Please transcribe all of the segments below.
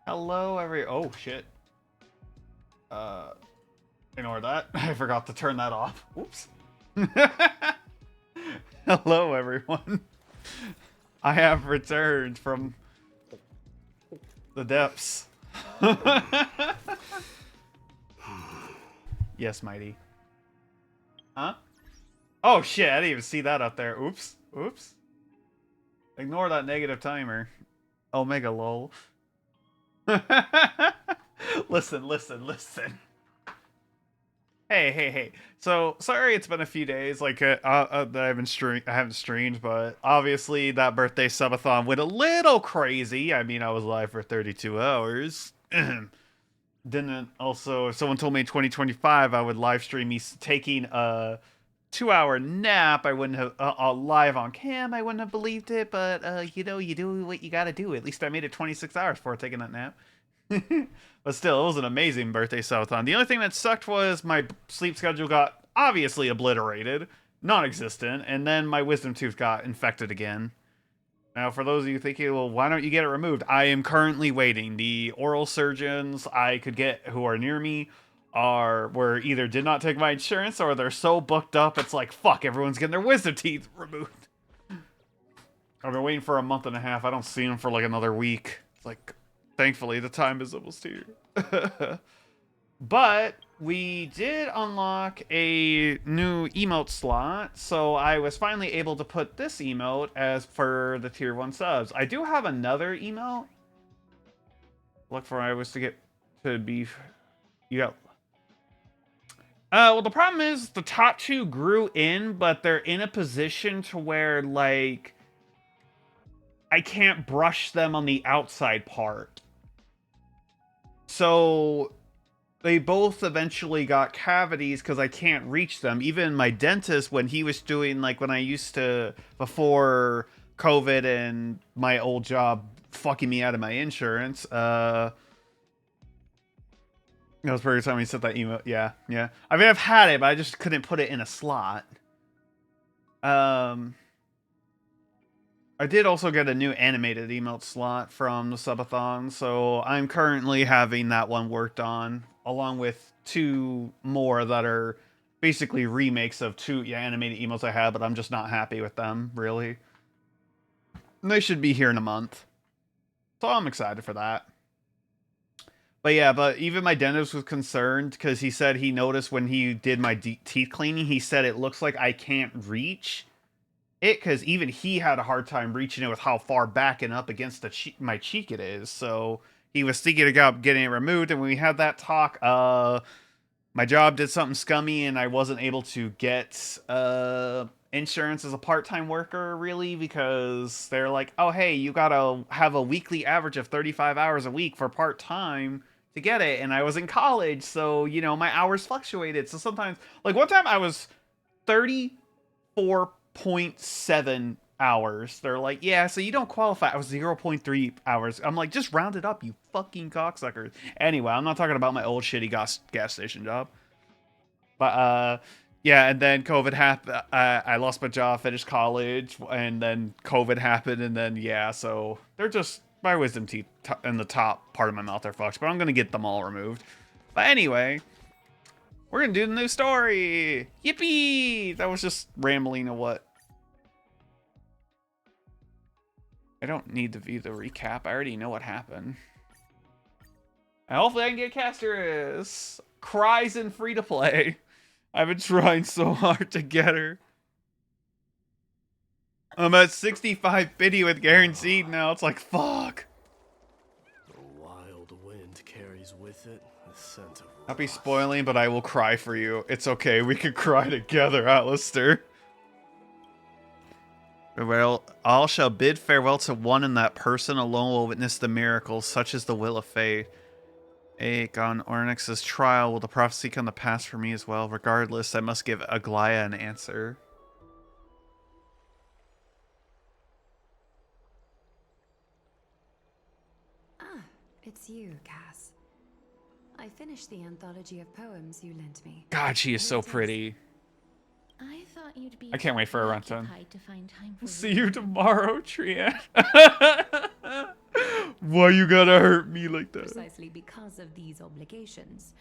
Hello, oh shit. Ignore that. I forgot to turn that off. Oops. Hello, everyone. I have returned from the depths. Yes, mighty. Huh? Oh shit, I didn't even see that up there. Oops. Oops. Ignore that negative timer. Omega lol. Listen. Hey. So sorry, it's been a few days. Like I haven't streamed, but obviously that birthday subathon went a little crazy. I mean, I was live for 32 hours. Didn't also. If someone told me in 2025 I would live stream me taking a 2-hour nap, I wouldn't have live on cam. I wouldn't have believed it. But you know, you do what you gotta do. At least I made it 26 hours before taking that nap. But still, it was an amazing birthday subathon. The only thing that sucked was my sleep schedule got obviously obliterated, non-existent, and then my wisdom tooth got infected again. Now, for those of you thinking, well, why don't you get it removed? I am currently waiting. The oral surgeons I could get who are near me were either did not take my insurance or they're so booked up it's like, fuck, everyone's getting their wisdom teeth removed. I've been waiting for a month and a half. I don't see them for like another week. It's like, thankfully, the time is almost here. But we did unlock a new emote slot, so I was finally able to put this emote as for the tier 1 subs. I do have another emote. Look for I was to get to be... Yeah. Well, the problem is the top two grew in, but they're in a position to where, like, I can't brush them on the outside part. So they both eventually got cavities because I can't reach them. Even my dentist, when he was doing, like, when I used to, before COVID and my old job fucking me out of my insurance, that was the first time he sent that email. Yeah. I mean, I've had it, but I just couldn't put it in a slot. I did also get a new animated emote slot from the subathon, so I'm currently having that one worked on, along with 2 more that are basically remakes of 2 animated emotes I had, but I'm just not happy with them, really. And they should be here in a month. So I'm excited for that. But yeah, but even my dentist was concerned because he said he noticed when he did my teeth cleaning, he said it looks like I can't reach it because even he had a hard time reaching it with how far back and up against my cheek it is. So he was thinking about getting it removed, and when we had that talk, my job did something scummy and I wasn't able to get insurance as a part-time worker, really, because they're like, oh hey, you gotta have a weekly average of 35 hours a week for part-time to get it. And I was in college, so you know, my hours fluctuated. So sometimes, like one time I was 34.7 hours. They're like, yeah, so you don't qualify. I was 0.3 hours. I'm like, just round it up, you fucking cocksuckers. Anyway, I'm not talking about my old shitty gas station job. But yeah, and then COVID happened. I lost my job, finished college, and then COVID happened, and then yeah, so they're just my wisdom teeth in the top part of my mouth are fucked. But I'm gonna get them all removed. But anyway, we're gonna do the new story. Yippee! That was just rambling of what. I don't need to view the recap. I already know what happened. And hopefully I can get Casterus. Cries in free to play. I've been trying so hard to get her. I'm at 6550 with guaranteed now. It's like, fuck. The wild wind carries with it the scent of I'll be spoiling, but I will cry for you. It's okay. We can cry together, Alistair. Well, all shall bid farewell to one, and that person alone will witness the miracle. Such is the will of fate. On Ornyx's trial, will the prophecy come to pass for me as well? Regardless, I must give Aglaya an answer. Ah, it's you, Cass. I finished the anthology of poems you lent me. God, she is so pretty. I thought you'd be I can't wait for a run-time. to find time for See you tomorrow, Trian. Why you gotta hurt me like that? Precisely because of these obligations,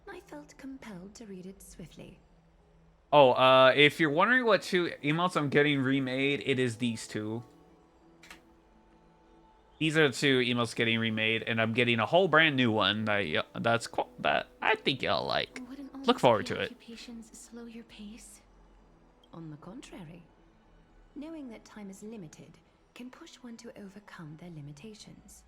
I felt compelled to read it swiftly. Oh, if you're wondering what 2 emotes I'm getting remade, it is these 2. These are the 2 emotes getting remade, and I'm getting a whole brand new one that I think y'all like. Wouldn't all Look these forward to it. preoccupations slow your pace? On the contrary, knowing that time is limited can push one to overcome their limitations.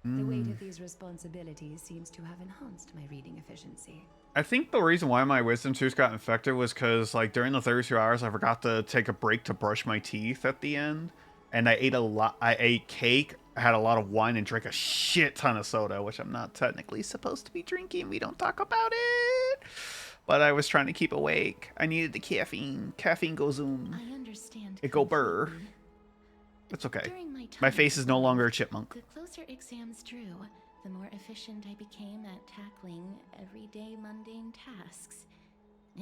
The weight of these responsibilities seems to have enhanced my reading efficiency. I think the reason why my wisdom tooth got infected was because, like, during the 32 hours, I forgot to take a break to brush my teeth at the end. And I ate a lot. I ate cake, had a lot of wine, and drank a shit ton of soda, which I'm not technically supposed to be drinking. We don't talk about it. But I was trying to keep awake. I needed the caffeine. Caffeine goes zoom. I understand. It go burr. completely. It's okay. During my time My face is no at longer a Vods, chipmunk. The closer exams drew, the more efficient I became at tackling everyday mundane tasks.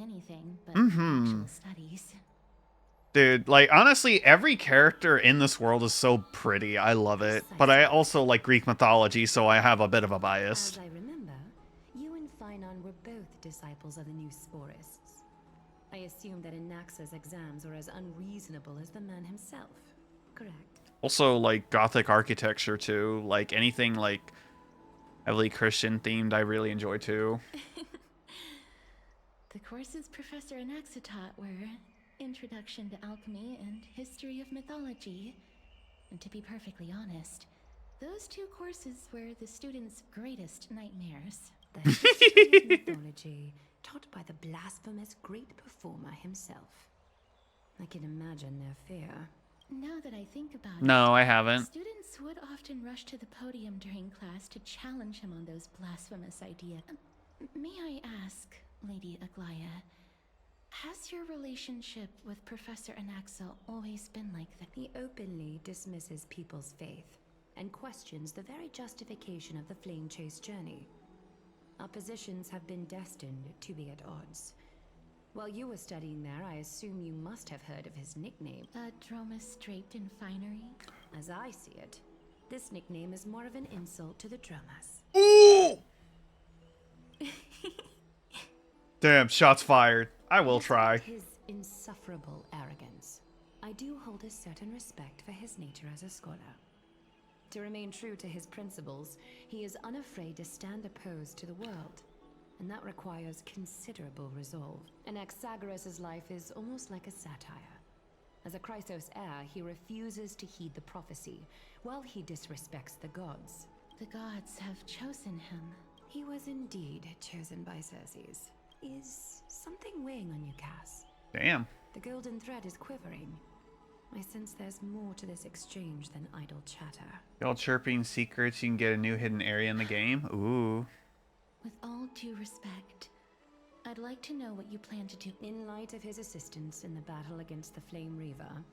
Anything but actual studies. Dude, like, honestly, every character in this world is so pretty. I love it. But I also like Greek mythology, so I have a bit of a bias. As I remember, you and Phainon were both disciples of the new Sporists. I assume that Anaxa's exams were as unreasonable as the man himself, correct? Also, like, Gothic architecture, too. Like, anything, like, heavily Christian-themed, I really enjoy, too. The courses Professor Anaxa taught were Introduction to Alchemy and History of Mythology. And to be perfectly honest, those 2 courses were the students' greatest nightmares. The history of mythology, taught by the blasphemous great performer himself. I can imagine their fear. Now that I think about it, No, I haven't. students would often rush to the podium during class to challenge him on those blasphemous ideas. May I ask, Lady Aglaya, has your relationship with Professor Anaxa always been like that? He openly dismisses people's faith and questions the very justification of the Flame Chase journey. Our positions have been destined to be at odds. While you were studying there, I assume you must have heard of his nickname. Dromus draped in finery? As I see it, this nickname is more of an insult to the Dromas. Ooh! Damn, shots fired. I will try. Despite his insufferable arrogance, I do hold a certain respect for his nature as a scholar. To remain true to his principles, he is unafraid to stand opposed to the world, and that requires considerable resolve. Anaxagoras' life is almost like a satire. As a Chrysos heir, he refuses to heed the prophecy, while he disrespects the gods. The gods have chosen him. He was indeed chosen by Circes. Is something weighing on you, Cass? Damn. The golden thread is quivering. I sense there's more to this exchange than idle chatter. Y'all chirping secrets, you can get a new hidden area in the game. Ooh. With all due respect, I'd like to know what you plan to do. In light of his assistance in the battle against the Flame Reaver,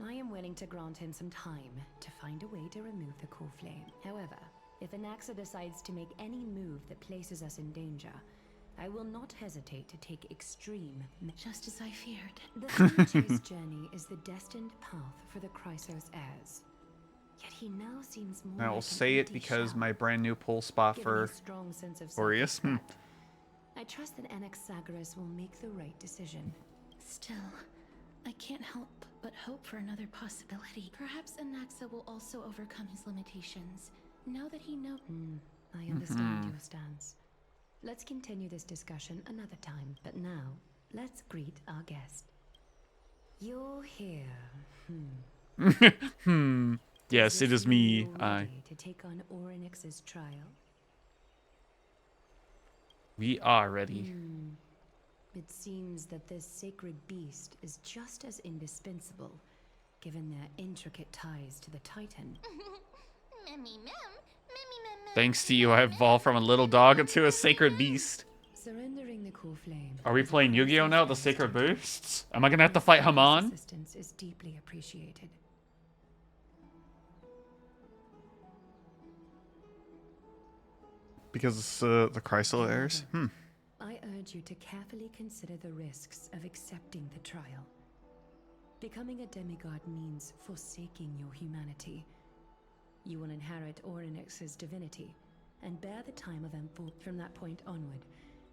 I am willing to grant him some time to find a way to remove the core flame. However, if Anaxa decides to make any move that places us in danger, I will not hesitate to take extreme Just as I feared. The Flame Chase journey is the destined path for the Chrysos heirs. Yet he now seems more I will like an say it empty because shell. my brand new pull spot Given for his strong sense of Boreas. self-respect, I trust that Anaxagoras will make the right decision. Still, I can't help but hope for another possibility. Perhaps Anaxa will also overcome his limitations, now that he knows. I understand your stance. Let's continue this discussion another time, but now, let's greet our guest. You're here. Yes, it is me. You're ready to take on Orynyx's trial? We are ready. It seems that this sacred beast is just as indispensable, given their intricate ties to the Titan. Thanks to you, I evolved from a little dog into a sacred beast. Surrendering the core flame. Are we is a playing Yu-Gi-Oh now, the process Sacred tested. Beasts? Am I gonna have to fight Your Haman? assistance is deeply appreciated. Because it's the Chrysler heirs? I urge you to carefully consider the risks of accepting the trial. Becoming a demigod means forsaking your humanity. You will inherit Orynyx's divinity, and bear the time of Enforced. From that point onward,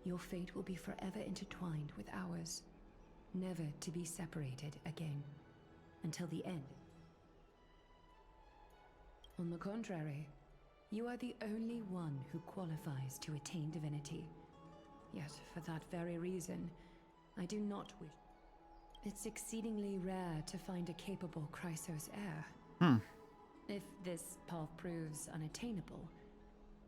your fate will be forever intertwined with ours, never to be separated again, until the end. On the contrary, you are the only one who qualifies to attain divinity. Yet, for that very reason, I do not wish. It's exceedingly rare to find a capable Chrysos heir. If this path proves unattainable,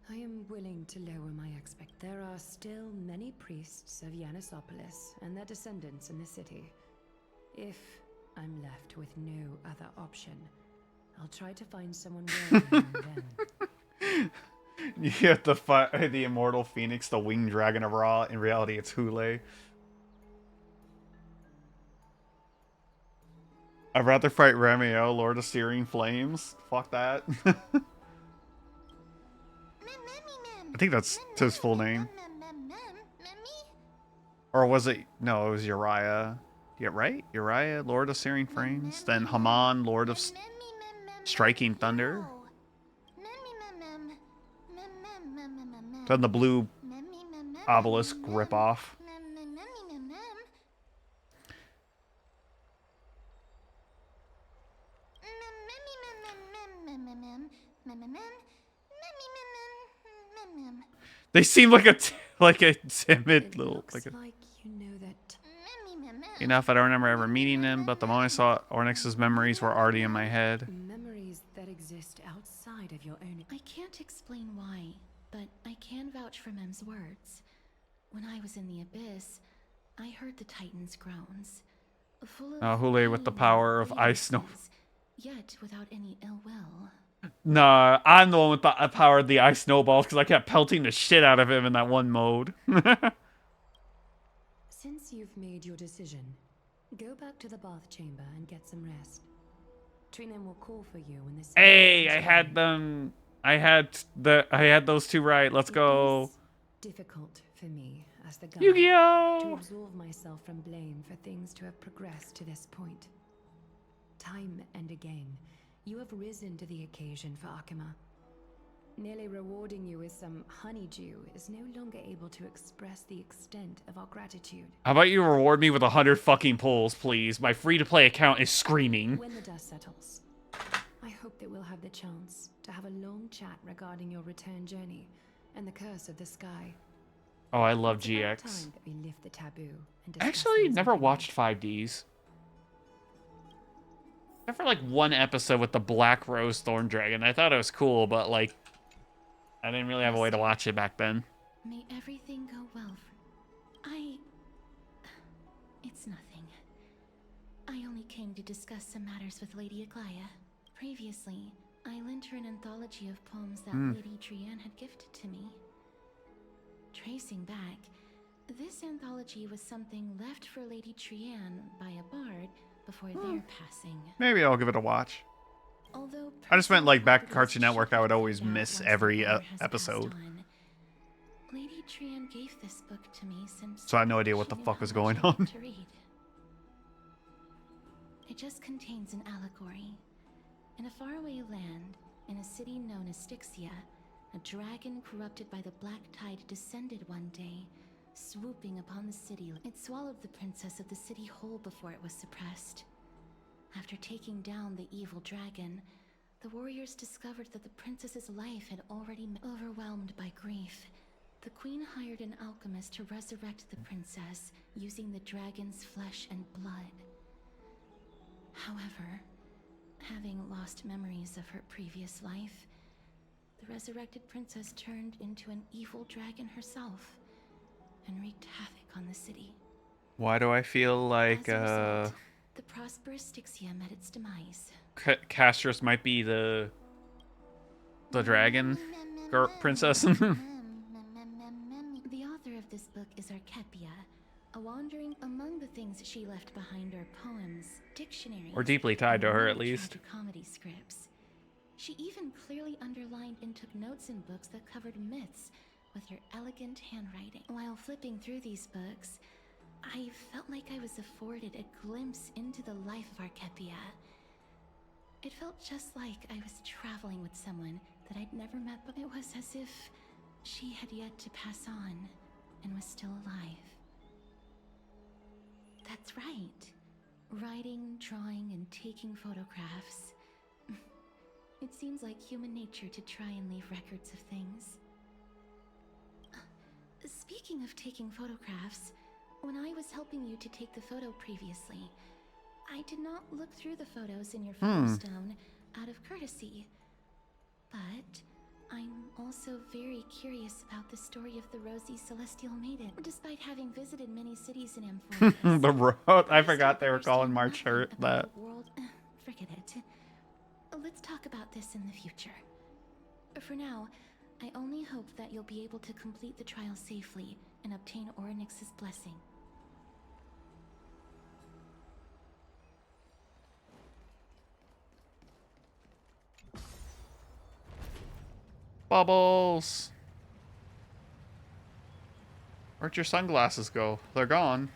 I am willing to lower my expect. There are still many priests of Yanisopolis and their descendants in the city. If I'm left with no other option, I'll try to find someone worthy among them. You have to fight the immortal phoenix, the winged dragon of Ra. In reality, it's Hule. I'd rather fight Ramiel, Lord of Searing Flames. Fuck that. I think that's his full name. Or was it? No, it was Uriah. Yeah, right? Uriah, Lord of Searing Flames. Then Haman, Lord of Striking Thunder. Then the blue obelisk ripoff. They seem like a timid little. Like you know that. Enough, I don't remember ever meeting him, but the moment I saw Orynyx's memories were already in my head. Memories that exist outside of your own. I can't explain why, but I can vouch for Mem's words. When I was in the abyss, I heard the Titan's groans. Full of Hule with the power of ice snow. Yet without any ill will. Nah, I'm the one with the power of the ice snowballs because I kept pelting the shit out of him in that one mode. Since you've made your decision, go back to the bath chamber and get some rest. Trinem will call for you when this. Hey, I had them. I had those two right. Let's go. It is difficult for me as the guide Yu-Gi-Oh! to absolve myself from blame for things to have progressed to this point. Time and again, you have risen to the occasion for Akima. Nearly rewarding you with some honeydew is no longer able to express the extent of our gratitude. How about you reward me with 100 fucking pulls, please? My free-to-play account is screaming. When the dust settles, I hope that we'll have the chance to have a long chat regarding your return journey and the curse of the sky. Oh, I love It's about GX. time that we lift the taboo and discuss Actually, things never openly. watched 5Ds. Except for like one episode with the Black Rose Thorn Dragon. I thought it was cool, but like, I didn't really have a way to watch it back then. May everything go well for... It's nothing. I only came to discuss some matters with Lady Aglaya. Previously, I lent her an anthology of poems that Lady Trianne had gifted to me. Tracing back, this anthology was something left for Lady Trianne by a bard before their passing. Maybe I'll give it a watch. Although I just meant like back at properties Cartoon Network, I would always shifted miss once every the war has episode. passed on. Lady Trianne gave this book to me since So I had no idea what she the knew fuck how was much going I loved on. to read. It just contains an allegory. In a faraway land, in a city known as Styxia, a dragon corrupted by the black tide descended one day, swooping upon the city. It swallowed the princess of the city whole before it was suppressed. After taking down the evil dragon, the warriors discovered that the princess's life had already been overwhelmed by grief. The queen hired an alchemist to resurrect the princess using the dragon's flesh and blood. However, having lost memories of her previous life, the resurrected princess turned into an evil dragon herself and wreaked havoc on the city. Why do I feel like As a result, the prosperous Styxia met its demise. Castris might be the dragon princess? The author of this book is Archepia, a wandering. Among the things she left behind are poems, dictionaries, Or deeply tied to her, and at least. comedy scripts. She even clearly underlined and took notes in books that covered myths with her elegant handwriting. While flipping through these books, I felt like I was afforded a glimpse into the life of Archepia. It felt just like I was traveling with someone that I'd never met, but it was as if she had yet to pass on and was still alive. That's right. Writing, drawing, and taking photographs. It seems like human nature to try and leave records of things. Speaking of taking photographs, when I was helping you to take the photo previously, I did not look through the photos in your photo stone out of courtesy. But I'm also very curious about the story of the Rosy Celestial Maiden. Despite having visited many cities in Amphoras, The road. I forgot still they were calling understand March nothing Hurt about that. the world. Forget it. Let's talk about this in the future. For now, I only hope that you'll be able to complete the trial safely and obtain Orynyx's blessing. Bubbles. Where'd your sunglasses go? They're gone.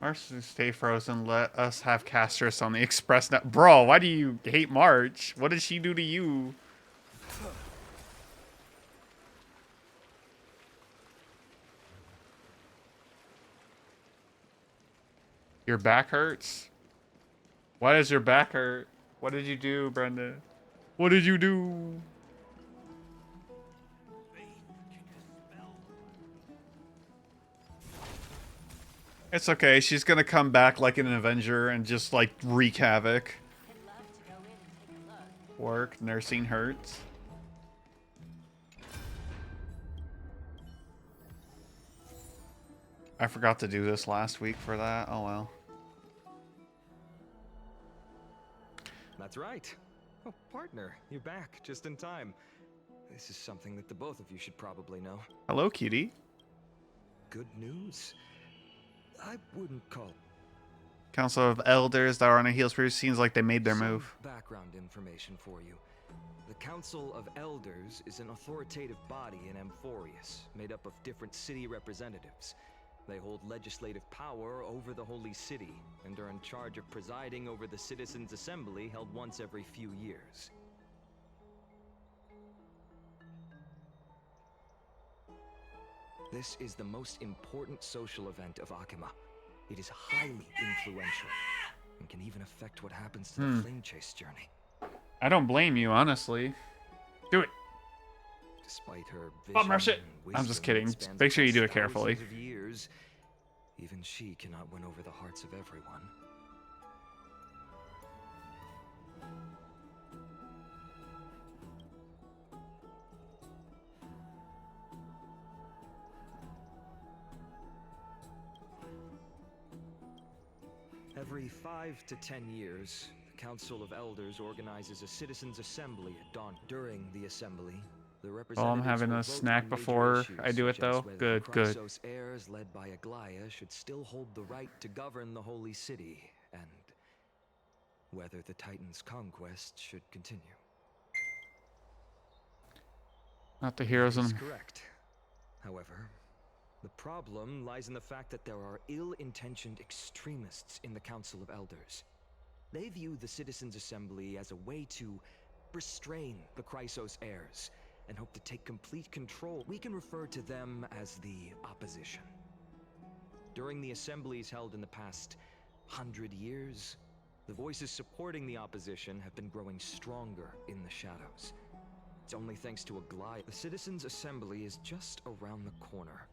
March, stay frozen. Let us have Castris on the express net. Bro, why do you hate March? What did she do to you? Your back hurts? Why does your back hurt? What did you do, Brenda? What did you do? It's okay. She's gonna come back like an Avenger and just like wreak havoc. Work. Nursing hurts. I forgot to do this last week for that. Oh well. That's right. Oh, partner, you're back just in time. This is something that the both of you should probably know. Hello, cutie. Good news. I wouldn't call Council of Elders that are on a heels for seems like they made their some move. background information for you. The Council of Elders is an authoritative body in Amphorius, made up of different city representatives. They hold legislative power over the Holy City, and are in charge of presiding over the Citizens' Assembly held once every few years. This is the most important social event of Akima. It is highly influential, and can even affect what happens to the Flame Chase journey. I don't blame you, honestly. Do it. Despite her Bum rush vision it. and I'm just wisdom kidding. that spans Make sure you do it across carefully. thousands of years, even she cannot win over the hearts of everyone. Every 5 to 10 years, the Council of Elders organizes a citizens' assembly at dawn. During the assembly, the Oh, I'm representatives having will a vote snack on major before issues, I do it, such as though. whether Good, the good. Chrysos heirs led by Aglaya should still hold the right to govern the Holy City, and whether the Titan's conquest should continue. Not the That heroes is and correct. However, the problem lies in the fact that there are ill-intentioned extremists in the Council of Elders. They view the Citizens' Assembly as a way to restrain the Chrysos heirs and hope to take complete control. We can refer to them as the opposition. During the assemblies held in the past 100 years, the voices supporting the opposition have been growing stronger in the shadows. It's only thanks to Aglaya. The Citizens' Assembly is just around the corner.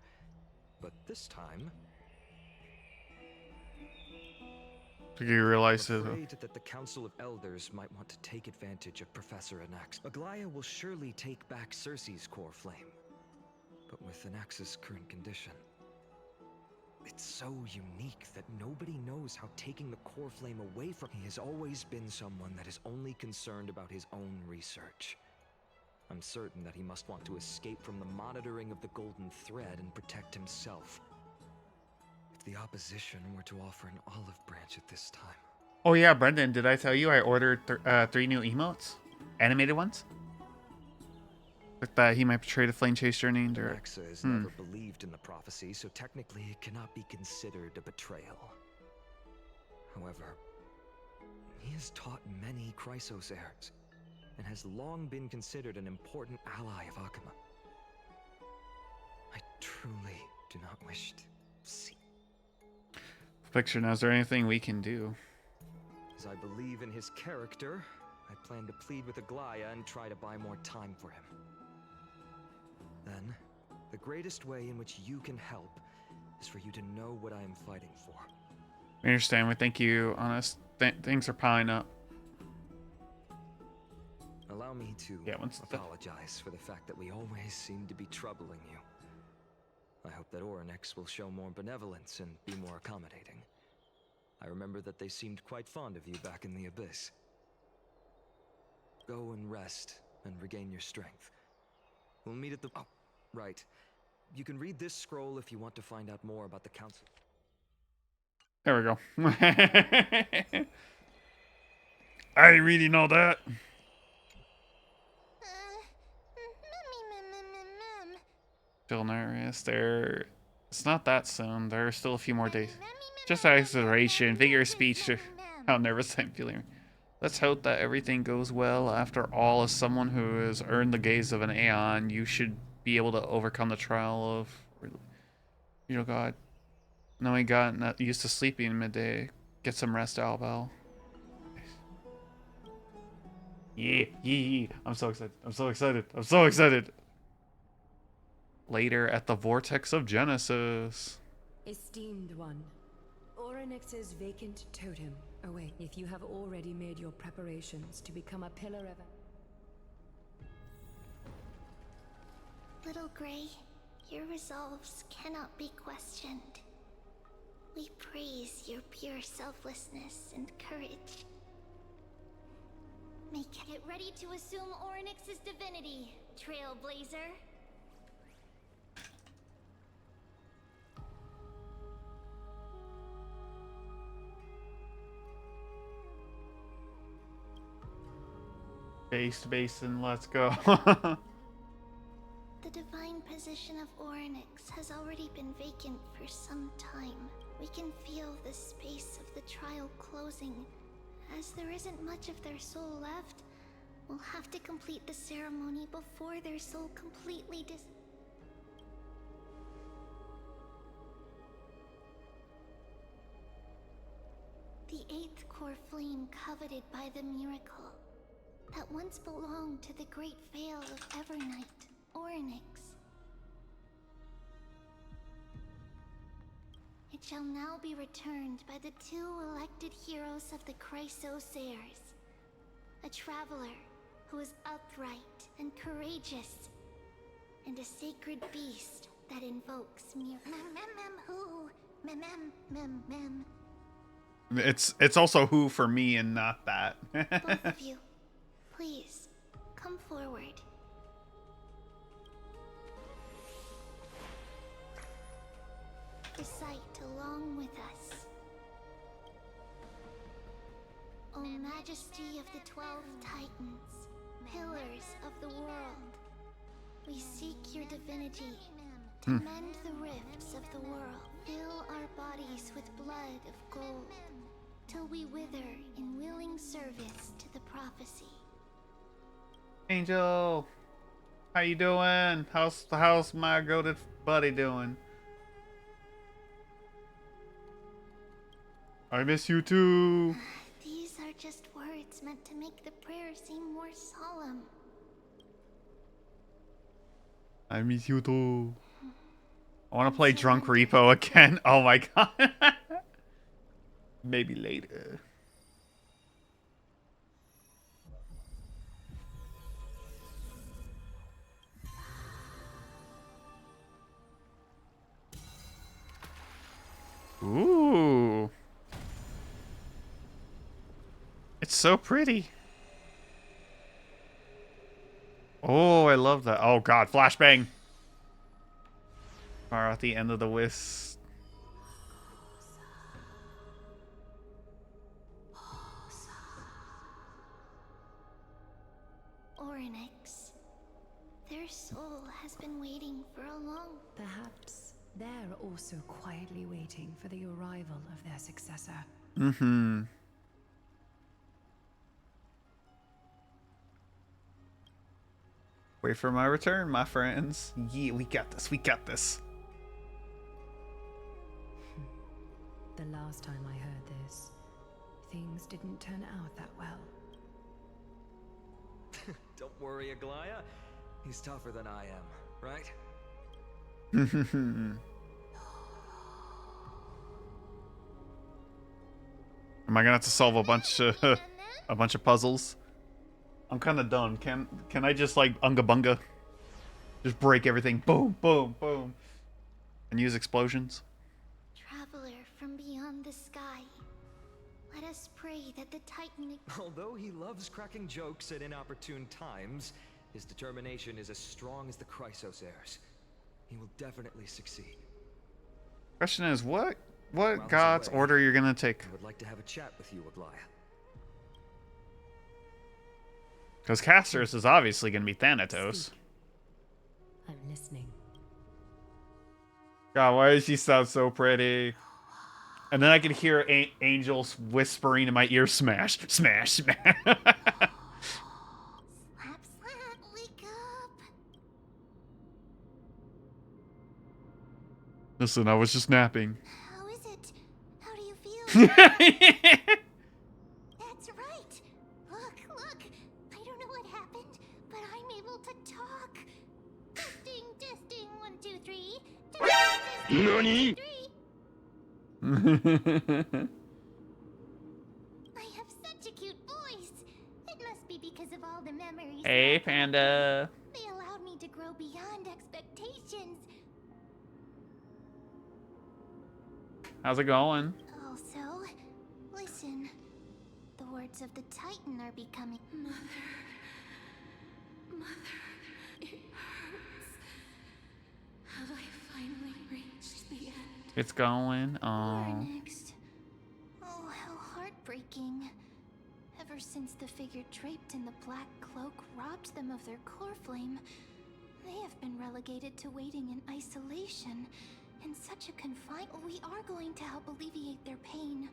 But this time, you realize I'm it. afraid that the Council of Elders might want to take advantage of Professor Anax. Aglaya will surely take back Circe's core flame, but with Anax's current condition, it's so unique that nobody knows how taking the core flame away from. He has always been someone that is only concerned about his own research. I'm certain that he must want to escape from the monitoring of the Golden Thread and protect himself. If the opposition were to offer an olive branch at this time. Oh yeah, Brendan, did I tell you I ordered 3 new emotes? Animated ones? Like that, he might betray the flame chase journey. Alexa has never believed in the prophecy, so technically it cannot be considered a betrayal. However, he has taught many Chrysos heirs, and has long been considered an important ally of Akuma. I truly do not wish to see. Picture now, is there anything we can do? As I believe in his character, I plan to plead with Aglaya and try to buy more time for him. Then, the greatest way in which you can help is for you to know what I am fighting for. We understand. We thank you, honest. Things are piling up. Allow me to apologize for the fact that we always seem to be troubling you. I hope that Orynyx will show more benevolence and be more accommodating. I remember that they seemed quite fond of you back in the Abyss. Go and rest and regain your strength. We'll meet at the... Oh, right. You can read this scroll if you want to find out more about the Council. There we go. I ain't reading all that. Still nervous. It's not that soon. There are still a few more days. Just acceleration, vigorous speech. How nervous I'm feeling. Let's hope that everything goes well. After all, as someone who has earned the gaze of an Aeon, you should be able to overcome the trial of, you know, God. No, he got not used to sleeping midday. Get some rest, Albel. Yeah. I'm so excited. I'm so excited. I'm so excited. Later at the Vortex of Genesis. Esteemed one, Orynyx's vacant totem away. If you have already made your preparations to become a pillar of... Little Grey, your resolves cannot be questioned. We praise your pure selflessness and courage. Get ready to assume Orynyx's divinity, Trailblazer. Basin, let's go. The divine position of Orynyx has already been vacant for some time. We can feel the space of the trial closing. As there isn't much of their soul left, we'll have to complete the ceremony before their soul completely The eighth core flame coveted by the miracle that once belonged to the great veil of Evernight, Orynyx. It shall now be returned by the two elected heroes of the Chrysos heirs. A traveler who is upright and courageous, and a sacred beast that invokes It's also who for me and not that. Both of you, please, come forward. Recite along with us. O Majesty of the 12 Titans, pillars of the world, we seek your divinity to mend the rifts of the world. Fill our bodies with blood of gold, till we wither in willing service to the prophecy. Angel, how you doing? How's my goated buddy doing? I miss you too. These are just words meant to make the prayer seem more solemn. I miss you too. I want to play Drunk Repo again. Oh my god. Maybe later. Ooh. It's so pretty. Oh, I love that. Oh god, flashbang. Far at the end of the wisp. Orynyx, there soul has been waiting for a long... Perhaps they're also quietly waiting for the arrival of their successor. Mm-hmm. Wait for my return, my friends. Yeah, we got this. We got this. The last time I heard this, things didn't turn out that well. Don't worry, Aglaya. He's tougher than I am, right? Am I gonna have to solve a bunch of puzzles? I'm kind of done. Can I just like unga bunga, just break everything? Boom, boom, boom, and use explosions. Traveler from beyond the sky, let us pray that the Titan... Although he loves cracking jokes at inopportune times, his determination is as strong as the Chrysos heirs. He will definitely succeed. Question is, what While he's God's away, order you're gonna take? I would like to have a chat with you, Aglaya. Because Casterus is obviously gonna be Thanatos. Speak. I'm listening. God, why does she sound so pretty? And then I can hear angels whispering in my ear, smash, smash, smash. Slap, slap, wake up! Listen, I was just napping. How is it? How do you feel? That's right! Look! I don't know what happened, but I'm able to talk. Testing, 1, 2, 3. Testing, NANI? 3. I have such a cute voice. It must be because of all the memories. Hey, Panda. They allowed me to grow beyond expectations. How's it going? Also, listen. The words of the Titan are becoming... Mother, it hurts. Have I finally reached the end? It's going. You're Oh. next. Oh, how heartbreaking. Ever since the figure draped in the black cloak robbed them of their core flame, they have been relegated to waiting in isolation. In such a confined... We are going to help alleviate their pain.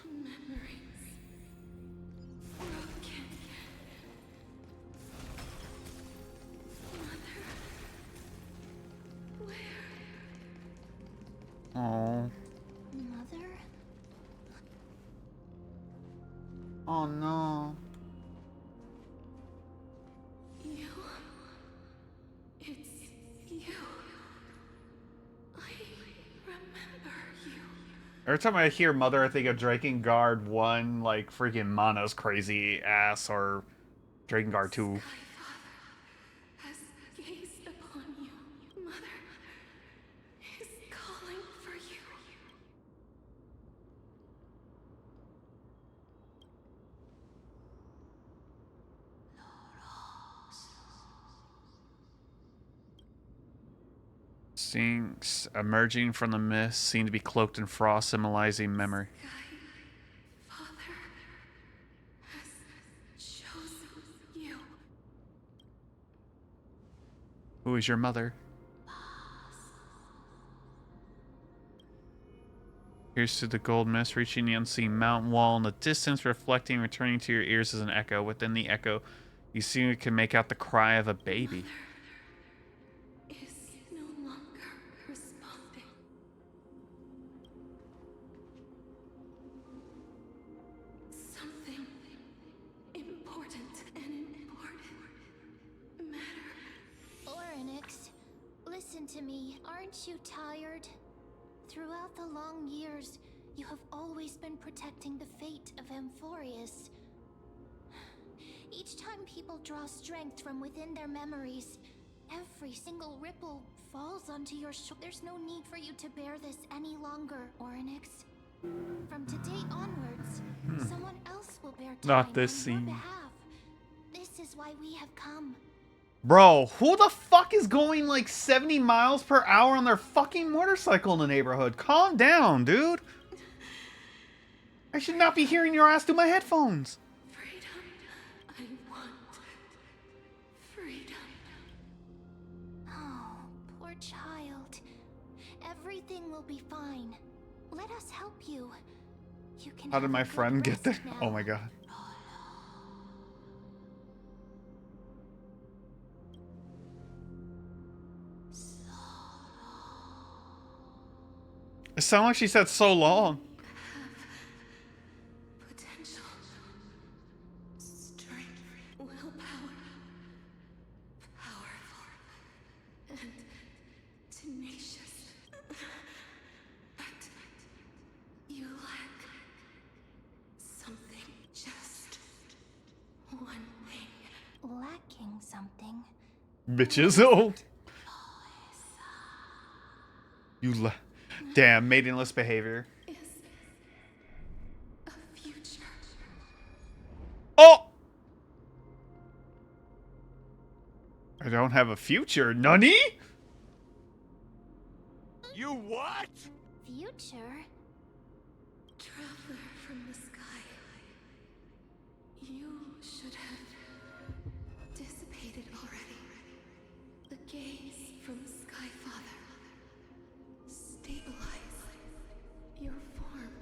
Memories. Broken. Mother. Where? Oh. Mother? Oh no. You. It's you. I remember you. Every time I hear Mother, I think of Drakengard 1, like freaking Mana's crazy ass, or Drakengard 2. Sky Father has gazed upon you. Mother is calling for you. Things emerging from the mist seem to be cloaked in frost, symbolizing memory. Sky Father has chosen you. Who is your mother? Here's to the gold mist, reaching the unseen mountain wall in the distance, reflecting, returning to your ears as an echo. Within the echo, you soon can make out the cry of a baby. Is no longer responding. Something important matter. Orynyx, listen to me. Aren't you tired? Throughout the long years, you have always been protecting the fate of Amphorius. Each time people draw strength from within their memories, every single ripple falls onto your shoulders. There's no need for you to bear this any longer, Orynyx. From today onwards, someone else will bear time Not this on scene. your behalf. This is why we have come. Bro, who the fuck is going like 70 miles per hour on their fucking motorcycle in the neighborhood? Calm down, dude. I should not be hearing your ass through my headphones. Freedom. I want freedom. child. Everything will be fine. Let us help you. You can How did have my a good friend get there? rest now. Oh my god. It sounded like she said so long. Potential. Strength. Willpower. Powerful. And tenacious. But you lack something. Just one thing. Lacking something. Bitches. Oh. Damn, maidenless behavior. Is a future. Oh! I don't have a future. Nani? You what? Future? Traveler from the sky. You should have dissipated already. The gaze from Sky Father. Stabilize your form.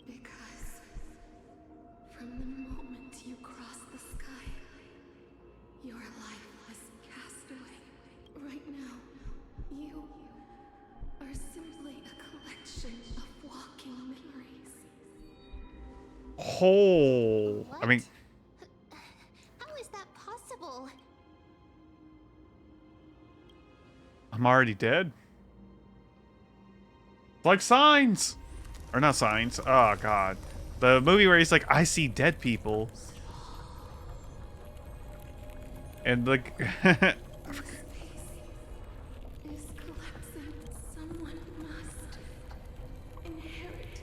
Because from the moment you cross the sky, your life was cast away. Right now, you are simply a collection of walking memories. Oh. I mean, How is that possible? I'm already dead. Like Signs. Or not Signs. Oh, God. The movie where he's like, I see dead people. And like... Is collapsing. Someone must inherit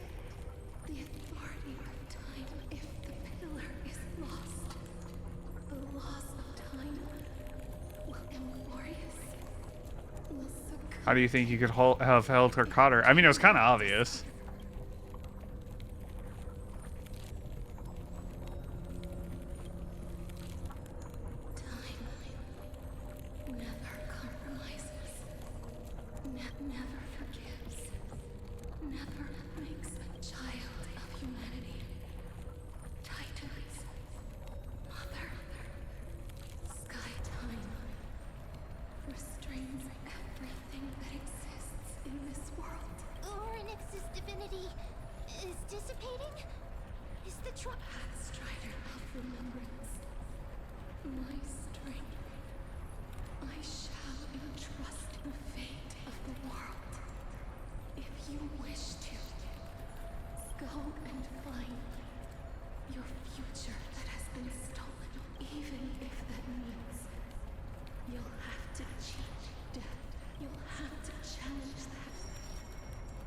the authority of time. If the pillar is lost, the loss of time will Emphorius will succumb. How do you think you could have held her caught her? I mean, it was kind of obvious. Time never compromises, never forgives, never makes a child of humanity. Titans, Mother, Sky Time restrains everything that exists in this world. Orynyx's divinity is dissipating? Is the Strider of remembrance, my strength, I shall entrust the fate of the world. If you wish to, go and find your future that has been stolen, even if that means you'll have to cheat death. You'll have to challenge that.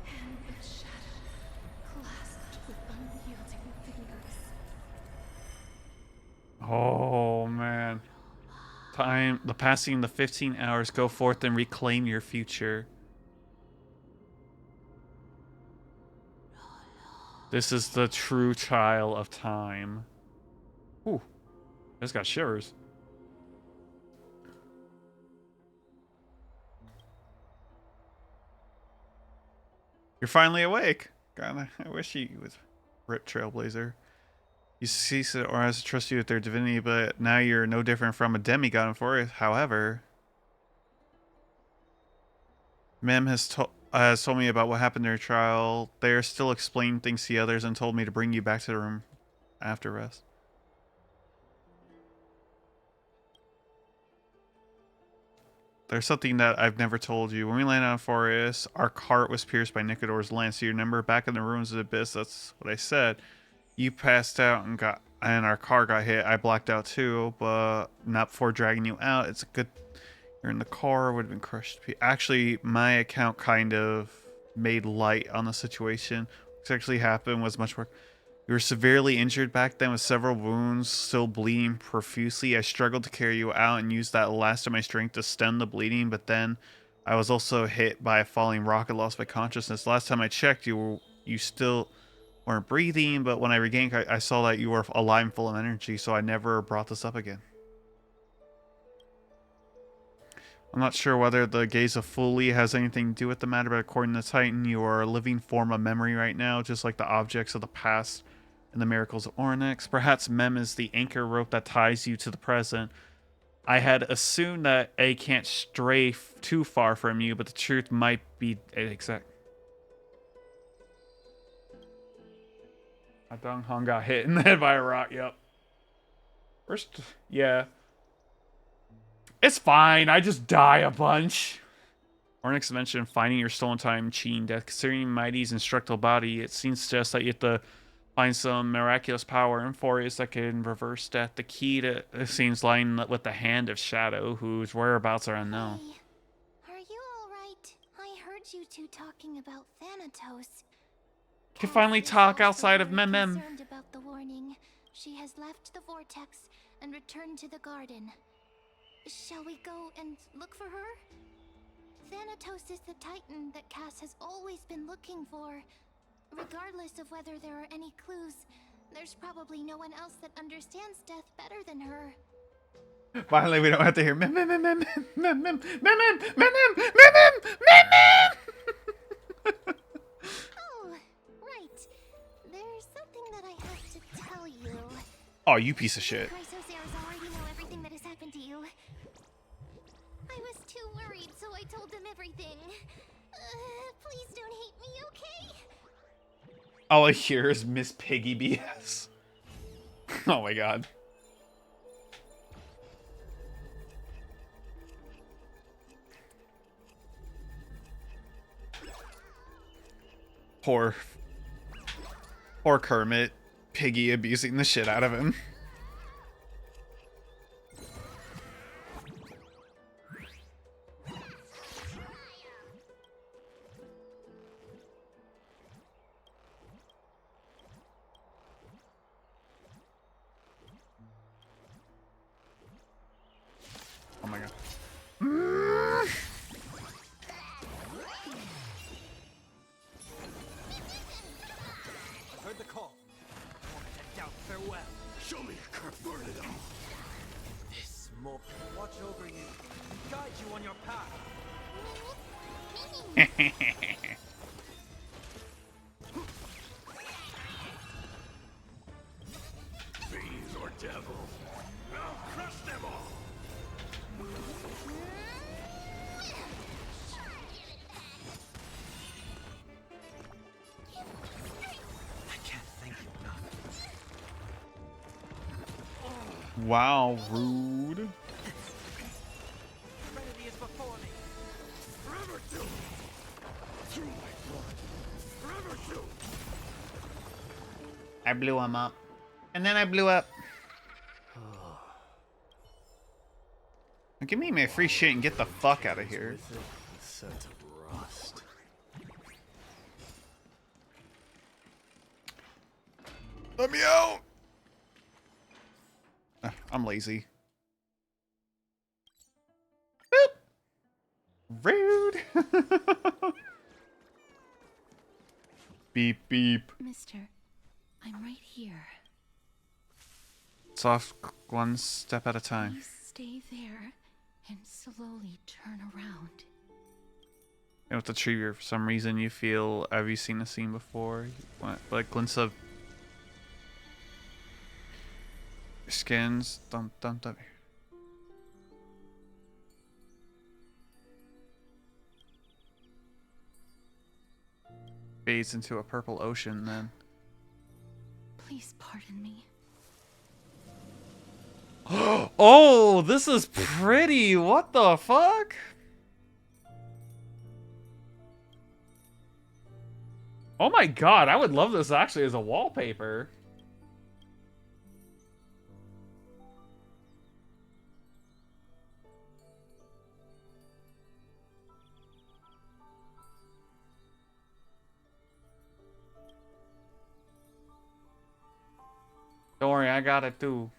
Hand of shadow, clasped with unyielding fingers. Oh, man. Time, the passing the 15 hours, go forth and reclaim your future. This is the true child of time. Ooh, I just got shivers. You're finally awake. God, I wish he was Rip Trailblazer. You cease it or has to trust you with their divinity, but now you're no different from a demigod in forest. However, Mem has told me about what happened during your trial. They are still explaining things to the others and told me to bring you back to the room after rest. There's something that I've never told you. When we landed on Forest, our cart was pierced by Nicodor's lance. You remember back in the ruins of the abyss? That's what I said. You passed out and our car got hit. I blacked out too, but not before dragging you out. It's a good you're in the car, would have been crushed. Actually, my account kind of made light on the situation. What actually happened was much more. You were severely injured back then with several wounds, still bleeding profusely. I struggled to carry you out and used that last of my strength to stem the bleeding, but then I was also hit by a falling rock and lost my consciousness. Last time I checked, you still weren't breathing, but when I regained, I saw that you were alive and full of energy, so I never brought this up again. I'm not sure whether the gaze of Fully has anything to do with the matter, but according to Titan, you are a living form of memory right now, just like the objects of the past and the miracles of Ornyx. Perhaps Mem is the anchor rope that ties you to the present. I had assumed that A can't stray too far from you, but the truth might be exact. Dong Hong got hit in the head by a rock, yep. First, yeah. It's fine, I just die a bunch. Ornyx mentioned finding your stolen time, Qin. Death, considering Mighty's instructal body, it seems to suggest that you have to find some miraculous power in Forius that can reverse death. The key to it seems lying with the hand of Shadow, whose whereabouts are unknown. Hey, are you alright? I heard you two talking about Thanatos. Can finally talk outside of Mem. Concerned about the warning. She has left the vortex and returned to the garden. Shall we go and look for her? Thanatos is the Titan that Cass has always been looking for. Regardless of whether there are any clues, there's probably no one else that understands death better than her. Finally, we don't have to hear Mem. Oh, right. There's something that I have to tell you. Oh, you piece of shit. You know everything that has happened to you. I was too worried, so I told them everything. Please don't hate me, okay? All I hear is Miss Piggy BS. Oh my god. Poor Kermit. Piggy abusing the shit out of him. Oh my god. I heard the call. I want to head down. Farewell. Show me your curve. Burn it all. This smoke. Watch over you. Guide you on your path. Fiends or devils. I'll crush them all. I can't thank you enough. Wow, rude. Trinity is before me. Forever doomed. Through my blood. Forever doomed. I blew him up. And then I blew up. Give me my free shit and get the fuck out of here. With it, the scent of rust. Let me out! I'm lazy. Boop! Rude! Beep, beep. Mister, I'm right here. Soft, one step at a time. Please stay there and slowly turn around. And with the tree, for some reason you feel, have you seen the scene before? Like glimpse of your skins. Dum. Fades into a purple ocean then. Please pardon me. Oh, this is pretty. What the fuck? Oh my god, I would love this actually as a wallpaper. Don't worry, I got it too.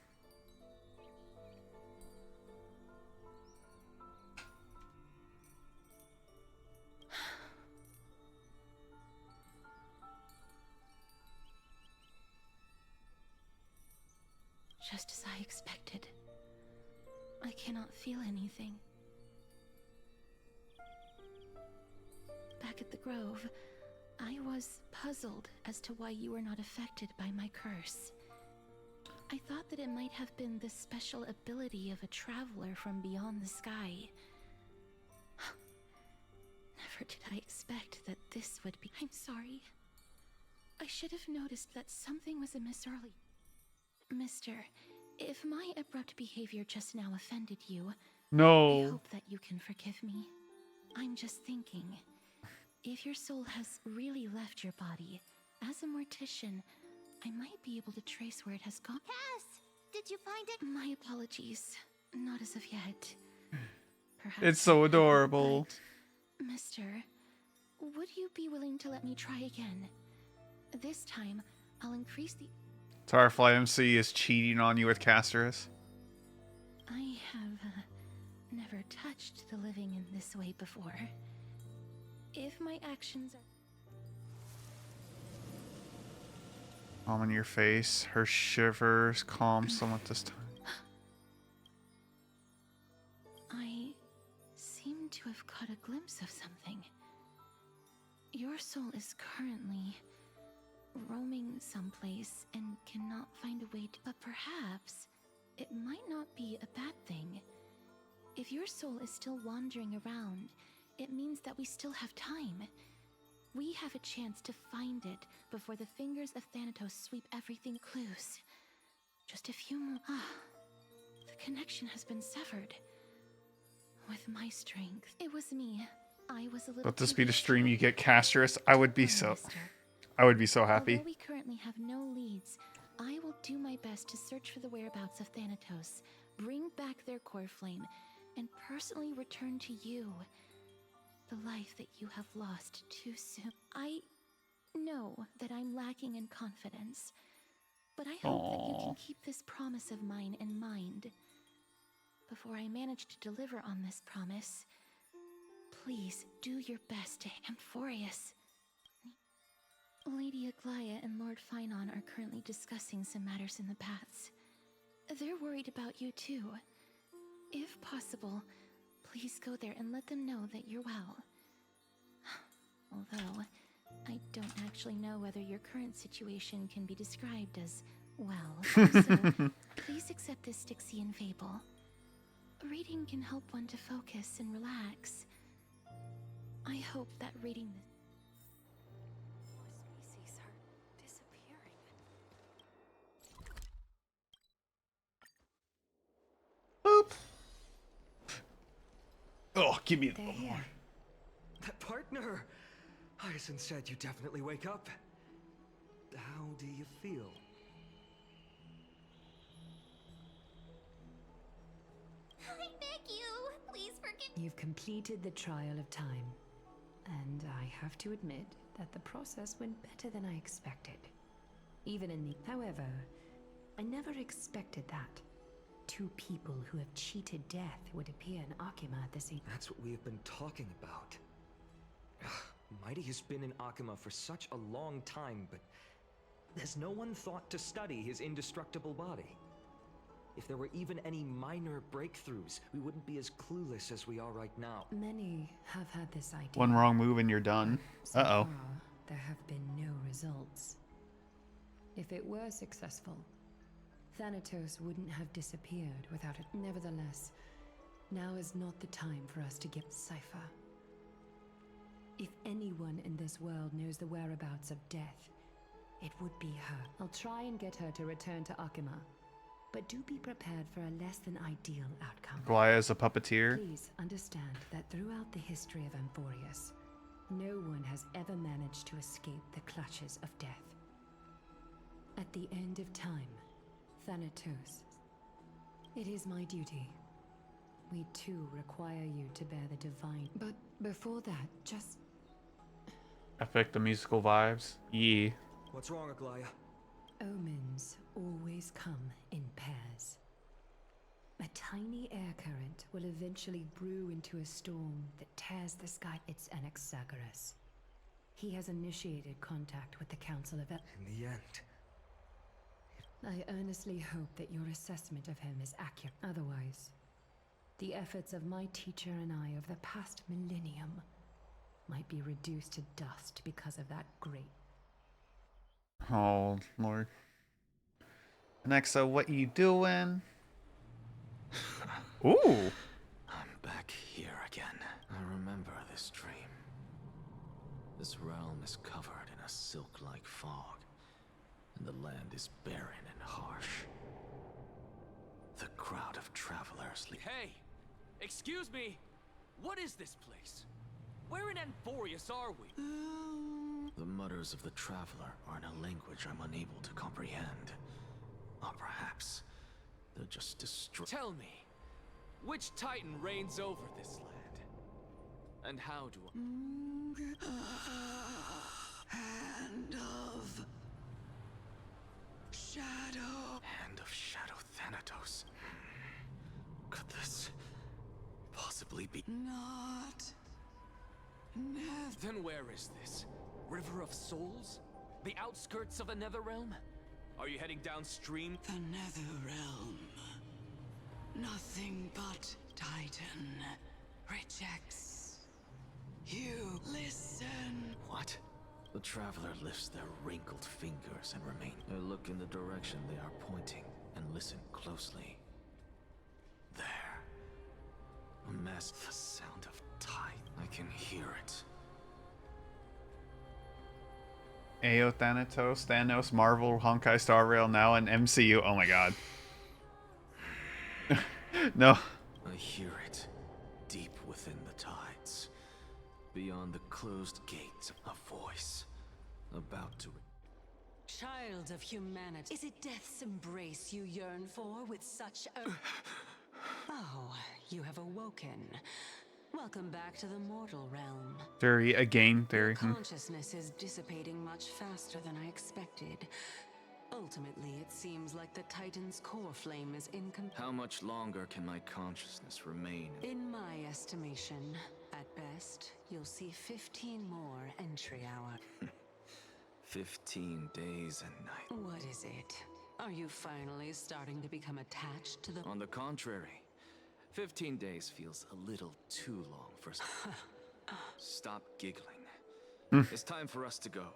Just as I expected. I cannot feel anything. back at the Grove, I was puzzled as to why you were not affected by my curse. I thought that it might have been the special ability of a traveler from beyond the sky. Never did I expect that this would be. I'm sorry. I should have noticed that something was amiss early. Mister, if my abrupt behavior just now offended you, I No. hope that you can forgive me. I'm just thinking, if your soul has really left your body, as a mortician, I might be able to trace where it has gone. Cass, did you find it? My apologies. Not as of yet. Perhaps It's so I haven't, adorable. but, Mister, would you be willing to let me try again? This time, I'll increase the... Tarfly MC is cheating on you with Casterus. I have never touched the living in this way before. If my actions are... Calm in your face. Her shivers calm somewhat this time. I seem to have caught a glimpse of something. Your soul is currently roaming someplace and cannot find a way to... But perhaps it might not be a bad thing. If your soul is still wandering around, it means that we still have time. We have a chance to find it before the fingers of Thanatos sweep everything. Clues. Just a few more... the connection has been severed. With my strength. It was me. I was a little... Let this too be the hasty. stream you get Casterus. I would be so Mister. happy. Although we currently have no leads, I will do my best to search for the whereabouts of Thanatos, bring back their core flame, and personally return to you the life that you have lost too soon. I know that I'm lacking in confidence, but I hope that you can keep this promise of mine in mind. Before I manage to deliver on this promise, please do your best to Amphorius. Lady Aglaya and Lord Finon are currently discussing some matters in the paths. They're worried about you too. If possible, please go there and let them know that you're well. Although, I don't actually know whether your current situation can be described as well. Also, please accept this Styxian fable. Reading can help one to focus and relax. I hope that reading this... More species are disappearing. Boop. Oh, give me They're more. here. That partner! Hyacinth said you definitely wake up. How do you feel? I beg you, please forgive me. You've completed the trial of time, and I have to admit that the process went better than I expected. Even in the... However, I never expected that. Two people who have cheated death would appear in Akima at the same... That's what we have been talking about. Mighty has been in Akima for such a long time, but has no one thought to study his indestructible body? If there were even any minor breakthroughs, we wouldn't be as clueless as we are right now. Many have had this idea. One wrong move and you're done. So Uh-oh. far, there have been no results. If it were successful, Thanatos wouldn't have disappeared without it. Nevertheless, now is not the time for us to get Cypher. If anyone in this world knows the whereabouts of death, it would be her. I'll try and get her to return to Akima, but do be prepared for a less than ideal outcome. Glaya is a puppeteer. Please understand that throughout the history of Amphorius, no one has ever managed to escape the clutches of death. At the end of time, Thanatos, it is my duty. We too require you to bear the divine. But before that, just... Affect the musical vibes. Yeah. What's wrong, Aglaya? Omens always come in pairs. A tiny air current will eventually brew into a storm that tears the sky. It's Anaxagoras. He has initiated contact with the Council of... In the end. I earnestly hope that your assessment of him is accurate. Otherwise, the efforts of my teacher and I over the past millennium might be reduced to dust because of that great. Oh, Lord. Nexa, what you doing? Ooh. I'm back here again. I remember this dream. This realm is covered in a silk-like fog, and the land is barren and harsh. The crowd of travelers Hey! Excuse me! What is this place? Where in Anthorius are we? The mutters of the traveler are in a language I'm unable to comprehend. Or perhaps they're just Tell me, which Titan reigns over this land? And how do I... Hand of Shadow. Hand of Shadow Thanatos. Could this possibly be? Not. Never. Then where is this? River of Souls? The outskirts of the Netherrealm? Are you heading downstream? The Nether Realm. Nothing but Titan rejects. You listen. What? The traveler lifts their wrinkled fingers and remain. I look in the direction they are pointing and listen closely. There. A mass. The sound of tide. I can hear it. Ao Thanatos, Thanos, Marvel, Honkai Star Rail, now in MCU. Oh my god. No. I hear it. Deep within the tides. Beyond the closed gates, a voice. About to... Child of humanity, is it death's embrace you yearn for with such a... Oh, you have awoken. Welcome back to the mortal realm. Theory, again, theory. Consciousness is dissipating much faster than I expected. Ultimately, it seems like the Titan's core flame is How much longer can my consciousness remain? In my estimation, at best, you'll see 15 more entry hour. 15 days and nights. What is it? Are you finally starting to become attached to the... On the contrary, 15 days feels a little too long for... Stop giggling. It's time for us to go.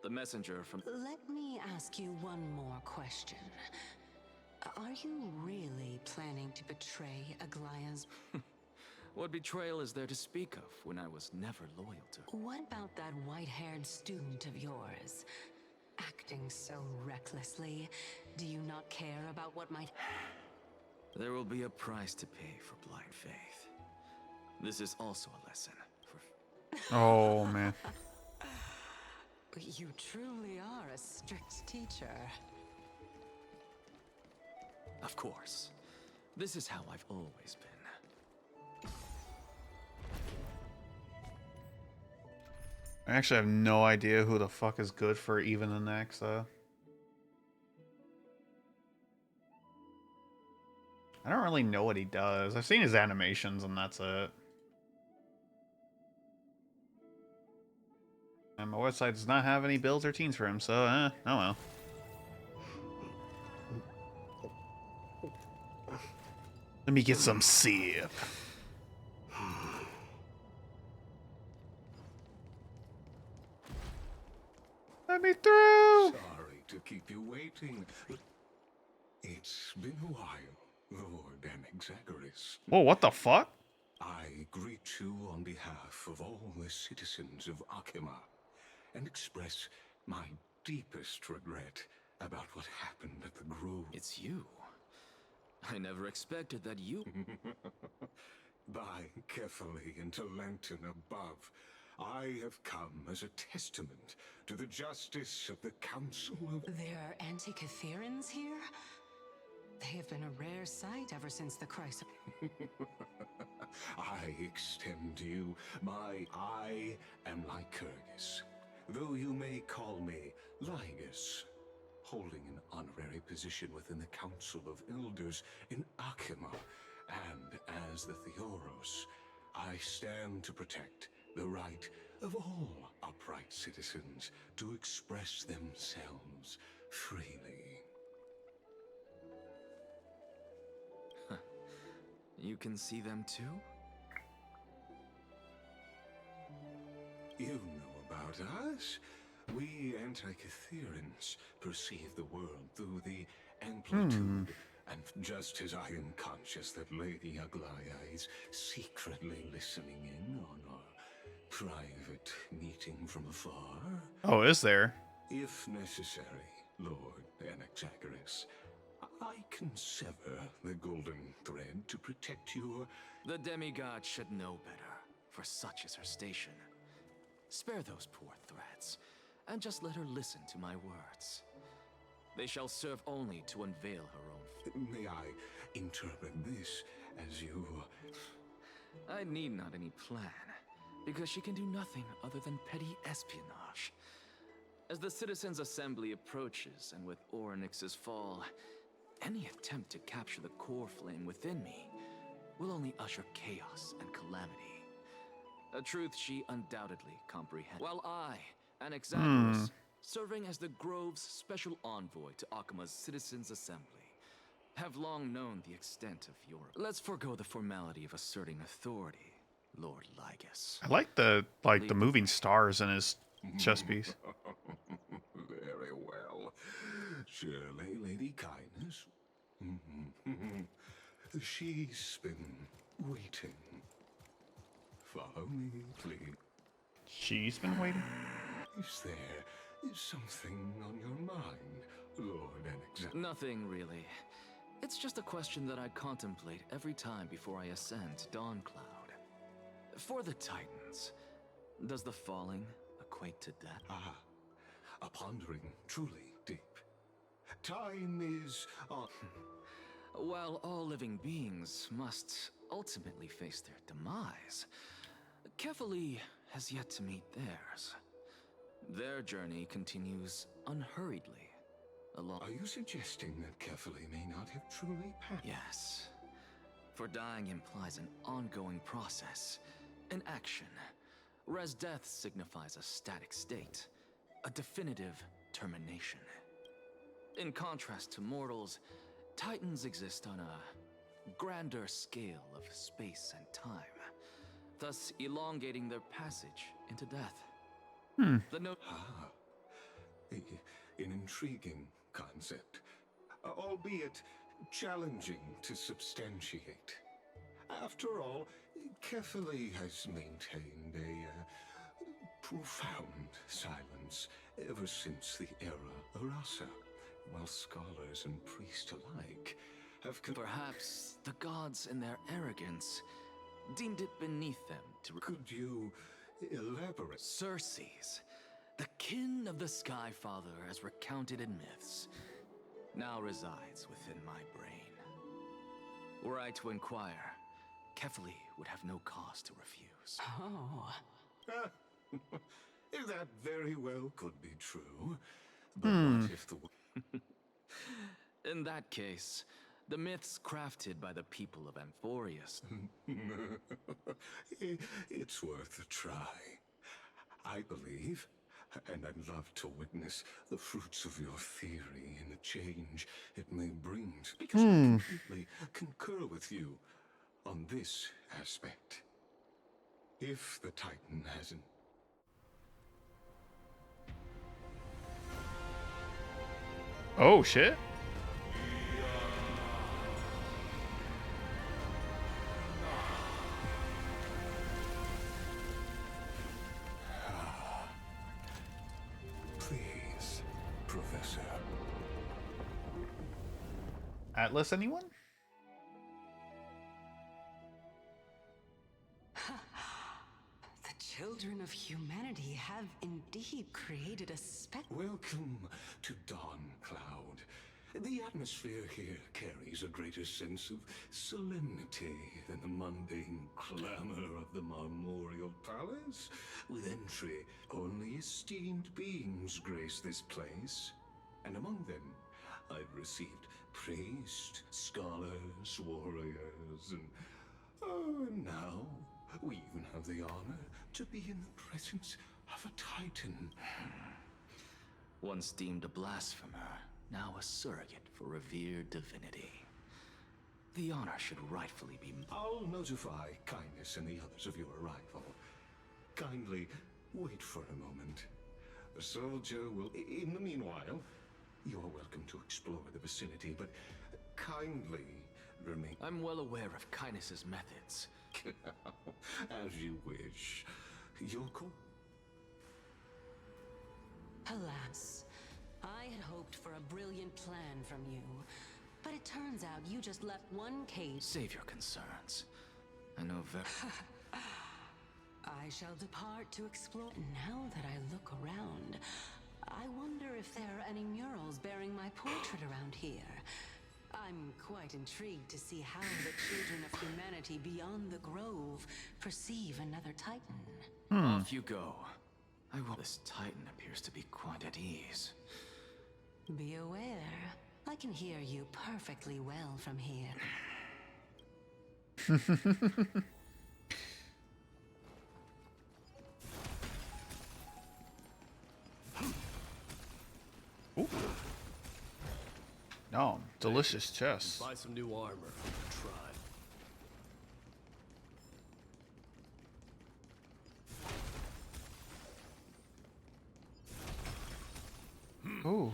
The messenger from... Let me ask you one more question. Are you really planning to betray Aglaya's... What betrayal is there to speak of when I was never loyal to her? What about that white-haired student of yours? Acting so recklessly, do you not care about what might... There will be a price to pay for blind faith. This is also a lesson for... Oh, man. You truly are a strict teacher. Of course. This is how I've always been. I actually have no idea who the fuck is good for even the next, though. I don't really know what he does. I've seen his animations and that's it. And my website does not have any builds or teams for him, so oh well. Let me get some sip. Let me through! Sorry to keep you waiting. It's been a while, Lord Anaxagoras. Whoa, what the fuck? I greet you on behalf of all the citizens of Akima and express my deepest regret about what happened at the Grove. It's you. I never expected that you... By carefully into Lantern above, I have come as a testament to the justice of the Council of... There are Antikytherians here? They have been a rare sight ever since the crisis. I extend to you I am Lycurgus, though you may call me Lygus, holding an honorary position within the Council of Elders in Akima, and as the Theoros, I stand to protect the right of all upright citizens to express themselves freely. You can see them too? You know about us. We Antikytherians perceive the world through the amplitude. And just as I am conscious that Lady Aglaya is secretly listening in on our private meeting from afar. Oh, is there? If necessary, Lord Anaxagoras, I can sever the golden thread to protect your... The demigod should know better, for such is her station. Spare those poor threads, and just let her listen to my words. They shall serve only to unveil her own... May I interpret this as you... I need not any plan, because she can do nothing other than petty espionage. As the Citizens' Assembly approaches, and with Orynyx's fall, any attempt to capture the core flame within me will only usher chaos and calamity. A truth she undoubtedly comprehends. While I, Anaxagoras, serving as the Grove's special envoy to Akima's Citizens' Assembly, have long known the extent of your... Let's forego the formality of asserting authority, Lord Lygus. I like the moving stars in his chest piece. Very well. Surely, Lady Kindness. She's been waiting. Follow me, please. She's been waiting. Is there something on your mind, Lord Anaxagoras? Nothing, really. It's just a question that I contemplate every time before I ascend to Dawncloud. For the Titans, does the falling equate to death? Ah, a pondering truly deep. Time is on... While all living beings must ultimately face their demise, Kefali has yet to meet theirs. Their journey continues unhurriedly along... Are you suggesting that Kefali may not have truly passed? Yes. For dying implies an ongoing process, an action, whereas death signifies a static state, a definitive termination. In contrast to mortals, Titans exist on a grander scale of space and time, thus elongating their passage into death. The note... Ah, an intriguing concept, albeit challenging to substantiate. After all, Kefali has maintained a profound silence ever since the era Arasa, while scholars and priests alike have... Perhaps the gods in their arrogance deemed it beneath them to... Could you elaborate? Circes, the kin of the Sky Father as recounted in myths, now resides within my brain. Were I to inquire, Kefali would have no cause to refuse. Oh. That very well could be true. But what if the... In that case, the myths crafted by the people of Amphorius... It's worth a try. I believe, and I'd love to witness the fruits of your theory and the change it may bring, because I completely concur with you on this aspect. If the Titan hasn't... Oh, shit. Please, Professor. Atlas, anyone? The children of humanity have indeed created a spectacle. Welcome to Dawncloud. The atmosphere here carries a greater sense of solemnity than the mundane clamor of the Marmorial Palace. With entry, only esteemed beings grace this place. And among them, I've received priests, scholars, warriors, and now we even have the honor to be in the presence of a Titan. Once deemed a blasphemer, now a surrogate for revered divinity. The honor should rightfully be... I'll notify Kindness and the others of your arrival. Kindly Wait for a moment. The soldier will... In the meanwhile, you're welcome to explore the vicinity, but kindly remain... I'm well aware of Kindness's methods. As you wish. You'll call... Alas, I had hoped for a brilliant plan from you, but it turns out you just left one case. Save your concerns. I know very... I shall depart to explore. Now that I look around, I wonder if there are any murals bearing my portrait around here. I'm quite intrigued to see how the children of humanity beyond the grove perceive another Titan. Off you go. I will. This Titan appears to be quite at ease. Be aware, I can hear you perfectly well from here. Ooh. No, delicious chest. Buy some new armor for the tribe. Ooh.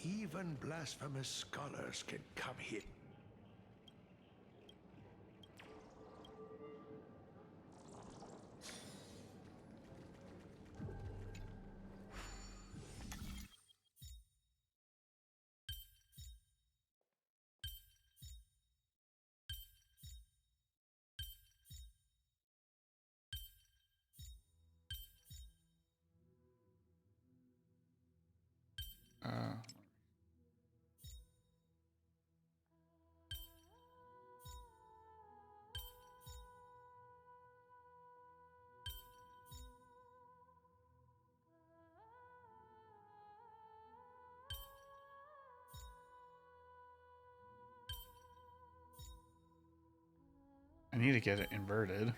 Even blasphemous scholars can come here. I need to get it inverted.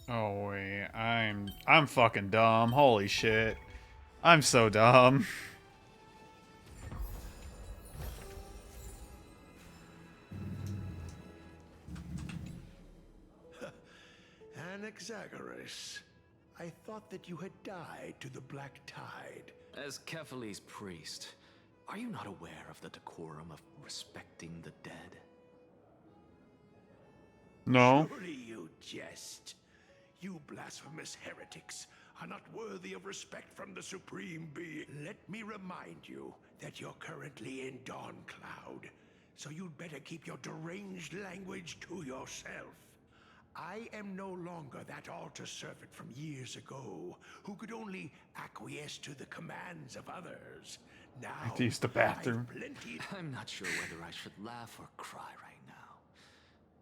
Oh wait, I'm fucking dumb. Holy shit. I'm so dumb. Anaxagoras, I thought that you had died to the Black Tide. As Kephale's priest, are you not aware of the decorum of respecting the dead? No. Surely you jest. You blasphemous heretics are not worthy of respect from the Supreme Being. Let me remind you that you're currently in Dawn Cloud, so you'd better keep your deranged language to yourself. I am no longer that altar servant from years ago, who could only acquiesce to the commands of others. Now, I have to use the bathroom. I'm not sure whether I should laugh or cry right now.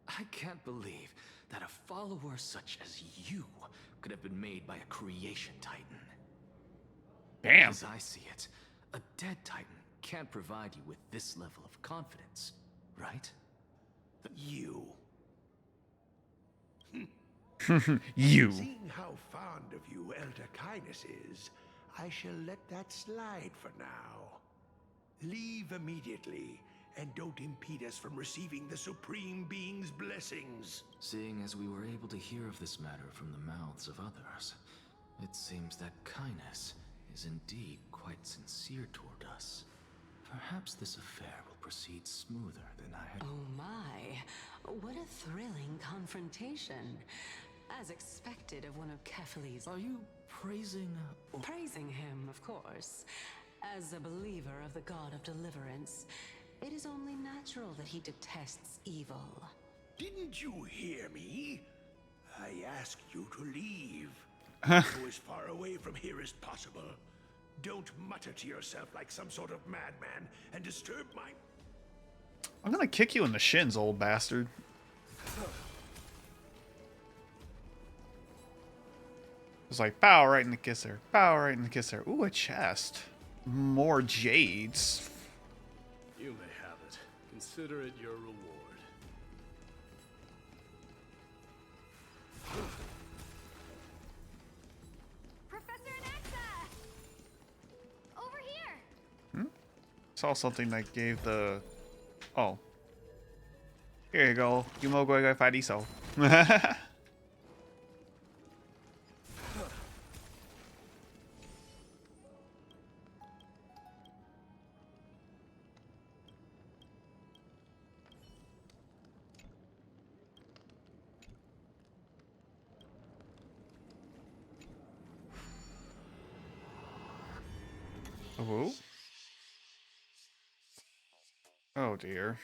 I can't believe that a follower such as you could have been made by a creation titan. Damn. As I see it, a dead titan can't provide you with this level of confidence, right? You. You. Seeing how fond of you Elder Kindness is, I shall let that slide for now. Leave immediately, and don't impede us from receiving the Supreme Being's blessings. Seeing as we were able to hear of this matter from the mouths of others, it seems that Kindness is indeed quite sincere toward us. Perhaps this affair will proceed smoother than I had... Oh my, what a thrilling confrontation. As expected of one of Kephale's... Are you praising... Praising him, of course. As a believer of the God of Deliverance, it is only natural that he detests evil. Didn't you hear me? I asked you to leave. Go as far away from here as possible. Don't mutter to yourself like some sort of madman and disturb my... I'm gonna kick you in the shins, old bastard. It's like, bow right in the kisser. Bow right in the kisser. Ooh, a chest. More jades. You may have it. Consider it your reward. Professor Anaxa! Over here! Saw something that gave the... Oh. Here you go. You mo go fight so. Oh. Oh dear.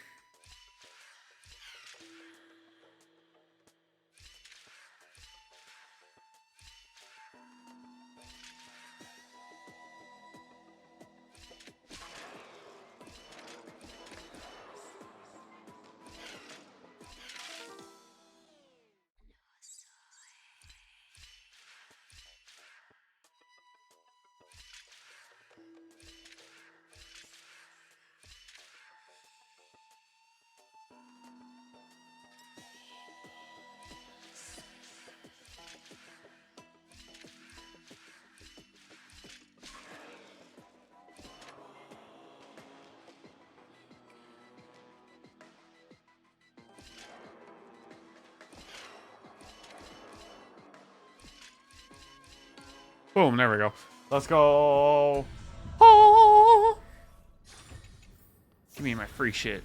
Boom, there we go. Let's go. Oh! Give me my free shit.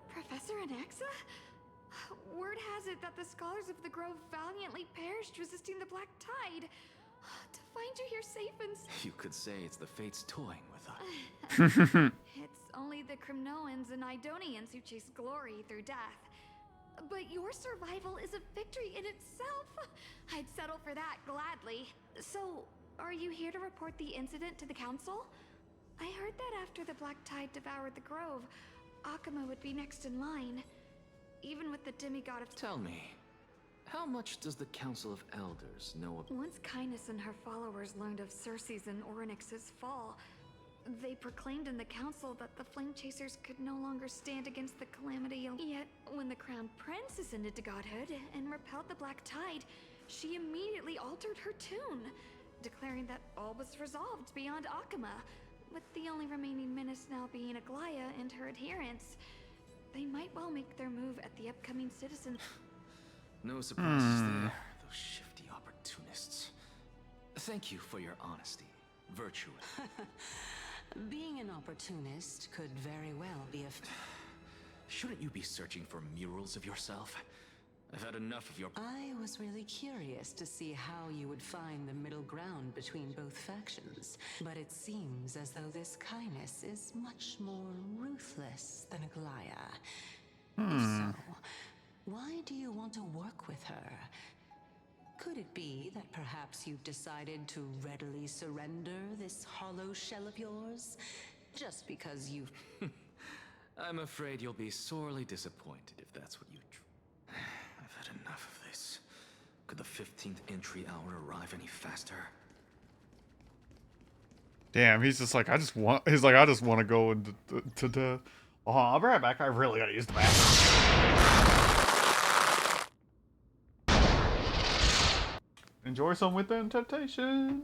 Professor Anaxa? Word has it that the scholars of the Grove valiantly perished resisting the Black Tide. To find you here safe and... You could say it's the fates toying with us. It's only the Crimnoans and Idonians who chase glory through death. But your survival is a victory in itself. I'd settle for that gladly. So, are you here to report the incident to the council? I heard that after the Black Tide devoured the Grove, Akuma would be next in line. Even with the demigod of... Tell me, how much does the Council of Elders know about... Once Kindness and her followers learned of Circe's and Orynyx's fall, they proclaimed in the council that the Flame Chasers could no longer stand against the calamity. Yet, when the Crown Prince ascended to godhood and repelled the Black Tide, she immediately altered her tune, declaring that all was resolved beyond Akuma, with the only remaining menace now being Aglaya and her adherents. They might well make their move at the upcoming citizen. No surprises there, those shifty opportunists. Thank you for your honesty. Virtue. Being an opportunist could very well be a... Shouldn't you be searching for murals of yourself? I've had enough of your... I was really curious to see how you would find the middle ground between both factions, but it seems as though this Kindness is much more ruthless than Aglaya. If so, why do you want to work with her? Could it be that perhaps you've decided to readily surrender this hollow shell of yours? Just because you... I'm afraid you'll be sorely disappointed if that's what you... I've had enough of this. Could the 15th entry hour arrive any faster? Damn, he's just like, I just want to go into to death. Oh, I'll be right back. I really gotta use the bathroom. Enjoy some within temptation.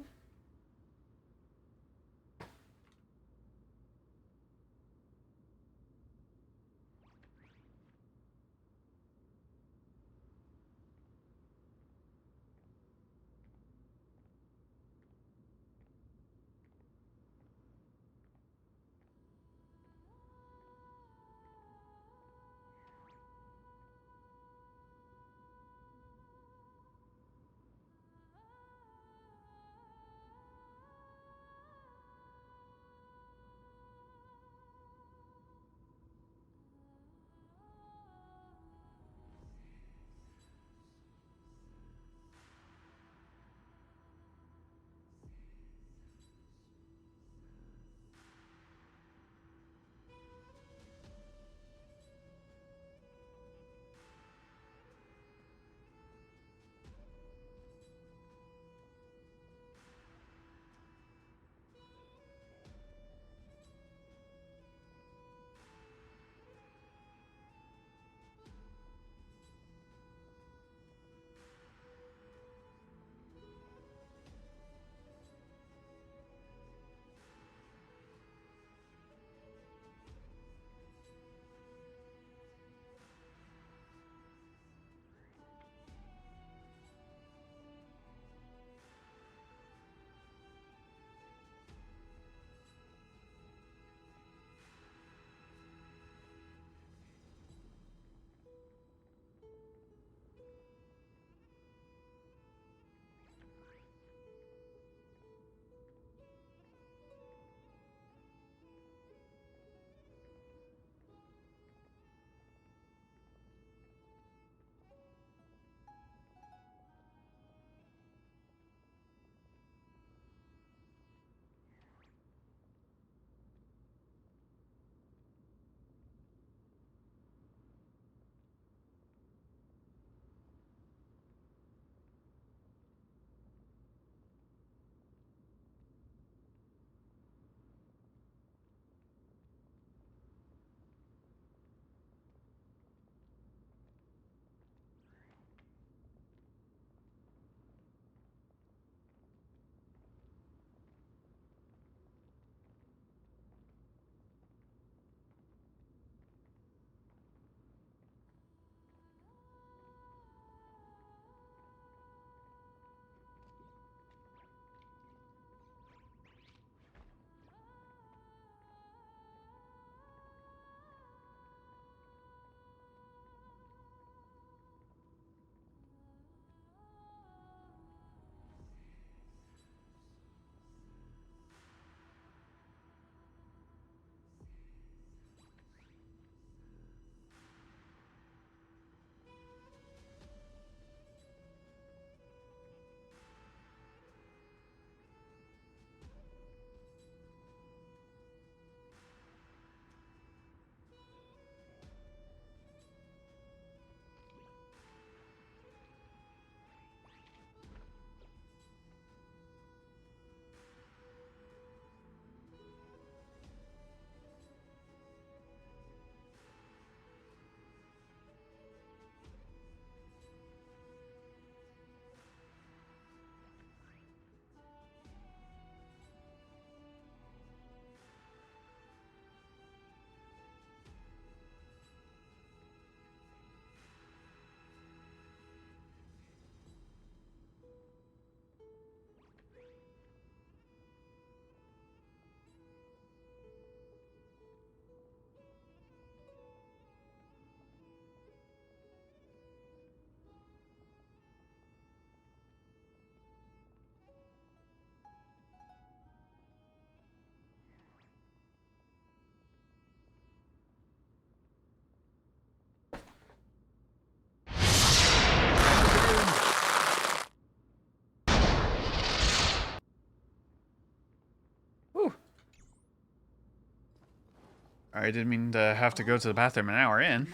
I didn't mean to have to go to the bathroom an hour in.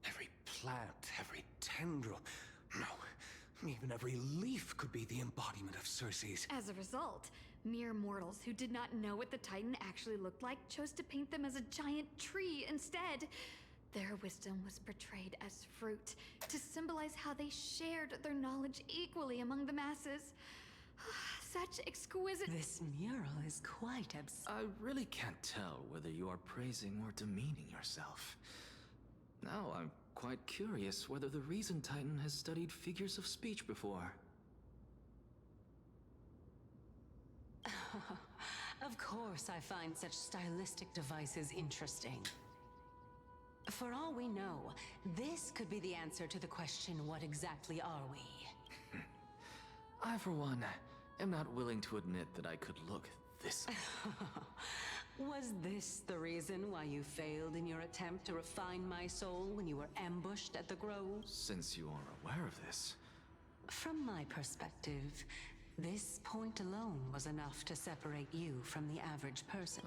Every plant, every tendril, no, even every leaf could be the embodiment of Circe's. As a result, mere mortals who did not know what the Titan actually looked like chose to paint them as a giant tree instead. Their wisdom was portrayed as fruit, to symbolize how they shared their knowledge equally among the masses. Such exquisite— This mural is quite absurd. I really can't tell whether you are praising or demeaning yourself. Now I'm quite curious whether the Reason Titan has studied figures of speech before. Of course I find such stylistic devices interesting. For all we know, this could be the answer to the question, what exactly are we? I, for one, am not willing to admit that I could look this. Was this the reason why you failed in your attempt to refine my soul when you were ambushed at the Grove? Since you are aware of this. From my perspective, this point alone was enough to separate you from the average person.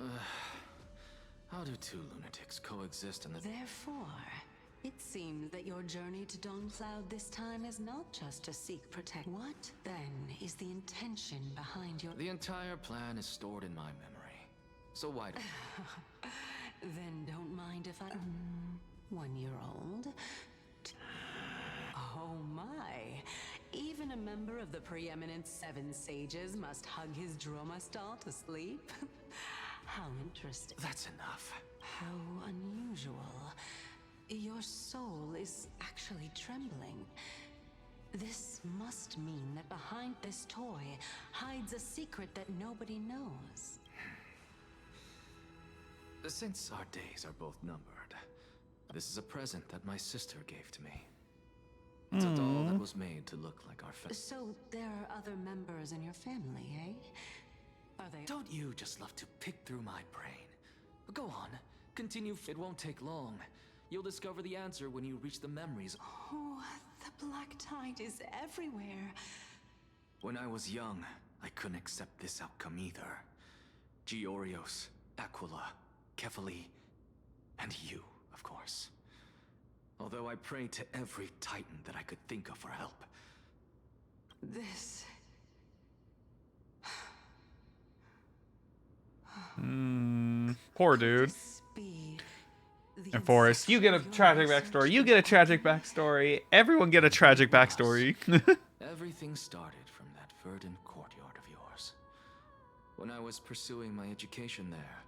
How do two lunatics coexist in the— Therefore, it seems that your journey to Dawn-Cloud this time is not just to seek protection. What, then, is the intention behind your— The entire plan is stored in my memory. So why do— Then don't mind if I— 1-year-old? Oh my! Even a member of the preeminent 7 sages must hug his Dromastal to sleep? How interesting. That's enough. How unusual. Your soul is actually trembling. This must mean that behind this toy hides a secret that nobody knows. Since our days are both numbered, this is a present that my sister gave to me. It's a doll that was made to look like our family. So there are other members in your family, eh? Are they— Don't you just love to pick through my brain? Go on, continue. It won't take long. You'll discover the answer when you reach the memories. Oh, the black tide is everywhere. When I was young, I couldn't accept this outcome either. Georios, Aquila, Kefali, and you, of course. Although I prayed to every Titan that I could think of for help. This... Poor dude. And Forrest, you get a tragic backstory. You get a tragic backstory. Everyone get a tragic backstory. Everything started from that verdant courtyard of yours. When I was pursuing my education there,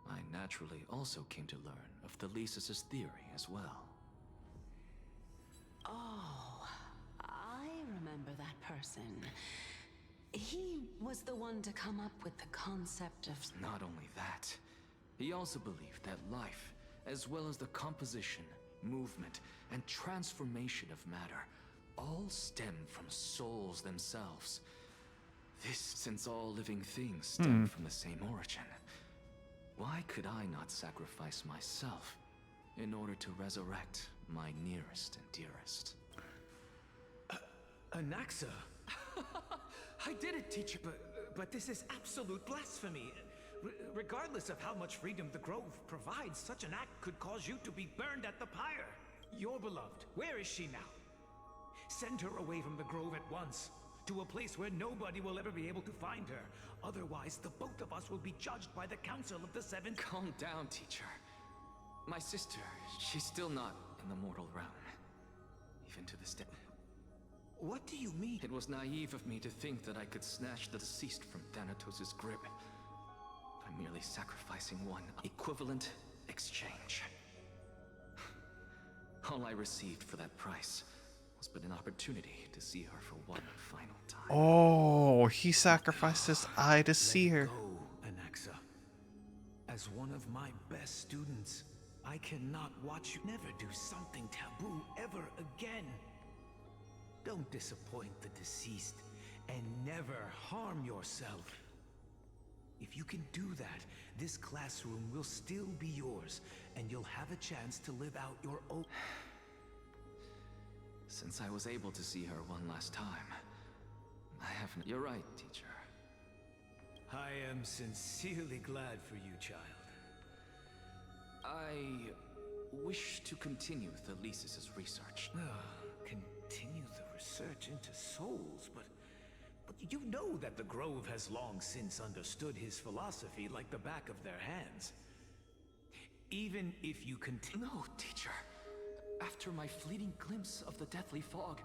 I naturally also came to learn of Thelesis' theory as well. Oh, I remember that person. He was the one to come up with the concept of— Not only that, he also believed that life, as well as the composition, movement, and transformation of matter, all stem from souls themselves. This, since all living things stem from the same origin. Why could I not sacrifice myself in order to resurrect my nearest and dearest? Anaxa? I did it, teacher, but this is absolute blasphemy. Regardless of how much freedom the Grove provides, such an act could cause you to be burned at the pyre. Your beloved, where is she now? Send her away from the Grove at once, to a place where nobody will ever be able to find her. Otherwise, the both of us will be judged by the Council of the Seven. Calm down, teacher. My sister, she's still not in the mortal realm. Even to this day. What do you mean? It was naive of me to think that I could snatch the deceased from Thanatos' grip by merely sacrificing one equivalent exchange. All I received for that price was but an opportunity to see her for one final time. Oh, he sacrificed his eye to see her. Go, Anaxa. As one of my best students, I cannot watch you never do something taboo ever again. Don't disappoint the deceased, and never harm yourself. If you can do that, this classroom will still be yours, and you'll have a chance to live out your own— Since I was able to see her one last time, I haven't— You're right, teacher. I am sincerely glad for you, child. I wish to continue Thalesis' research. Continue the research into souls, but you know that the Grove has long since understood his philosophy like the back of their hands. Even if you continue... No, teacher. After my fleeting glimpse of the deathly fog,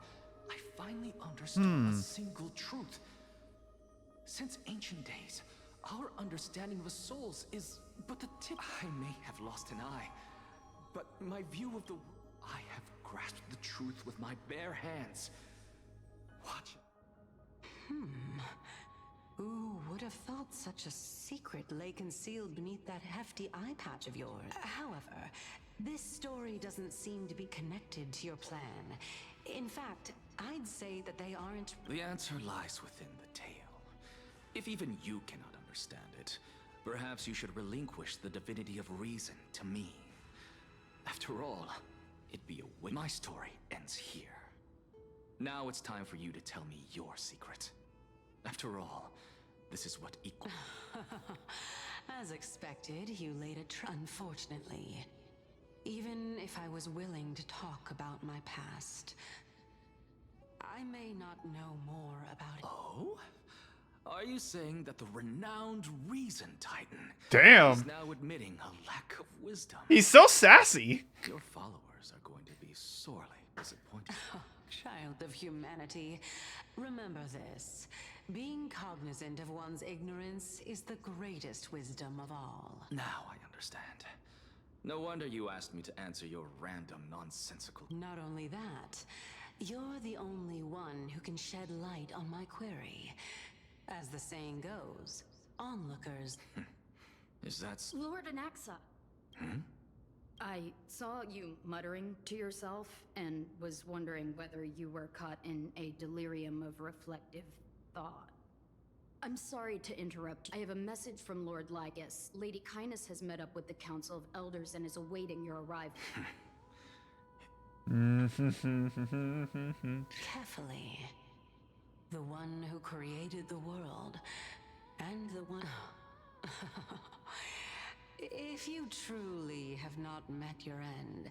I finally understood a single truth. Since ancient days, our understanding of the souls is but the tip. I may have lost an eye, but my view of the... I have grasped the truth with my bare hands. Watch it. Who would have thought such a secret lay concealed beneath that hefty eye patch of yours? However, this story doesn't seem to be connected to your plan. In fact, I'd say that they aren't... The answer lies within the tale. If even you cannot understand it, perhaps you should relinquish the divinity of reason to me. After all, it'd be a way. My story ends here. Now it's time for you to tell me your secret. After all, this is what equal... As expected, you laid a trap. Unfortunately, even if I was willing to talk about my past, I may not know more about it. Oh? Are you saying that the renowned Reason Titan is now admitting a lack of wisdom? He's so sassy. Your followers are going to be sorely disappointed. Child of humanity, remember this. Being cognizant of one's ignorance is the greatest wisdom of all. Now I understand. No wonder you asked me to answer your random, nonsensical... Not only that, you're the only one who can shed light on my query. As the saying goes, onlookers... Is that... Lord Anaxa. I saw you muttering to yourself and was wondering whether you were caught in a delirium of reflective thought. I'm sorry to interrupt. I have a message from Lord Lygus. Lady Kindness has met up with the Council of Elders and is awaiting your arrival. Carefully. The one who created the world, and the one... If you truly have not met your end,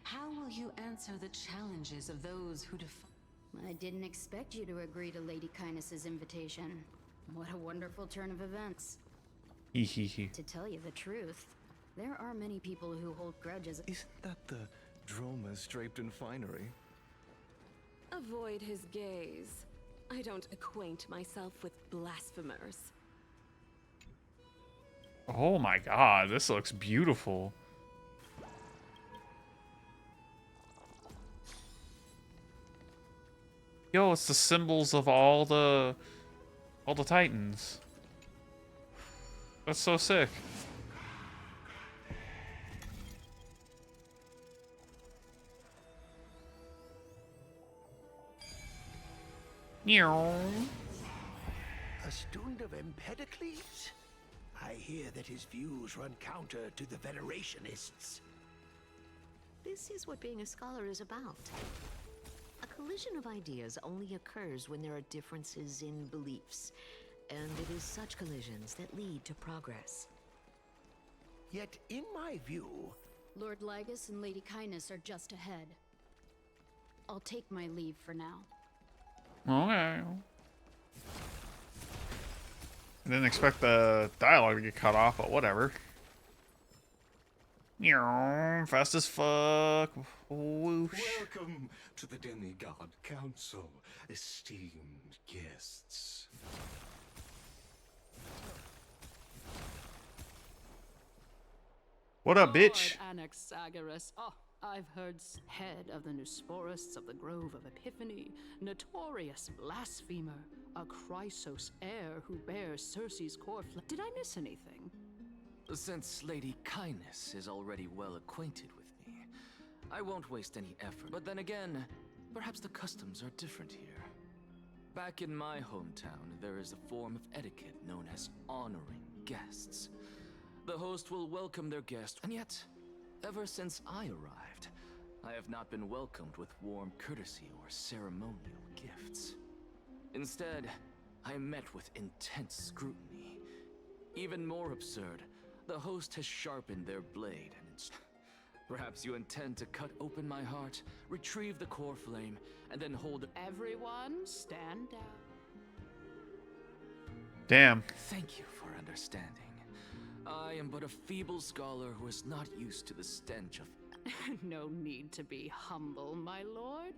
how will you answer the challenges of those who I didn't expect you to agree to Lady Kindness's invitation. What a wonderful turn of events. To tell you the truth, there are many people who hold grudges. Isn't that the dromas draped in finery? Avoid his gaze. I don't acquaint myself with blasphemers. Oh my god, this looks beautiful. Yo, it's the symbols of all the Titans. That's so sick. A student of Empedocles? I hear that his views run counter to the Venerationists. This is what being a scholar is about. A collision of ideas only occurs when there are differences in beliefs, and it is such collisions that lead to progress. Yet, in my view... Lord Lygus and Lady Kindness are just ahead. I'll take my leave for now. Okay. I didn't expect the dialogue to get cut off, but whatever. Fast as fuck. Whoosh. Welcome to the Demigod Council, esteemed guests. What up, bitch? Anaxagoras. Oh, I've heard head of the Nusporists of the Grove of Epiphany, notorious blasphemer, a Chrysos heir who bears Circe's core flesh. Did I miss anything? Since Lady Kindness is already well acquainted with me, I won't waste any effort. But then again, perhaps the customs are different here. Back in my hometown, there is a form of etiquette known as honoring guests. The host will welcome their guest, and yet, ever since I arrived, I have not been welcomed with warm courtesy or ceremonial gifts. Instead, I am met with intense scrutiny. Even more absurd, the host has sharpened their blade and words. Perhaps you intend to cut open my heart, retrieve the core flame, and then hold it. Everyone, stand down. Damn. Thank you for understanding. I am but a feeble scholar who is not used to the stench of... No need to be humble, my lord.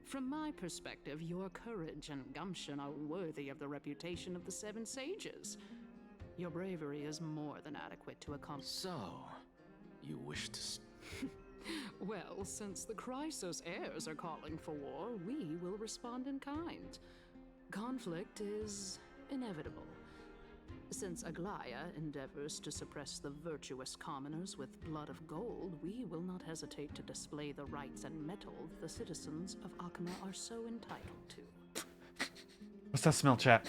From my perspective, your courage and gumption are worthy of the reputation of the Seven Sages. Your bravery is more than adequate to accomplish... So, you wish to... Well, since the Chrysos heirs are calling for war, we will respond in kind. Conflict is inevitable. Since Aglaya endeavors to suppress the virtuous commoners with blood of gold, we will not hesitate to display the rights and mettle the citizens of Akama are so entitled to. What's that smell, chat?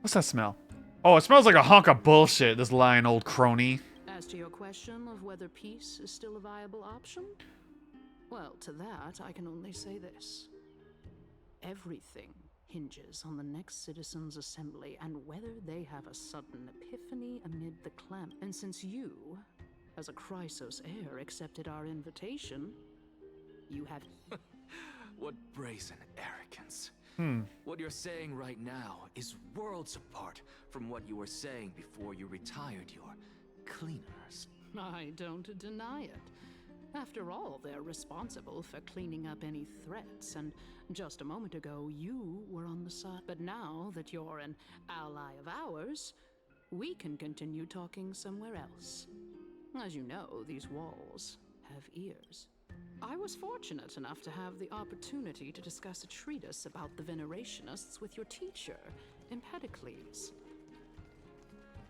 What's that smell? Oh, it smells like a hunk of bullshit, this lying old crony. As to your question of whether peace is still a viable option, well, to that I can only say this. Everything hinges on the next citizens' assembly and whether they have a sudden epiphany amid the clamor. And since you, as a Chrysos heir, accepted our invitation, you have... What brazen arrogance. What you're saying right now is worlds apart from what you were saying before you retired your cleaners. I don't deny it. After all, they're responsible for cleaning up any threats, and just a moment ago, you were on the side. But now that you're an ally of ours, we can continue talking somewhere else. As you know, these walls have ears. I was fortunate enough to have the opportunity to discuss a treatise about the Venerationists with your teacher, Empedocles.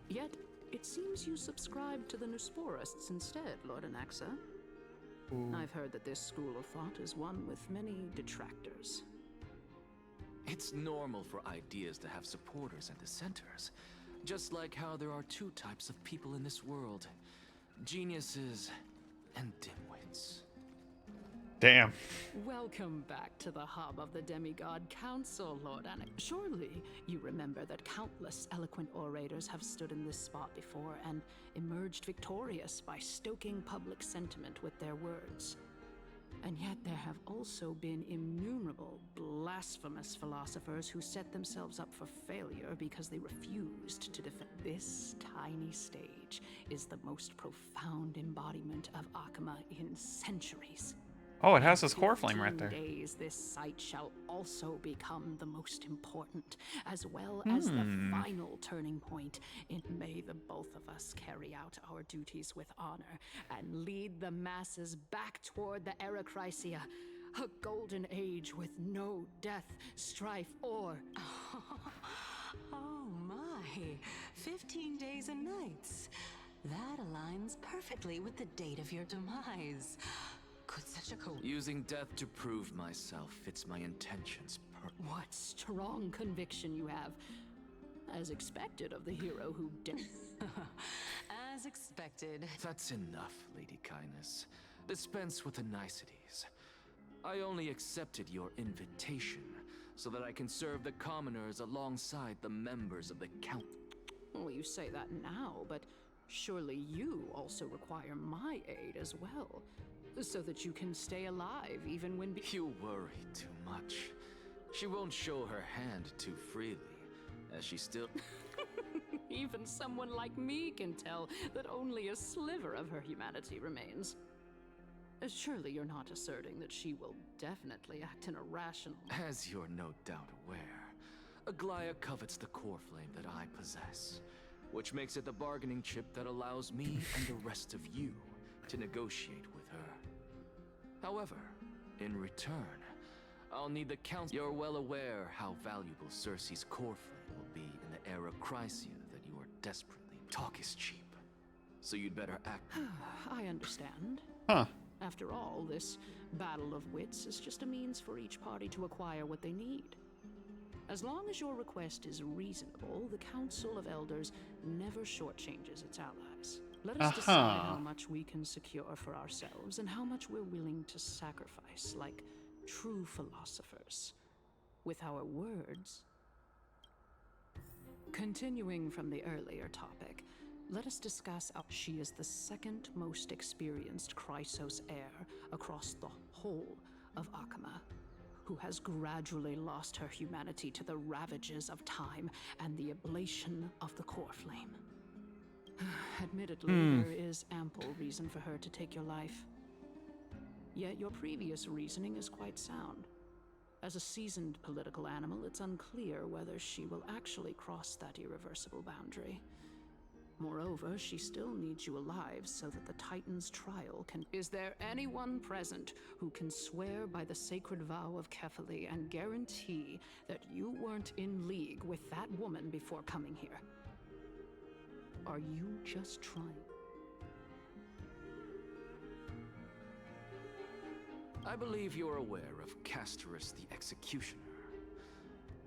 Yet, it seems you subscribe to the Nusporists instead, Lord Anaxa. I've heard that this school of thought is one with many detractors. It's normal for ideas to have supporters and dissenters, just like how there are two types of people in this world: geniuses and dimwits. Damn. Welcome back to the hub of the Demigod Council, Lord Anax. Surely you remember that countless eloquent orators have stood in this spot before and emerged victorious by stoking public sentiment with their words. And yet there have also been innumerable blasphemous philosophers who set themselves up for failure because they refused to defend. This tiny stage is the most profound embodiment of Akama in centuries. Oh, it has this core flame right there. 15 days, this site shall also become the most important, as well as the final turning point. And may the both of us carry out our duties with honor and lead the masses back toward the Erechrysia, a golden age with no death, strife, or... Oh my, 15 days and nights. That aligns perfectly with the date of your demise. Could such a Using death to prove myself fits my intentions What strong conviction you have. As expected of the hero who did. As expected. That's enough, Lady Kindness. Dispense with the niceties. I only accepted your invitation so that I can serve the commoners alongside the members of the count. Well, you say that now, but surely you also require my aid as well. So that you can stay alive even when... You worry too much. She won't show her hand too freely, as she still... Even someone like me can tell that only a sliver of her humanity remains. Surely you're not asserting that she will definitely act in a rational... As you're no doubt aware, Aglaya covets the core flame that I possess, which makes it the bargaining chip that allows me and the rest of you to negotiate with her. However, in return, I'll need the council. You're well aware how valuable Cersei's core flame will be in the Erechrysia that you are desperately... Talk is cheap, so you'd better act... I understand. Huh. After all, this battle of wits is just a means for each party to acquire what they need. As long as your request is reasonable, the Council of Elders never shortchanges its allies. Let us decide how much we can secure for ourselves and how much we're willing to sacrifice, like true philosophers, with our words. Continuing from the earlier topic, let us discuss how she is the second most experienced Chrysos heir across the whole of Akama, who has gradually lost her humanity to the ravages of time and the ablation of the core flame. Admittedly, there is ample reason for her to take your life. Yet your previous reasoning is quite sound. As a seasoned political animal, it's unclear whether she will actually cross that irreversible boundary. Moreover, she still needs you alive so that the Titan's trial can... Is there anyone present who can swear by the sacred vow of Kefali and guarantee that you weren't in league with that woman before coming here? Are you just trying? I believe you're aware of Castorus the Executioner.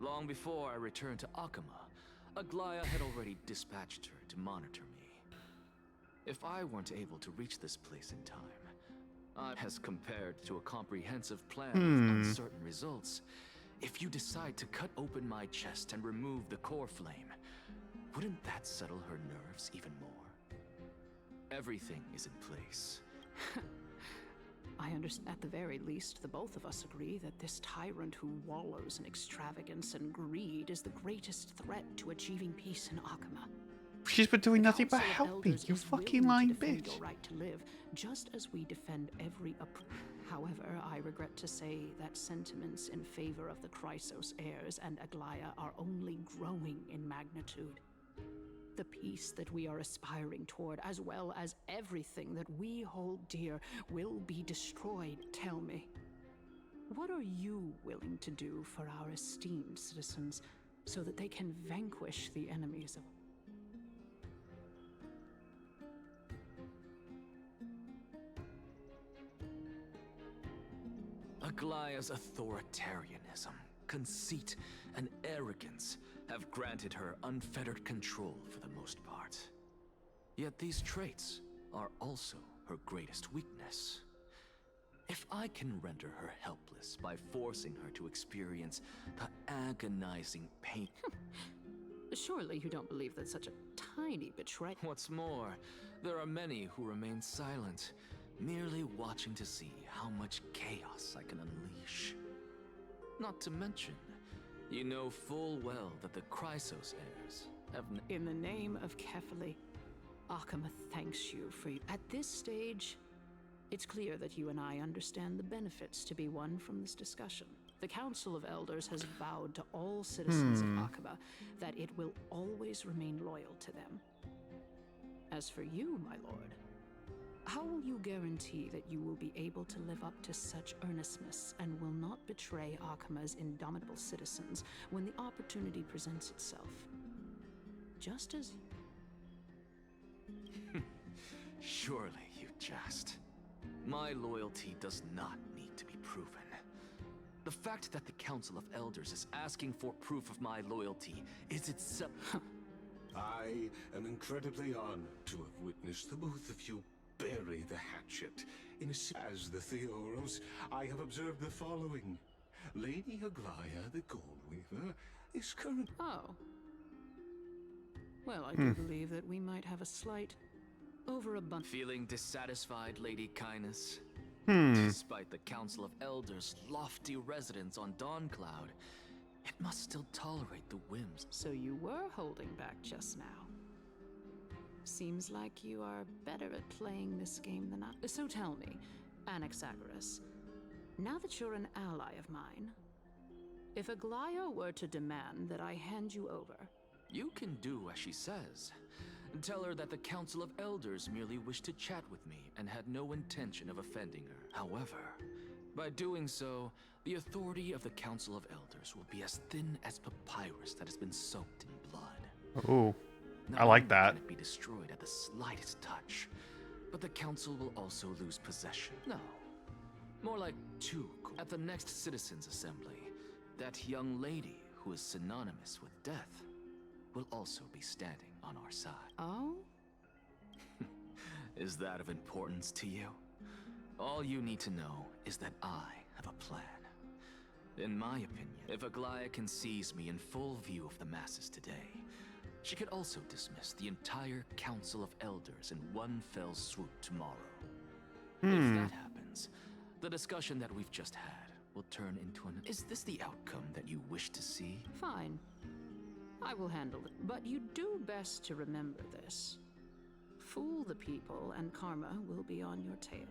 Long before I returned to Akama, Aglaya had already dispatched her to monitor me. If I weren't able to reach this place in time, as compared to a comprehensive plan with uncertain results, if you decide to cut open my chest and remove the core flame, wouldn't that settle her nerves even more? Everything is in place. I understand. At the very least, the both of us agree that this tyrant who wallows in extravagance and greed is the greatest threat to achieving peace in Akama. She's been doing nothing but helping, you fucking lying bitch. Your right to live, just as we defend every However, I regret to say that sentiments in favor of the Chrysos heirs and Aglaya are only growing in magnitude. The peace that we are aspiring toward, as well as everything that we hold dear, will be destroyed. Tell me, what are you willing to do for our esteemed citizens so that they can vanquish the enemies of... Aglaya's authoritarianism, conceit, and arrogance have granted her unfettered control for the most part. Yet these traits are also her greatest weakness. If I can render her helpless by forcing her to experience the agonizing pain... Surely you don't believe that such a tiny betrayal... What's more, there are many who remain silent, merely watching to see how much chaos I can unleash. Not to mention, you know full well that the Chrysos heirs have... In the name of Kefali, Akama thanks you for... At this stage, it's clear that you and I understand the benefits to be won from this discussion. The Council of Elders has vowed to all citizens of Akama that it will always remain loyal to them. As for you, my lord, how will you guarantee that you will be able to live up to such earnestness and will not betray Akama's indomitable citizens when the opportunity presents itself? Just as... Surely you jest. My loyalty does not need to be proven. The fact that the Council of Elders is asking for proof of my loyalty is itself... I am incredibly honored to have witnessed the both of you bury the hatchet in a... As the Theoros, I have observed the following. Lady Aglaya, the Goldweaver, is current... Oh. Well, I do believe that we might have a slight overabundance... Feeling dissatisfied, Lady Kindness? Despite the Council of Elders' lofty residence on Dawncloud, it must still tolerate the whims. So you were holding back just now. Seems like you are better at playing this game than I... So tell me, Anaxagoras, now that you're an ally of mine, if Aglaya were to demand that I hand you over... You can do as she says. Tell her that the Council of Elders merely wished to chat with me and had no intention of offending her. However, by doing so, the authority of the Council of Elders will be as thin as papyrus that has been soaked in blood. Oh, Not I like only that. can it be destroyed at the slightest touch, but the Council will also lose possession. No, more like two. At the next Citizens' Assembly, that young lady who is synonymous with death will also be standing on our side. Oh? Is that of importance to you? All you need to know is that I have a plan. In my opinion, if Aglaya can seize me in full view of the masses today, She could also dismiss the entire Council of Elders in one fell swoop tomorrow. If that happens, the discussion that we've just had will turn into an... Is this the outcome that you wish to see? Fine. I will handle it. But you do best to remember this. Fool the people and karma will be on your tail.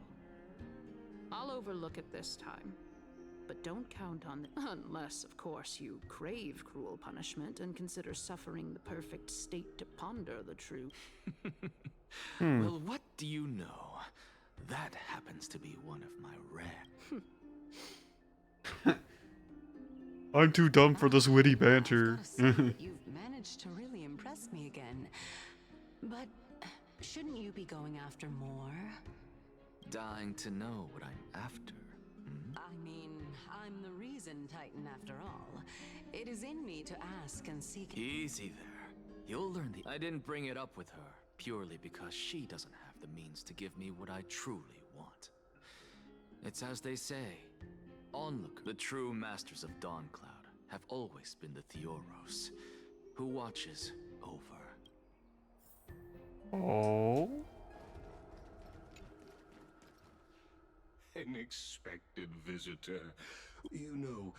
I'll overlook it this time. But don't count on it. Unless, of course, you crave cruel punishment and consider suffering the perfect state to ponder the truth. Well, what do you know? That happens to be one of my rare... I'm too dumb for this witty banter. You've managed to really impress me again. But shouldn't you be going after more? Dying to know what I'm after. I mean, I'm the reason Titan after all. It is in me to ask and seek... Easy there. You'll learn the... I didn't bring it up with her, purely because she doesn't have the means to give me what I truly want. It's as they say, onlooker. The true masters of Dawncloud have always been the Theoros, who watches over. Oh? An expected visitor. You know,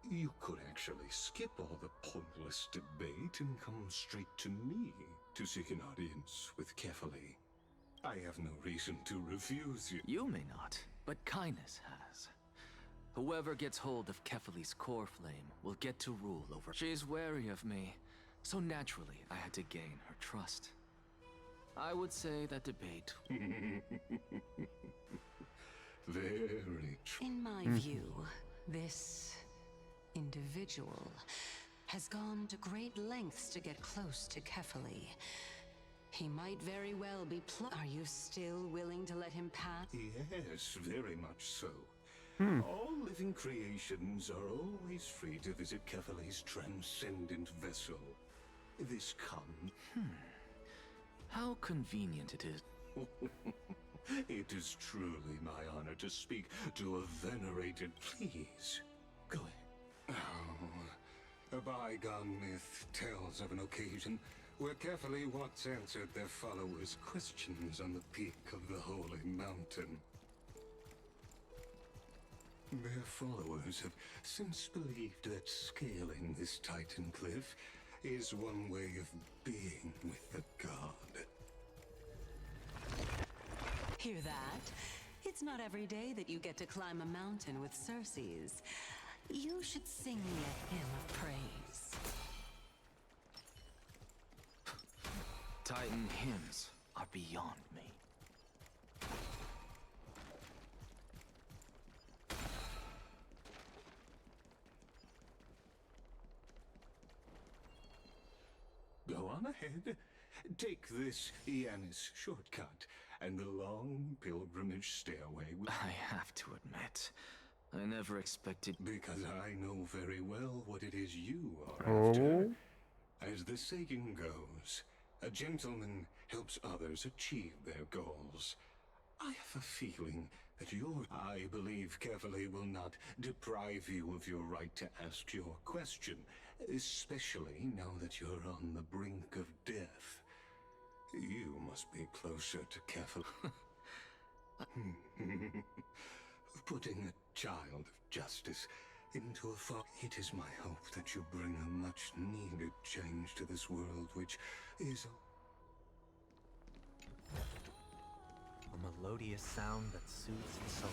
you could actually skip all the pointless debate and come straight to me to seek an audience with Kefali. I have no reason to refuse you. You may not, but Kindness has. Whoever gets hold of Kefali's core flame will get to rule over... She's wary of me, so naturally I had to gain her trust. I would say that debate... Very true. In my view, this individual has gone to great lengths to get close to Kefali. He might very well be Are you still willing to let him pass? Yes, very much so. All living creations are always free to visit Kefali's transcendent vessel. This comes... How convenient it is. It is truly my honor to speak to a venerated... Please, go ahead. Oh, a bygone myth tells of an occasion where Kefali once answered their followers' questions on the peak of the Holy Mountain. Their followers have since believed that scaling this Titan cliff is one way of being with the god. Hear that? It's not every day that you get to climb a mountain with Circes. You should sing me a hymn of praise. Titan hymns are beyond me. Go on ahead. Take this Yanis shortcut and the long pilgrimage stairway. I have to admit, I never expected... Because I know very well what it is you are after. As the saying goes, a gentleman helps others achieve their goals. I have a feeling that I believe Kefali will not deprive you of your right to ask your question, especially now that you're on the brink of death. You must be closer to Kefali. Putting a child of justice into a far... It is my hope that you bring a much-needed change to this world, which is... A melodious sound that soothes the soul.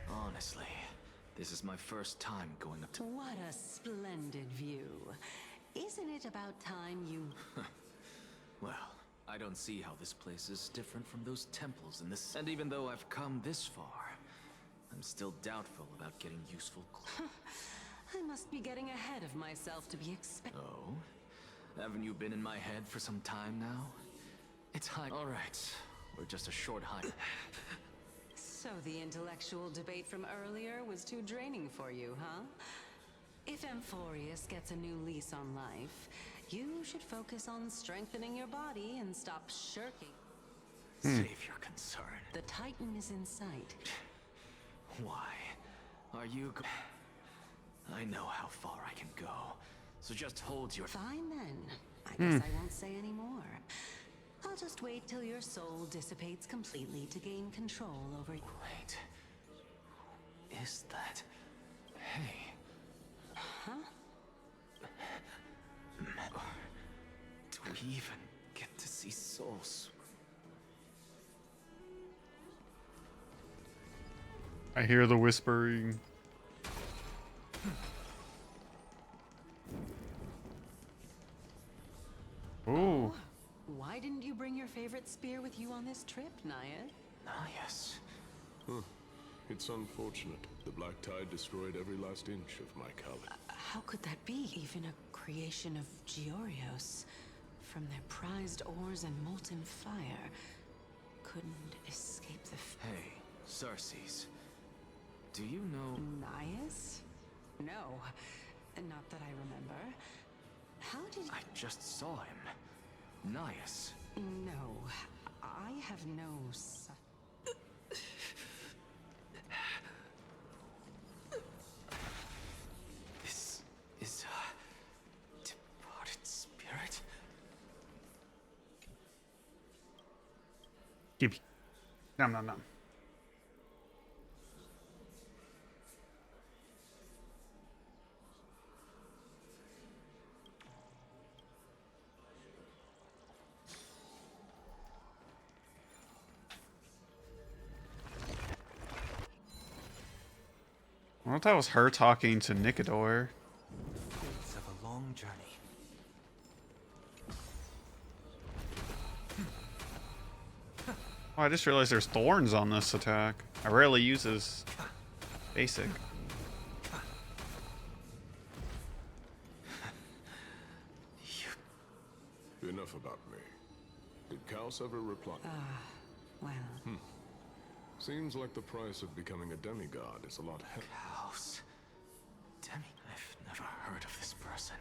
Honestly, this is my first time going up to... What a splendid view. Isn't it about time you... Well, I don't see how this place is different from those temples in this... And even though I've come this far, I'm still doubtful about getting useful... I must be getting ahead of myself to be Oh? Haven't you been in my head for some time now? It's high... Alright, we're just a short hike. So the intellectual debate from earlier was too draining for you, huh? If Amphorius gets a new lease on life, you should focus on strengthening your body and stop shirking. Save your concern. The Titan is in sight. Why? Are you I know how far I can go. So just hold your... Fine then. I guess I won't say any more. I'll just wait till your soul dissipates completely to gain control over... Wait. Is that... Hey. Huh? Do we even get to see souls? I hear the whispering. Ooh. Why didn't you bring your favorite spear with you on this trip, Naya? Yes. Huh. It's unfortunate. The Black Tide destroyed every last inch of my color. How could that be? Even a creation of Georios, from their prized ores and molten fire, couldn't escape the... Hey, Cersei's. Do you know... Naias? No, not that I remember. How did... I just saw him. Nias. No, I have no... This is a departed spirit. Give me. Nom nom nom. I thought that was her talking to Nicodor. It's of a long journey. Oh, I just realized there's thorns on this attack. I rarely use this basic. Enough about me. Did Kaos ever reply? Well... Seems like the price of becoming a demigod is a lot heavier. Kaos. I've never heard of this person.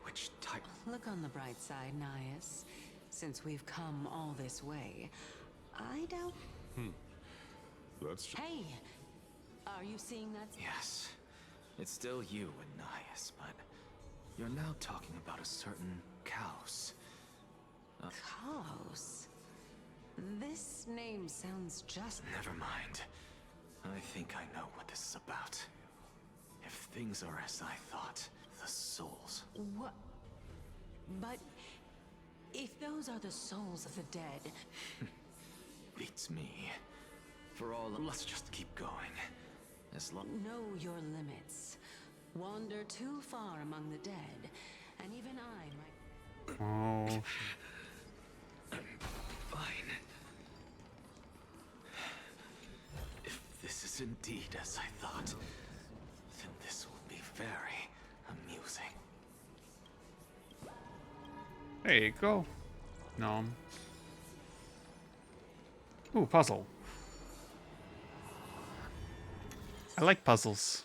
Which type? Look on the bright side, Nias. Since we've come all this way, I doubt... That's... Hey! Are you seeing that? Yes. It's still you and Nias, but you're now talking about a certain Kaos. Kaos? This name sounds just... Never mind. I think I know what this is about. If things are as I thought, the souls... What? But... if those are the souls of the dead... Beats me. For all... Let's just keep going. As long... Know your limits. Wander too far among the dead, and even I might... Oh. Fine. If this is indeed as I thought, then this will be very amusing. There you go. No. Ooh, puzzle. I like puzzles.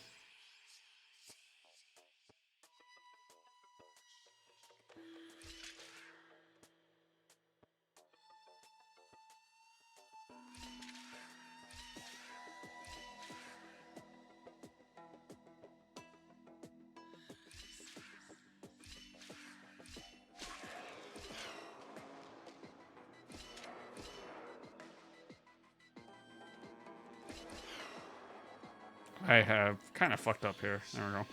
I have kind of fucked up here. There we go.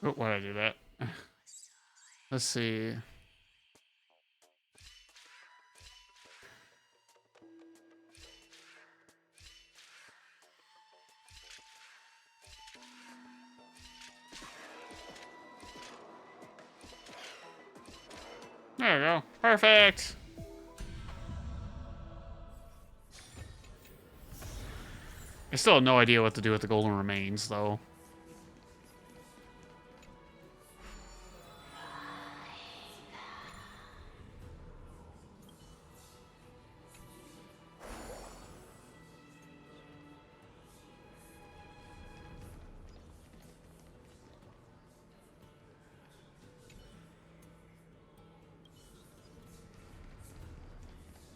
Oh, why did I do that? Let's see. There we go. Perfect. I still have no idea what to do with the golden remains, though.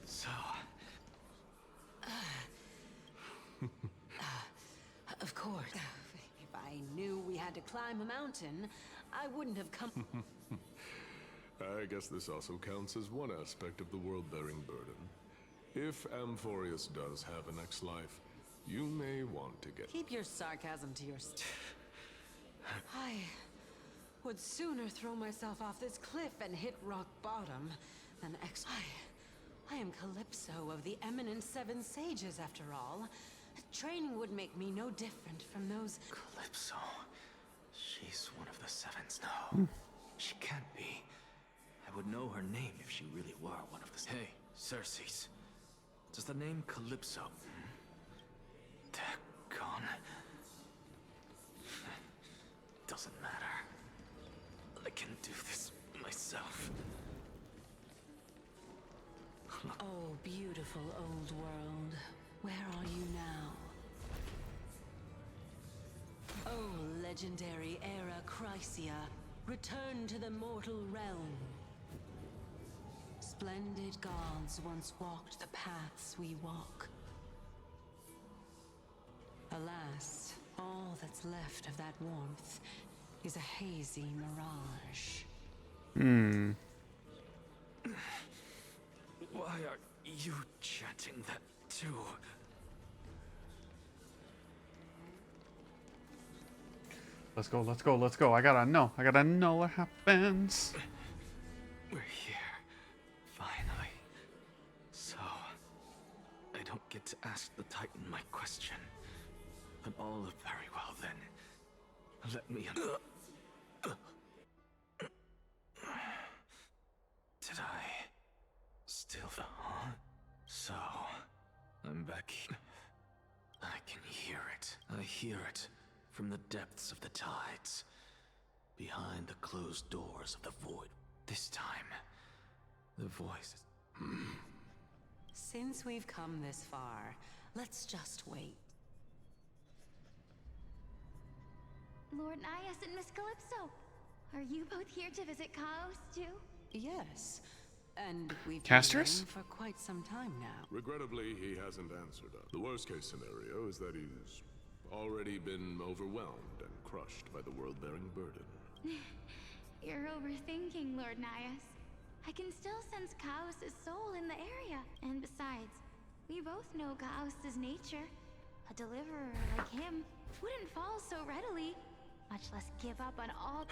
So... of course. If I knew we had to climb a mountain, I wouldn't have come... I guess this also counts as one aspect of the world-bearing burden. If Amphorius does have a next life, you may want to get... Keep your sarcasm to yourself. I would sooner throw myself off this cliff and hit rock bottom than I am Calypso of the eminent Seven Sages, after all. Training would make me no different from those... Calypso? She's one of the Sevens. No, she can't be. I would know her name if she really were one of the... Hey, Circes. Does the name Calypso... Dagon? Doesn't matter. I can do this myself. Oh, beautiful old world. Where are you now? Oh, legendary era Chrysia, return to the mortal realm. Splendid gods once walked the paths we walk. Alas, all that's left of that warmth is a hazy mirage. Why are you chanting that too? Let's go, let's go, let's go. I gotta know what happens. We're here. Finally. So, I don't get to ask the Titan my question. But all very well then. Let me... Did I... Still... Huh? So... I'm back. I can hear it. I hear it from the depths of the tides. Behind the closed doors of the void. This time, the voice is... Since we've come this far, let's just wait. Lord Nias and Miss Calypso, are you both here to visit Chaos too? Yes, and we've been Casters? waiting for quite some time now. Regrettably, he hasn't answered us. The worst-case scenario is that he's already been overwhelmed and crushed by the world-bearing burden. You're overthinking, Lord Nias. I can still sense Chaos' soul in the area. And besides, we both know Chaos' nature. A deliverer like him wouldn't fall so readily, much less give up on all...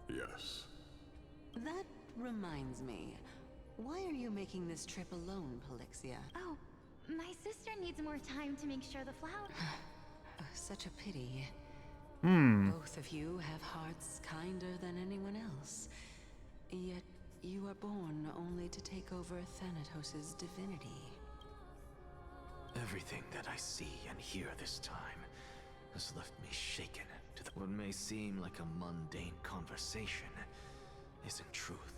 Yes. That reminds me. Why are you making this trip alone, Polixia? Oh, my sister needs more time to make sure the flower... Such a pity. Hmm. Both of you have hearts kinder than anyone else. Yet you are born only to take over Thanatos' divinity. Everything that I see and hear this time has left me shaken to what may seem like a mundane conversation is in truth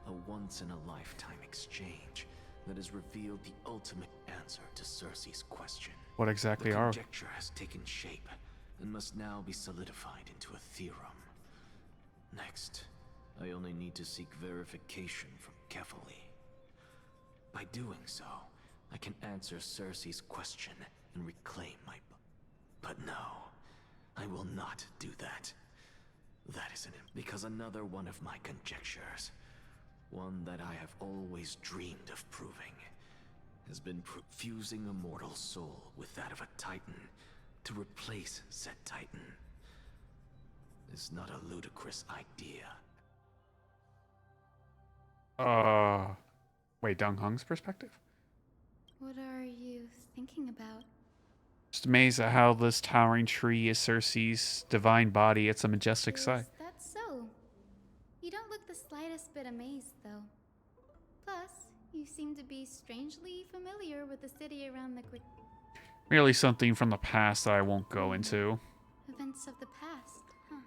a once-in-a-lifetime exchange that has revealed the ultimate answer to Circe's question. What exactly the are... conjecture has taken shape and must now be solidified into a theorem. Next, I only need to seek verification from Kefali. By doing so, I can answer Circe's question and reclaim my... But no, I will not do that. That isn't it, because another one of my conjectures, one that I have always dreamed of proving, has been fusing a mortal soul with that of a Titan to replace said Titan. Is not a ludicrous idea. Wait, Dong Hung's perspective? What are you thinking about? Just amazed at how this towering tree is Circe's divine body. It's a majestic sight. That's so. You don't look the slightest bit amazed, though. Plus, you seem to be strangely familiar with the city around the Merely something from the past that I won't go into. Events of the past, huh?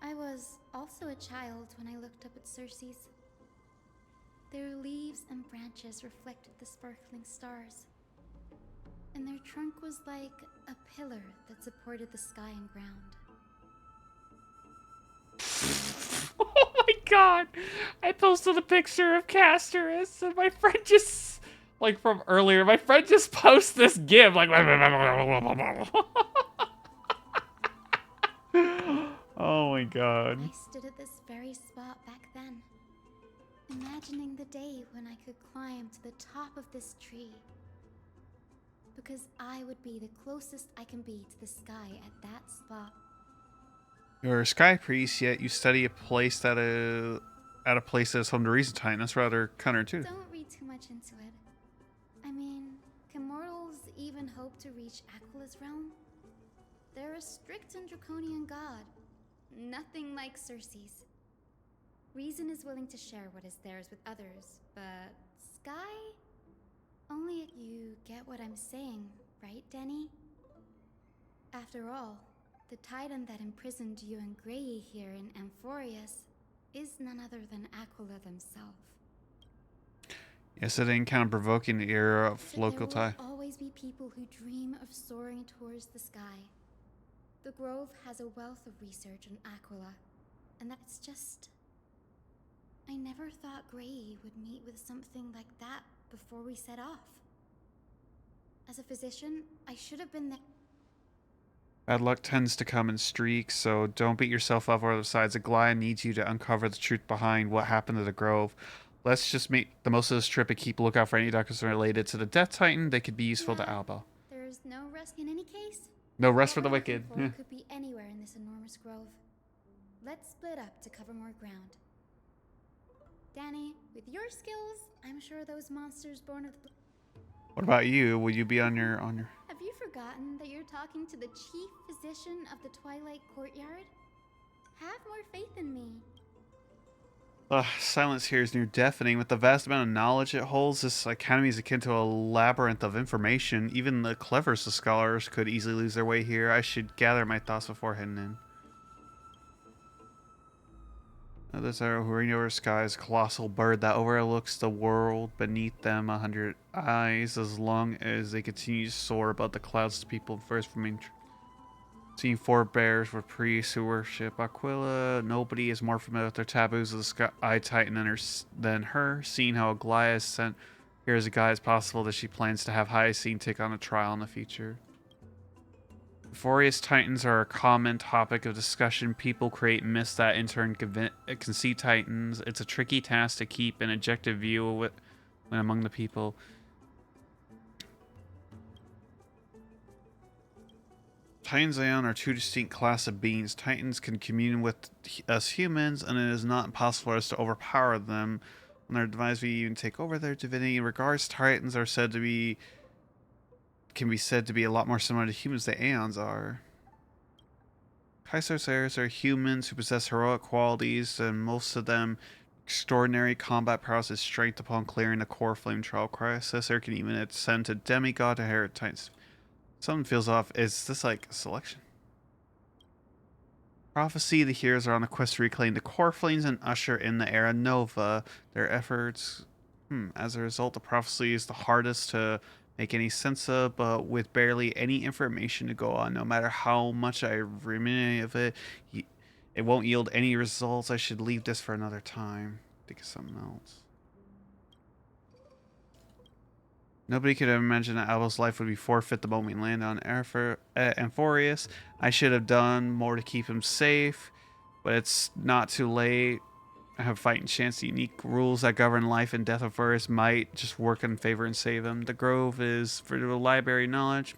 I was also a child when I looked up at Circe's. Their leaves and branches reflected the sparkling stars, and their trunk was like a pillar that supported the sky and ground. Oh my god! I posted a picture of Castorus, and my friend just, like from earlier, my friend just posted this gif, like, oh my god. I stood at this very spot back then, imagining the day when I could climb to the top of this tree. Because I would be the closest I can be to the sky at that spot. You're a sky priest, yet you study a place that at a place that's home to Reason Titan. That's rather counterintuitive. Don't read too much into it. I mean, can mortals even hope to reach Aquila's realm? They're a strict and draconian god. Nothing like Circe's. Reason is willing to share what is theirs with others, but Sky? Only if you get what I'm saying, right, Denny? After all, the titan that imprisoned you and Grey here in Amphorius is none other than Aquila themselves. Yes, it ain't kind of provoking the era of local There time. will always be people who dream of soaring towards the sky. The Grove has a wealth of research on Aquila, and that's just... I never thought Grey would meet with something like that before we set off. As a physician, I should have been there. Bad luck tends to come in streaks, so don't beat yourself up over the sides. Aglaia needs you to uncover the truth behind what happened to the Grove. Let's just make the most of this trip and keep a lookout for any documents related to the Death Titan that could be useful to Albel. There's no rest in any case. No rest for the What we're wicked. looking for could be anywhere in this enormous grove. Let's split up to cover more ground. Danny, with your skills, I'm sure those monsters born of the... What about you? Will you be on your Have you forgotten that you're talking to the chief physician of the Twilight Courtyard? Have more faith in me. Silence here is near deafening. With the vast amount of knowledge it holds, this academy is akin to a labyrinth of information. Even the cleverest of scholars could easily lose their way here. I should gather my thoughts before heading in. This arrow hovering over the sky is a colossal bird that overlooks the world beneath them 100 eyes. As long as they continue to soar above the clouds, the people first remain. Seeing forebears with priests who worship Aquila, nobody is more familiar with their taboos of the Sky Titan than her. Seeing how Aglaia is sent here as a guide, it's possible that she plans to have Hyacinth take on a trial in the future. Amphorius Titans are a common topic of discussion. People create myths that in turn conceit Titans. It's a tricky task to keep an objective view of it among the people. Titans and Aeon are two distinct classes of beings. Titans can commune with us humans, and it is not impossible for us to overpower them. When they're devised, we even take over their divinity. In regards, Titans are said to be... can be said to be a lot more similar to humans than Aeons are. Kaisers are humans who possess heroic qualities, and most of them extraordinary combat prowess and strength upon clearing the core flame trial. Kaisers can even ascend to demigod to inherit Titans. Something feels off. Is this like a selection? Prophecy, the heroes are on a quest to reclaim the core flames and usher in the era Nova. Their efforts... as a result, the prophecy is the hardest to make any sense of, but with barely any information to go on, no matter how much I ruminate of it, it won't yield any results. I should leave this for another time. Think of something else. Nobody could have imagined that Albel's life would be forfeit the moment we land on Amphorius. I should have done more to keep him safe, but it's not too late. I have a fighting chance. The unique rules that govern life and death of Amphorius might just work in favor and save him. The Grove is for the library knowledge.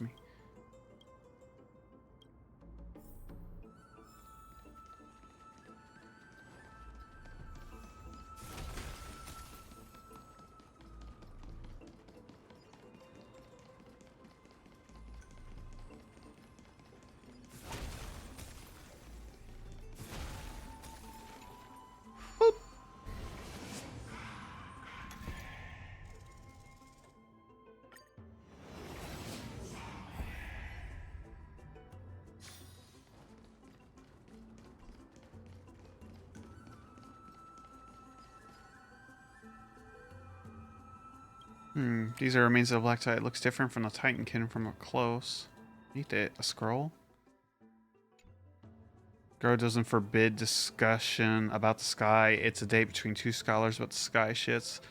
These are remains of a black tie. It looks different from the Titankin from up close. Need it. A scroll? Garo doesn't forbid discussion about the sky. It's a date between two scholars about the sky shits.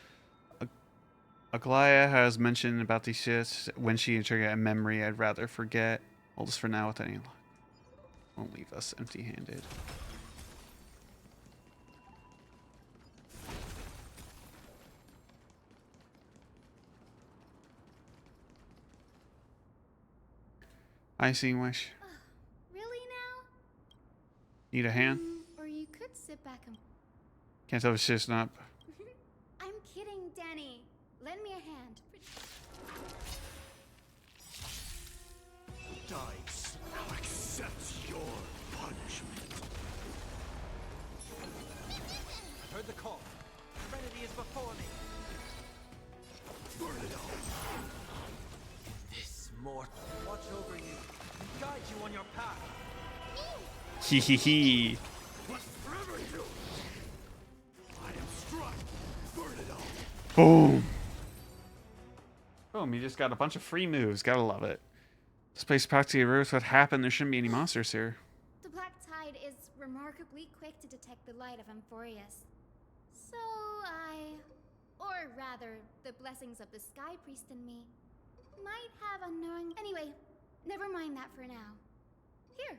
Aglaya has mentioned about these shits when she interrogated a memory I'd rather forget. Hold us for now with any luck. Won't leave us empty-handed. I see, Wish. Really now? Need a hand? Or you could sit back and... Can't tell if it's just not. I'm kidding, Danny. Lend me a hand. Dice now accepts your punishment. I've heard the call. Serenity is before me. Burn it all. This mortal watch over you and guide you on your path. Hee hee hee. Whatever you, I am struck. Burn it all. Boom. Boom, you just got a bunch of free moves. Gotta love it. This place packed to roots. What happened? There shouldn't be any monsters here. The Black Tide is remarkably quick to detect the light of Amphorius. So or rather, the blessings of the Sky Priest in me, might have unknowing... Anyway, never mind that for now. Here,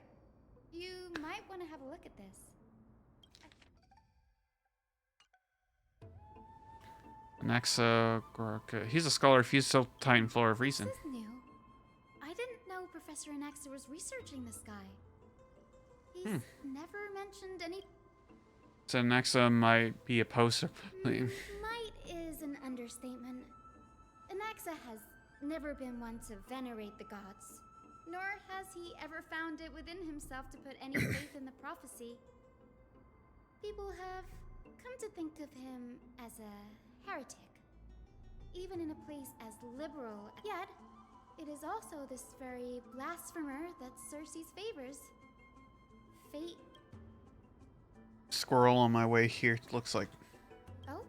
you might want to have a look at this. Nexa, he's a scholar. He's so Titan Floor of Reason. This is new. I didn't know Professor Anaxa was researching the sky. He's never mentioned any... So Nexa might be a poster. Might is an understatement. Anaxa has never been one to venerate the gods, nor has he ever found it within himself to put any faith in the prophecy. People have come to think of him as a heretic, even in a place as liberal. Yet, it is also this very blasphemer that Cersei's favors. Fate. Squirrel on my way here. Looks like Oh,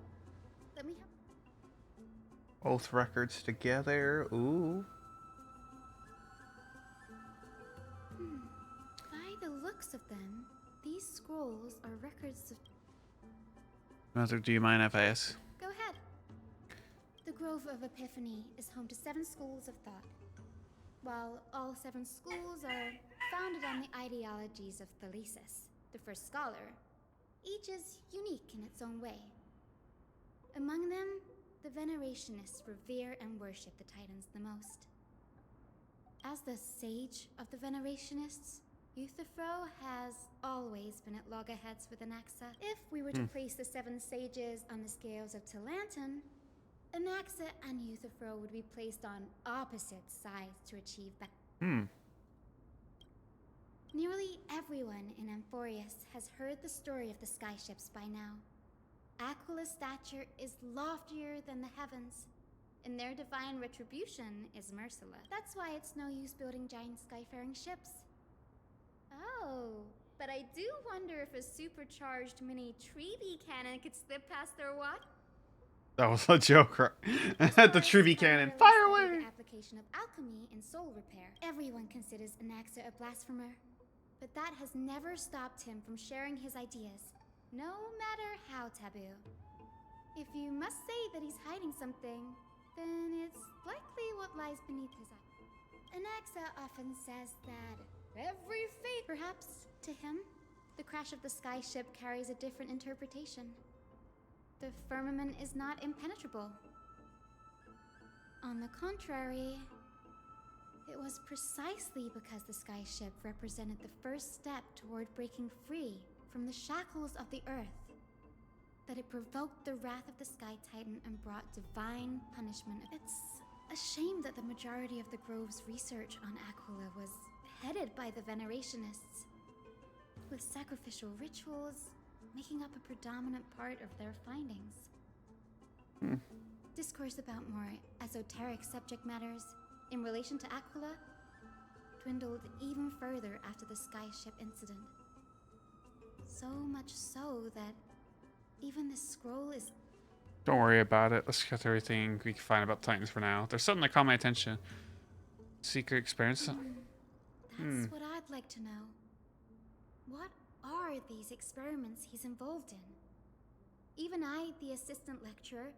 let me have... both records together. Ooh. By the looks of them, these scrolls are records of... Mother, do you mind if I ask? Go ahead. The Grove of Epiphany is home to 7 schools of thought. While all 7 schools are founded on the ideologies of Thalesis, the first scholar, each is unique in its own way. Among them, the Venerationists revere and worship the Titans the most. As the sage of the Venerationists, Euthyphro has always been at loggerheads with Anaxa. If we were to place the 7 sages on the scales of Talanton, Anaxa and Euthyphro would be placed on opposite sides to achieve that. Nearly everyone in Amphorius has heard the story of the skyships by now. Aquila's stature is loftier than the heavens, and their divine retribution is merciless. That's why it's no use building giant skyfaring ships. Oh, but I do wonder if a supercharged mini Treevee cannon could slip past their watch. That was a joke, right? The Treevee cannon. Fire away! The application of alchemy in soul repair. Everyone considers Anaxa a blasphemer, but that has never stopped him from sharing his ideas, no matter how taboo. If you must say that he's hiding something, then it's likely what lies beneath his eye. Anaxa often says that every fate, perhaps to him, the crash of the sky ship carries a different interpretation. The firmament is not impenetrable. On the contrary, it was precisely because the sky ship represented the first step toward breaking free from the shackles of the earth that it provoked the wrath of the Sky Titan and brought divine punishment. It's a shame that the majority of the Grove's research on Aquila was headed by the Venerationists, with sacrificial rituals making up a predominant part of their findings. Discourse about more esoteric subject matters in relation to Aquila dwindled even further after the skyship incident. So much so that even this scroll is Don't worry about it. Let's get everything we can find about Titans for now. There's something that caught my attention. Secret experience. That's what I'd like to know. What are these experiments he's involved in? Even I, the assistant lecturer,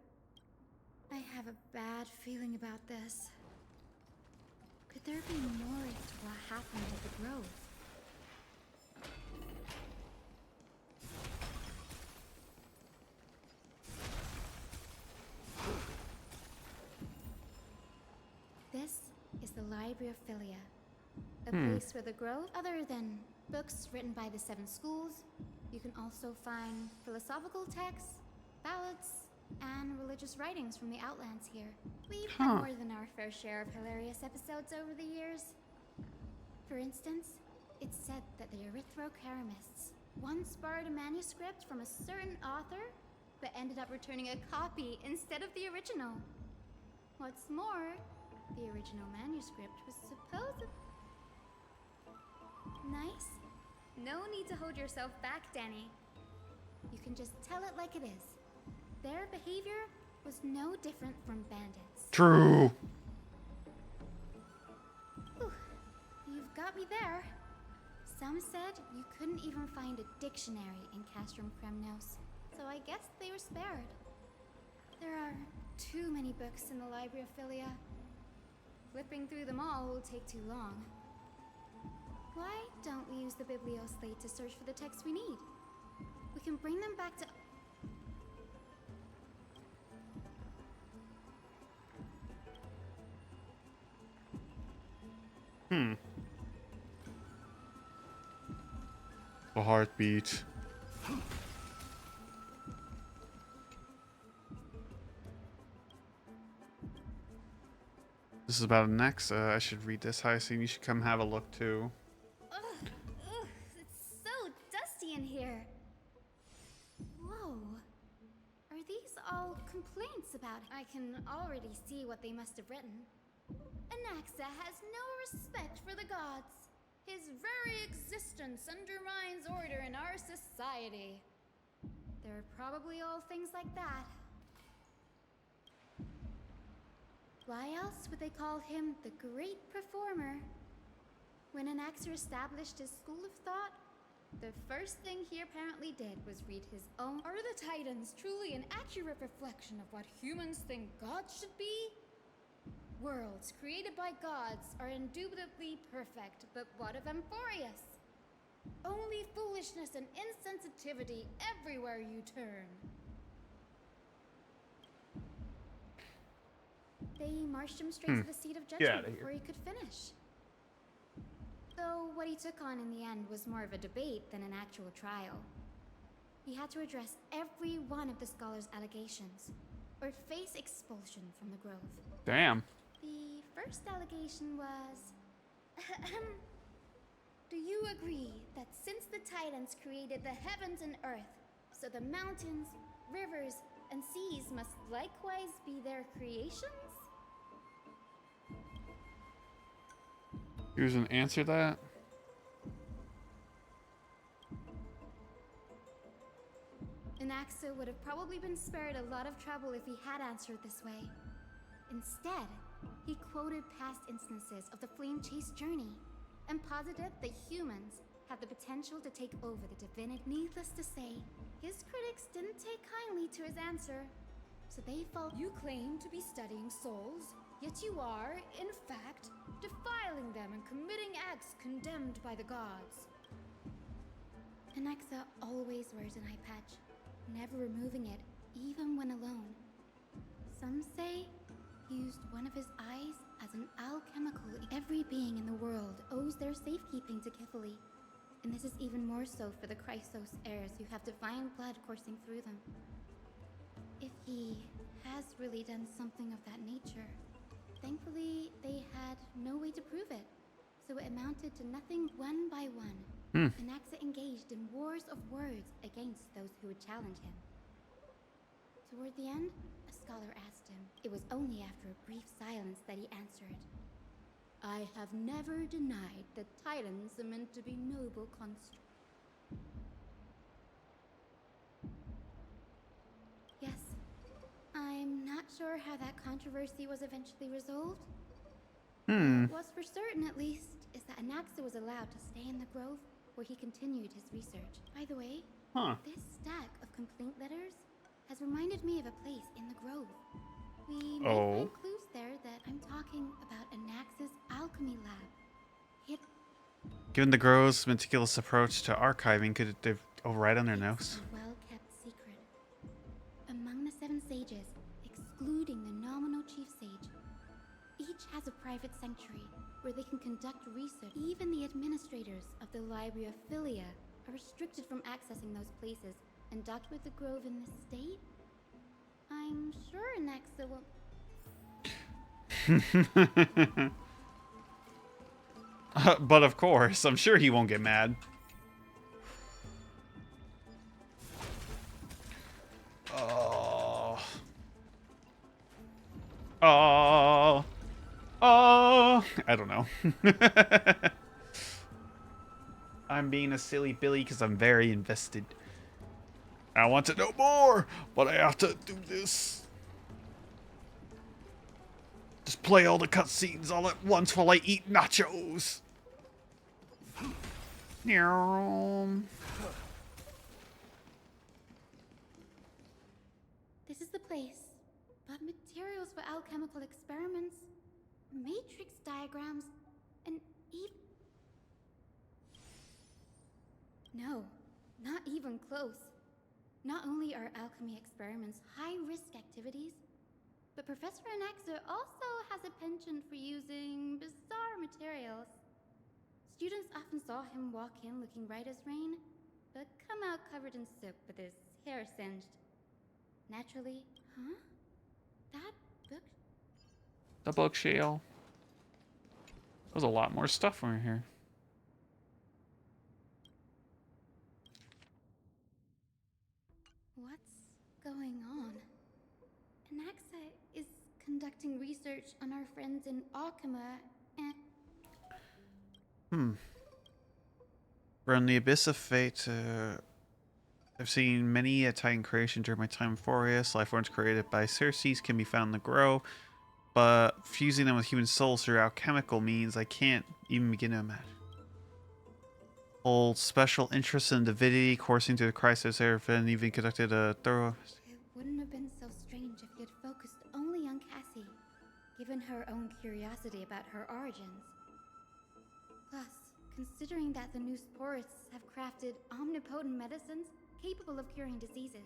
I have a bad feeling about this. Could there be more to what happened at the Grove? This is the Library of Philia, a place where the Grove, other than books written by the 7 schools, you can also find philosophical texts, ballads, and religious writings from the Outlands here. We've had more than our fair share of hilarious episodes over the years. For instance, it's said that the Erythrocheramists once borrowed a manuscript from a certain author, but ended up returning a copy instead of the original. What's more, the original manuscript was supposed... Nice? No need to hold yourself back, Danny. You can just tell it like it is. Their behavior was no different from bandits. True. Whew. You've got me there. Some said you couldn't even find a dictionary in Castrum Kremnos, so I guess they were spared. There are too many books in the Library of Philia. Flipping through them all will take too long. Why don't we use the Biblioslate to search for the texts we need? We can bring them back to... A heartbeat. This is about an ex. I should read this. Hyacinth, you should come have a look too. Ugh, it's so dusty in here. Whoa. Are these all complaints about it? I can already see what they must have written. Anaxa has no respect for the gods. His very existence undermines order in our society. They're probably all things like that. Why else would they call him the Great Performer? When Anaxer established his school of thought, the first thing he apparently did was read his own. Are the Titans truly an accurate reflection of what humans think gods should be? Worlds created by gods are indubitably perfect, but what of Amphorius? Only foolishness and insensitivity everywhere you turn. They marched him straight to the seat of judgment before he could finish. Though what he took on in the end was more of a debate than an actual trial. He had to address every one of the scholar's allegations, or face expulsion from the Grove. Damn. The first allegation was... Do you agree that since the Titans created the heavens and earth, so the mountains, rivers, and seas must likewise be their creations? He doesn't answer that. Anaxa would have probably been spared a lot of trouble if he had answered this way. Instead, he quoted past instances of the Flame Chase journey and posited that humans have the potential to take over the divinity. Needless to say, his critics didn't take kindly to his answer, so they felt you claim to be studying souls, yet you are, in fact, defiling them and committing acts condemned by the gods. Anaxa always wears an eye patch, never removing it, even when alone. Some say he used one of his eyes as an alchemical. Every being in the world owes their safekeeping to Kifili, and this is even more so for the Chrysos heirs who have divine blood coursing through them. If he has really done something of that nature, thankfully they had no way to prove it, so it amounted to nothing. One by one, Anaxa engaged in wars of words against those who would challenge him. Toward the end, a scholar asked him. It was only after a brief silence that he answered. I have never denied that Titans are meant to be noble constructs. Yes, how that controversy was eventually resolved? Hmm. What's for certain, at least, is that Anaxa was allowed to stay in the grove where he continued his research. By the way, this stack of complaint letters has reminded me of a place in the grove. We may find clues there that I'm talking about Anaxa's alchemy lab. Given the Grove's meticulous approach to archiving, could they override on their nose? A well-kept secret. Among the 7 sages, excluding the nominal chief sage, each has a private sanctuary where they can conduct research. Even the administrators of the Library of Philia are restricted from accessing those places and docked with the Grove in this state. I'm sure Anaxa will... But of course, I'm sure he won't get mad. I don't know. I'm being a silly Billy because I'm very invested. I want to know more, but I have to do this. Just play all the cutscenes all at once while I eat nachos. This is the place, but materials for alchemical experiments, matrix diagrams, and even... No, not even close. Not only are alchemy experiments high-risk activities, but Professor Anaxa also has a penchant for using bizarre materials. Students often saw him walk in looking right as rain, but come out covered in soot with his hair singed. Naturally, that book? The bookshelf. There's a lot more stuff over here. What's going on? Anaxa is conducting research on our friends in Alchema and... From the Abyss of Fate, I've seen many a Titan creation during my time in Forius. Life forms created by Circes can be found in the Grove, but fusing them with human souls through alchemical means I can't even begin to imagine. Hold special interest in divinity, coursing through the crisis there, and even conducted a thorough... It wouldn't have been so strange if he had focused only on Cassie, given her own curiosity about her origins. Plus, considering that the new sporists have crafted omnipotent medicines capable of curing diseases,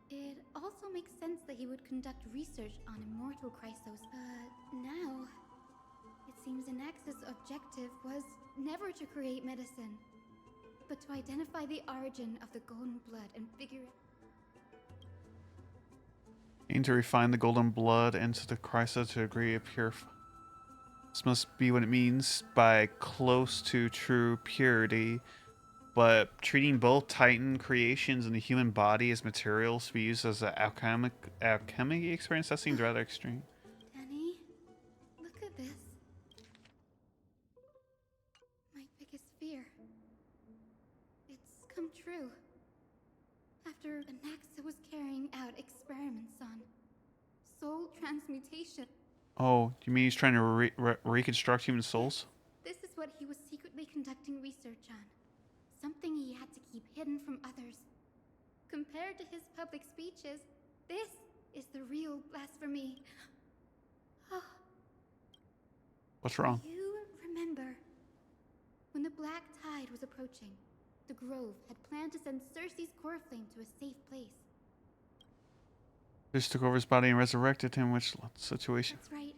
it also makes sense that he would conduct research on immortal Chrysos. But now, it seems Anaxa's objective was never to create medicine, but to identify the origin of the golden blood and figure it. Aim to refine the golden blood into the Chrysa to agree a pure... This must be what it means by close to true purity. But treating both Titan creations and the human body as materials to be used as an alchemic experience, that seems rather extreme. Danny, look at this. My biggest fear. It's come true. After Anaxa was carrying out experiments on soul transmutation. Oh, you mean he's trying to reconstruct human souls? This is what he was secretly conducting research on. Something he had to keep hidden from others. Compared to his public speeches, this is the real blasphemy. What's wrong? You remember when the Black Tide was approaching, the Grove had planned to send Circe's core flame to a safe place. Just took over his body and resurrected him, which situation? That's right.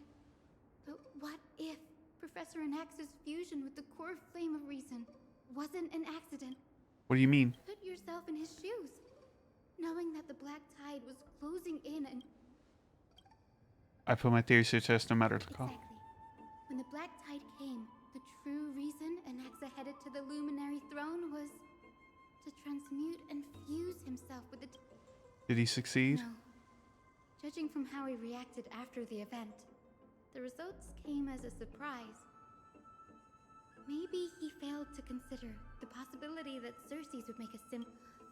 But what if Professor Anaxa's fusion with the core flame of reason wasn't an accident? What do you mean? Put yourself in his shoes, knowing that the Black Tide was closing in and... I put my theories to the test no matter the call. Exactly. When the Black Tide came, the true reason Anaxa headed to the Luminary Throne was to transmute and fuse himself with the... Did he succeed? No. Judging from how he reacted after the event, the results came as a surprise. Maybe he failed to consider the possibility that Circes would make a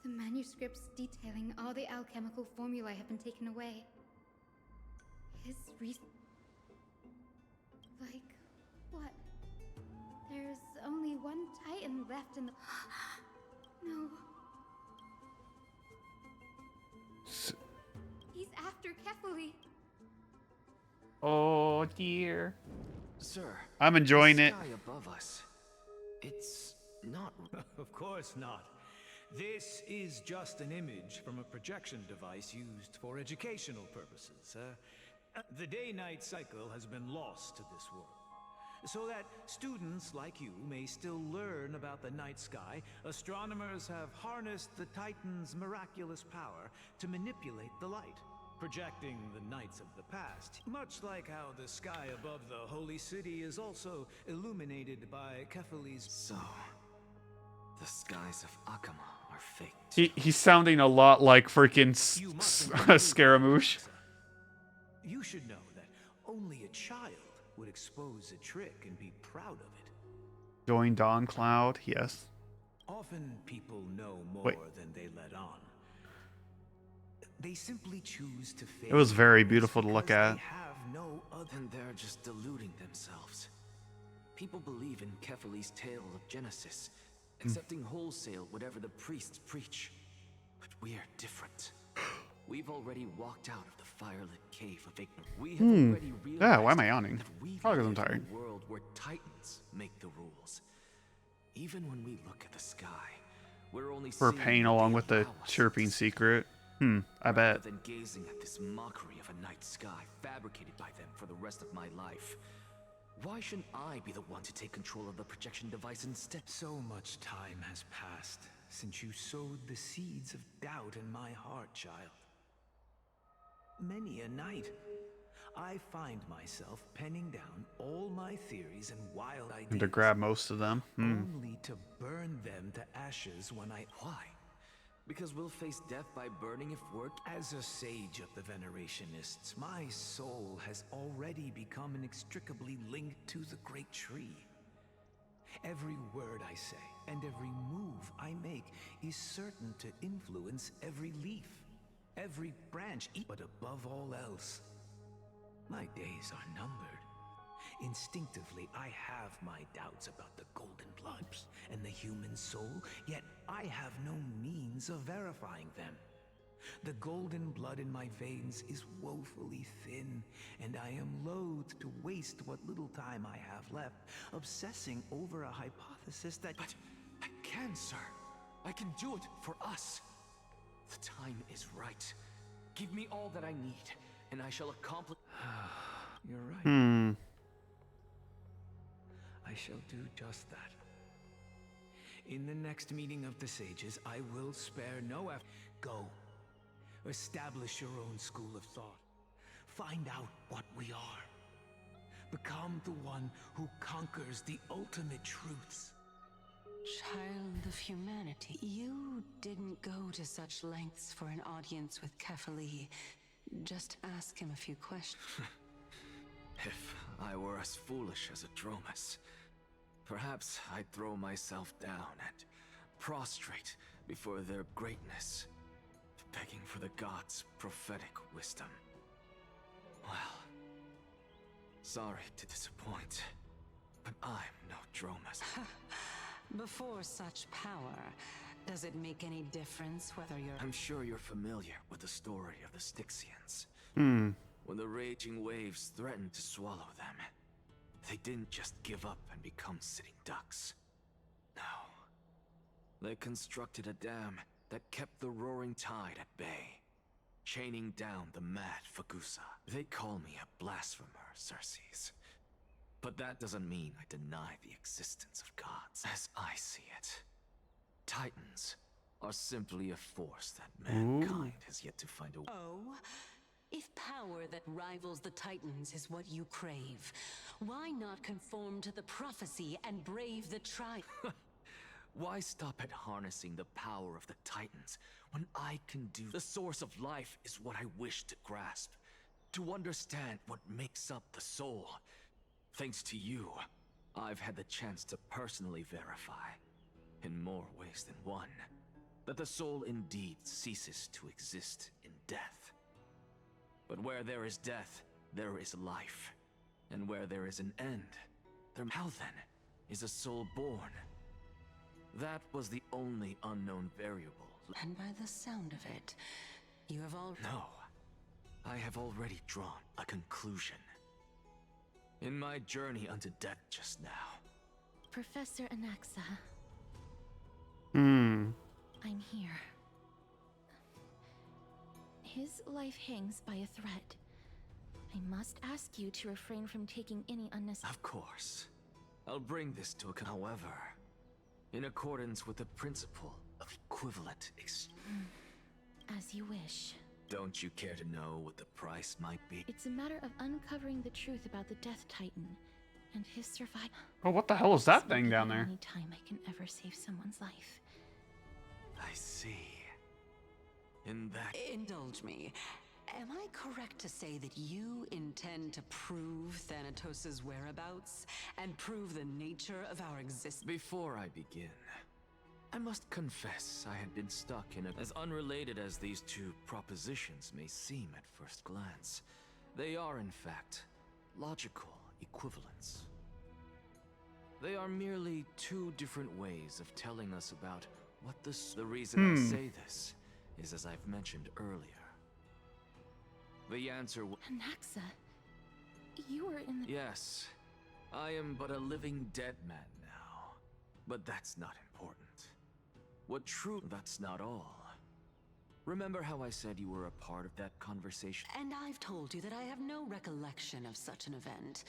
The manuscripts detailing all the alchemical formulae have been taken away. His like, what? There's only one Titan left in the... No. He's after Kefali. Oh dear. Sir, I'm enjoying the it. sky above us. It's not. Of course not. This is just an image from a projection device used for educational purposes. The day-night cycle has been lost to this world. So that students like you may still learn about the night sky, astronomers have harnessed the Titan's miraculous power to manipulate the light, projecting the nights of the past. Much like how the sky above the holy city is also illuminated by Kefali's... So, the skies of Akama are fake. He's sounding a lot like freaking Scaramouche. You should know that only a child would expose a trick and be proud of it. Join Dawn Cloud, yes. Often people know more than they let on. They simply choose to fail. It was very beautiful to look at. They have no other. And they're just deluding themselves. People believe in Kefali's tale of Genesis, accepting wholesale whatever the priests preach. But we're different. We've already walked out of the firelit cave of ignorance. We have already realized Yeah, why am I yawning? that we Probably because I'm live tired. in a world where Titans make the rules. Even when we look at the sky, we're only For seeing pain what along they with the allow us chirping to see. secret. I bet. Rather than gazing at this mockery of a night sky fabricated by them for the rest of my life, why shouldn't I be the one to take control of the projection device instead? So much time has passed since you sowed the seeds of doubt in my heart, child. Many a night, I find myself penning down all my theories and wild ideas. And to grab most of them. Only to burn them to ashes when I... Why? Because we'll face death by burning if we're... As a sage of the Venerationists, my soul has already become inextricably linked to the great tree. Every word I say and every move I make is certain to influence every leaf, every branch, but above all else, my days are numbered. Instinctively, I have my doubts about the golden blood and the human soul, yet I have no means of verifying them. The golden blood in my veins is woefully thin, and I am loath to waste what little time I have left obsessing over a hypothesis that... But I can, sir. I can do it for us. The time is right. Give me all that I need, and I shall accomplish... You're right. I shall do just that. In the next meeting of the sages, I will spare no effort. Go. Establish your own school of thought. Find out what we are. Become the one who conquers the ultimate truths. Child of humanity, you didn't go to such lengths for an audience with Kefali. Just ask him a few questions. If I were as foolish as a Dromus, perhaps I'd throw myself down and prostrate before their greatness, begging for the gods' prophetic wisdom. Well, sorry to disappoint, but I'm no Dromus. Before such power, does it make any difference whether you're... I'm sure you're familiar with the story of the Styxians. When the raging waves threatened to swallow them, they didn't just give up and become sitting ducks. No. They constructed a dam that kept the roaring tide at bay, chaining down the mad Fagusa. They call me a blasphemer, Xerxes. But that doesn't mean I deny the existence of gods. As I see it, Titans are simply a force that mankind has yet to find a... Oh? If power that rivals the Titans is what you crave, why not conform to the prophecy and brave the tribe? Why stop at harnessing the power of the Titans when I can do... The source of life is what I wish to grasp, to understand what makes up the soul. Thanks to you, I've had the chance to personally verify, in more ways than one, that the soul indeed ceases to exist in death. But where there is death, there is life. And where there is an end, how then is a soul born? That was the only unknown variable. And by the sound of it, you have all... No. I have already drawn a conclusion. In my journey unto death just now. Professor Anaxa, Hmm. I'm here. His life hangs by a thread. I must ask you to refrain from taking any unnecessary... Of course. I'll bring this to a... However, in accordance with the principle of equivalent As you wish. Don't you care to know what the price might be? It's a matter of uncovering the truth about the Death Titan and his survival. Oh, what the hell is that thing down there? Any time I can ever save someone's life. I see. In that... Indulge me. Am I correct to say that you intend to prove Thanatos' whereabouts and prove the nature of our existence? Before I begin, I must confess I had been stuck in a... As unrelated as these two propositions may seem at first glance, they are in fact logical equivalents. They are merely two different ways of telling us about what the reason I say this is, as I've mentioned earlier. The answer Anaxa, you were in the... Yes, I am but a living dead man now. But that's not important. What true... That's not all. Remember how I said you were a part of that conversation? And I've told you that I have no recollection of such an event.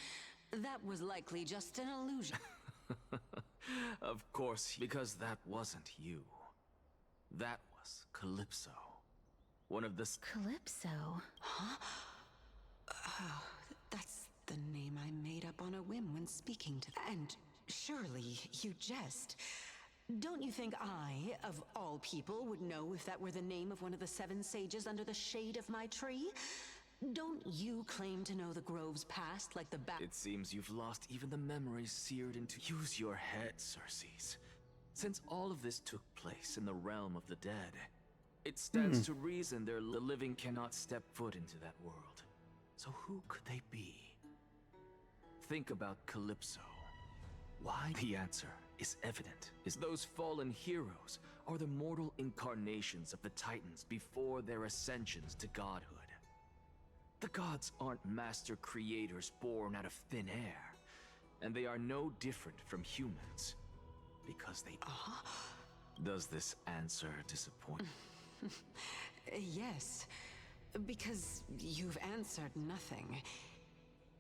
That was likely just an illusion. Of course, because that wasn't you. That was Calypso. One of the... Calypso? Huh? Oh, that's the name I made up on a whim when speaking to... And surely you jest. Don't you think I, of all people, would know if that were the name of one of the 7 sages under the shade of my tree? Don't you claim to know the grove's past like the It seems you've lost even the memories seared into... Use your head, Circes. Since all of this took place in the realm of the dead, it stands to reason the living cannot step foot into that world. So who could they be? Think about Calypso. Why? The answer is evident. Those fallen heroes are the mortal incarnations of the Titans before their ascensions to godhood. The gods aren't master creators born out of thin air, and they are no different from humans, because they... Does this answer disappoint? Yes, because you've answered nothing.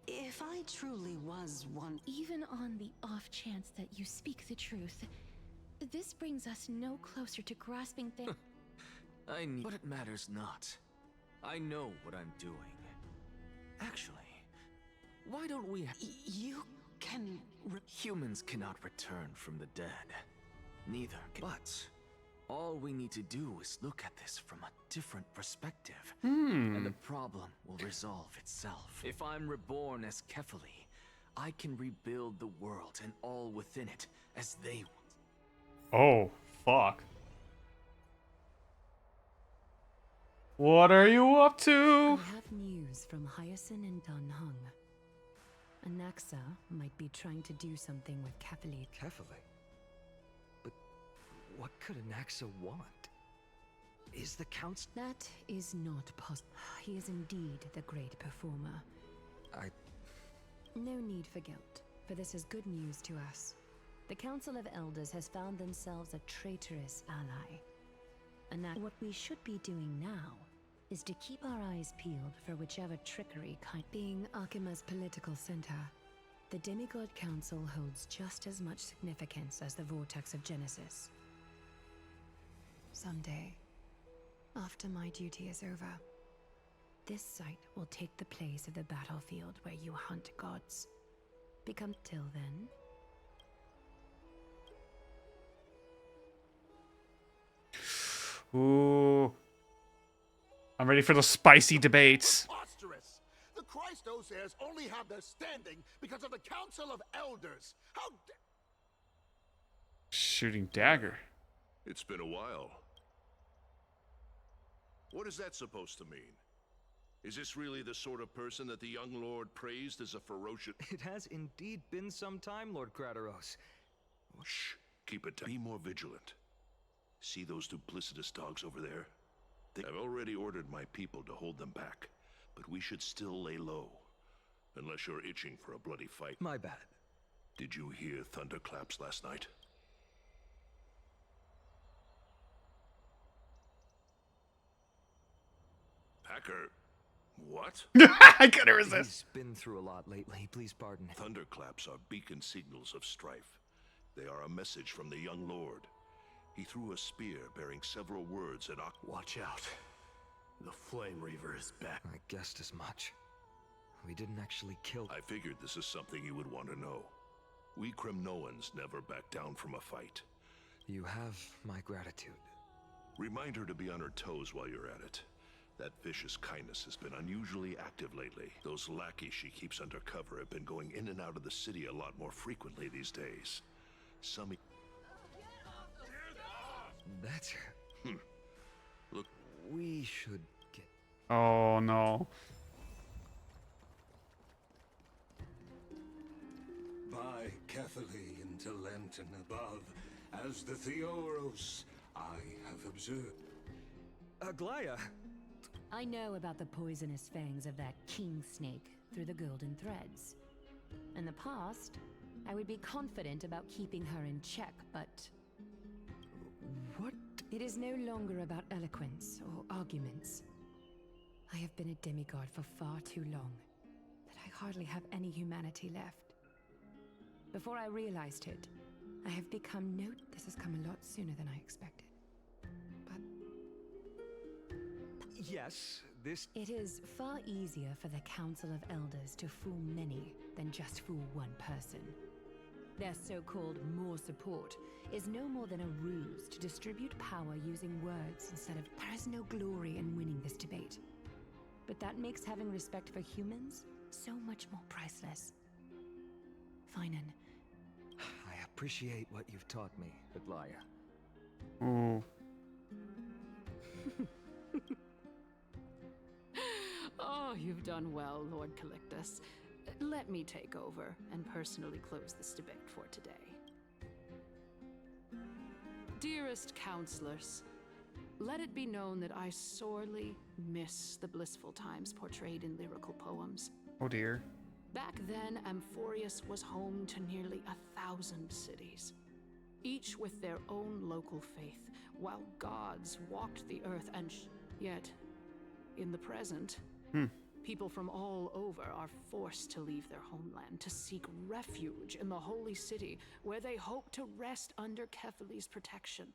If I truly was one... Even on the off chance that you speak the truth, this brings us no closer to grasping things. I need... But it matters not. I know what I'm doing. Actually, why don't we... You can... Humans cannot return from the dead. Neither can... But all we need to do is look at this from a different perspective. And the problem will resolve itself. If I'm reborn as Kefali, I can rebuild the world and all within it as they want. Oh, fuck. What are you up to? I have news from Hyacinth and Danhung. Anaxa might be trying to do something with Kefali. Kefali? But what could Anaxa want? Is the Count... That is not possible. He is indeed the great performer. No need for guilt, for this is good news to us. The Council of Elders has found themselves a traitorous ally. And what we should be doing now is to keep our eyes peeled for whichever trickery being Akima's political center. The Demigod Council holds just as much significance as the Vortex of Genesis. Someday, after my duty is over, this site will take the place of the battlefield where you hunt gods. Till then... Ooh. I'm ready for the spicy debates. Preposterous! The Christos only have their standing because of the Council of Elders. How Shooting dagger. It's been a while. What is that supposed to mean? Is this really the sort of person that the young lord praised as a ferocious... It has indeed been some time, Lord Krateros. Shh. Keep it down. Be more vigilant. See those duplicitous dogs over there? I've already ordered my people to hold them back, but we should still lay low. Unless you're itching for a bloody fight. My bad. Did you hear thunderclaps last night? Packer, what? I couldn't resist. He's been through a lot lately. Please pardon. Thunderclaps are beacon signals of strife. They are a message from the young lord. He threw a spear bearing several words and... Watch out. The Flame Reaver is back. I guessed as much. We didn't actually kill... I figured this is something you would want to know. We Kremnoans never back down from a fight. You have my gratitude. Remind her to be on her toes while you're at it. That vicious kindness has been unusually active lately. Those lackeys she keeps under cover have been going in and out of the city a lot more frequently these days. Some... That's... Look... We should get... Oh, no. By Catherly into Lenten above, as the Theoros I have observed. Aglaya! I know about the poisonous fangs of that king snake through the golden threads. In the past, I would be confident about keeping her in check, but... What? It is no longer about eloquence or arguments. I have been a demigod for far too long, that I hardly have any humanity left. Before I realized it, I have become This has come a lot sooner than I expected. Yes, this... It is far easier for the Council of Elders to fool many than just fool one person. Their so-called more support is no more than a ruse to distribute power using words instead of... There is no glory in winning this debate. But that makes having respect for humans so much more priceless. Finan. I appreciate what you've taught me, Aglaya. Ooh. Oh, you've done well, Lord Calictus. Let me take over and personally close this debate for today. Dearest counselors, let it be known that I sorely miss the blissful times portrayed in lyrical poems. Oh dear. Back then, Amphorius was home to nearly 1,000 cities, each with their own local faith, while gods walked the earth and yet, in the present, people from all over are forced to leave their homeland to seek refuge in the holy city, where they hope to rest under Kefali's protection.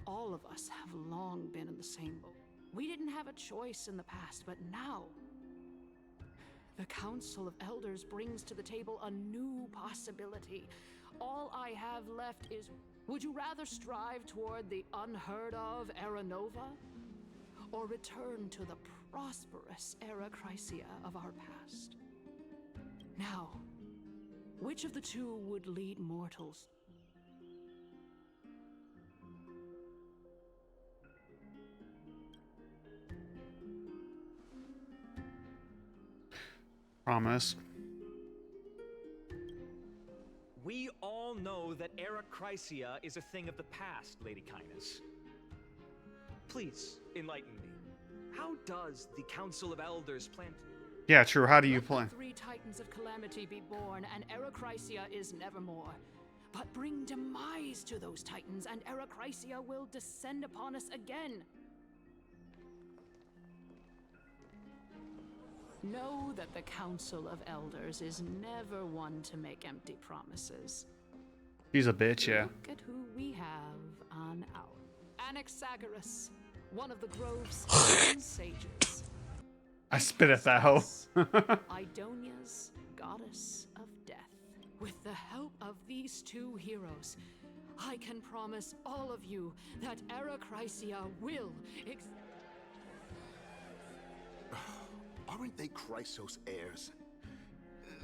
All of us have long been in the same boat. We didn't have a choice in the past, but now the Council of Elders brings to the table a new possibility. All I have left is, would you rather strive toward the unheard of Era Nova, or return to the prosperous Era Chrysia of our past? Now, which of the two would lead mortals? Promise. We all know that Era Chrysia is a thing of the past, Lady Kindness. Please, enlighten me. How does the Council of Elders plan to... Yeah, true. How do you plan? Let the 3 Titans of Calamity be born, and Era Chrysia is nevermore. But bring demise to those Titans, and Era Chrysia will descend upon us again. Know that the Council of Elders is never one to make empty promises. He's a bitch, yeah. Look at who we have on our Anaxagoras, one of the Grove's 7 sages. I spit at that hoe. Idonia's goddess of death. With the help of these 2 heroes, I can promise all of you that Era Chrysia will Aren't they Chrysos heirs?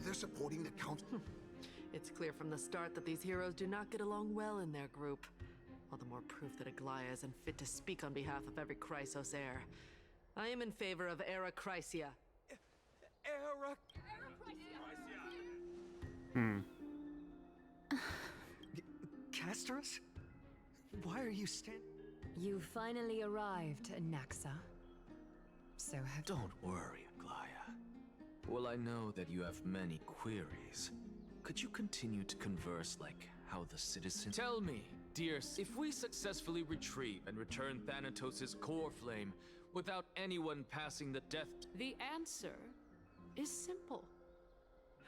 They're supporting the council. It's clear from the start that these heroes do not get along well in their group. All the more proof that Aglaya is unfit to speak on behalf of every Chrysos heir. I am in favor of Era Chrysia. Era... Castorus? Why are you You finally arrived, Anaxa. So have... Don't worry, Aglaya. Well, I know that you have many queries. Could you continue to converse like how the citizens... Tell me, dear, if we successfully retrieve and return Thanatos' core flame without anyone passing the death... The answer is simple.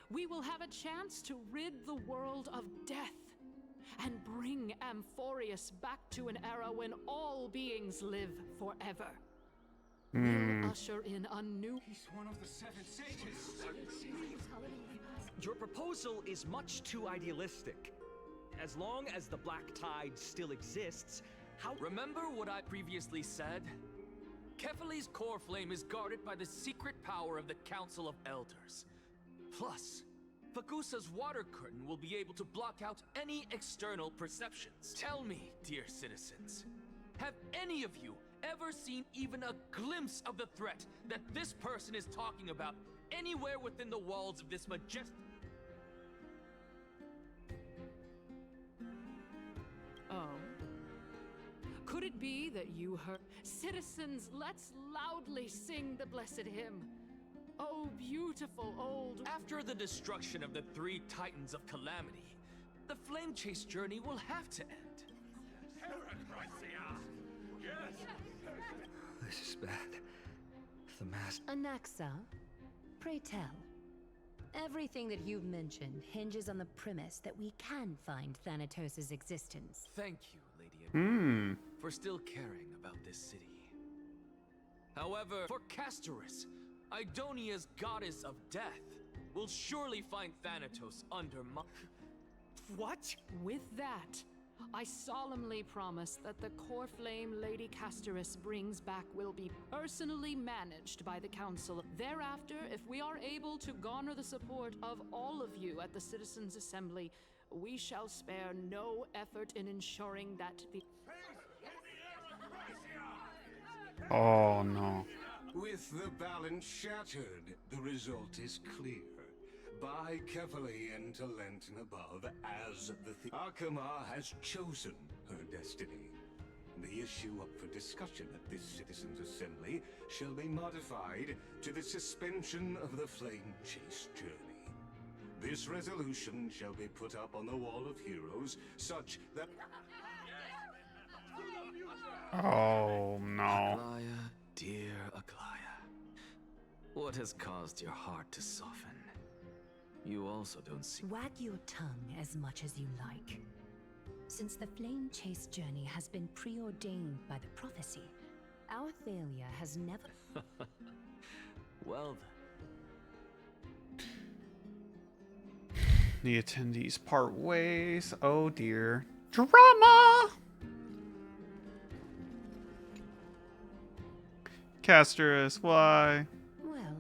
We will have a chance to rid the world of death and bring Amphorius back to an era when all beings live forever. We'll usher in a new... He's one of the 7 sages. Your proposal is much too idealistic. As long as the Black Tide still exists, how... Remember what I previously said? Kefali's core flame is guarded by the secret power of the Council of Elders. Plus, Fagusa's water curtain will be able to block out any external perceptions. Tell me, dear citizens, have any of you ever seen even a glimpse of the threat that this person is talking about anywhere within the walls of this majestic... Oh. Could it be that you heard... Citizens, let's loudly sing the blessed hymn. Oh, beautiful old... After the destruction of the 3 Titans of Calamity, the Flame Chase journey will have to end. This is bad. The mask... Anaxa, pray tell. Everything that you've mentioned hinges on the premise that we can find Thanatos' existence. Thank you, Lady, for still caring about this city. However, for Castorus, Idonia's goddess of death, will surely find Thanatos under my... What? With that, I solemnly promise that the core flame Lady Castorus brings back will be personally managed by the Council. Thereafter, if we are able to garner the support of all of you at the Citizens' Assembly, we shall spare no effort in ensuring that the... Oh no. With the balance shattered, the result is clear. By carefully into Lent and above, as the Akama has chosen her destiny. The issue up for discussion at this Citizens' Assembly shall be modified to the suspension of the Flame Chase journey. This resolution shall be put up on the Wall of Heroes, such that... Oh no. Aglaya, dear Aglaya. What has caused your heart to soften? You also don't see... Wag your tongue as much as you like. Since the Flame Chase journey has been preordained by the prophecy, our failure has never... Well then. The attendees part ways. Oh dear. Drama! Castorus, why? Well,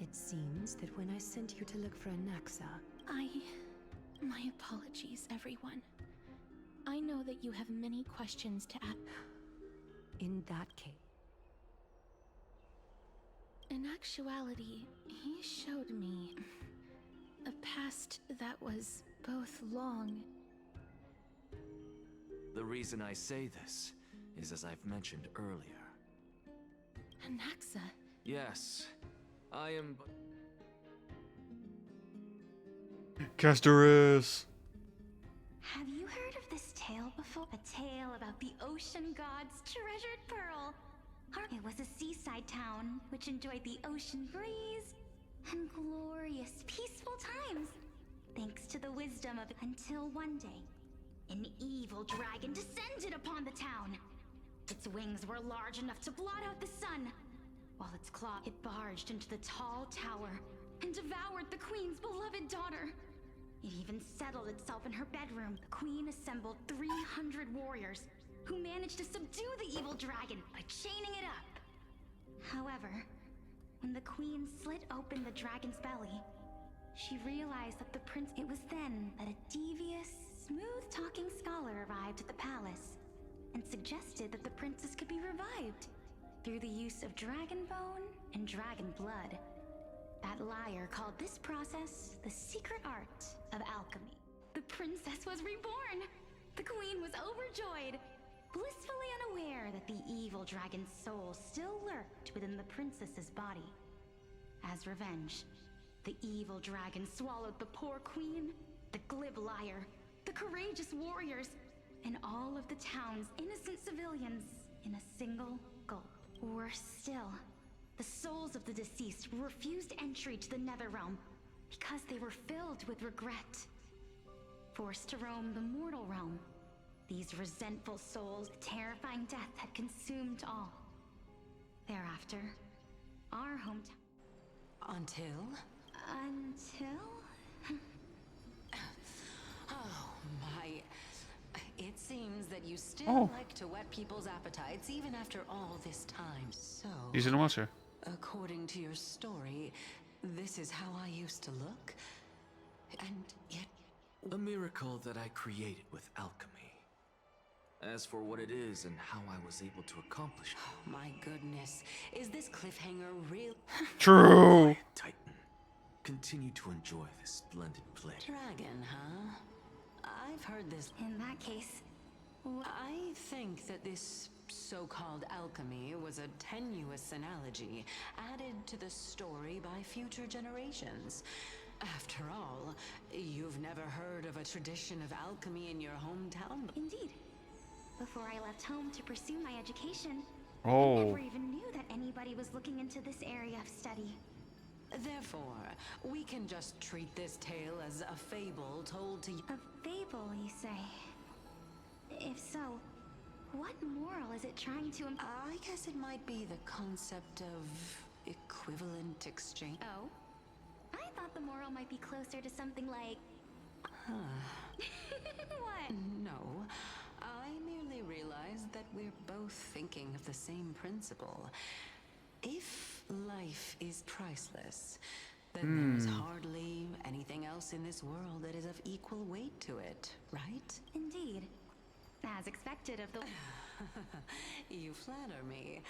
it seems that when I sent you to look for Anaxa... My apologies, everyone. I know that you have many questions to ask. In that case... In actuality, he showed me a past that was both long... The reason I say this is as I've mentioned earlier. Anaxa? Yes, I am... Castorus! Have you heard of this tale before? A tale about the ocean god's treasured pearl. It was a seaside town which enjoyed the ocean breeze and glorious, peaceful times, thanks to the wisdom of... Until one day, an evil dragon descended upon the town. Its wings were large enough to blot out the sun, while its claw... It barged into the tall tower and devoured the queen's beloved daughter. It even settled itself in her bedroom. The queen assembled 300 warriors who managed to subdue the evil dragon by chaining it up. However, when the queen slit open the dragon's belly, she realized that the prince... It was then that a devious, smooth-talking scholar arrived at the palace and suggested that the princess could be revived. through the use of dragon bone and dragon blood. That liar called this process the secret art of alchemy. The princess was reborn! The queen was overjoyed, blissfully unaware that the evil dragon's soul still lurked within the princess's body. As revenge, the evil dragon swallowed the poor queen, the glib liar, the courageous warriors, and all of the town's innocent civilians in a single gulp. Worse still, the souls of the deceased refused entry to the Netherrealm because they were filled with regret. Forced to roam the mortal realm, these resentful souls, terrifying death had consumed all. Thereafter, our hometown... Until? Oh my... It seems that you still like to whet people's appetites even after all this time. So... Using the watcher. According to your story, this is how I used to look? And yet... A miracle that I created with alchemy. As for what it is and how I was able to accomplish it... Oh my goodness. Is this cliffhanger real? True! Titan, continue to enjoy this splendid play. Dragon, huh? I've heard this. In that case... I think that this so-called alchemy was a tenuous analogy added to the story by future generations. After all, you've never heard of a tradition of alchemy in your hometown? Indeed. Before I left home to pursue my education, I Oh. never even knew that anybody was looking into this area of study. Therefore, we can just treat this tale as a fable told to you. A fable, you say? If so, what moral is it trying to I guess it might be the concept of equivalent exchange. Oh? I thought the moral might be closer to something like... What? No. I merely realized that we're both thinking of the same principle. If life is priceless, then there's hardly anything else in this world that is of equal weight to it, right? Indeed. As expected of the... You flatter me.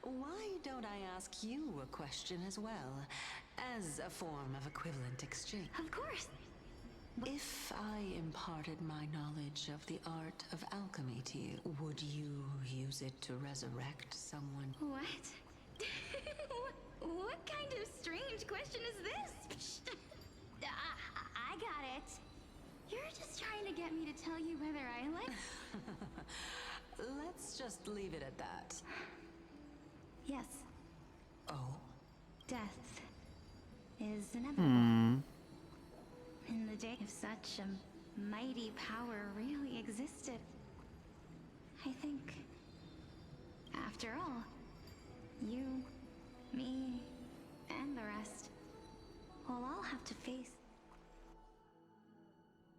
Why don't I ask you a question as well, as a form of equivalent exchange? Of course. If I imparted my knowledge of the art of alchemy to you, would you use it to resurrect someone? What? What kind of strange question is this? I got it. You're just trying to get me to tell you whether I like... Let's just leave it at that. Yes. Oh? Death is inevitable. In the day, if such a mighty power really existed, I think, after all, you, me, and the rest will all have to face...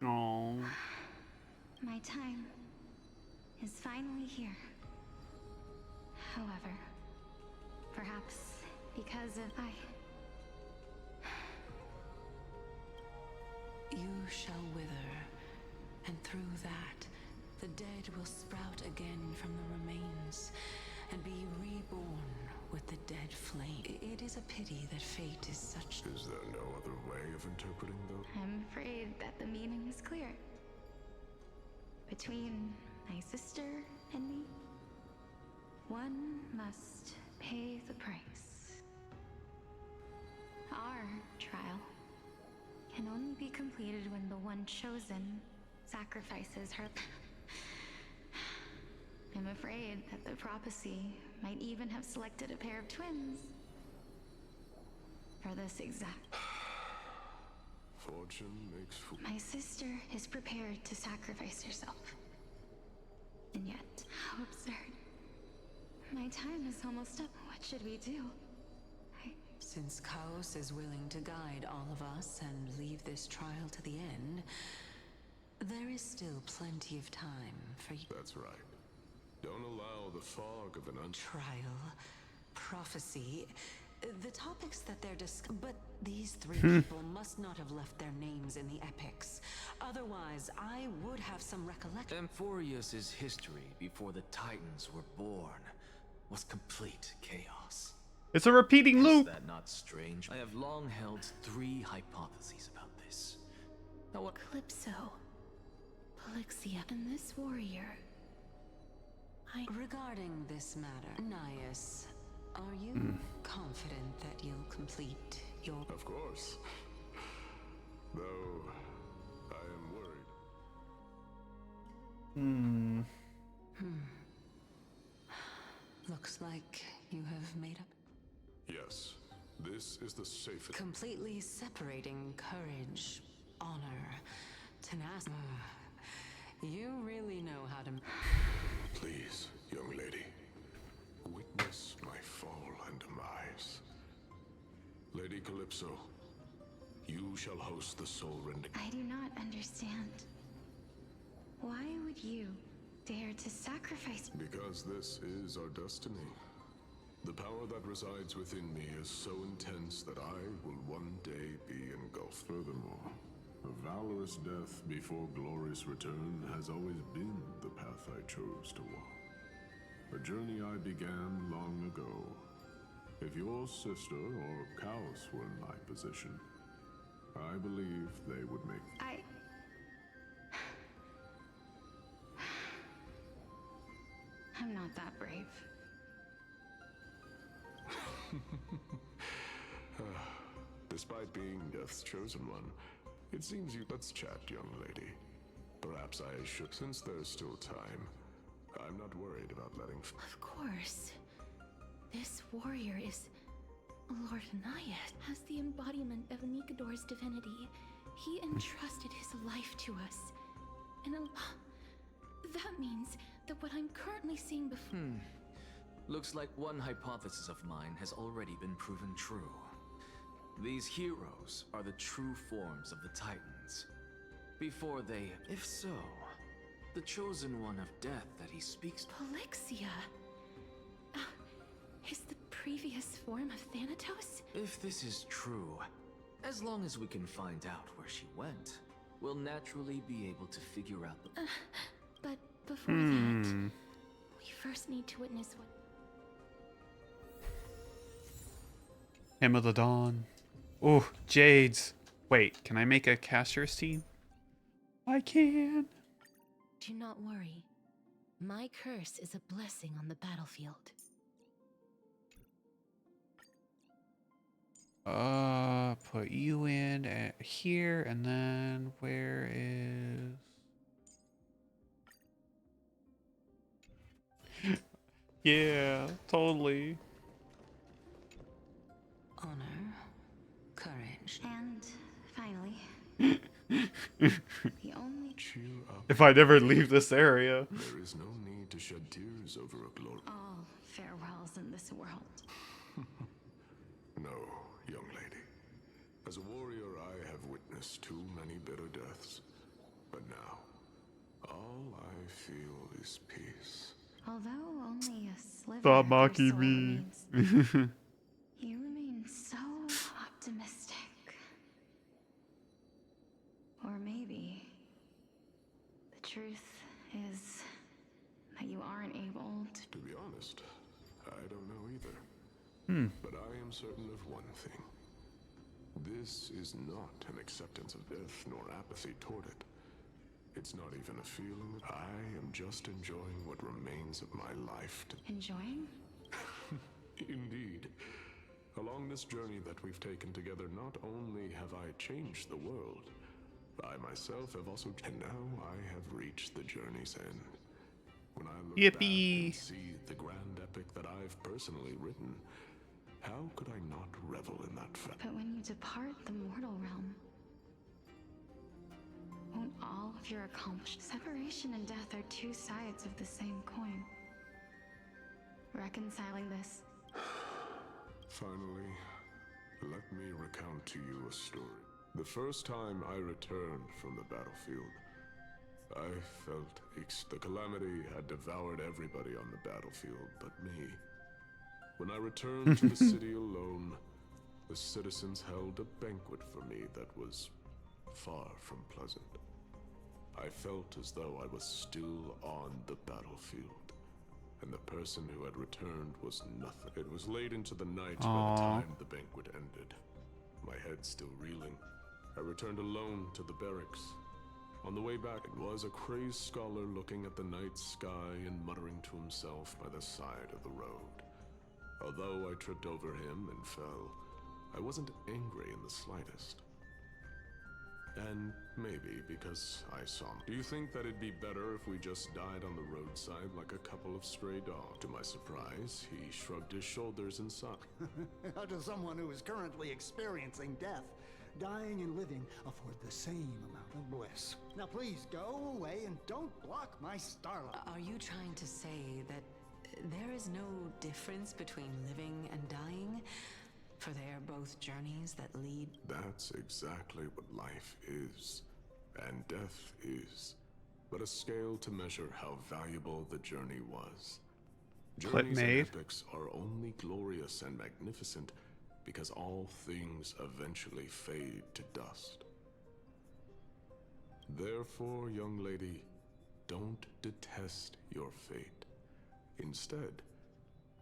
Oh. My time is finally here. However, perhaps because of You shall wither, and through that, the dead will sprout again from the remains, and be reborn with the dead flame. It is a pity that fate is such... Is there no other way of interpreting those? I'm afraid that the meaning is clear. Between my sister and me, one must pay the price. Our trial can only be completed when the one chosen sacrifices her. I'm afraid that the prophecy might even have selected a pair of twins for this exact... Fortune makes fools. My sister is prepared to sacrifice herself. And yet, how absurd. My time is almost up. What should we do? Since Chaos is willing to guide all of us and leave this trial to the end, there is still plenty of time for you. That's right. Don't allow the fog of an trial, prophecy, the topics that they're discussing. But these three people must not have left their names in the epics. Otherwise, I would have some recollection. Amphorius is history before the Titans were born. was complete chaos. It's a repeating loop. Is that not strange? I have long held 3 hypotheses about this. Now what? Calypso, Polixia, and this warrior. Regarding this matter, Nias, are you confident that you'll complete your... Of course. Though, I am worried. Looks like you have made up... Yes, this is the safest... Completely separating courage, honor, tenacity. You really know how to... Please, young lady, witness my fall and demise. Lady Calypso, you shall host the soul rending. I do not understand. Why would you dare to sacrifice? Because this is our destiny. The power that resides within me is so intense that I will one day be engulfed. Furthermore, a valorous death before glorious return has always been the path I chose to walk. A journey I began long ago. If your sister or Kaos were in my position, I believe they would make... I'm not that brave. Despite being Death's chosen one, it seems you... Let's chat, young lady. Perhaps I should, since there's still time. I'm not worried about letting... Of course. This warrior is... Lord Nias, has the embodiment of Nikador's divinity. He entrusted his life to us. And that means that what I'm currently seeing before... Looks like one hypothesis of mine has already been proven true. These heroes are the true forms of the Titans. Before they... If so, the chosen one of death that he speaks... Polixia? Is the previous form of Thanatos? If this is true, as long as we can find out where she went, we'll naturally be able to figure out the... But before that, we first need to witness what... Hymn of the Dawn. Oh, Jades. Wait, can I make a caster's team? I can. Do not worry. My curse is a blessing on the battlefield. Put you in at here, and then where is... Yeah, totally. Honor, courage, and finally, the only... Cheer up. If I never leave this area. There is no need to shed tears over a glory. all farewells in this world. No, young lady. As a warrior, I have witnessed too many bitter deaths. But now, all I feel is peace. Although only a sliver Stop of your mocking soul me. remains, you remain so optimistic. Or maybe the truth is that you aren't able to... To be honest, I don't know either. But I am certain of one thing. This is not an acceptance of death nor apathy toward it. It's not even a feeling. I am just enjoying what remains of my life. Enjoying? Indeed. Along this journey that we've taken together, not only have I changed the world, I myself have also... And now I have reached the journey's end. When I look back and see the grand epic that I've personally written, how could I not revel in that fact? But when you depart the mortal realm, won't all of your accomplishments... Separation and death are two sides of the same coin. Reconciling this... Finally, let me recount to you a story. The first time I returned from the battlefield, I felt the calamity had devoured everybody on the battlefield but me. When I returned to the city alone, the citizens held a banquet for me that was far from pleasant. I felt as though I was still on the battlefield. and the person who had returned was nothing. It was late into the night by the time the banquet ended. My head still reeling, I returned alone to the barracks. On the way back, it was a crazed scholar looking at the night sky and muttering to himself by the side of the road. Although I tripped over him and fell, I wasn't angry in the slightest. And maybe because I saw him. Do you think that it'd be better if we just died on the roadside like a couple of stray dogs? To my surprise, he shrugged his shoulders and sighed. How does someone who is currently experiencing death, dying and living, afford the same amount of bliss? Now please go away and don't block my starlight. Are you trying to say that there is no difference between living and dying? For they are both journeys that lead... That's exactly what life is, and death is, but a scale to measure how valuable the journey was. Journeys and epics are only glorious and magnificent because all things eventually fade to dust. Therefore, young lady, don't detest your fate. Instead,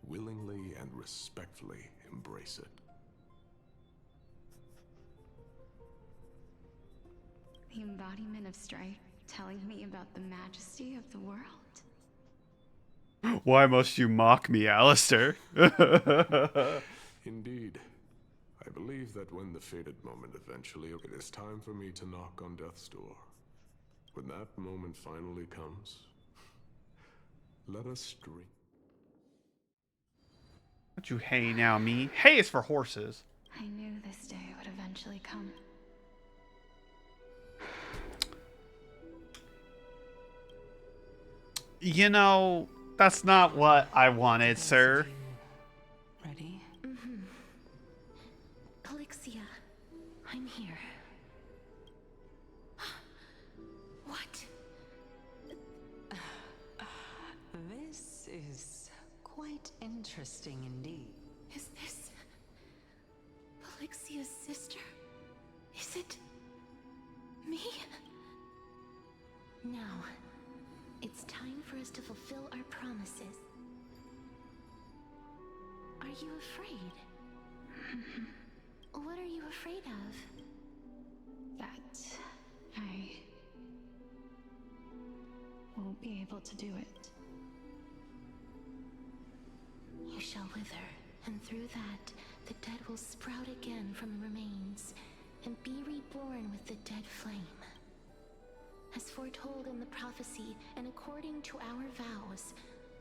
willingly and respectfully embrace it. The embodiment of strife telling me about the majesty of the world. Why must you mock me, Alistair? Indeed. I believe that when the fated moment eventually, it is time for me to knock on death's door. When that moment finally comes, let us drink. Don't you hey now me? Hey is for horses. I knew this day would eventually come. You know, that's not what I wanted, sir. Ready? Mm-hmm. Elixia, I'm here. What? This is quite interesting indeed. Is this Elixia's sister? Is it me? Now, it's time for us to fulfill our promises. Are you afraid? What are you afraid of? That I won't be able to do it. You shall wither, and through that, the dead will sprout again from remains, and be reborn with the dead flame. As foretold in the prophecy, and according to our vows,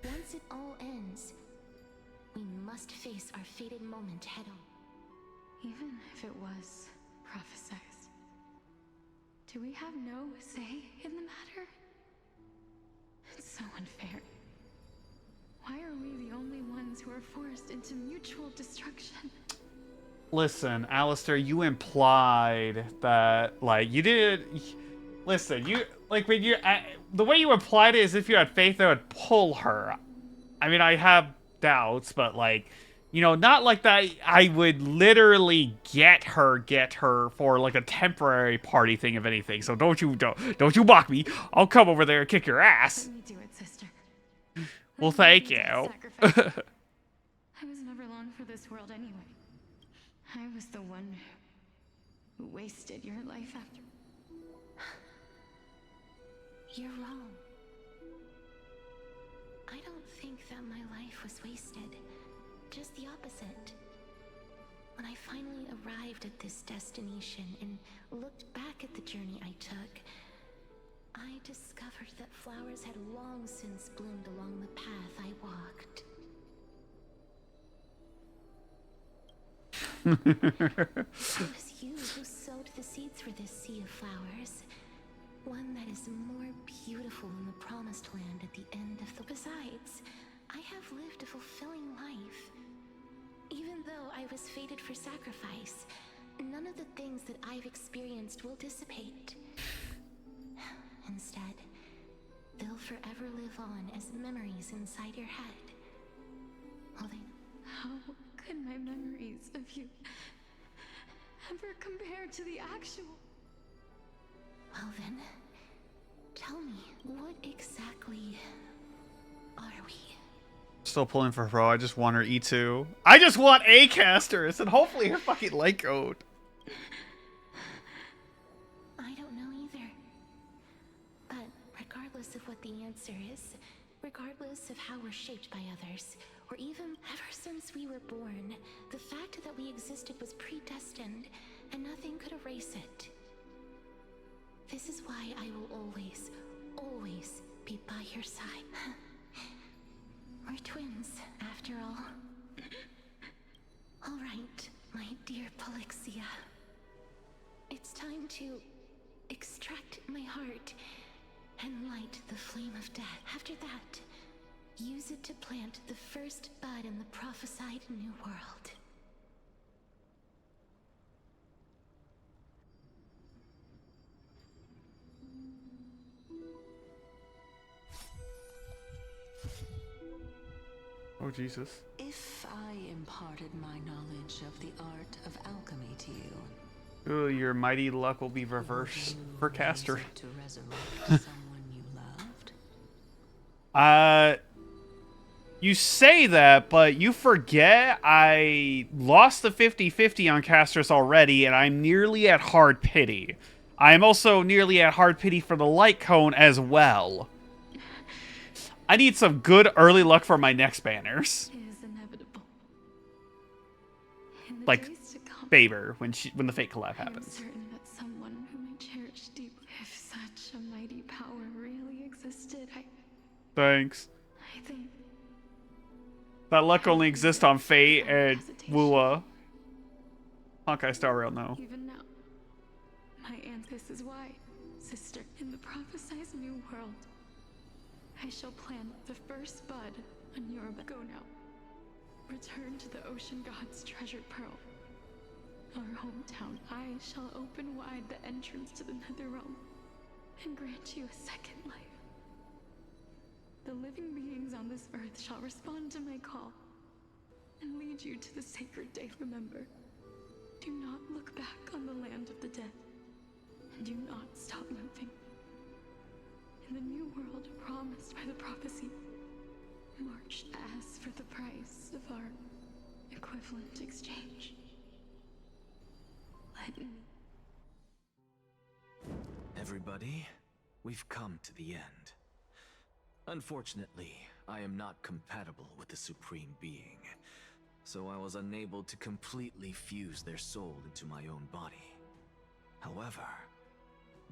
once it all ends, we must face our fated moment head-on. Even if it was prophesized, do we have no say in the matter? It's so unfair. Why are we the only ones who are forced into mutual destruction? Listen, Alistair, you implied that, like, you did... Listen, you, like, when you... the way you implied it is if you had faith, that would pull her. I mean, I have doubts, but, like, you know, not like that I would literally get her for, like, a temporary party thing, if anything. So don't you mock me. I'll come over there and kick your ass. Let me do it, sister. Well, thank you. I was never long for this world anyway. I was the one who wasted your life after. You're wrong. I don't think that my life was wasted. Just the opposite. When I finally arrived at this destination and looked back at the journey I took, I discovered that flowers had long since bloomed along the path I walked. It was you who sowed the seeds for this sea of flowers. One that is more beautiful than the promised land at the end of the... Besides, I have lived a fulfilling life. Even though I was fated for sacrifice, none of the things that I've experienced will dissipate. Instead, they'll forever live on as memories inside your head. Well, How could my memories of you ever compare to the actual? Well then, tell me, what exactly are we? Still pulling for pro. I just want her E2. I just want a casters and hopefully her fucking light code. I don't know either. But regardless of what the answer is, regardless of how we're shaped by others, or even ever since we were born, the fact that we existed was predestined, and nothing could erase it. This is why I will always, always be by your side. We're twins, after all. All right, my dear Polixia. It's time to extract my heart and light the flame of death. After that, use it to plant the first bud in the prophesied new world. Oh, Jesus. If I imparted my knowledge of the art of alchemy to you, Ooh, your mighty luck will be reversed for caster. to resurrect someone you loved? You say that, but you forget I lost the 50-50 on casters already, and I'm nearly at hard pity. I'm also nearly at hard pity for the light cone as well. I need some good early luck for my next banners. It is inevitable. Like Faber when the fate collab happens. I'm certain that someone whom I cherish deeply, if such a mighty power really existed, Thanks. I think That luck only exists on Fate and Wua. Honkai Star Rail, no. even now, my aunt, this is why, sister, in the prophesied new world, I shall plant the first bud on your Go now. Return to the ocean god's treasured pearl. Our hometown, I shall open wide the entrance to the Netherrealm and grant you a second life. The living beings on this earth shall respond to my call and lead you to the sacred day. Remember, do not look back on the land of the dead, and do not stop moving. In the new world promised by the prophecy, march as for the price of our equivalent exchange. Let me. Everybody, we've come to the end. Unfortunately, I am not compatible with the Supreme Being, so I was unable to completely fuse their soul into my own body. However,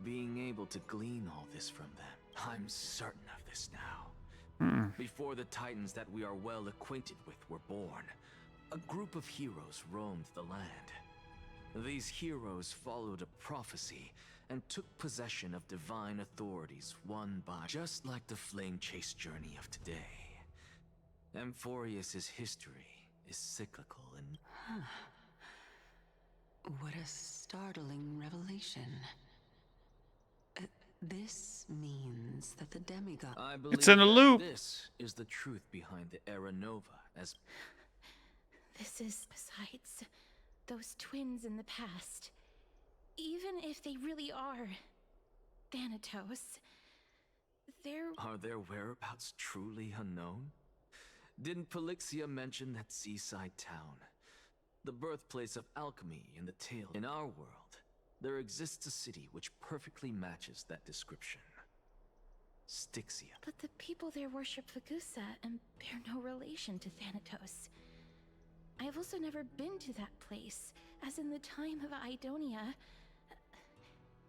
being able to glean all this from them, I'm certain of this now. Before the Titans that we are well acquainted with were born, a group of heroes roamed the land. These heroes followed a prophecy and took possession of divine authorities one by, just like the flame chase journey of today. Amphorius's history is cyclical and... What a startling revelation. This means that the demigod... I believe It's in a loop. This is the truth behind the Era Nova, as... This is, besides, those twins in the past. Even if they really are Thanatos, they're... Are their whereabouts truly unknown? Didn't Polixia mention that seaside town? The birthplace of alchemy in the tale. In our world, there exists a city which perfectly matches that description. Styxia. But the people there worship Fagusa and bear no relation to Thanatos. I've also never been to that place, as in the time of Idonia,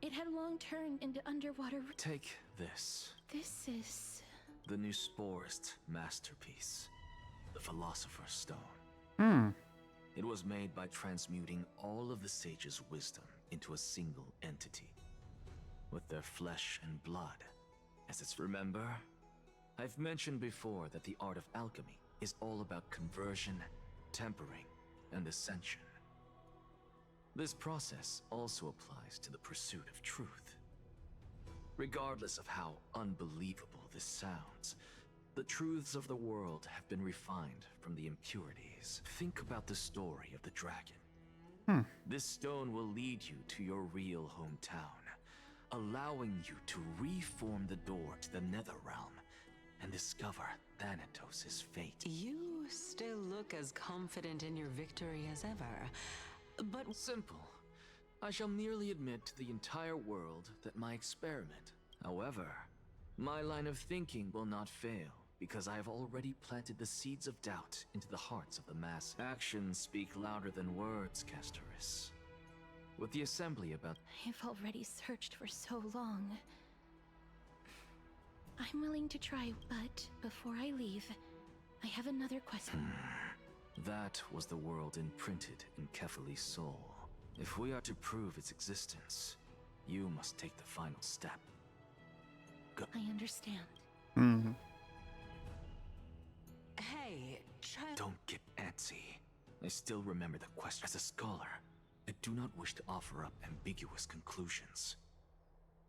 it had long turned into underwater... Take this. This is... The new Sporist masterpiece. The Philosopher's Stone. It was made by transmuting all of the sages' wisdom into a single entity, with their flesh and blood as its... Remember? I've mentioned before that the art of alchemy is all about conversion, tempering, and ascension. This process also applies to the pursuit of truth. Regardless of how unbelievable this sounds, the truths of the world have been refined from the impurities. Think about the story of the dragon. This stone will lead you to your real hometown, allowing you to reform the door to the Netherrealm and discover Thanatos' fate. You still look as confident in your victory as ever. But simple. I shall merely admit to the entire world that my experiment. However, my line of thinking will not fail, because I have already planted the seeds of doubt into the hearts of the masses. Actions speak louder than words, Castoris. With the assembly about... I've already searched for so long. I'm willing to try, but before I leave, I have another question. That was the world imprinted in Kefali's soul. If we are to prove its existence, you must take the final step. Go. I understand. Mm-hmm. Hey, child. Don't get antsy. I still remember the question. As a scholar, I do not wish to offer up ambiguous conclusions.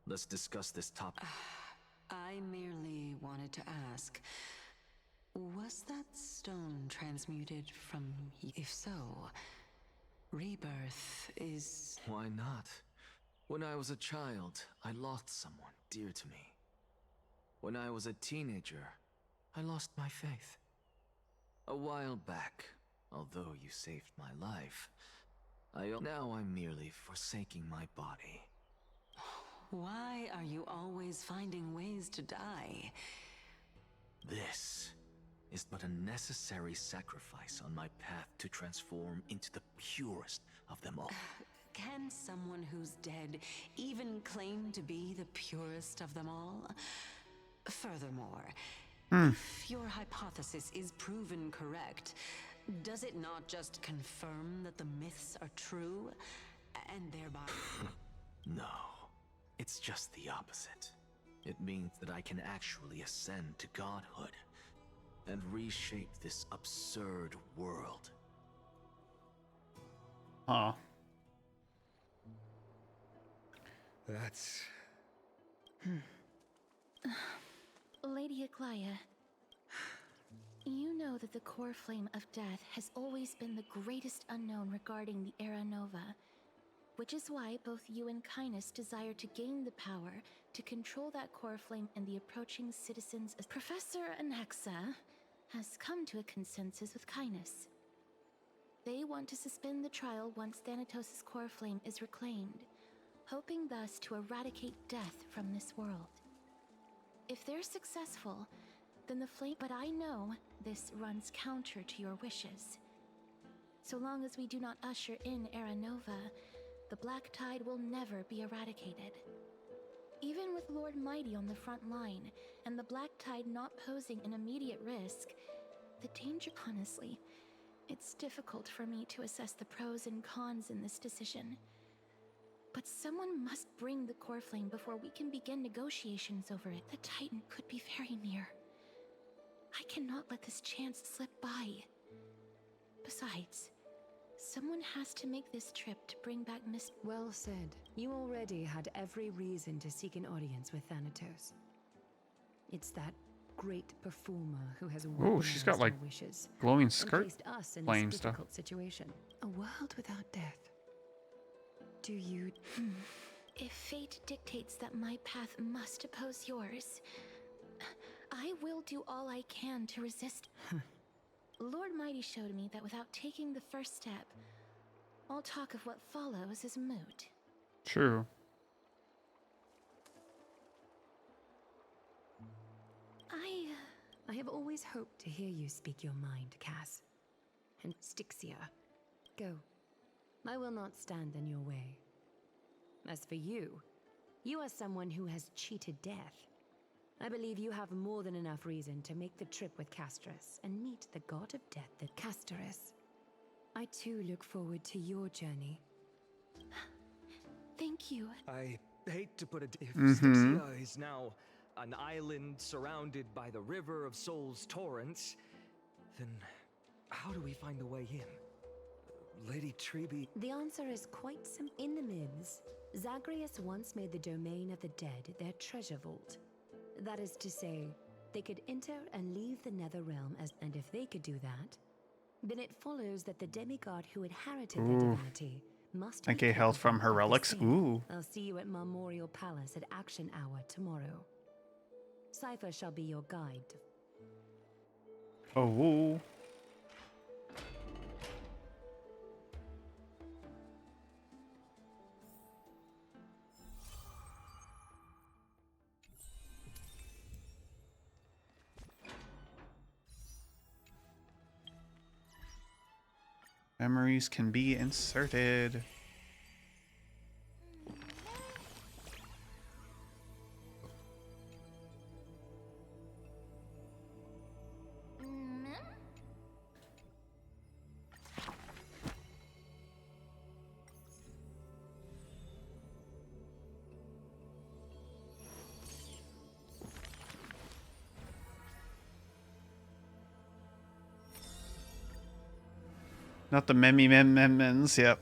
Let's discuss this topic. I merely wanted to ask, was that stone transmuted from... If so, rebirth is... Why not? When I was a child, I lost someone dear to me. When I was a teenager, I lost my faith. A while back, although you saved my life, now I'm merely forsaking my body. Why are you always finding ways to die? This is but a necessary sacrifice on my path to transform into the purest of them all. Can someone who's dead even claim to be the purest of them all? Furthermore, if your hypothesis is proven correct, does it not just confirm that the myths are true, and thereby... No, it's just the opposite. It means that I can actually ascend to godhood and reshape this absurd world. Huh. That's... Lady Aglaia, you know that the core flame of death has always been the greatest unknown regarding the Era Nova, which is why both you and Kainis desire to gain the power to control that core flame and the approaching citizens. Professor Anaxa has come to a consensus with Kainis. They want to suspend the trial once Thanatos' core flame is reclaimed, hoping thus to eradicate death from this world. If they're successful, then the flame... But I know this runs counter to your wishes. So long as we do not usher in Era Nova, the Black Tide will never be eradicated. Even with Lord Mighty on the front line, and the Black Tide not posing an immediate risk, the danger... Honestly, it's difficult for me to assess the pros and cons in this decision. But someone must bring the core flame before we can begin negotiations over it. The Titan could be very near. I cannot let this chance slip by. Besides, someone has to make this trip to bring back Miss... Well said. You already had every reason to seek an audience with Thanatos. It's that great performer who has Ooh, she's got like wishes glowing skirt placed us in flame this stuff. difficult situation. A world without death. Do you... If fate dictates that my path must oppose yours, I will do all I can to resist. Lord Mighty showed me that without taking the first step, all talk of what follows is moot. True. I have always hoped to hear you speak your mind, Cass. And Styxia, go. I will not stand in your way. As for you, you are someone who has cheated death. I believe you have more than enough reason to make the trip with Castoris and meet the god of death that Castoris. I too look forward to your journey. Thank you. I hate to put it... If Mm-hmm. Styxia is now an island surrounded by the River of Souls torrents, then how do we find a way in? Lady Treby... The answer is quite simple. In the myths, Zagreus once made the domain of the dead their treasure vault. That is to say, they could enter and leave the nether realm as... And if they could do that, then it follows that the demigod who inherited their divinity must be... Okay, health from her relics. Ooh. I'll see you at Memorial Palace at Action Hour tomorrow. Cypher shall be your guide. Oh. Memories can be inserted. Not the memens, yep.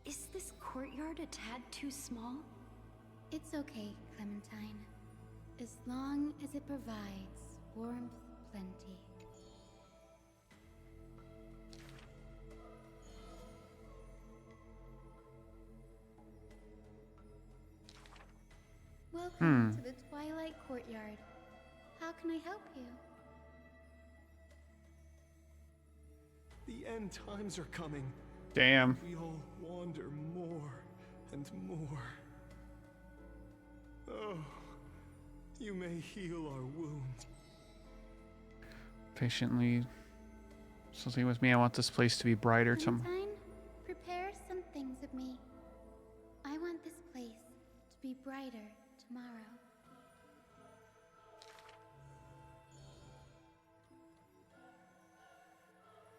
Is this courtyard a tad too small? It's okay, Clementine. As long as it provides warmth plenty. Welcome to the Twilight Courtyard. How can I help you? The end times are coming. Damn. We all wander more and more. Oh, you may heal our wound. Patiently. Something with me. I want this place to be brighter tomorrow. Clementine, prepare some things of me. I want this place to be brighter tomorrow.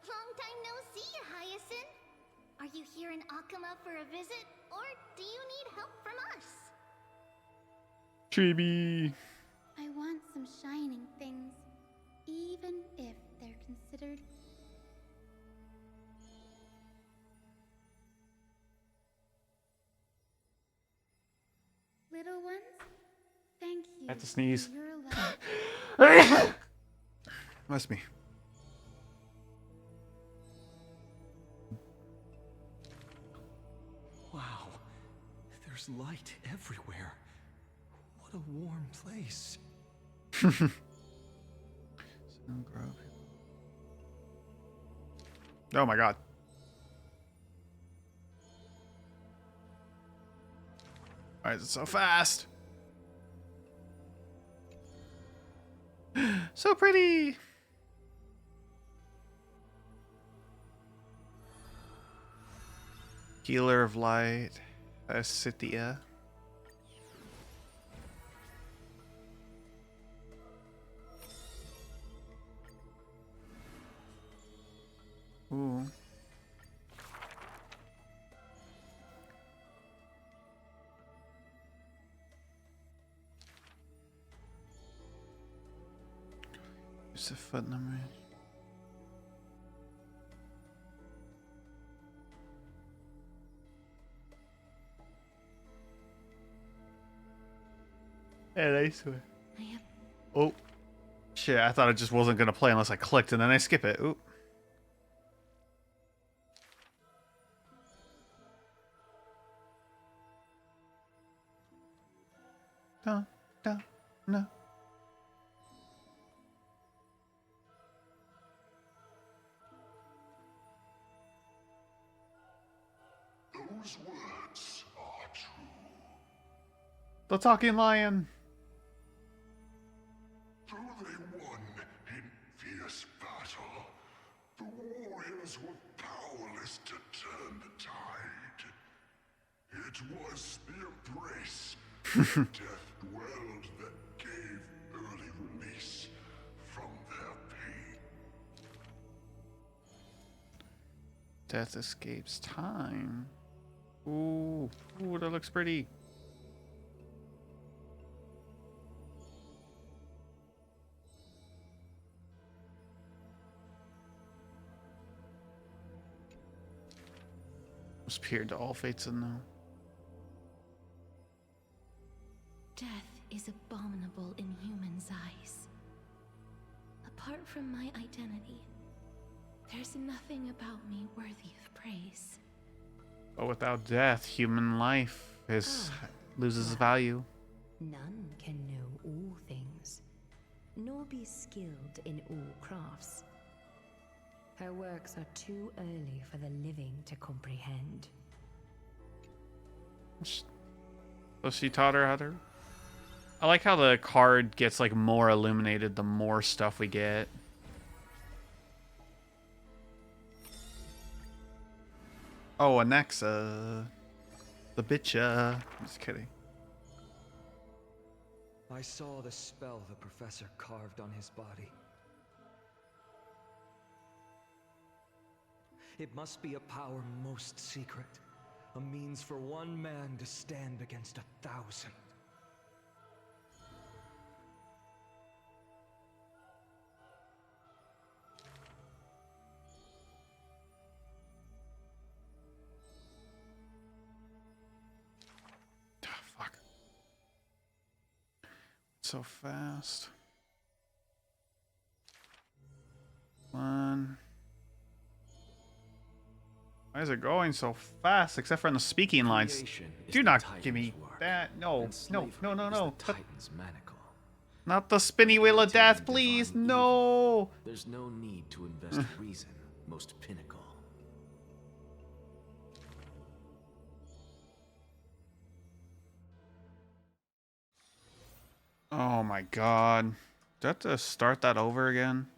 Long time no see, Hyacinth. Are you here in Akama for a visit, or do you need help from us? Chibi. I want some shining things, even if they're considered. Little ones, thank you. I had to sneeze. For your love. Must be. Wow, there's light everywhere. What a warm place. Oh my god. Why is it so fast? So pretty. Healer of Light, Asithia. Ooh. Use the foot number. Yeah, nice one. Oh. Shit, I thought it just wasn't gonna play unless I clicked and then I skip it. Oop. No, no, no. Those words are true. The talking lion. Though they won in fierce battle, the warriors were powerless to turn the tide. It was the embrace of death dwelled that gave early release from their pain. Death escapes time. Ooh, ooh, that looks pretty. Was peered to all fates unknown. Death is abominable in humans' eyes. Apart from my identity, there's nothing about me worthy of praise. But without death, human life loses value. None can know all things. be skilled in all crafts. Her works are too early for the living to comprehend. So she taught her how to... I like how the card gets like more illuminated the more stuff we get. Oh, Anaxa. The bitcha. I'm just kidding. I saw the spell the professor carved on his body. It must be a power most secret. A means for one man to stand against 1,000. Fuck. So fast. One. Why is it going so fast? Except for in the speaking lines. Do not give me that. No, no, no, no, no. Titan's manacle. Not the spinny wheel of death, please. No. There's no need to invest reason, most pinnacle. Oh my god. Do I have to start that over again?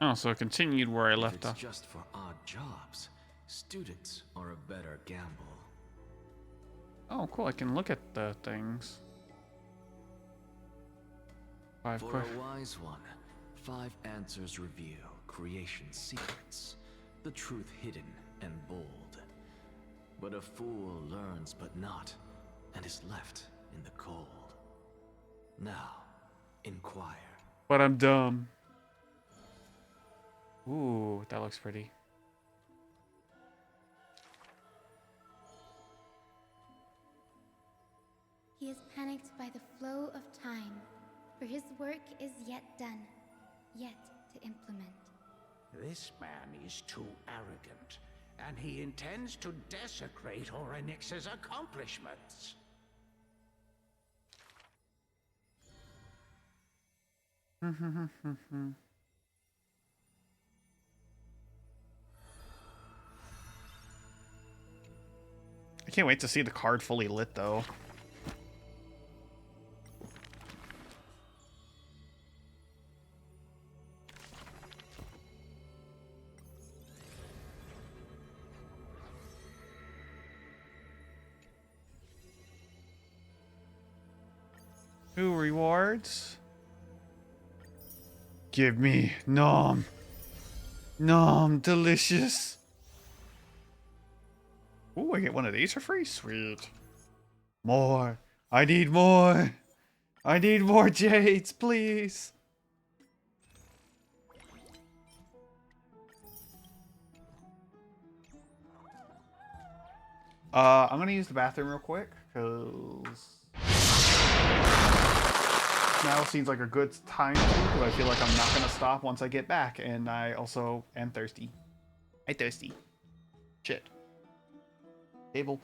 Oh, so it continued where I left If off. it's just for odd jobs, students are a better gamble. Oh, cool. I can look at the things. 5 For questions. a wise one, 5 answers reveal creation's secrets, the truth hidden and bold. But a fool learns but not, and is left in the cold. Now, inquire. But I'm dumb. Ooh, that looks pretty. He is panicked by the flow of time, for his work is yet done, yet to implement. This man is too arrogant, and he intends to desecrate Orynyx's accomplishments. I can't wait to see the card fully lit, though. Who rewards? Give me nom. Nom, delicious. Ooh, I get one of these for free? Sweet. More. I need more. I need more jades, please. I'm gonna use the bathroom real quick, because now seems like a good time to, because I feel like I'm not gonna stop once I get back, and I also am thirsty. I'm thirsty. Shit. Table.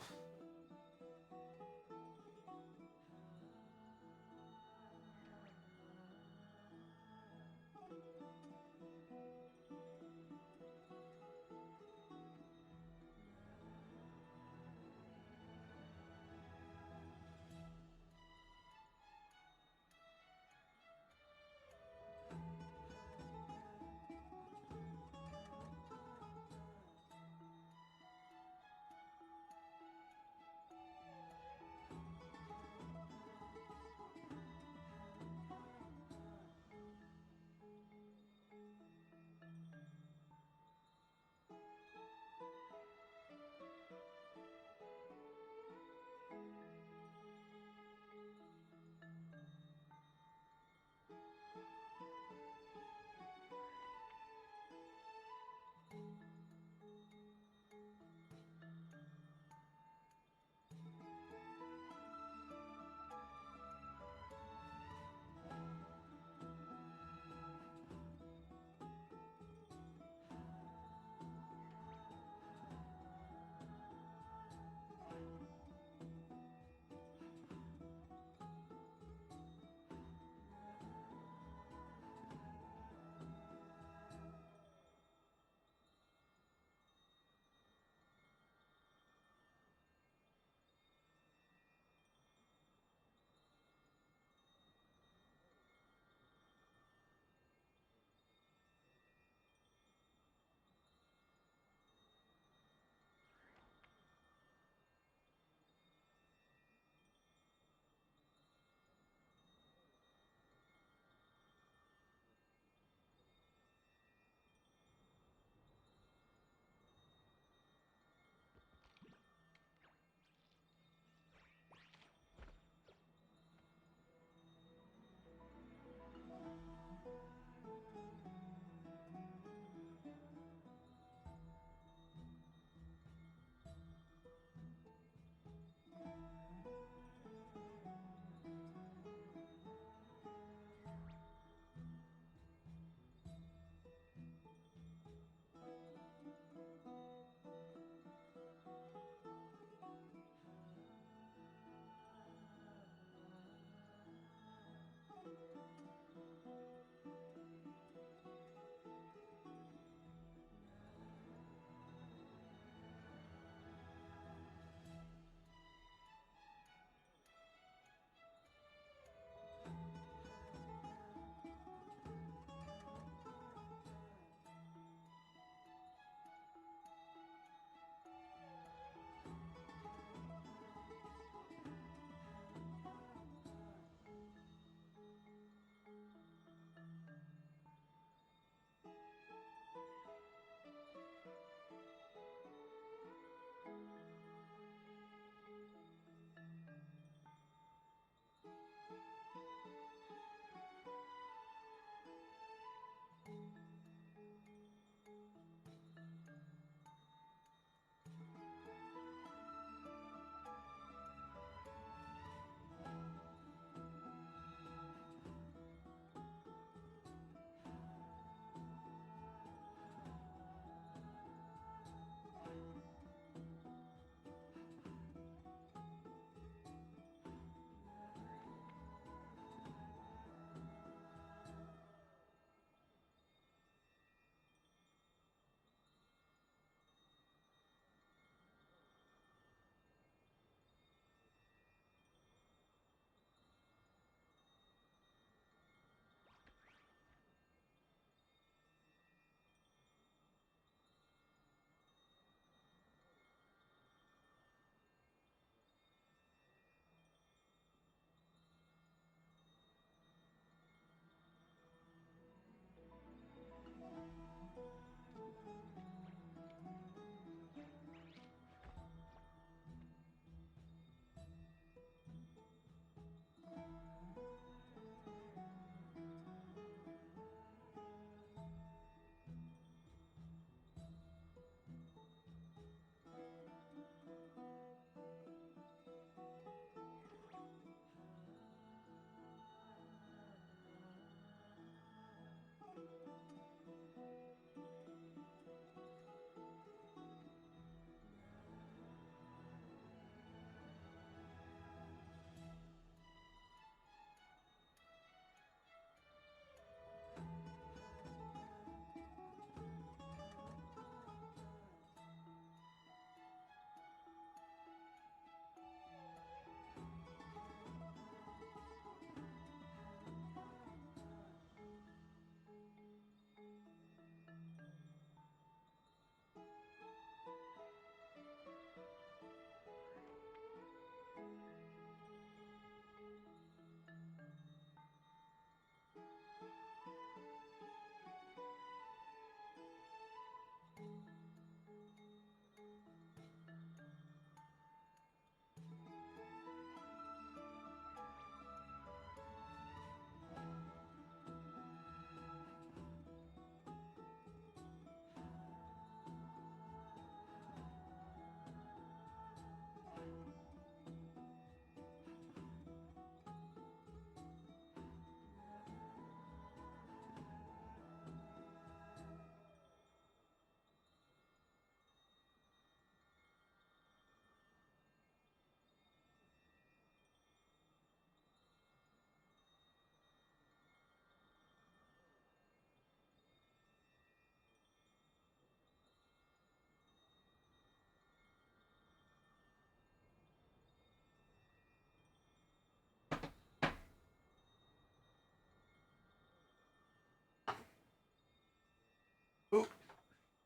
Ooh,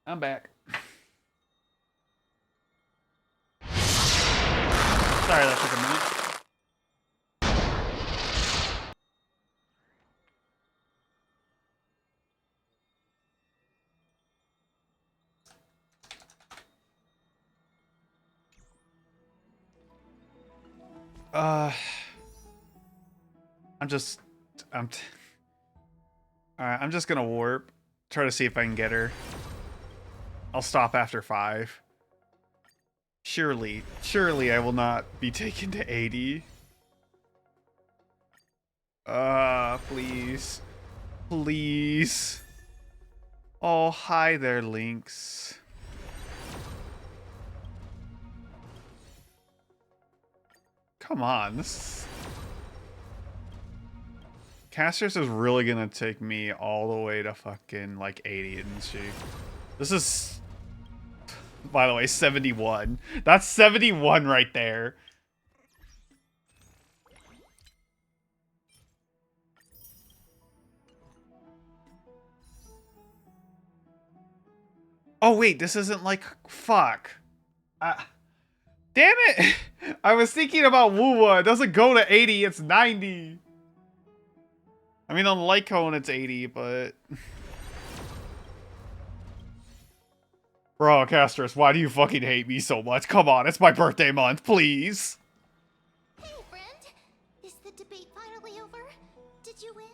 I'm back. Sorry that took a minute. Alright, I'm just gonna warp. Try to see if I can get her. I'll stop after 5. Surely I will not be taken to 80. Please. Please. Oh, hi there, Lynx. Come on, Casters is really gonna take me all the way to fucking like 80, isn't she? This is, by the way, 71. That's 71 right there. Oh wait, this isn't like, fuck. Damn it! I was thinking about Wuwa. It doesn't go to 80, it's 90. I mean, on the light cone, it's 80, but... Bro, Castris, why do you fucking hate me so much? Come on, it's my birthday month, please. Hey, friend. Is the debate finally over? Did you win?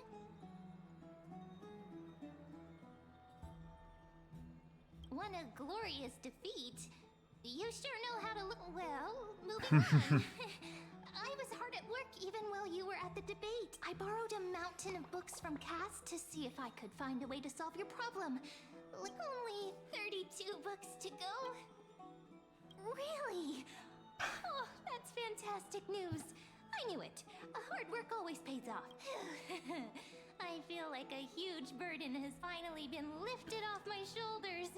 What a glorious defeat. You sure know how to look. Well, moving on. I was hard at work even while you were at the debate. I borrowed a mountain of books from Cass to see if I could find a way to solve your problem. Like only 32 books to go. Really? Oh, that's fantastic news. I knew it. Hard work always pays off. I feel like a huge burden has finally been lifted off my shoulders.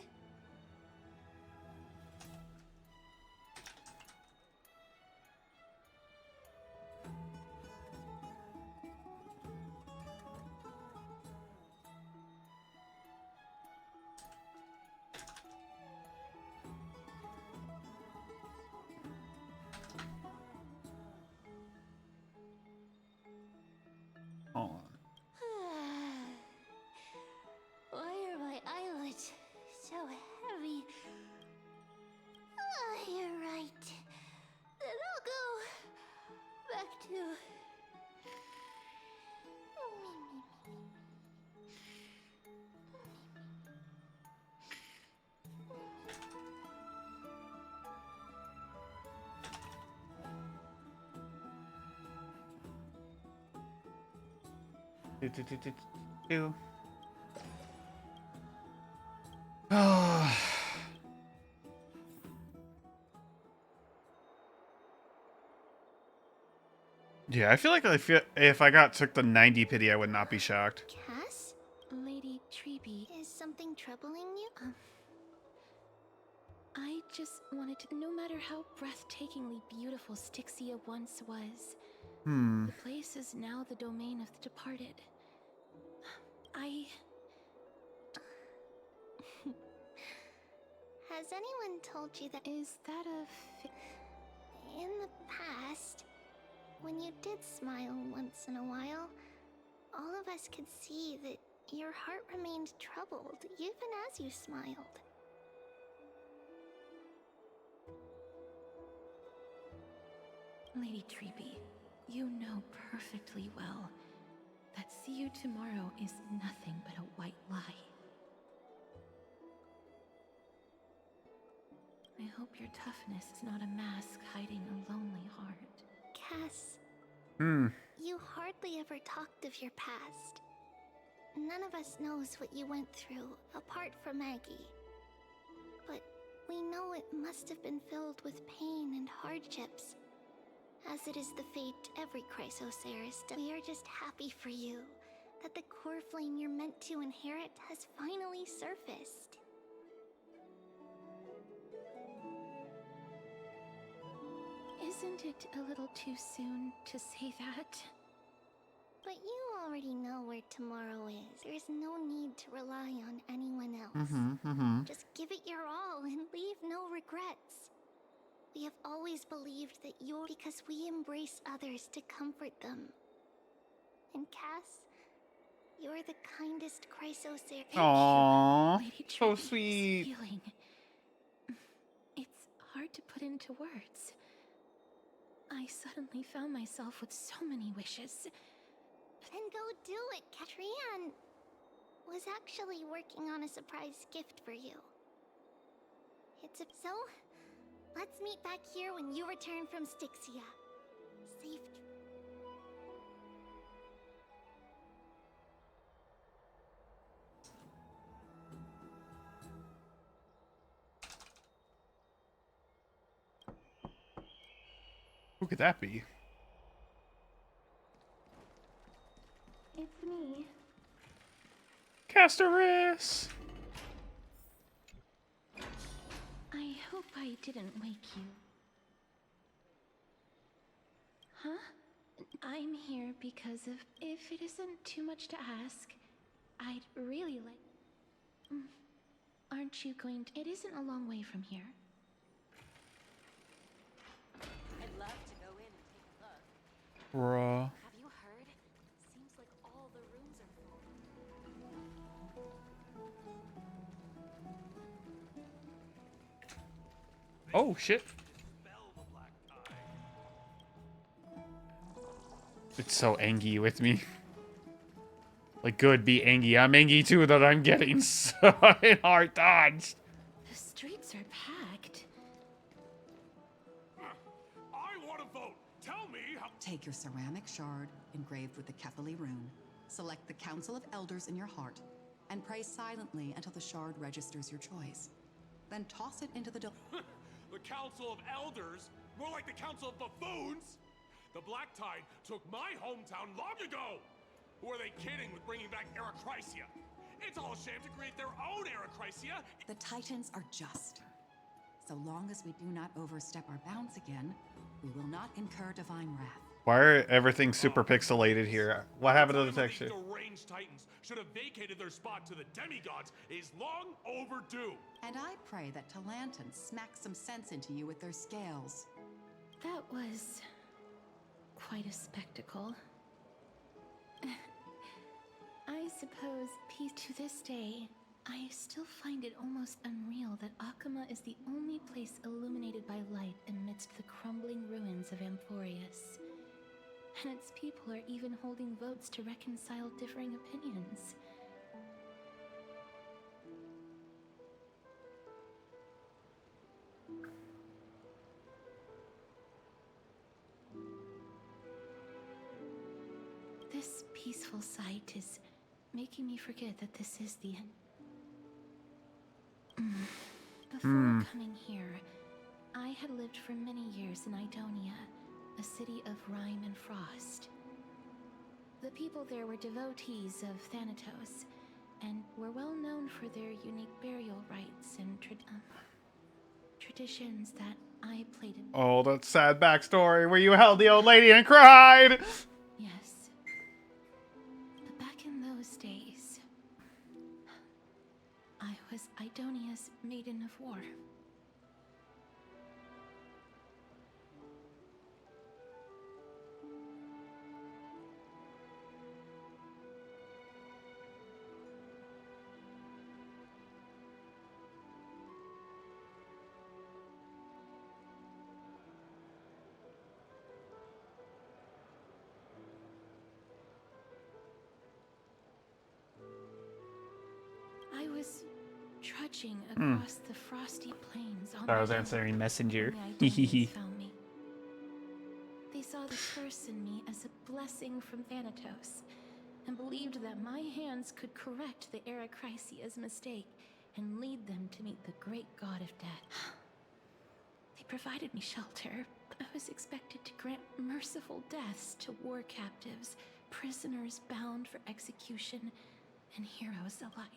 Hold on. Why are my eyelids so heavy? You're right. Then I'll go back to... Yeah, I feel like if I took the 90 pity, I would not be shocked. Cass? Lady Treeby. Is something troubling you? I just wanted to, no matter how breathtakingly beautiful Styxia once was, the place is now the domain of the departed. Has anyone told you that? Is that in the past, when you did smile once in a while, all of us could see that your heart remained troubled even as you smiled. Lady Treeby, you know perfectly well that see you tomorrow is nothing but a white lie. I hope your toughness is not a mask hiding a lonely heart. Cass, you hardly ever talked of your past. None of us knows what you went through, apart from Maggie. But we know it must have been filled with pain and hardships, as it is the fate every Chrysocerus does. We are just happy for you, that the core flame you're meant to inherit has finally surfaced. Isn't it a little too soon to say that? But you already know where tomorrow is. There's no need to rely on anyone else. Just give it your all and leave no regrets. We have always believed that you're because we embrace others to comfort them. And Cass, you're the kindest Chrysocerus. Aww, Lady so Treby's sweet. feeling. It's hard to put into words. I suddenly found myself with so many wishes. Then go do it. Catrian was actually working on a surprise gift for you. So, let's meet back here when you return from Styxia. Safe. Who could that be? It's me. Castoris! I hope I didn't wake you. Huh? I'm here because of... If it isn't too much to ask, I'd really like... Aren't you going to... It isn't a long way from here. I'd love to go in and take a look. Bruh. Have you heard? Seems like all the rooms are full. Oh, shit. It's so angry with me. Like, good, be angry. I'm angry too that I'm getting so hard dodged. The streets are packed. Take your ceramic shard engraved with the Kethali rune, select the Council of Elders in your heart, and pray silently until the shard registers your choice. Then toss it into the The Council of Elders? More like the Council of Buffoons? The Black Tide took my hometown long ago! Who are they kidding with bringing back Erechrysia? It's all a sham to create their own Erechrysia! The Titans are just. So long as we do not overstep our bounds again, we will not incur divine wrath. Why are everything super pixelated here? What happened to the texture? The deranged Titans should have vacated their spot to the demigods is long overdue. And I pray that Talanton smacks some sense into you with their scales. That was quite a spectacle. I suppose, peace to this day, I still find it almost unreal that Akama is the only place illuminated by light amidst the crumbling ruins of Amphorius. And its people are even holding votes to reconcile differing opinions. This peaceful sight is making me forget that this is the end. Before coming here, I had lived for many years in Idonia, a city of rime and frost. The people there were devotees of Thanatos, and were well known for their unique burial rites and traditions that I played in. Oh, that sad backstory where you held the old lady and cried! Yes. But back in those days, I was Idonia's maiden of war. I was trudging across the frosty plains on I was my answering own Messenger. when the Idonians found me. They saw the curse in me as a blessing from Thanatos, and believed that my hands could correct the Erechrysia's mistake and lead them to meet the great god of death. They provided me shelter, but I was expected to grant merciful deaths to war captives, prisoners bound for execution, and heroes alike.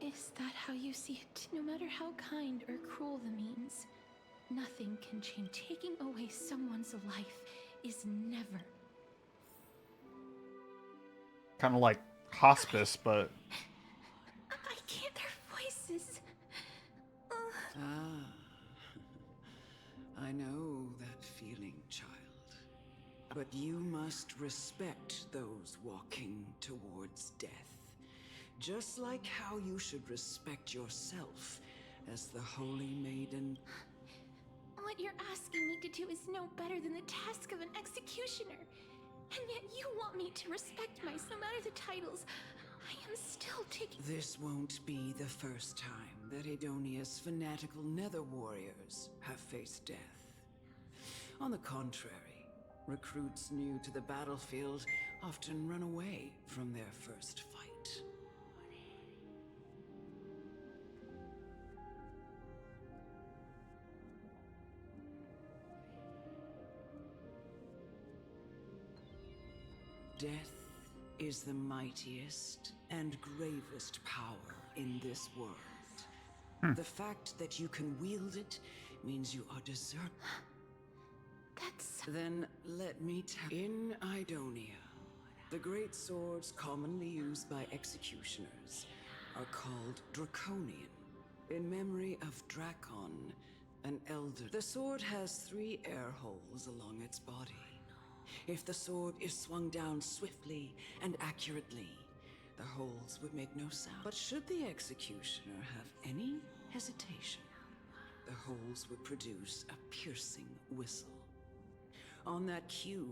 Is that how you see it? No matter how kind or cruel the means, nothing can change. Taking away someone's life is never. Kind of like hospice, but... I can't hear voices. I know that feeling, child. But you must respect those walking towards death. Just like how you should respect yourself as the Holy Maiden. What you're asking me to do is no better than the task of an executioner. And yet you want me to respect myself, no matter the titles. I am still taking... This won't be the first time that Idonia's fanatical nether warriors have faced death. On the contrary, recruits new to the battlefield often run away from their first fight. Death is the mightiest and gravest power in this world. The fact that you can wield it means you are deserving. That's... Then let me tell you. In Idonia, the great swords commonly used by executioners are called Draconian, in memory of Drakon, an elder. The sword has 3 air holes along its body. If the sword is swung down swiftly and accurately, the holes would make no sound. But should the executioner have any hesitation, the holes would produce a piercing whistle. On that cue,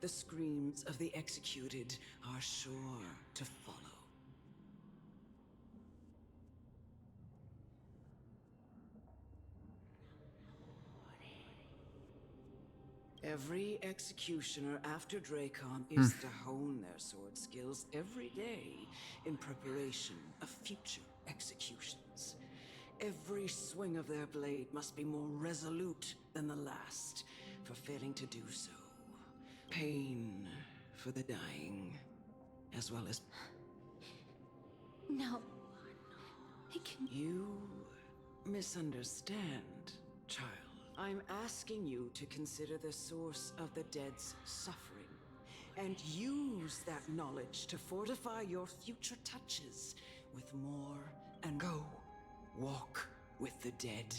the screams of the executed are sure to follow. Every executioner after Dracon is to hone their sword skills every day in preparation of future executions. Every swing of their blade must be more resolute than the last, for failing to do so. Pain for the dying, as well as... No. I can... You misunderstand, child. I'm asking you to consider the source of the dead's suffering, and use that knowledge to fortify your future touches with more and go. Walk with the dead,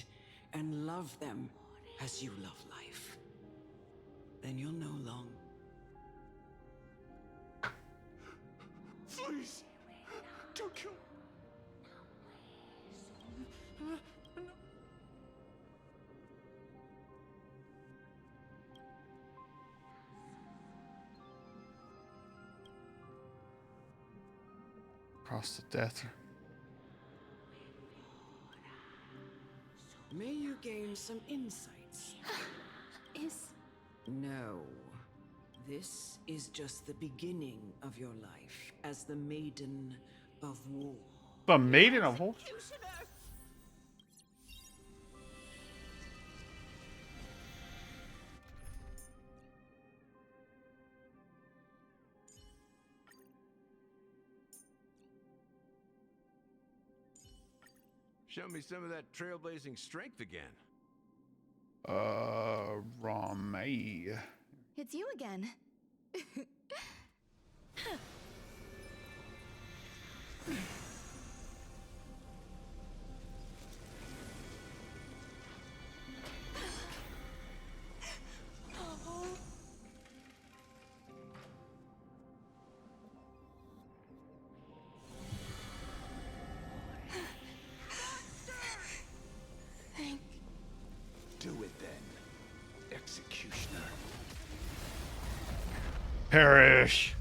and love them as you love life. Then you'll know long. Please, don't kill. Across the death. May you gain some insights. No. This is just the beginning of your life as the Maiden of War. The Maiden of War? Show me some of that trailblazing strength again. Rami. It's you again. Do it then, executioner. Perish.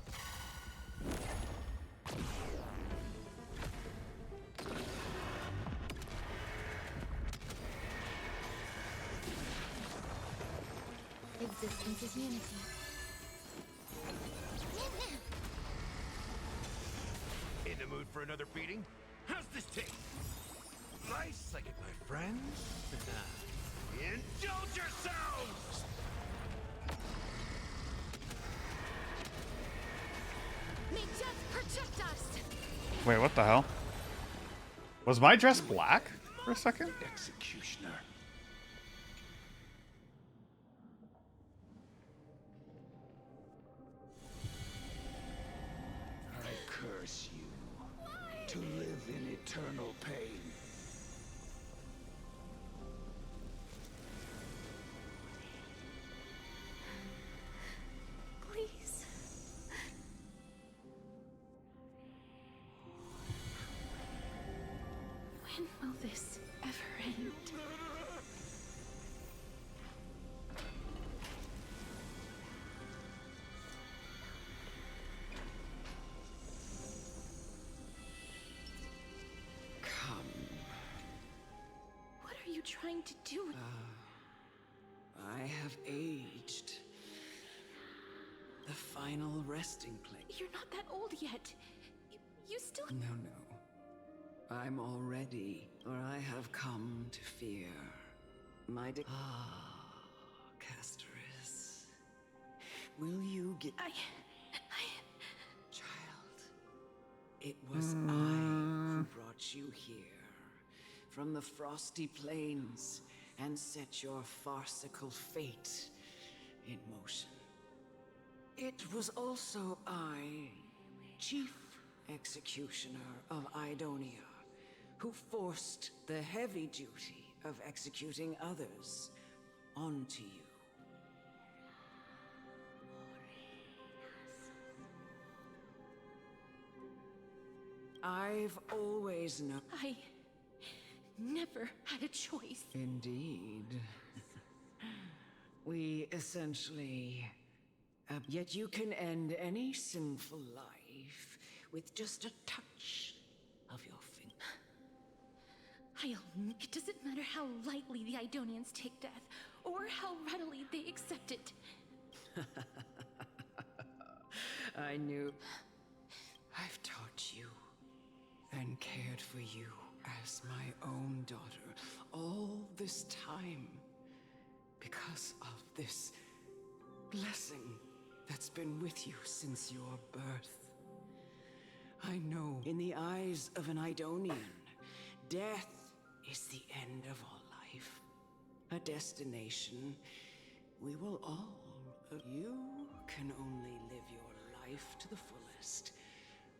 Existence is unity. In the mood for another beating? How's this taste? Nice like it, my friends. Indulge yourselves! May death protect us! Wait, what the hell? Was my dress black for a second? Executioner. I curse you to live in eternal pain. Please. When will this ever end? Come. What are you trying to do? I have aged. The final resting place. You're not that old yet. You still... No. I'm already, or I have come to fear. Casterus. Will you get... Child. It was I who brought you here. From the frosty plains, and set your farcical fate in motion. It was also I, Chief Executioner of Idonia, who forced the heavy duty of executing others onto you. I've always known... I never had a choice. Indeed. We essentially... yet you can end any sinful life with just a touch of your finger. It doesn't matter how lightly the Idonians take death, or how readily they accept it. I knew. I've taught you and cared for you as my own daughter all this time because of this blessing that's been with you since your birth. I know in the eyes of an Idonian, death is the end of all life. A destination we will all. You can only live your life to the fullest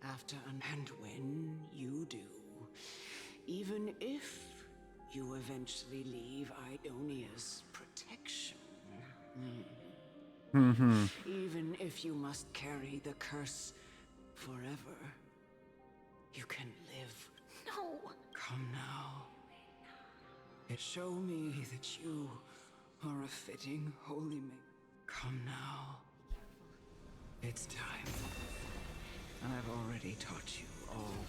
after and when you do, even if you eventually leave Idonia's protection. Even if you must carry the curse forever, you can live. No. Come now. Show me that you are a fitting holy mate. Come now. It's time. I've already taught you all.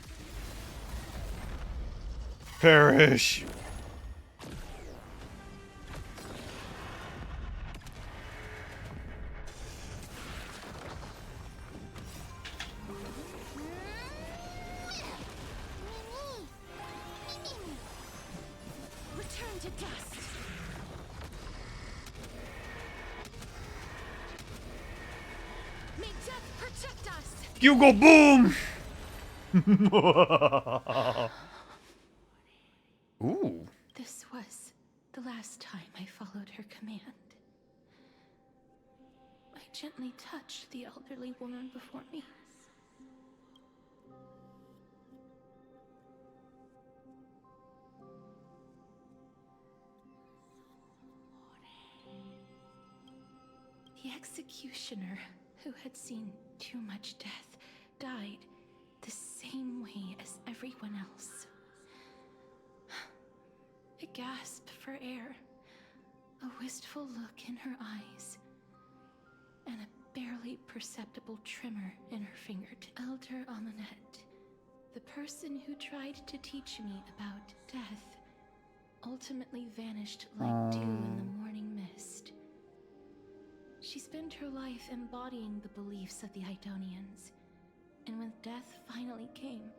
Perish. Return to dust. May death protect us. You go boom. Ooh. This was the last time I followed her command. I gently touched the elderly woman before me. The executioner, who had seen too much death, died the same way as everyone else. A gasp for air, a wistful look in her eyes, and a barely perceptible tremor in her fingertip. Elder Amunet, the person who tried to teach me about death, ultimately vanished like dew in the morning mist. She spent her life embodying the beliefs of the Idonians, and when death finally came,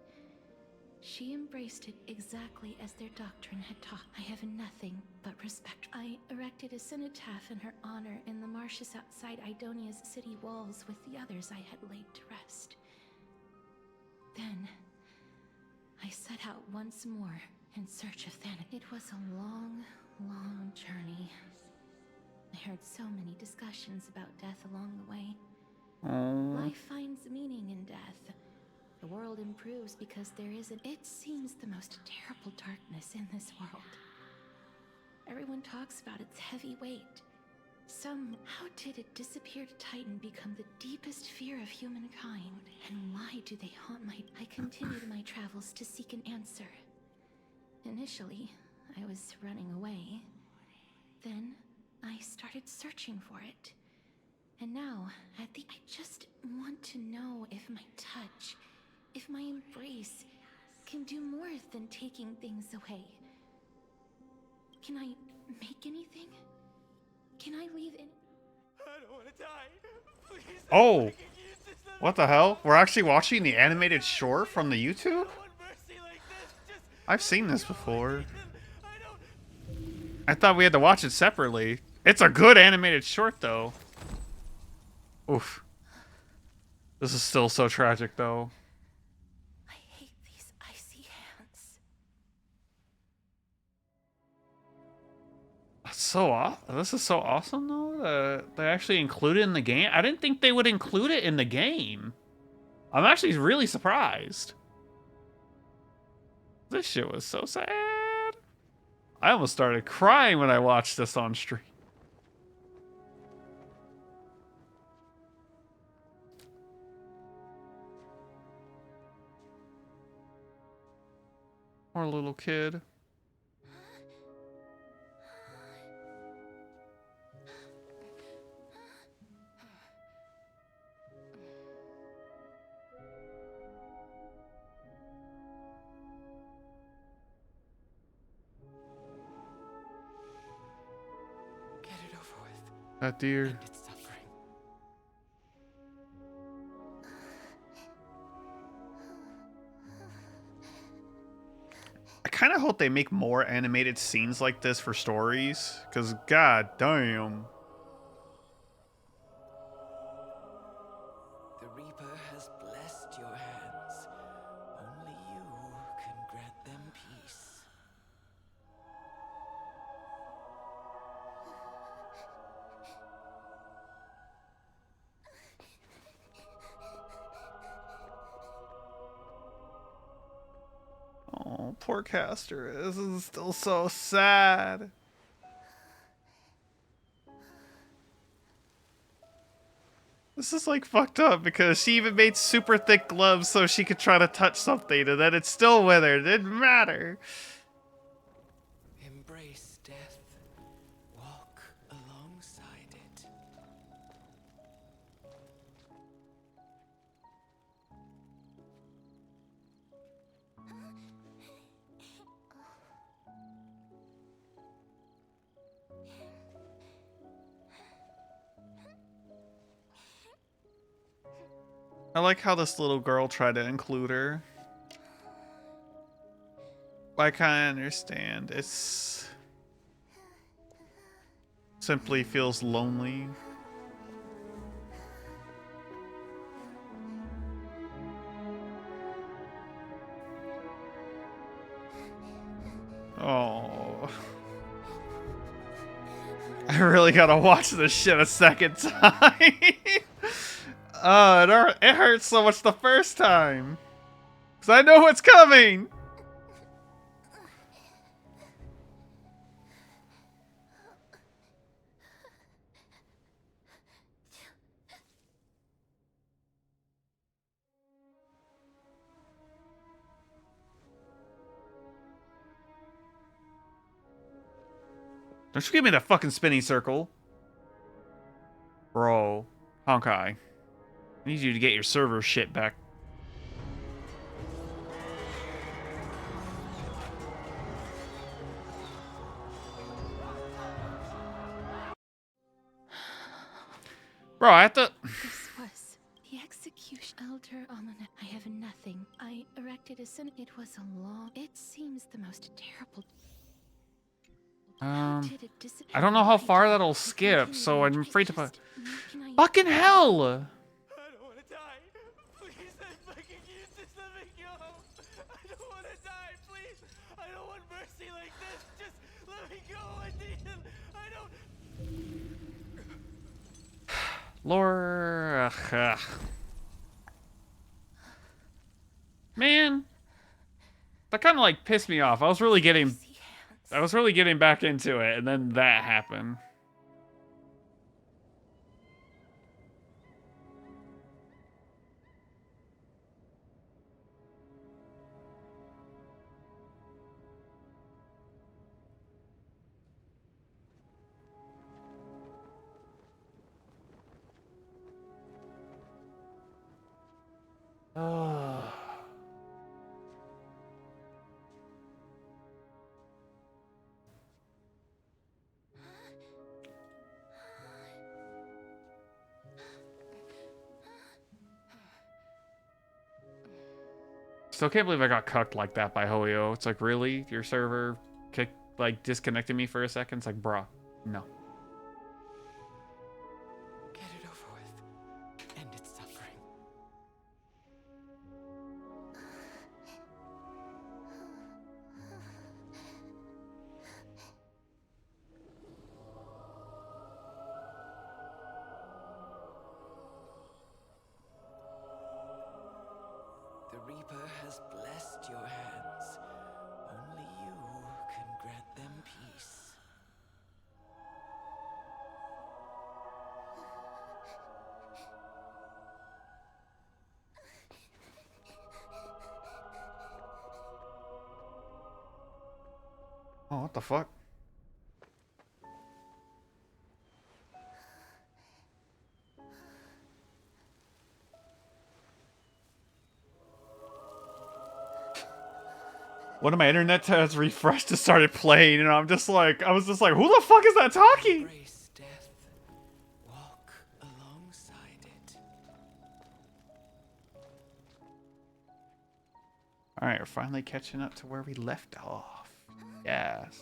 she embraced it exactly as their doctrine had taught. I have nothing but respect. I erected a cenotaph in her honor in the marshes outside Idonia's city walls with the others I had laid to rest. Then, I set out once more in search of Thanatos. It was a long, long journey. I heard so many discussions about death along the way. Life finds meaning in death. The world improves because there isn't. It seems the most terrible darkness in this world. Everyone talks about its heavy weight. How did a disappeared titan become the deepest fear of humankind? And why do they haunt my... I continued my travels to seek an answer. Initially, I was running away. Then, I started searching for it. And now, I just want to know if my touch, if my embrace, can do more than taking things away. Can I make anything? Can I leave it? I don't want to die. Please, Oh. What the hell? We're actually watching the animated short from the YouTube? I've seen this before. I thought we had to watch it separately. It's a good animated short, though. Oof. This is still so tragic, though. I hate these icy hands. This is so awesome, though, that they actually include it in the game. I didn't think they would include it in the game. I'm actually really surprised. This shit was so sad. I almost started crying when I watched this on stream. Poor little kid. That deer. And its suffering. I kind of hope they make more animated scenes like this for stories, because god damn. The Reaper has blessed your hands. Only you can grant them peace. Oh, poor Castor. This is still so sad. This is like fucked up because she even made super thick gloves so she could try to touch something and then it's still withered. It didn't matter. Embrace death. Walk alongside it. I like how this little girl tried to include her. I kind of understand. It's simply feels lonely. Oh. I really gotta watch this shit a second time. It hurts so much the first time. Because I know what's coming. Don't you give me that fucking spinning circle. Bro. Honkai. I need you to get your server shit back. Bro, I have to... This was the execution. Elder Almanac. I have nothing. I erected a sin. It was a long... It seems the most terrible... I don't know how far that'll skip, so I'm afraid to put... Fucking hell! I don't want to die. Please, I fucking use this. Let me go. I don't want to die. Please. I don't want mercy like this. Just let me go. I need it. I don't... Lore... Man. That kind of like pissed me off. I was really getting back into it, and then that happened. Still can't believe I got cucked like that by Hoyo. It's like, really? Your server disconnected me for a second? It's like, bruh, no. Get it over with. End its suffering. The Reaper has blessed your hands. Only you can grant them peace. Oh, what the fuck? One of my internet has refreshed and started playing, and I was just like, who the fuck is that talking? Embrace death. Alright, we're finally catching up to where we left off. Yes.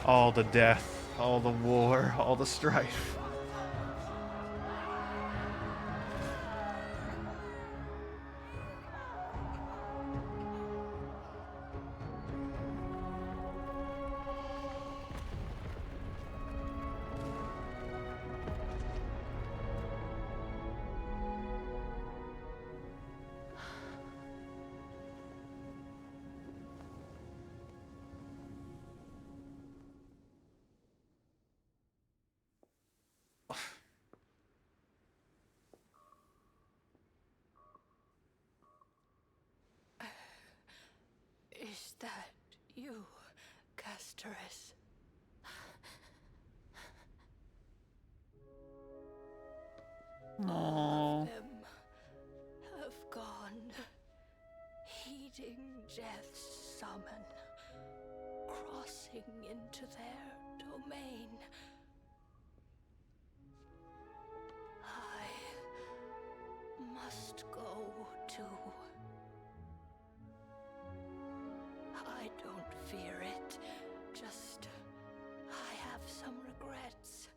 All the death, all the war, all the strife. Is that you, Castoris? All of them have gone, heeding death's summon, crossing into their domain. I must go too. I don't fear it, just I have some regrets.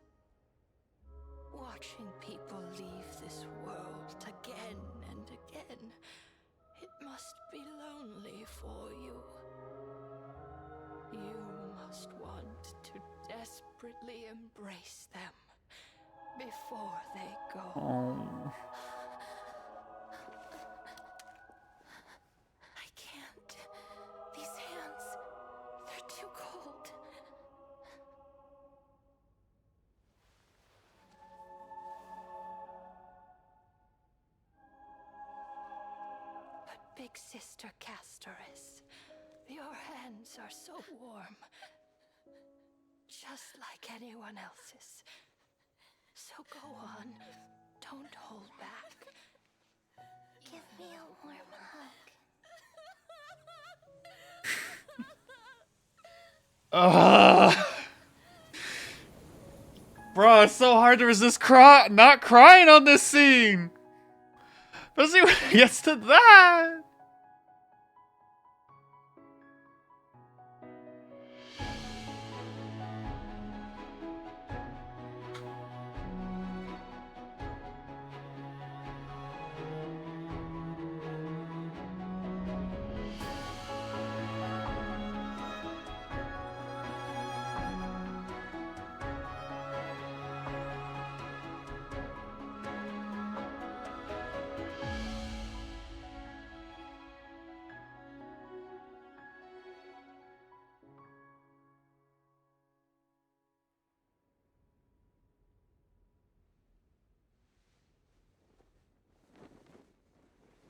Watching people leave this world again and again, it must be lonely for you. You must want to desperately embrace them before they go. Oh. I can't. These hands, they're too cold. But Big Sister Castoris, your hands are so warm. Just like anyone else's. So go on. Don't hold back. Give me a warm hug. Ugh. Bro, it's so hard to resist not crying on this scene. Especially when it gets to that.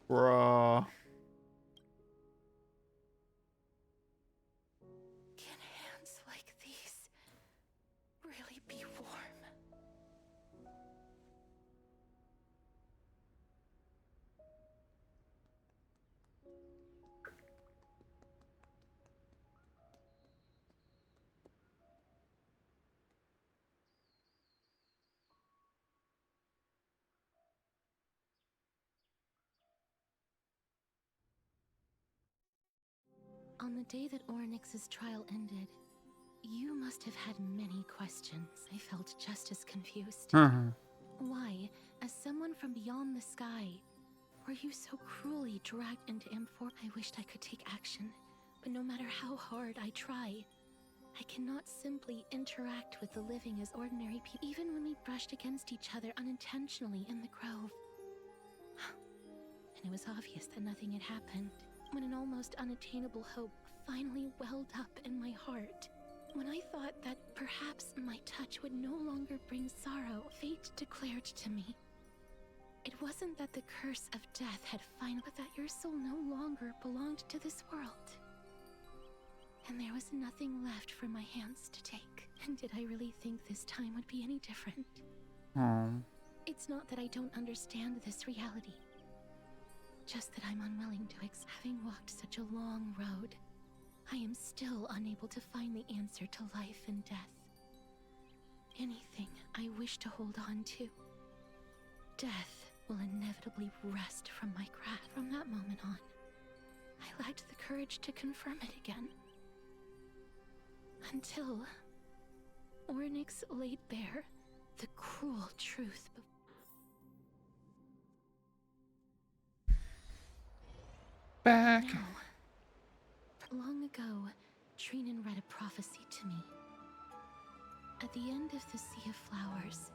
Bruh. Can hands like these really be warm? On the day that Ornyx's trial ended, you must have had many questions. I felt just as confused. Why, as someone from beyond the sky, were you so cruelly dragged into M4? I wished I could take action, but no matter how hard I try, I cannot simply interact with the living as ordinary people, even when we brushed against each other unintentionally in the grove. And it was obvious that nothing had happened, when an almost unattainable hope finally welled up in my heart. When I thought that perhaps my touch would no longer bring sorrow, fate declared to me, it wasn't that the curse of death had finally, but that your soul no longer belonged to this world. And there was nothing left for my hands to take. And did I really think this time would be any different? It's not that I don't understand this reality, just that I'm unwilling to having walked such a long road, I am still unable to find the answer to life and death. Anything I wish to hold on to, death will inevitably wrest from my grasp. From that moment on, I lacked the courage to confirm it again. Until Ornyx laid bare the cruel truth. Back. Now, long ago, Trinan read a prophecy to me. At the end of the Sea of Flowers,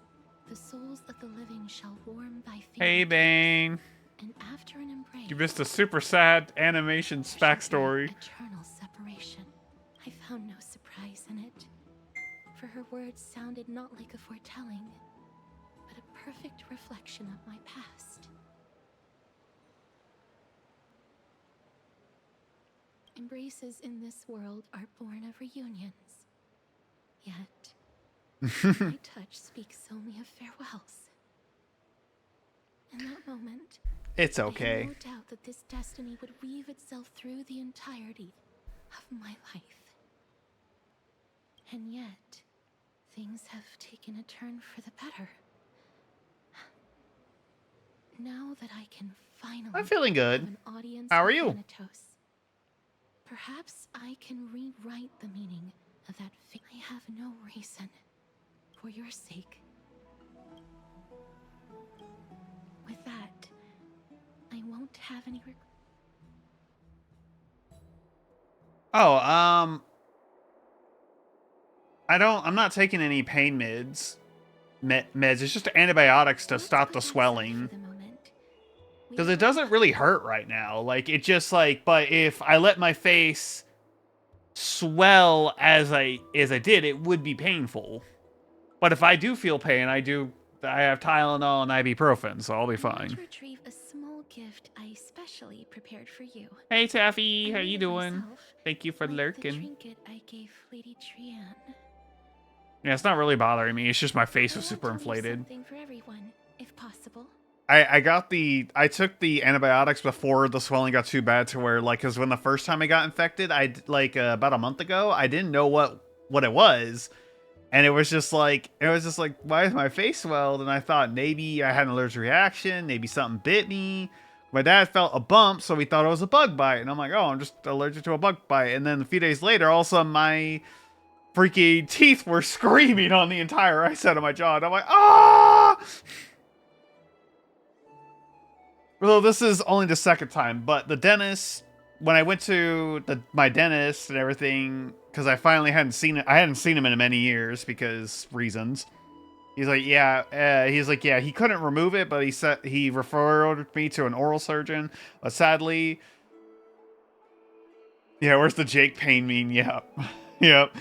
the souls of the living shall warm thy fingertips. Hey, Bane. And after an embrace, You missed a super sad animation backstory. Eternal separation. I found no surprise in it, for her words sounded not like a foretelling, but a perfect reflection of my past. Embraces in this world are born of reunions. Yet, my touch speaks only of farewells. In that moment, It's I okay. had no doubt that this destiny would weave itself through the entirety of my life. And yet, things have taken a turn for the better. Now that I can finally I'm feeling good. have an audience How are with you? Thanatos, perhaps I can rewrite the meaning of that fate. I have no reason, for your sake. With that, I won't have any Oh, I'm not taking any pain meds. Meds. It's just antibiotics to stop the swelling. Because it doesn't really hurt right now. Like, it just like, but if I let my face swell as I did, it would be painful. But if I do feel pain, I have Tylenol and ibuprofen, so I'll be fine. to retrieve a small gift I specially prepared for you. Hey Taffy, how I you made it doing? myself, Thank you for like lurking. The trinket I gave Lady Trian. Yeah, it's not really bothering me. It's just my face I was want super to leave inflated. something for everyone, if possible. I took the antibiotics before the swelling got too bad to where, like, because when the first time I got infected, about a month ago, I didn't know what it was. And it was just like, why is my face swelled? And I thought maybe I had an allergic reaction. Maybe something bit me. My dad felt a bump, so we thought it was a bug bite. And I'm like, oh, I'm just allergic to a bug bite. And then a few days later, all of a sudden, my freaking teeth were screaming on the entire right side of my jaw. And I'm like, ah! Well, this is only the second time, but the dentist, when I went to my dentist and everything, because I finally hadn't seen him in many years because reasons. He's like, yeah, he couldn't remove it, but he said he referred me to an oral surgeon. But sadly, yeah, where's the Jake pain meme? Yep. Yep.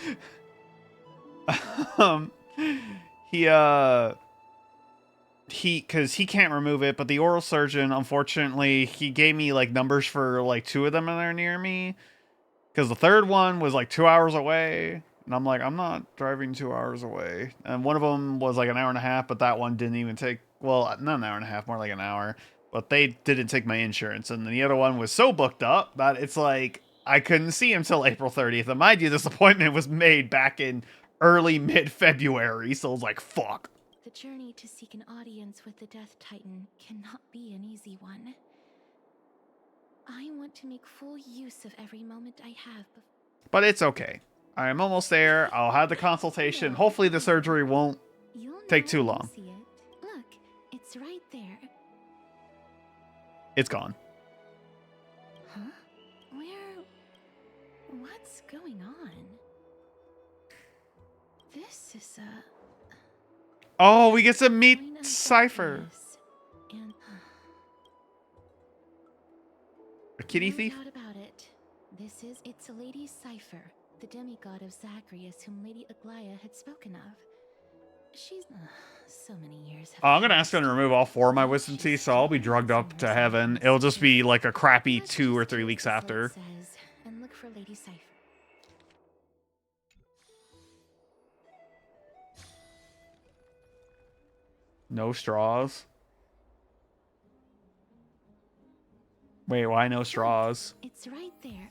Because he can't remove it, but the oral surgeon, unfortunately, he gave me like numbers for like 2 of them, and they're near me. Because the third one was like 2 hours away, and I'm like, I'm not driving 2 hours away. And one of them was like an hour and a half, but that one didn't even take, well, not an hour and a half, more like an hour. But they didn't take my insurance, and the other one was so booked up that it's like I couldn't see him till April 30th. And mind you, this appointment was made back in early mid-February, so I was like, fuck. The journey to seek an audience with the Death Titan cannot be an easy one. I want to make full use of every moment I have. But it's okay. I'm almost there. I'll have the consultation. Hopefully the surgery won't take too long. See it. Look, it's right there. It's gone. Huh? What's going on? This is a... Oh, we get to meet Cypher. And A kitty thief? No doubt about it. It's a Lady Cypher, the demigod of Zagreus, whom Lady Aglaia had spoken of. She's so many years. I'm gonna ask her to remove all 4 of my wisdom teeth, so I'll be drugged up to heaven. It'll just be like a crappy 2 or 3 weeks after. And look for Lady Cypher. No straws. Wait, why no straws? It's right there.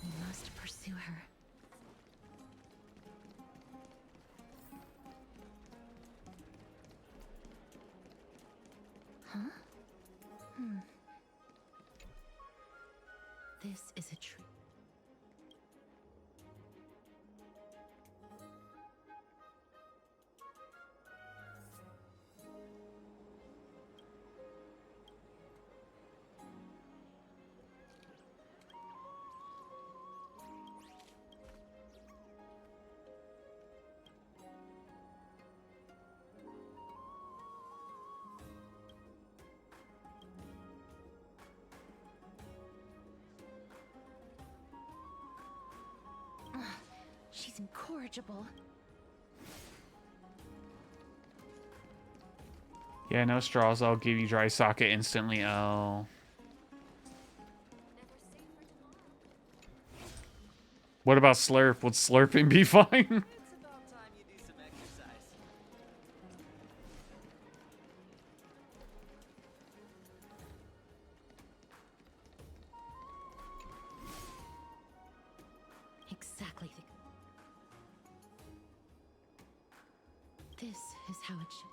We must pursue her. Huh? This is a tree. She's incorrigible. Yeah, no straws. I'll give you dry socket instantly. Oh. What about slurp? Would slurping be fine? Exactly. This is how it should.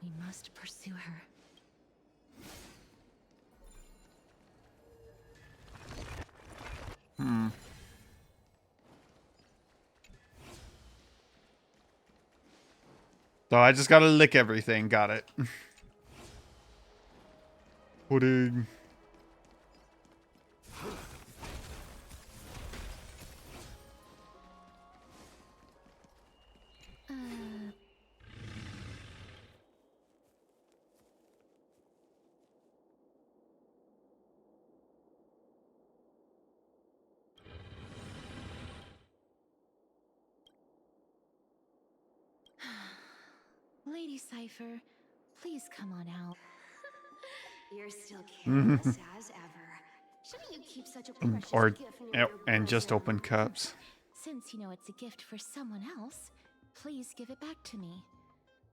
We must pursue her. So I just gotta lick everything. Got it. Pudding. Lady Cypher, please come on out. You're still careless as ever. Shouldn't you keep such a precious gift near your And just bosom? open cups. Since you know it's a gift for someone else, please give it back to me.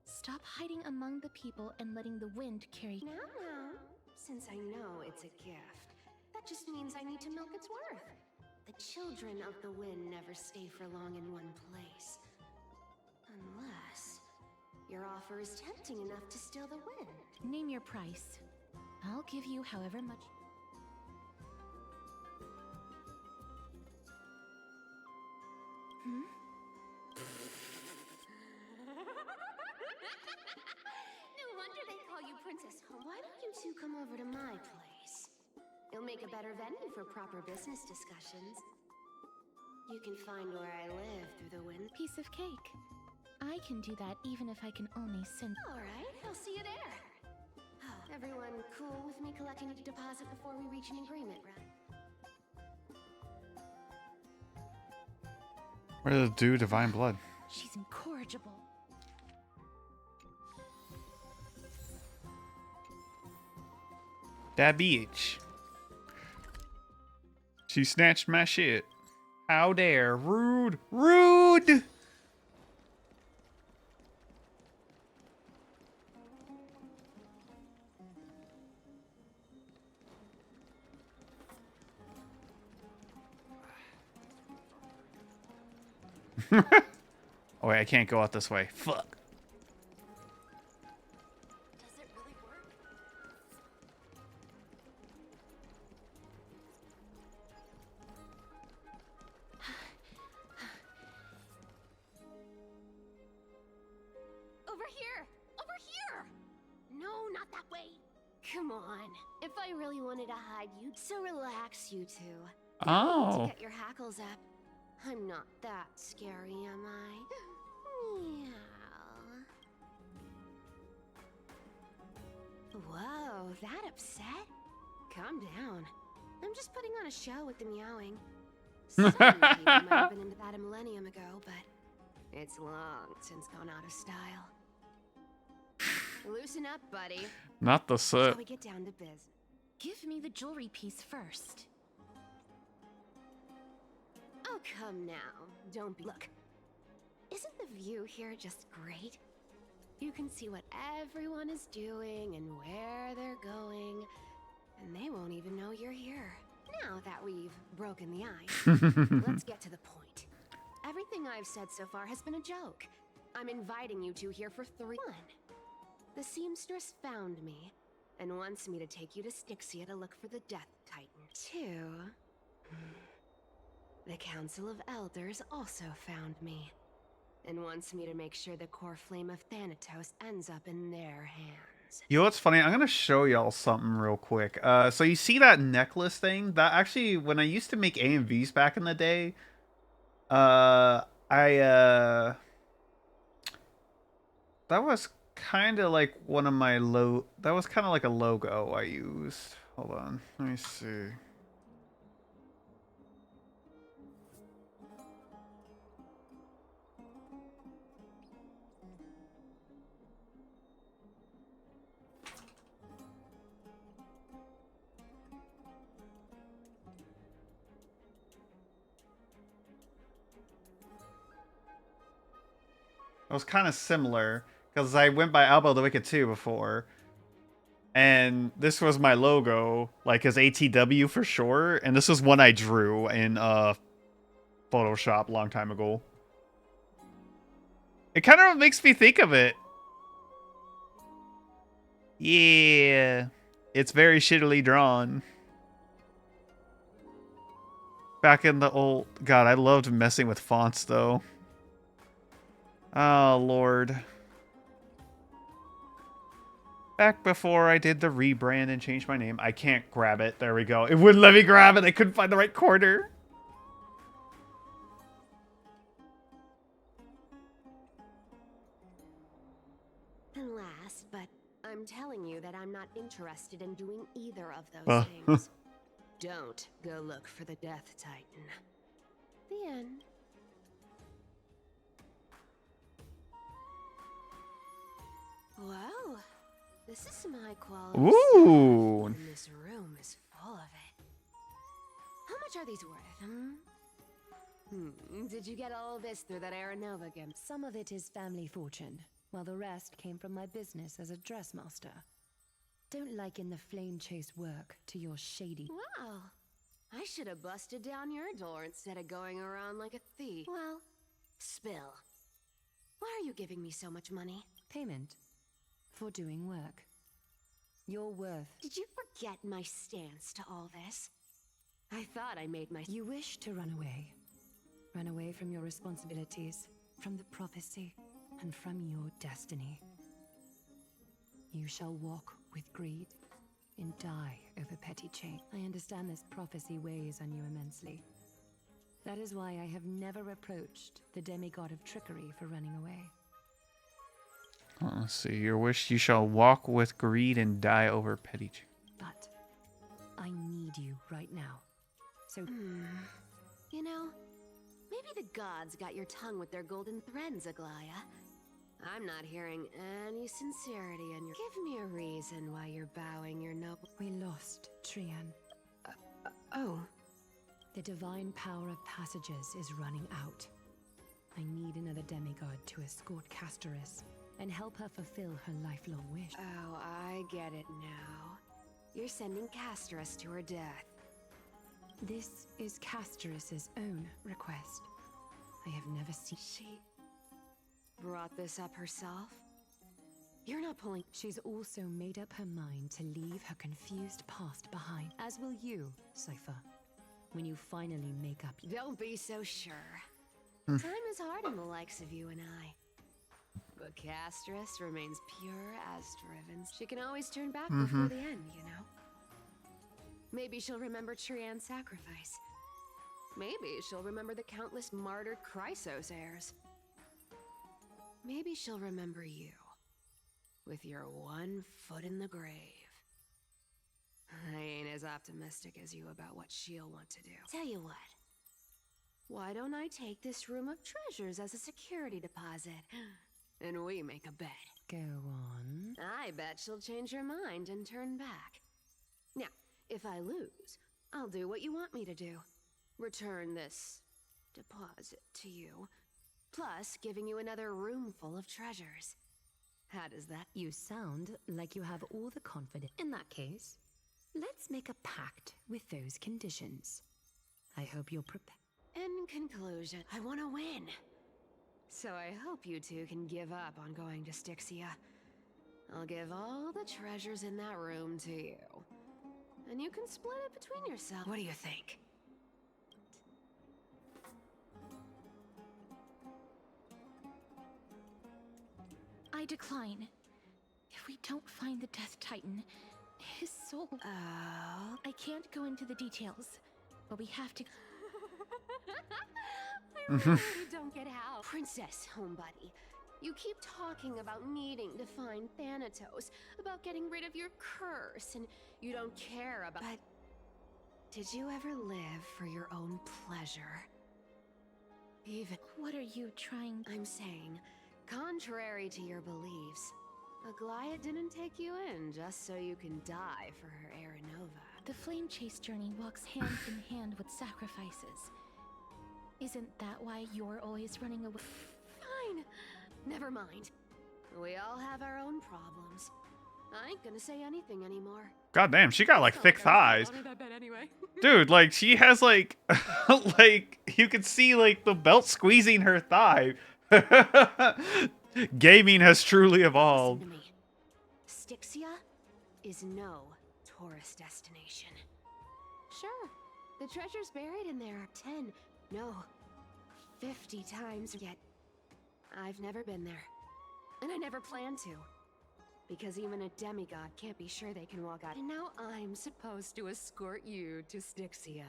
Stop hiding among the people and letting the wind carry. No. Since I know it's a gift, that just means I need to milk its worth. The children of the wind never stay for long in one place. Unless your offer is tempting enough to steal the wind. Name your price. I'll give you however much. No wonder they call you Princess. Why don't you two come over to my place? It'll make a better venue for proper business discussions. You can find where I live through the wind. Piece of cake. I can do that even if I can only send. All right, I'll see you there. Everyone cool with me collecting a deposit before we reach an agreement, right? What does it do? Divine blood. She's incorrigible. That bitch. She snatched my shit. How dare. Rude. Rude! Oh wait, I can't go out this way. Fuck. Does it really work? Over here! Over here! No, not that way. Come on. If I really wanted to hide you, so relax, you two. Oh. To get your hackles up. I'm not that scary, am I? Meow. Whoa, that upset? Calm down. I'm just putting on a show with the meowing. Some people might have been into that a millennium ago, but it's long since gone out of style. Loosen up, buddy. Not the soot. Shall we get down to business? Give me the jewelry piece first. Oh, come now. Don't be. Look, isn't the view here just great? You can see what everyone is doing and where they're going, and they won't even know you're here. Now that we've broken the ice, let's get to the point. Everything I've said so far has been a joke. I'm inviting you two here for 3. 1. The seamstress found me and wants me to take you to Styxia to look for the Death Titan. 2. The Council of Elders also found me and wants me to make sure the core flame of Thanatos ends up in their hands. You know what's funny? I'm gonna show y'all something real quick. So you see that necklace thing? That actually, when I used to make AMVs back in the day, that was kind of like one of my that was kind of like a logo I used. Hold on, let me see. It was kind of similar because I went by Albel the Wicked 2 before, and this was my logo, like as ATW for sure, and this was one I drew in Photoshop a long time ago. It kind of makes me think of it. Yeah, it's very shittily drawn. Back in the old... God, I loved messing with fonts though. Oh, Lord. Back before I did the rebrand and changed my name. I can't grab it. There we go. It wouldn't let me grab it. I couldn't find the right corner. And last, but I'm telling you that I'm not interested in doing either of those things. Don't go look for the Death Titan. The end. Wow, this is some high quality Ooh. stuff, and this room is full of it. How much are these worth, Did you get all this through that Aranova game? Some of it is family fortune, while the rest came from my business as a dressmaster. Don't liken the flame chase work to your shady... Wow, I should have busted down your door instead of going around like a thief. Well, spill. Why are you giving me so much money? Payment. For doing work. Your worth. Did you forget my stance to all this? I thought I made my... You wish to run away. Run away from your responsibilities, from the prophecy, and from your destiny. You shall walk with greed and die over petty change. I understand this prophecy weighs on you immensely. That is why I have never approached the demigod of trickery for running away. Let's see. Your wish, you shall walk with greed and die over petty. But I need you right now. So... You know, maybe the gods got your tongue with their golden threads, Aglaya. I'm not hearing any sincerity in your... Give me a reason why you're bowing your noble... We lost Trian. Oh. The divine power of passages is running out. I need another demigod to escort Castoris and help her fulfill her lifelong wish. Oh, I get it now. You're sending Castoris to her death. This is Castoris' own request. I have never seen. She brought this up herself? You're not pulling. She's also made up her mind to leave her confused past behind, as will you, Cypher. When you finally make up. Don't be so sure. Hmm. Time is hard on the likes of you and I. But Castress remains pure as driven. She can always turn back before the end, you know? Maybe she'll remember Trian's sacrifice. Maybe she'll remember the countless martyred Chrysos heirs. Maybe she'll remember you. With your one foot in the grave. I ain't as optimistic as you about what she'll want to do. Tell you what. Why don't I take this room of treasures as a security deposit? And we make a bet. Go on. I bet she'll change her mind and turn back. Now, if I lose, I'll do what you want me to do. Return this deposit to you, plus giving you another room full of treasures. How does that? You sound like you have all the confidence. In that case, let's make a pact with those conditions. I hope you're prepared. In conclusion, I want to win. So I hope you two can give up on going to Styxia. I'll give all the treasures in that room to you. And you can split it between yourselves. What do you think? I decline. If we don't find the Death Titan, his soul... Oh? I can't go into the details, but we have to... I really don't get how. Princess, homebuddy, you keep talking about needing to find Thanatos, about getting rid of your curse, and you don't care about... But did you ever live for your own pleasure? Even... What are you trying... I'm saying, contrary to your beliefs, Aglaia didn't take you in just so you can die for her Aranova. The flame chase journey walks hand in hand with sacrifices. Isn't that why you're always running away? Fine. Never mind. We all have our own problems. I ain't gonna say anything anymore. God damn, she got like thick thighs. Anyway. Dude, like she has like like you could see like the belt squeezing her thigh. Gaming has truly evolved. Listen to me. Styxia is no tourist destination. Sure, the treasures buried in there are 10, no, 50 times yet. I've never been there, and I never plan to. Because even a demigod can't be sure they can walk out. And now I'm supposed to escort you to Styxia.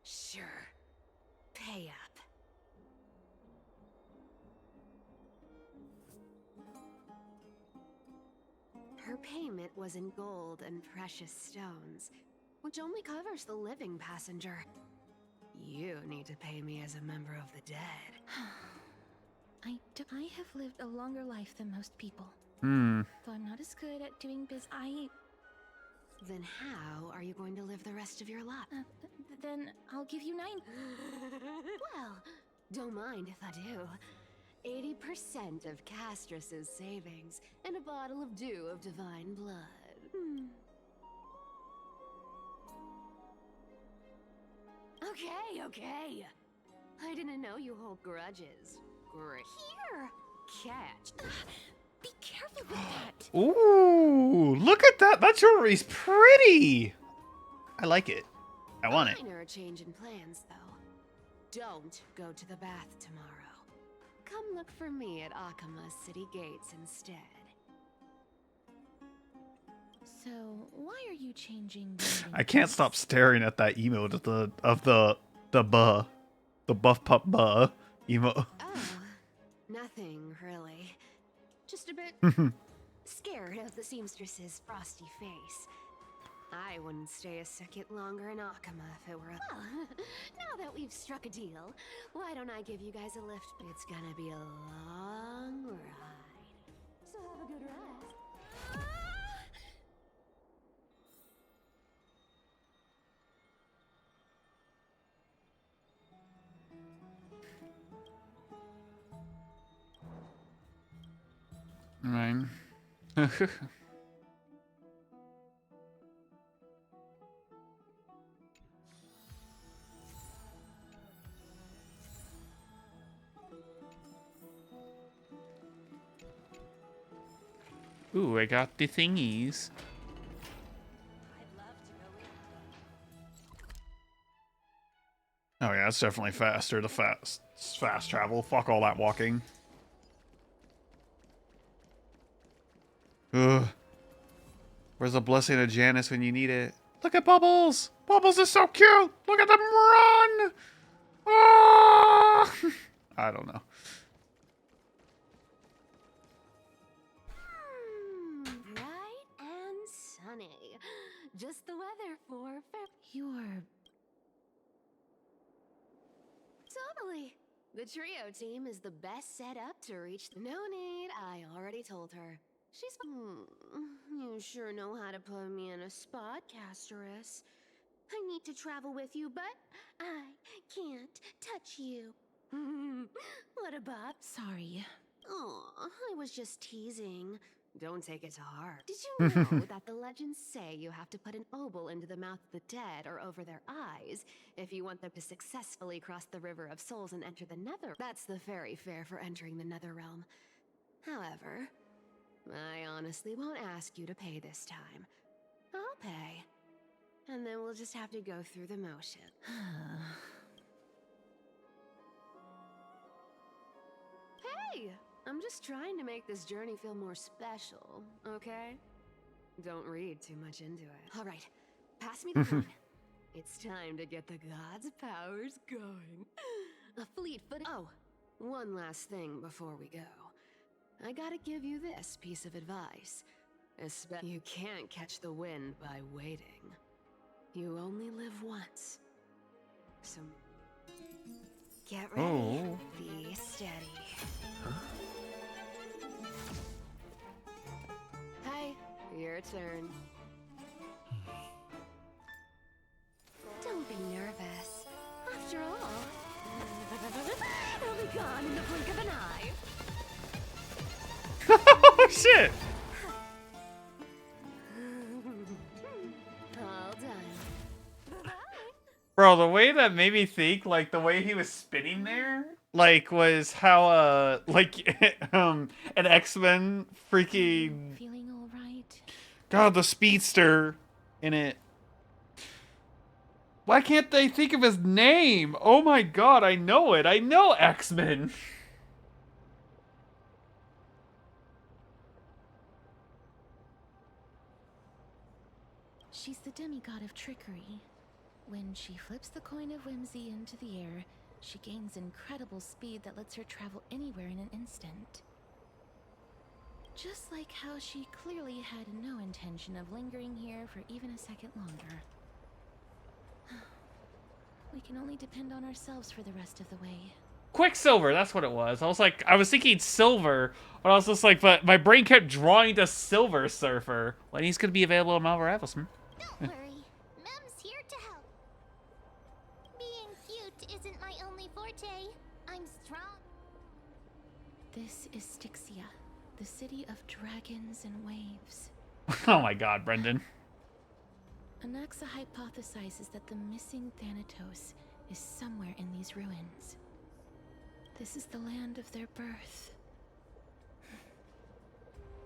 Sure, pay up. Her payment was in gold and precious stones, which only covers the living passenger. You need to pay me as a member of the dead. I have lived a longer life than most people. Though I'm not as good at doing Then how are you going to live the rest of your life? Then I'll give you 9. Well, don't mind if I do. 80% of Castress's savings and a bottle of dew of divine blood. Okay. I didn't know you hold grudges. Great. Here! Catch. Be careful with that. Ooh, look at that. That jewelry's pretty. I like it. I want it. Minor change in plans, though. Don't go to the bath tomorrow. Come look for me at Akama's city gates instead. So, why are you changing? I can't stop staring at that emote of the buff pup emote. Oh, nothing really. Just a bit scared of the seamstress's frosty face. I wouldn't stay a second longer in Akama if it were a... Well, now that we've struck a deal, why don't I give you guys a lift? It's gonna be a long ride. So have a good ride. Right. Ooh, I got the thingies. Oh yeah, it's definitely faster. The fast travel. Fuck all that walking. Ugh. Where's the blessing of Janice when you need it? Look at Bubbles! Bubbles is so cute! Look at them run! Ah! I don't know. Bright and sunny. Just the weather for You're... Totally. The trio team is the best set up to reach. No need, I already told her. She's. You sure know how to put me in a spot, Casterus. I need to travel with you, but I can't touch you. What a bop. Sorry. Oh, I was just teasing. Don't take it to heart. Did you know that the legends say you have to put an obol into the mouth of the dead or over their eyes if you want them to successfully cross the River of Souls and enter the Nether? That's the fairy fare for entering the Nether Realm. However, I honestly won't ask you to pay this time. I'll pay. And then we'll just have to go through the motion. Hey! I'm just trying to make this journey feel more special, okay? Don't read too much into it. All right, pass me the coin. It's time to get the gods' powers going. A fleet-footed... Oh, one last thing before we go. I gotta give you this piece of advice. You can't catch the wind by waiting. You only live once. So... get ready. Oh. Be steady. Hi, your turn. Don't be nervous. After all, it'll be gone in the blink of an eye. Oh shit! All done. Bro, the way that made me think, like the way he was spinning there, like was how like an X-Men freaking Feeling all right? God, the speedster in it. Why can't they think of his name? Oh my god, I know it. I know X-Men. She's the demigod of trickery. When she flips the coin of whimsy into the air, she gains incredible speed that lets her travel anywhere in an instant. Just like how she clearly had no intention of lingering here for even a second longer. We can only depend on ourselves for the rest of the way. Quicksilver, that's what it was. I was thinking silver, but I was just like, but my brain kept drawing to Silver Surfer. When he's gonna be available in Marvel Rivals. Don't worry, Mem's here to help. Being cute isn't my only forte. I'm strong. This is Styxia, the city of dragons and waves. Oh my god, Brendan. Anaxa hypothesizes that the missing Thanatos is somewhere in these ruins. This is the land of their birth.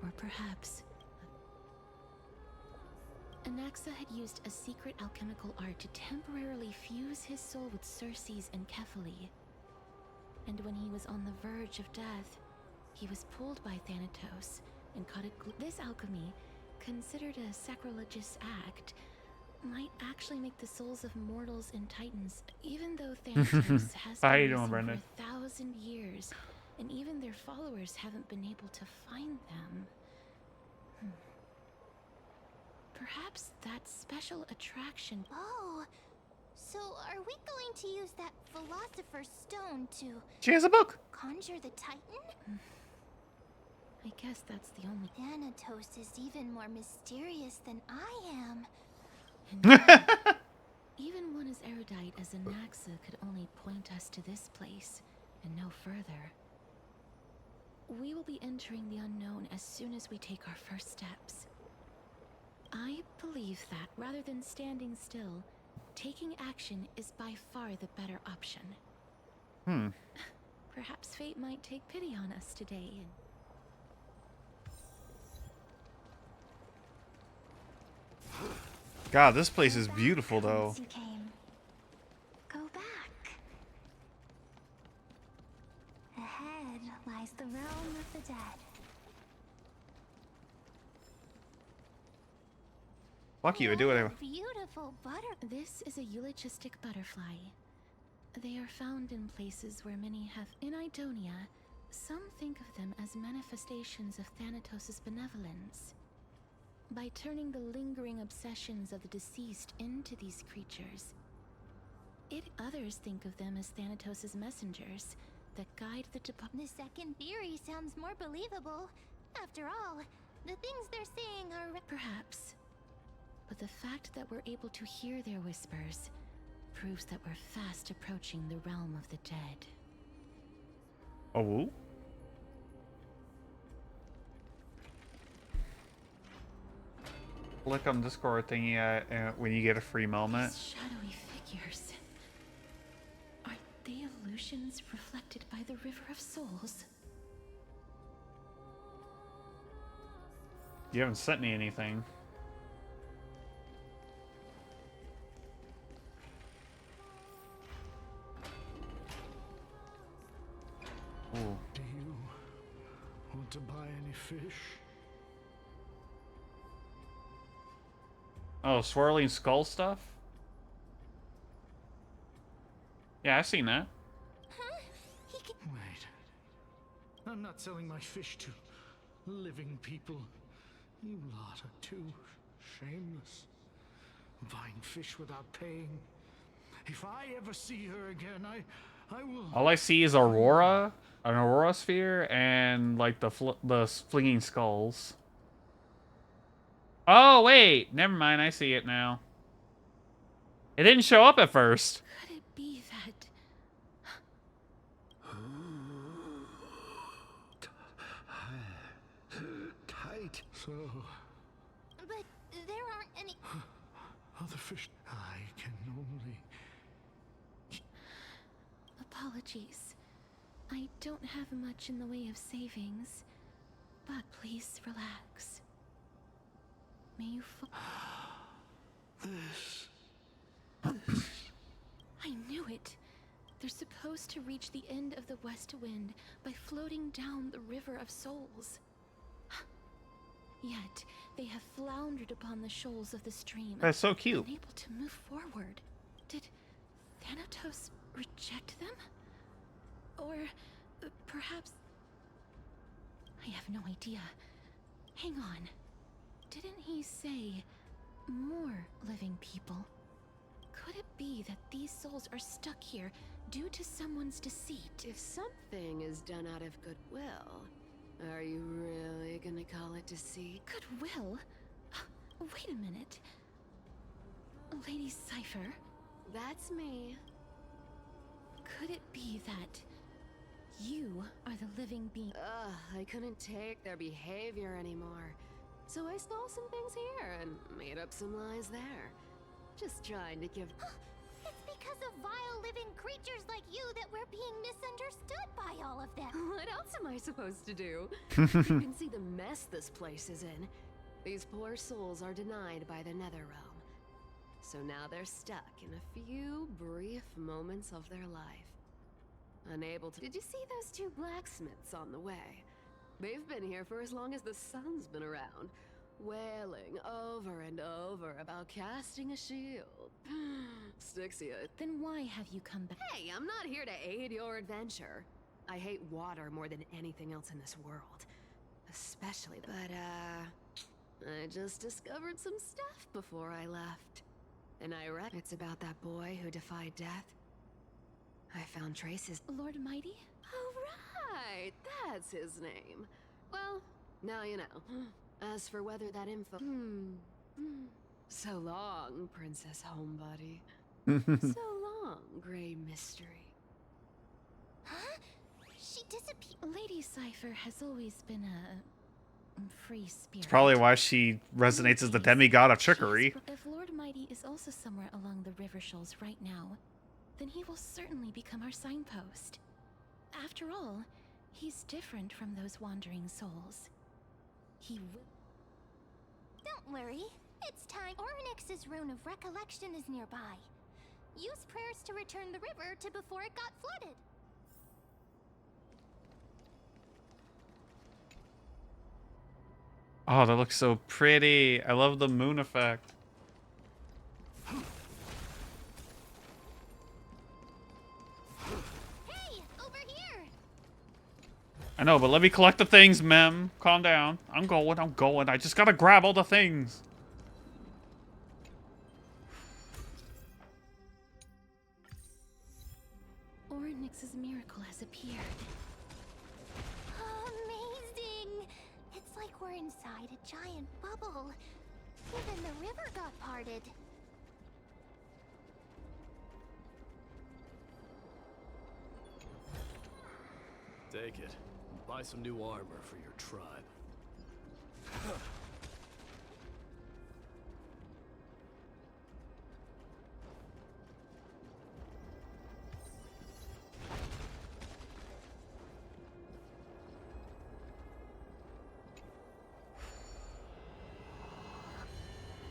Or perhaps... Anaxa had used a secret alchemical art to temporarily fuse his soul with Circe's and Kephae. And when he was on the verge of death, he was pulled by Thanatos and caught it. This alchemy, considered a sacrilegious act, might actually make the souls of mortals and titans, even though Thanatos has been missing for 1,000 years, and even their followers haven't been able to find them. Perhaps that special attraction... Oh, so are we going to use that Philosopher's Stone to... She has a book! Conjure the Titan? I guess that's the only... Thanatos is even more mysterious than I am. Even one as erudite as Anaxa could only point us to this place, and no further. We will be entering the unknown as soon as we take our first steps. I believe that, rather than standing still, taking action is by far the better option. Hmm. Perhaps fate might take pity on us today and... God, this place is beautiful, though. You came. Go back. Ahead lies the realm of the dead. Fuck you, I do whatever. Beautiful butter. This is a eulogistic butterfly. They are found in places where many have. In Idonia, some think of them as manifestations of Thanatos' benevolence. By turning the lingering obsessions of the deceased into these creatures, others think of them as Thanatos' messengers that guide the The second theory sounds more believable. After all, the things they're saying are perhaps. But the fact that we're able to hear their whispers proves that we're fast approaching the realm of the dead. Oh? Click on Discord thingy when you get a free moment. These shadowy figures. Are they illusions reflected by the River of Souls? You haven't sent me anything. Ooh. Do you want to buy any fish? Oh, swirling skull stuff? Yeah, I've seen that. Wait. I'm not selling my fish to living people. You lot are too shameless. Buying fish without paying. If I ever see her again, I will... All I see is Aurora, an Aurora sphere, and like the flinging skulls. Oh wait, never mind. I see it now. It didn't show up at first. Could it be that? Tight. So... But there aren't any... Other fish... I can only... Apologies. I don't have much in the way of savings, but please relax. May you This... I knew it. They're supposed to reach the end of the West Wind by floating down the River of Souls. Yet, they have floundered upon the shoals of the stream. That's so cute. Unable to move forward. Did Thanatos reject them? Or perhaps... I have no idea. Hang on. Didn't he say more living people? Could it be that these souls are stuck here due to someone's deceit? If something is done out of goodwill, are you really gonna call it deceit? Goodwill? Wait a minute. Lady Cypher? That's me. Could it be that you are the living being? Ugh, I couldn't take their behavior anymore. So I stole some things here and made up some lies there. Just trying to give... It's because of vile living creatures like you that we're being misunderstood by all of them. What else am I supposed to do? You can see the mess this place is in. These poor souls are denied by the Netherrealm. So now they're stuck in a few brief moments of their life. Unable to... Did you see those two blacksmiths on the way? They've been here for as long as the sun's been around, wailing over and over about casting a shield. Stixia. Then why have you come back? Hey, I'm not here to aid your adventure. I hate water more than anything else in this world. Especially But, I just discovered some stuff before I left. And I read it's about that boy who defied death. I found traces. Lord Mighty? Oh, right. That's his name. Well, now you know. As for whether that info... So long, Princess Homebody. So long, Grey Mystery. Huh? She disappeared. Lady Cypher has always been a free spirit. It's probably why she resonates as the demigod of trickery. If Lord Mighty is also somewhere along the river shoals right now, then he will certainly become our signpost. After all, he's different from those wandering souls. He will... Don't worry. It's time. Ornix is Nix's rune of recollection is nearby. Use prayers to return the river to before it got flooded. Oh, that looks so pretty. I love the moon effect. Hey, over here! I know, but let me collect the things, Mem. Calm down. I'm going. I just gotta grab all the things. Ornyx's miracle has appeared. Amazing! It's like we're inside a giant bubble. Even the river got parted. Take it. Buy some new armor for your tribe.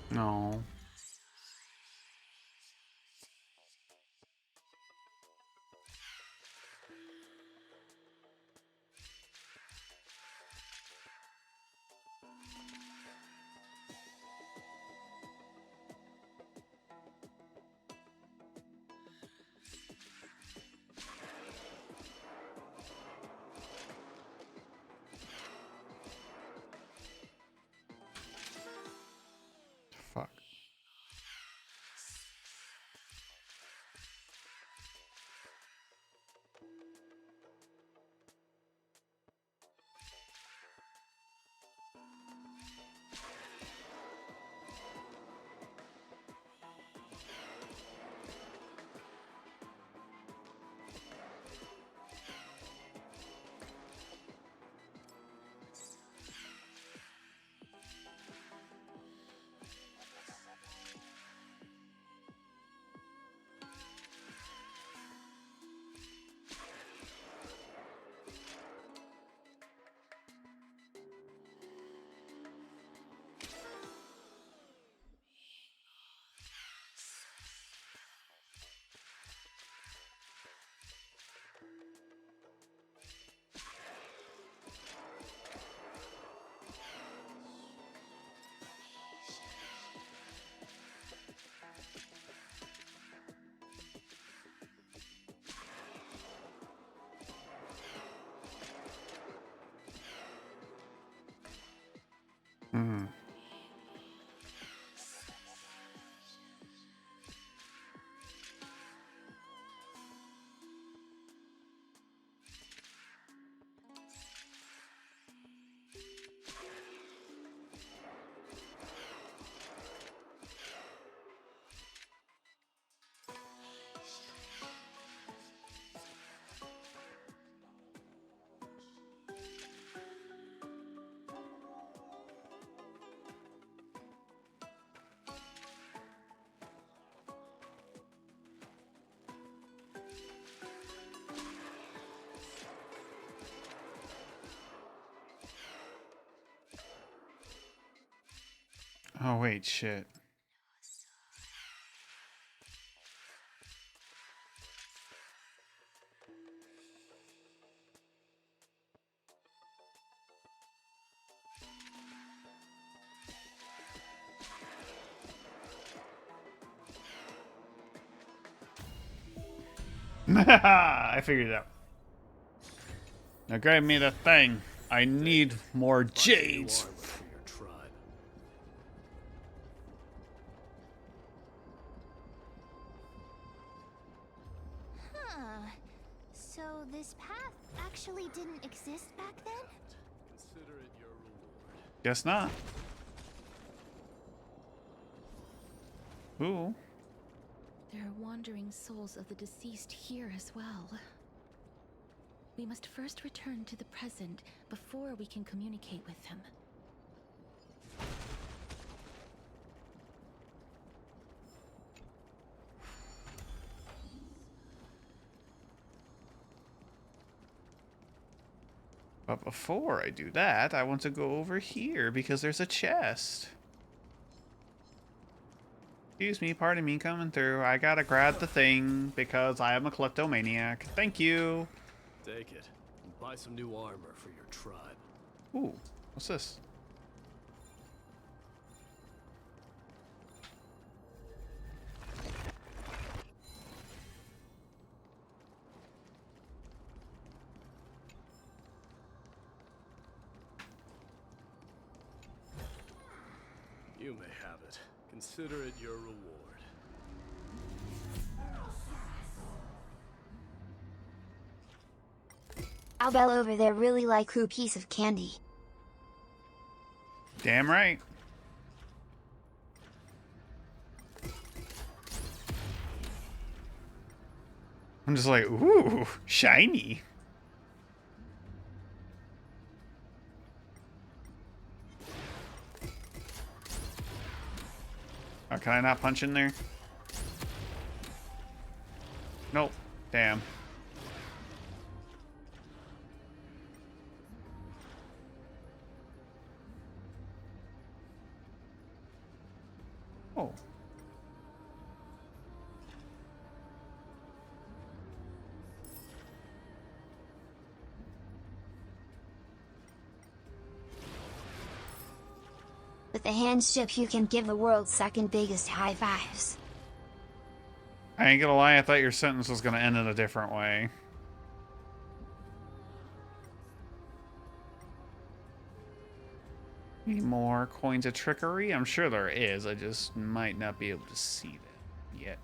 No. Fuck. Hmm. Oh, wait, shit. I figured it out. Now grab me the thing. I need more jades. Huh. So this path actually didn't exist back then? Consider it your reward. Guess not. Ooh. There are wandering souls of the deceased here as well. We must first return to the present before we can communicate with them. But before I do that, I want to go over here because there's a chest. Excuse me, pardon me coming through. I gotta grab the thing because I am a kleptomaniac. Thank you. Take it and buy some new armor for your tribe. Ooh, what's this? You may have it. Consider it your reward. Albel over there really like who piece of candy. Damn right. I'm just like, ooh, shiny. Oh, can I not punch in there? Nope. Damn. Oh. With a handship, you can give the world's second biggest high fives. I ain't gonna lie, I thought your sentence was gonna end in a different way. Any more coins of trickery? I'm sure there is. I just might not be able to see them yet.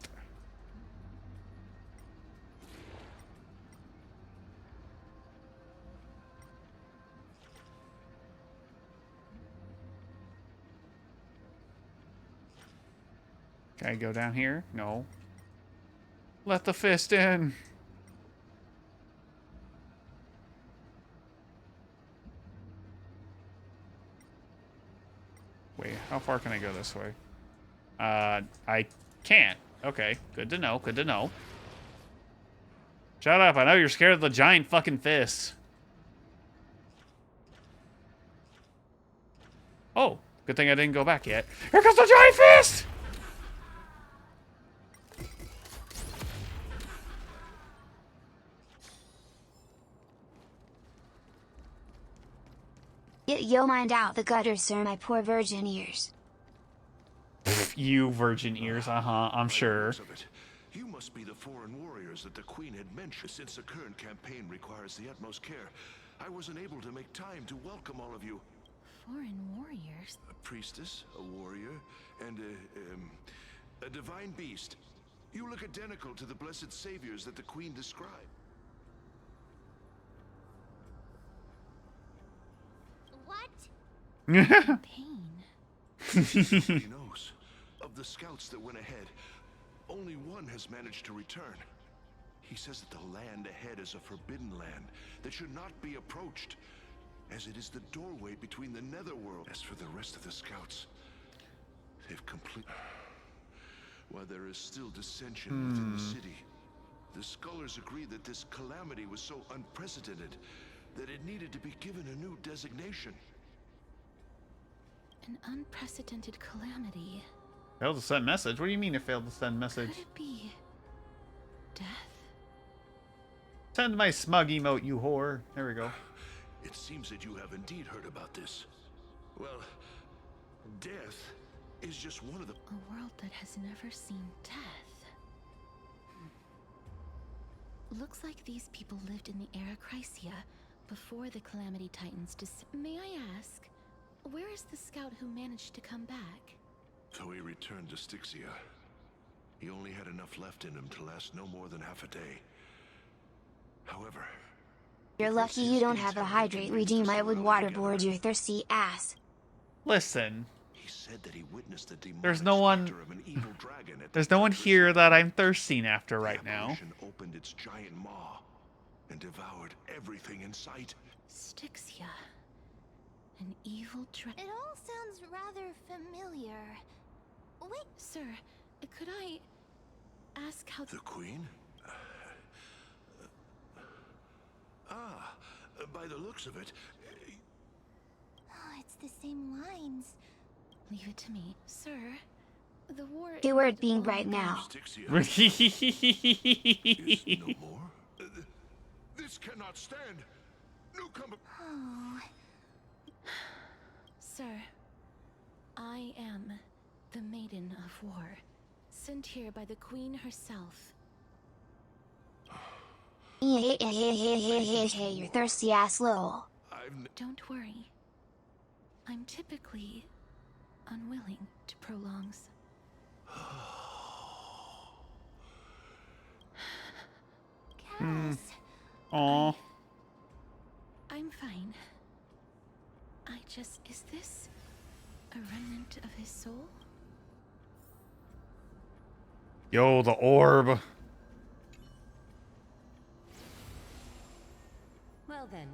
Can I go down here? No. Let the fist in. Wait, how far can I go this way? I can't. Okay, good to know, good to know. Shut up, I know you're scared of the giant fucking fists. Oh, good thing I didn't go back yet. Here comes the giant fist! Get yo mind out the gutter, sir, my poor virgin ears. You virgin ears, I'm sure. You must be the foreign warriors that the Queen had mentioned. Since the current campaign requires the utmost care, I wasn't able to make time to welcome all of you. Foreign warriors? A priestess, a warrior, and a divine beast. You look identical to the blessed saviors that the Queen described. What? Pain. He knows. Of the scouts that went ahead, only one has managed to return. He says that the land ahead is a forbidden land that should not be approached, as it is the doorway between the netherworld. As for the rest of the scouts, they've completely... While there is still dissension within the city, the scholars agree that this calamity was so unprecedented that it needed to be given a new designation. An unprecedented calamity. Failed to send message? What do you mean it failed to send message? Could it be death? Send my smug emote, you whore. There we go. It seems that you have indeed heard about this. Well, death is just one of the... A world that has never seen death. Looks like these people lived in the era Chrysia before the Calamity Titans May I ask, where is the scout who managed to come back? So he returned to Styxia. He only had enough left in him to last no more than half a day. However... You're lucky you don't have a hydrate regime. I would waterboard your thirsty ass. Listen. He said that he witnessed the demonic There's no one... specter of an evil dragon at There's no one here that I'm thirsting after right now. The apparition opened its giant maw and devoured everything in sight. Styxia. An evil dragon. It all sounds rather familiar. Wait, sir, could I ask how the Queen? By the looks of it... Oh, it's the same lines. Leave it to me. Sir, The war. Keyword being right now. This cannot stand. Newcomer. Oh. Sir, I am the Maiden of War, sent here by the Queen herself. Hey, you thirsty ass lol. Don't worry. I'm typically unwilling to prolong. Hmm. Aw. I'm fine. Is this a remnant of his soul? Yo, the orb. Well then,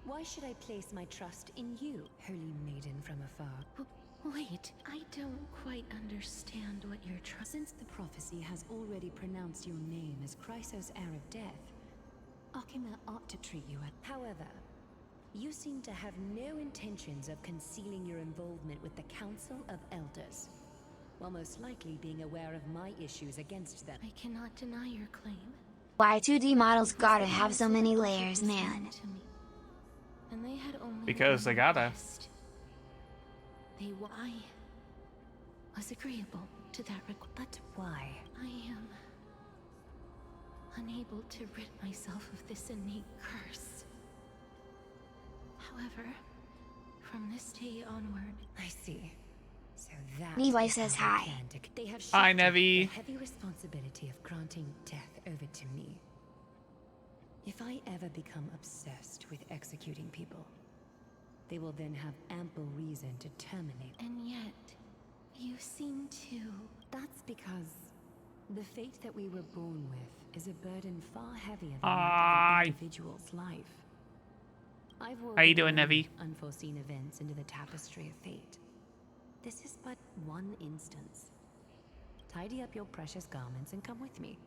why should I place my trust in you, holy maiden from afar? Wait, I don't quite understand what you're Since the prophecy has already pronounced your name as Chrysos, heir of death, Akima ought to treat you as. However, you seem to have no intentions of concealing your involvement with the Council of Elders, while most likely being aware of my issues against them. I cannot deny your claim. Why 2D models gotta have so many layers, man? And they had only Because they gotta. I was agreeable to that request. But why? I am unable to rid myself of this innate curse. However, from this day onward, I see. So that Levi says hi. They have Hi, shifted Nevi. the heavy responsibility of granting death over to me. If I ever become obsessed with executing people, they will then have ample reason to terminate. And yet, you seem to... That's because the fate that we were born with is a burden far heavier than Hi. an individual's life. I've How you doing, woven Nevi? unforeseen events into the tapestry of fate. This is but one instance. Tidy up your precious garments and come with me.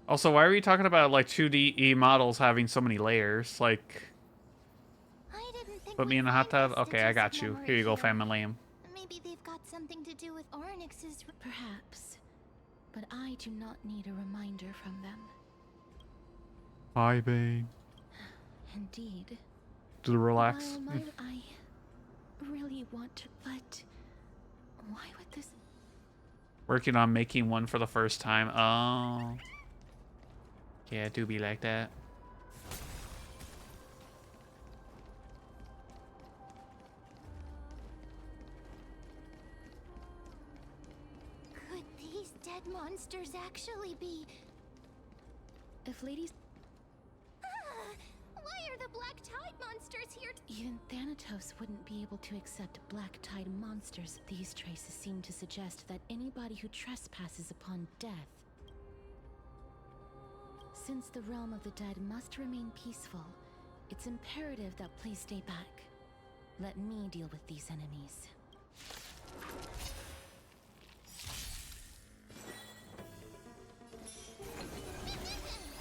Also, why are we talking about like 2D models having so many layers? Like, put me in a hot tub. Okay, I got you. Here you go, family. Maybe they've got something to do with Ornyx's. Perhaps. But I do not need a reminder from them. Hi, babe. Indeed. Do the relax. While I really want to, but why would this... Working on making one for the first time. Oh. Yeah, it do be like that. Could these dead monsters actually be? If ladies... Why are the Black Tide monsters here? Even Thanatos wouldn't be able to accept Black Tide monsters. These traces seem to suggest that anybody who trespasses upon death. Since the realm of the dead must remain peaceful, it's imperative that please stay back. Let me deal with these enemies.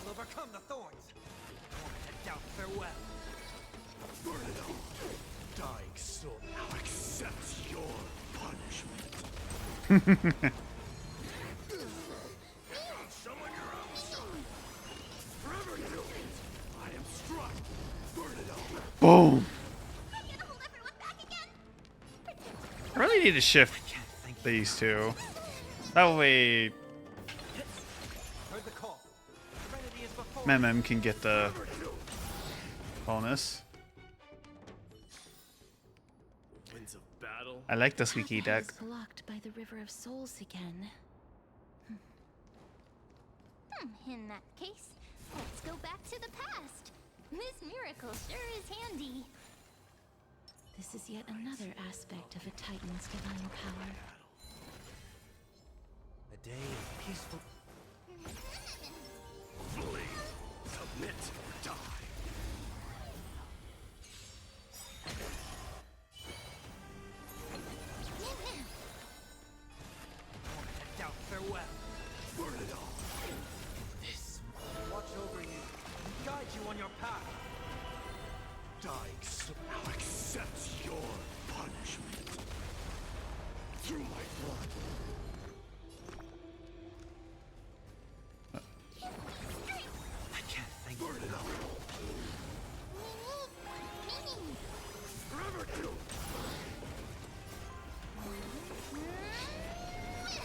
I'll overcome the thorns. I doubt farewell. Burn it all. Dying soul now accepts your punishment. Someone your own sword. Forever you. I am struck. Burn it all. Boom. I really need to shift these two. That way Heard the call. Serenity is before. Mem can get the bonus. Winds of battle. I like the squeaky Path duck. is blocked by the River of Souls again. In that case, let's go back to the past. This miracle sure is handy. This is yet another aspect of a Titan's divine power. A day of peaceful. Flee. Submit or die. I doubt farewell. Burn it all. This watch over you and guide you on your path. Dying soul now accepts your punishment. through my blood. I can't think. Burn it up. Forever do.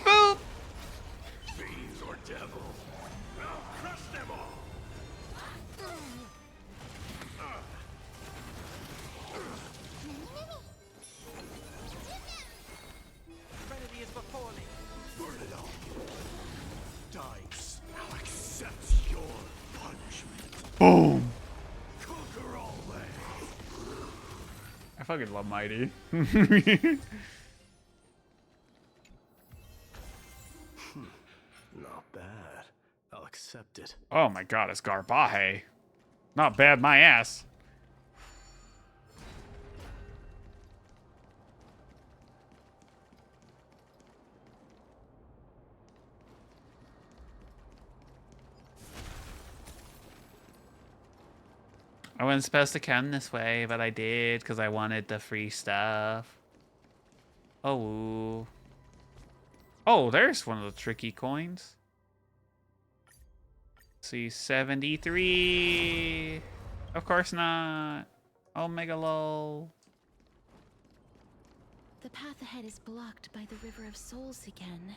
Boop! Fiends or devils, I'll crush them all. Serenity is before me. Burn it up. Dice, I'll accept your punishment. Boom! Conquer all lands. I fucking love Mighty. Not bad. I'll accept it. Oh my god, it's Garbahe. Not bad, my ass. I wasn't supposed to come this way, but I did because I wanted the free stuff. Oh. Oh, there's one of the tricky coins. See, 73. Of course not. Omega lol. The path ahead is blocked by the River of Souls again.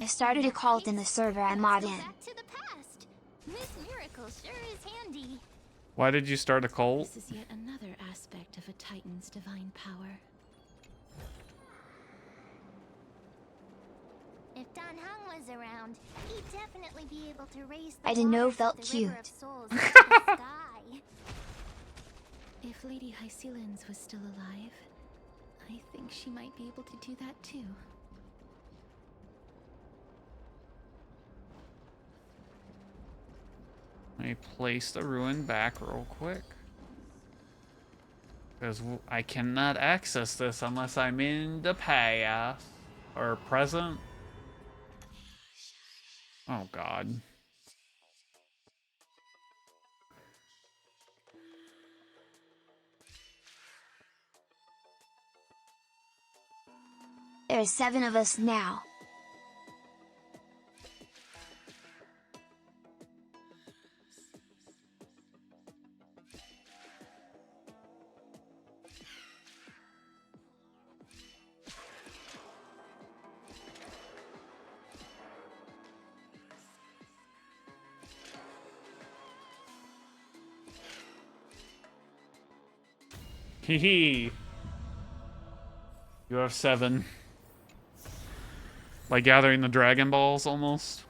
I started a cult in the server I'm mod in. Back to the past. This miracle sure is handy. Why did you start a cult? This is yet another aspect of a Titan's divine power. If Dan Hung was around, he'd definitely be able to raise the I didn't know waters felt of the River cute. of Souls into the sky. If Lady Hycelens was still alive, I think she might be able to do that too. Let me place the ruin back real quick. Because I cannot access this unless I'm in the past. Or present. Oh god. There's 7 of us now. Hee. You have 7. Like gathering the Dragon Balls, almost.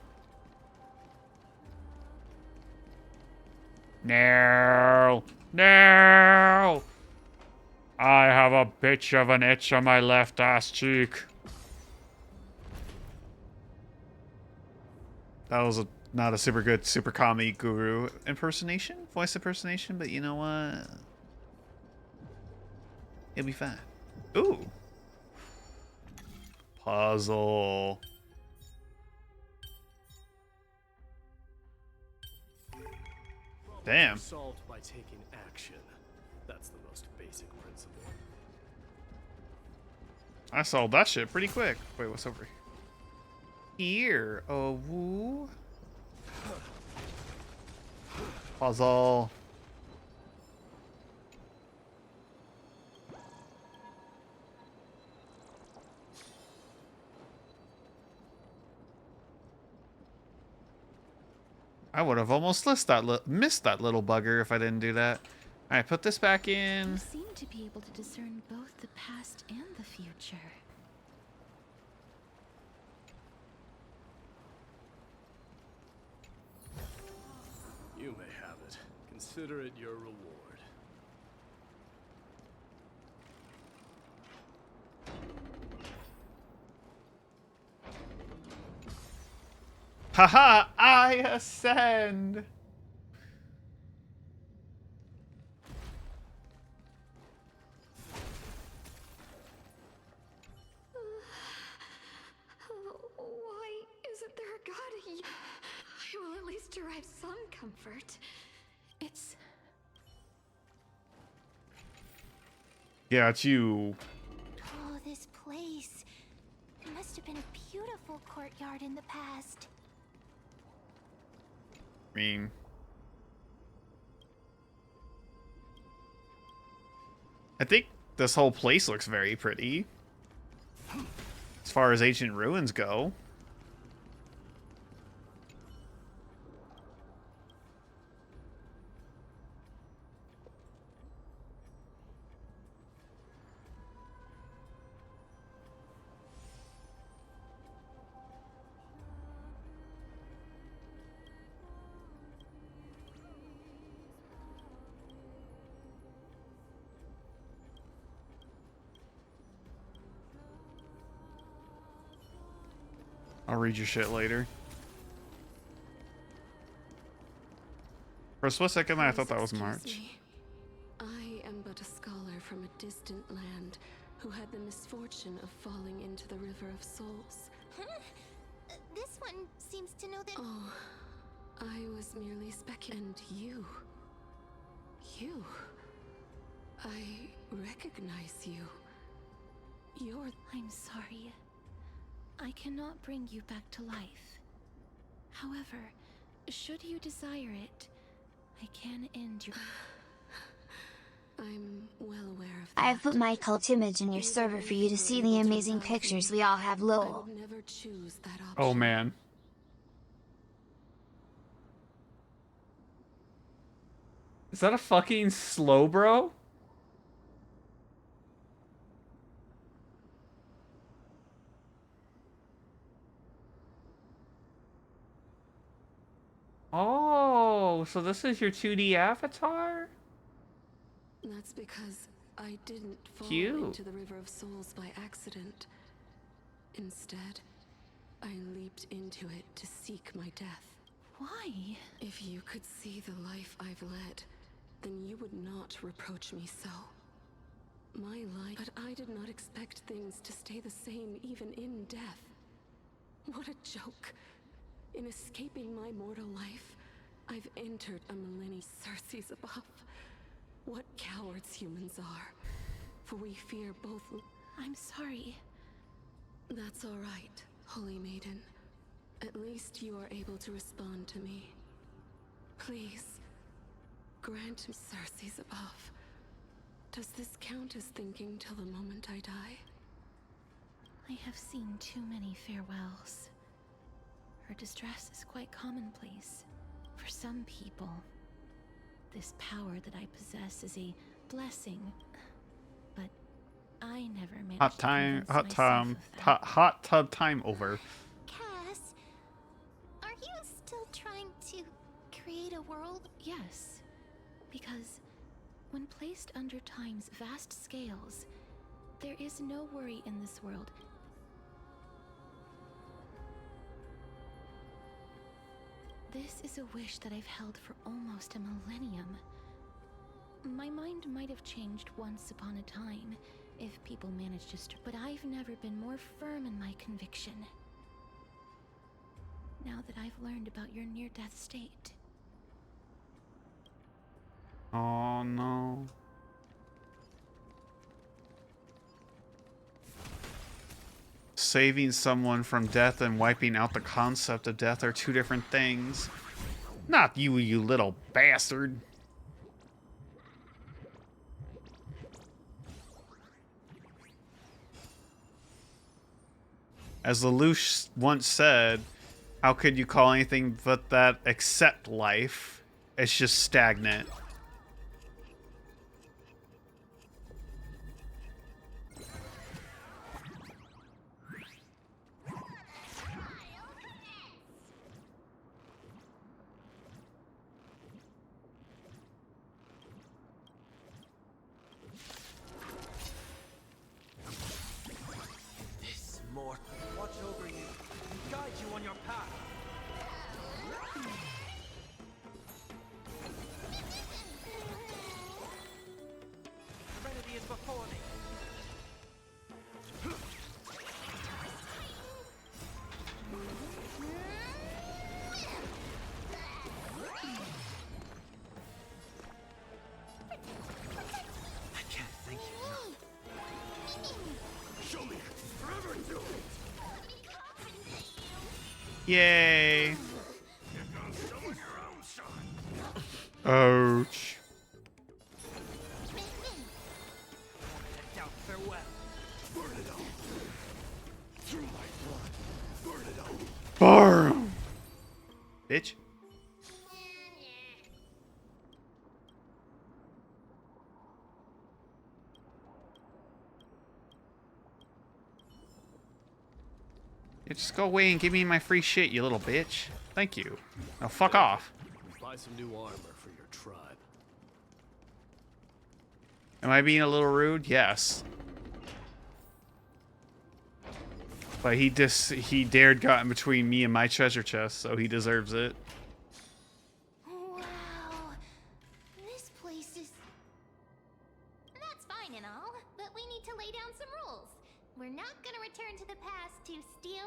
No! No! I have a bitch of an itch on my left ass cheek. That was not a super good Super Kami Guru impersonation, voice impersonation, but you know what? It'll be fine. Ooh. Puzzle. Damn. Solved by taking action. That's the most basic principle. I solved that shit pretty quick. Wait, what's over here? Oh, woo. Puzzle. I would have almost missed that little bugger if I didn't do that. All right, put this back in. You seem to be able to discern both the past and the future. You may have it. Consider it your reward. Haha, I ascend. Why isn't there a god? I will at least derive some comfort. It's... Yeah, it's you. been a beautiful courtyard in the past. I mean, I think this whole place looks very pretty. As far as ancient ruins go. I'll read your shit later. For a split second, I thought that was March. I am but a scholar from a distant land who had the misfortune of falling into the River of Souls. This one seems to know that. Oh, I was merely speculating. And you. I recognize you. I'm sorry. I cannot bring you back to life. However, should you desire it, I can end your... I'm well aware of that. I've put my cult image in your server for you to see the amazing pictures we all have, lol. I would never choose that option. Oh man. Is that a fucking slow bro? Oh, so this is your 2D avatar? That's because I didn't fall Cute. into the River of Souls by accident. Instead, I leaped into it to seek my death. Why? If you could see the life I've led, then you would not reproach me so. My life, but I did not expect things to stay the same even in death. What a joke. In escaping my mortal life, I've entered a millennium. Circe's above. What cowards humans are. For we fear both. I'm sorry. That's all right, Holy Maiden. At least you are able to respond to me. Please, grant me Circe's above. Does this count as thinking till the moment I die? I have seen too many farewells. Her distress is quite commonplace. For some people, this power that I possess is a blessing, but I never managed Hot to time, convince hot myself time, of that. hot tub time over. Cass, are you still trying to create a world? Yes, because when placed under time's vast scales, there is no worry in this world. This is a wish that I've held for almost a millennium. My mind might have changed once upon a time, if people managed to but I've never been more firm in my conviction. Now that I've learned about your near-death state. Oh no. Saving someone from death and wiping out the concept of death are two different things. Not you, you little bastard. As Lelouch once said, how could you call anything but that except life? It's just stagnant. This mortal watch over you and guide you on your path. Yay. Ouch. Burn. Bitch. Yeah, just go away and give me my free shit, you little bitch. Thank you. Now fuck off. Buy some new armor for your tribe. Am I being a little rude? Yes. But he dared got in between me and my treasure chest, so he deserves it. Wow. This place is... That's fine and all, but we need to lay down some rules. We're not gonna return to the past to steal...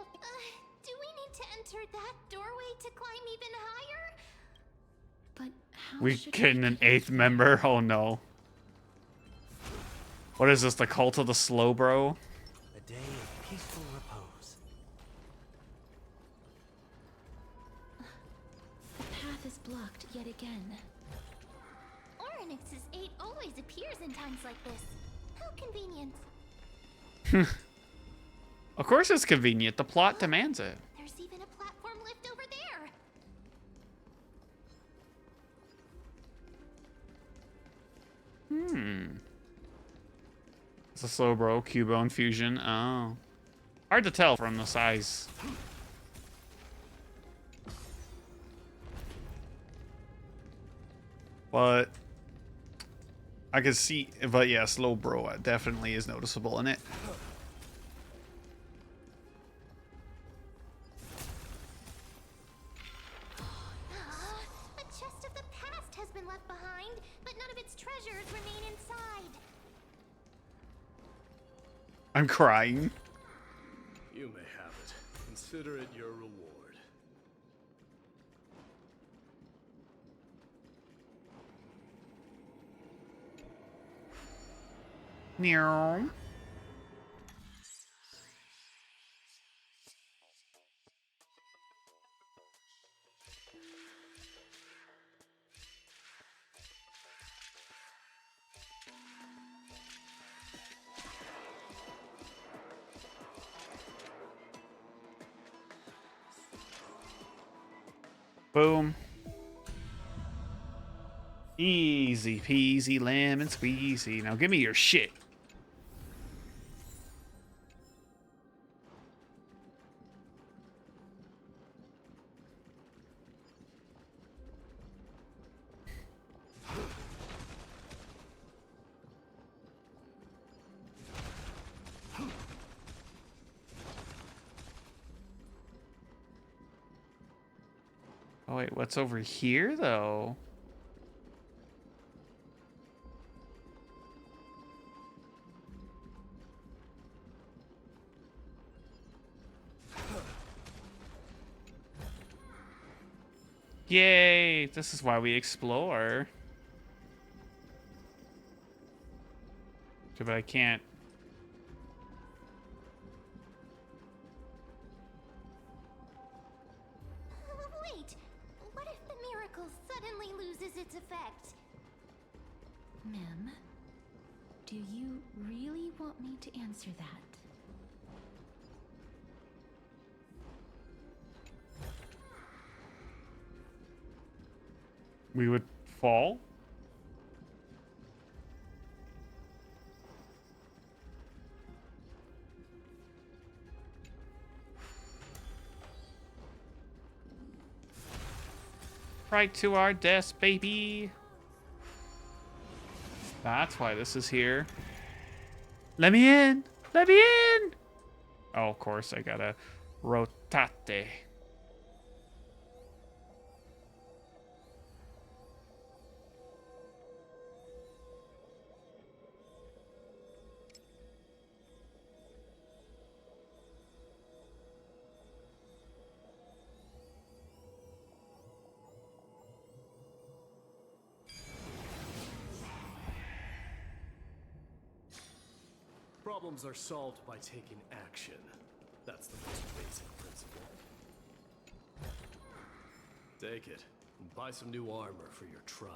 do we need to enter that doorway to climb even higher? But how We should getting an 8th member? Oh no. What is this, the cult of the slow bro? A day of peaceful repose. The path is blocked yet again. Orynyx's 8 always appears in times like this. How convenient. Of course it's convenient. The plot demands it. There's even a platform lift over there. It's a slow bro, Cubone fusion. Oh. Hard to tell from the size. But I can see, but yeah, slow bro definitely is noticeable in it. A chest of the past has been left behind, but none of its treasures remain inside. I'm crying. You may have it. Consider it your reward. Meow. Boom. Easy peasy lemon squeezy. Now give me your shit. Oh wait, what's over here though? Yay! This is why we explore. But I can't. Wait, what if the miracle suddenly loses its effect? Mem, do you really want me to answer that? We would fall? Right to our deaths, baby. That's why this is here. Let me in! Let me in! Oh, of course, I gotta rotate. Problems are solved by taking action. That's the most basic principle. Take it, and buy some new armor for your tribe.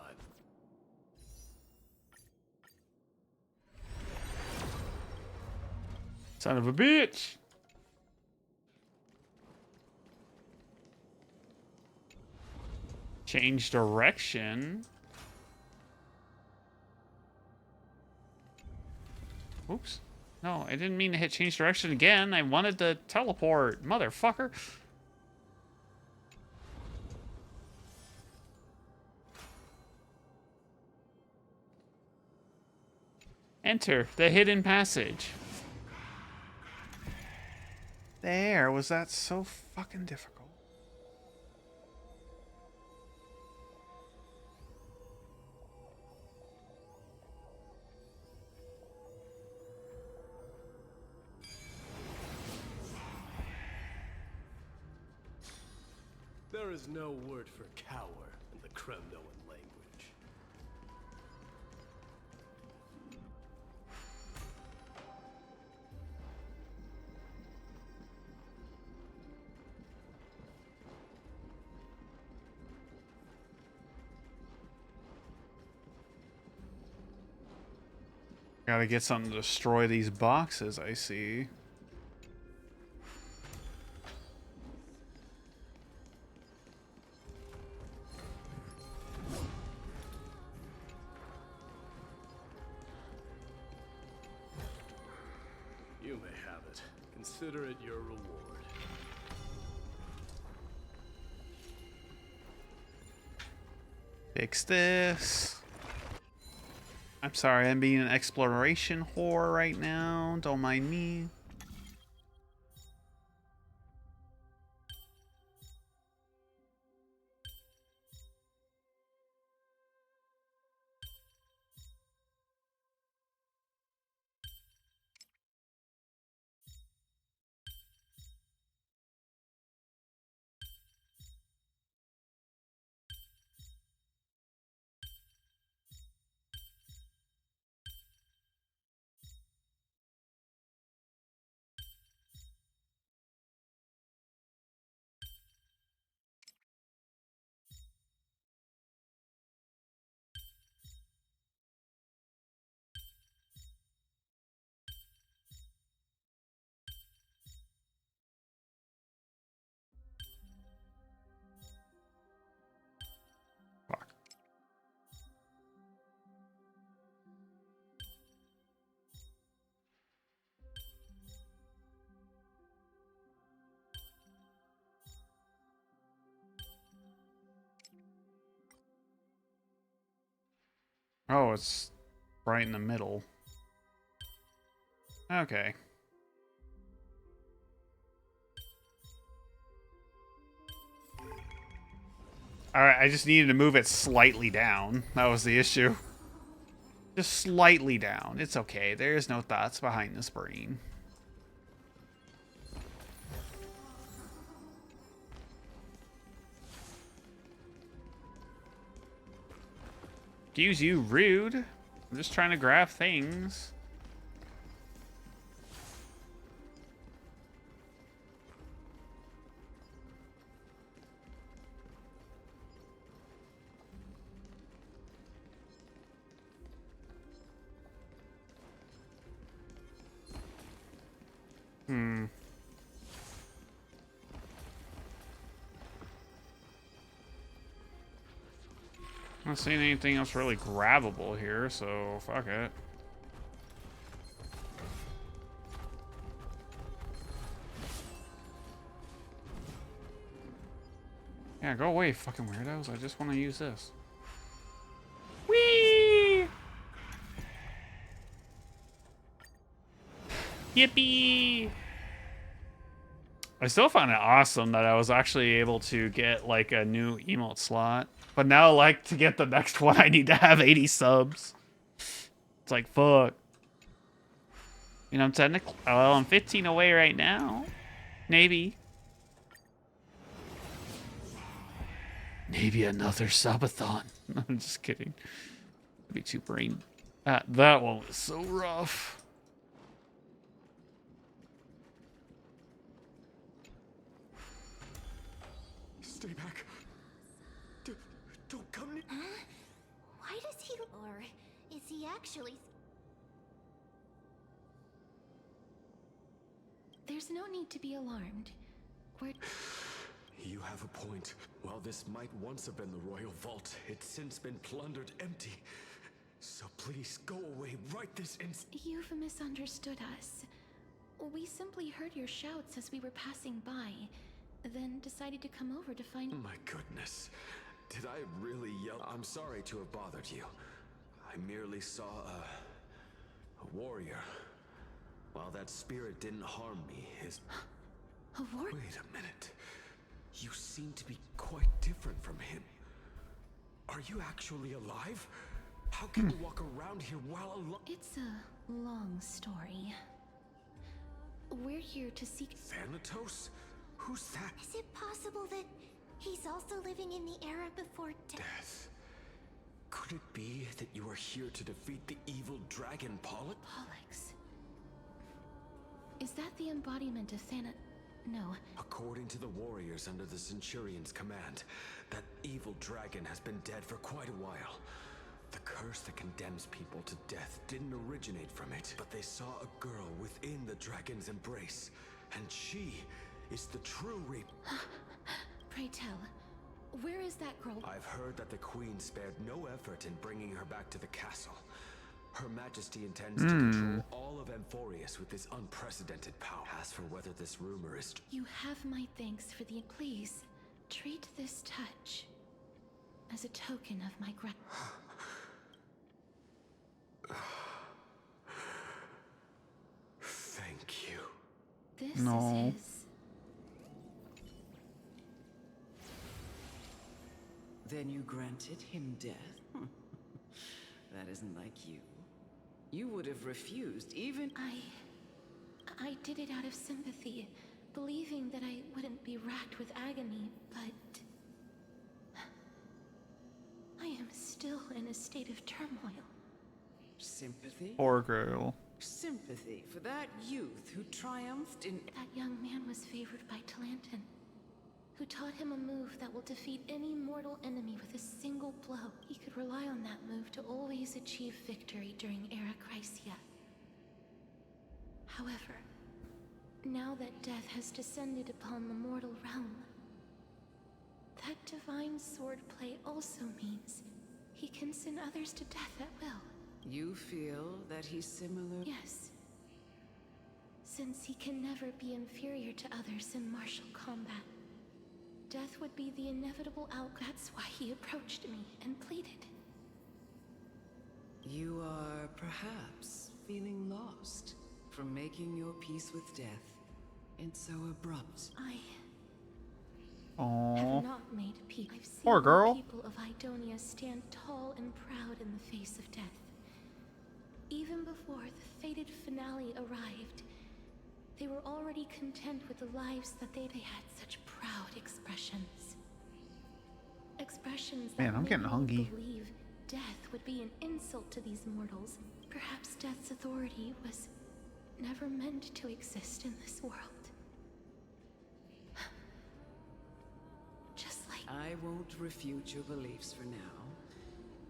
Son of a bitch! Change direction. Oops. No, I didn't mean to hit change direction again. I wanted to teleport, motherfucker. Enter the hidden passage. There, was that so fucking difficult? There is no word for cower in the Kremnoan language. Gotta get something to destroy these boxes, I see. You may have it. Consider it your reward. Fix this. I'm sorry, I'm being an exploration whore right now. Don't mind me. Oh, it's right in the middle. Okay. Alright, I just needed to move it slightly down. That was the issue. Just slightly down. It's okay. There's no thoughts behind this brain. Excuse you, rude. I'm just trying to grab things. I'm not seeing anything else really grabbable here, so fuck it. Yeah, go away, fucking weirdos. I just want to use this. Whee! Yippee! I still found it awesome that I was actually able to get like a new emote slot. But now, like, to get the next one, I need to have 80 subs. It's like, fuck. You know, I'm technically, well, I'm 15 away right now. Maybe. Maybe another subathon. I'm just kidding. That'd be too brain. That one was so rough. Stay back. Or is he actually... There's no need to be alarmed. We're... You have a point. While this might once have been the royal vault, it's since been plundered empty. So please, go away right this instant. You've misunderstood us. We simply heard your shouts as we were passing by, then decided to come over to find... My goodness. Did I really yell? I'm sorry to have bothered you. I merely saw a warrior. While that spirit didn't harm me, his... A warrior? Wait a minute. You seem to be quite different from him. Are you actually alive? How can you walk around here while alive? It's a long story. We're here to seek... Thanatos? Who's that? Is it possible that he's also living in the era before death? Could it be that you are here to defeat the evil dragon Pollux? Pollux? Is that the embodiment of No. According to the warriors under the Centurion's command, that evil dragon has been dead for quite a while. The curse that condemns people to death didn't originate from it, but they saw a girl within the dragon's embrace, and she is the true reaper. Pray tell, where is that girl? I've heard that the Queen spared no effort in bringing her back to the castle. Her Majesty intends to control all of Amphorius with this unprecedented power. As for whether this rumor is... You have my thanks for the... Please, treat this touch as a token of my gratitude. Thank you. This is his. Then you granted him death? That isn't like you. You would have refused even... I did it out of sympathy, believing that I wouldn't be racked with agony, but... I am still in a state of turmoil. Sympathy? Poor girl. Sympathy for that youth who triumphed in... That young man was favored by Talantin, who taught him a move that will defeat any mortal enemy with a single blow. He could rely on that move to always achieve victory during Era Chrysia. However, now that death has descended upon the mortal realm, that divine swordplay also means he can send others to death at will. You feel that he's similar? Yes. Since he can never be inferior to others in martial combat, death would be the inevitable outcome. That's why he approached me and pleaded. You are perhaps feeling lost from making your peace with death in so abrupt. I Aww. have not made peace. I've seen Poor girl. the people of Idonia stand tall and proud in the face of death. Even before the fated finale arrived, they were already content with the lives that they had such proud expressions. Expressions that Man, I'm made getting me hungry. believe death would be an insult to these mortals. Perhaps death's authority was never meant to exist in this world. Just like... I won't refute your beliefs for now,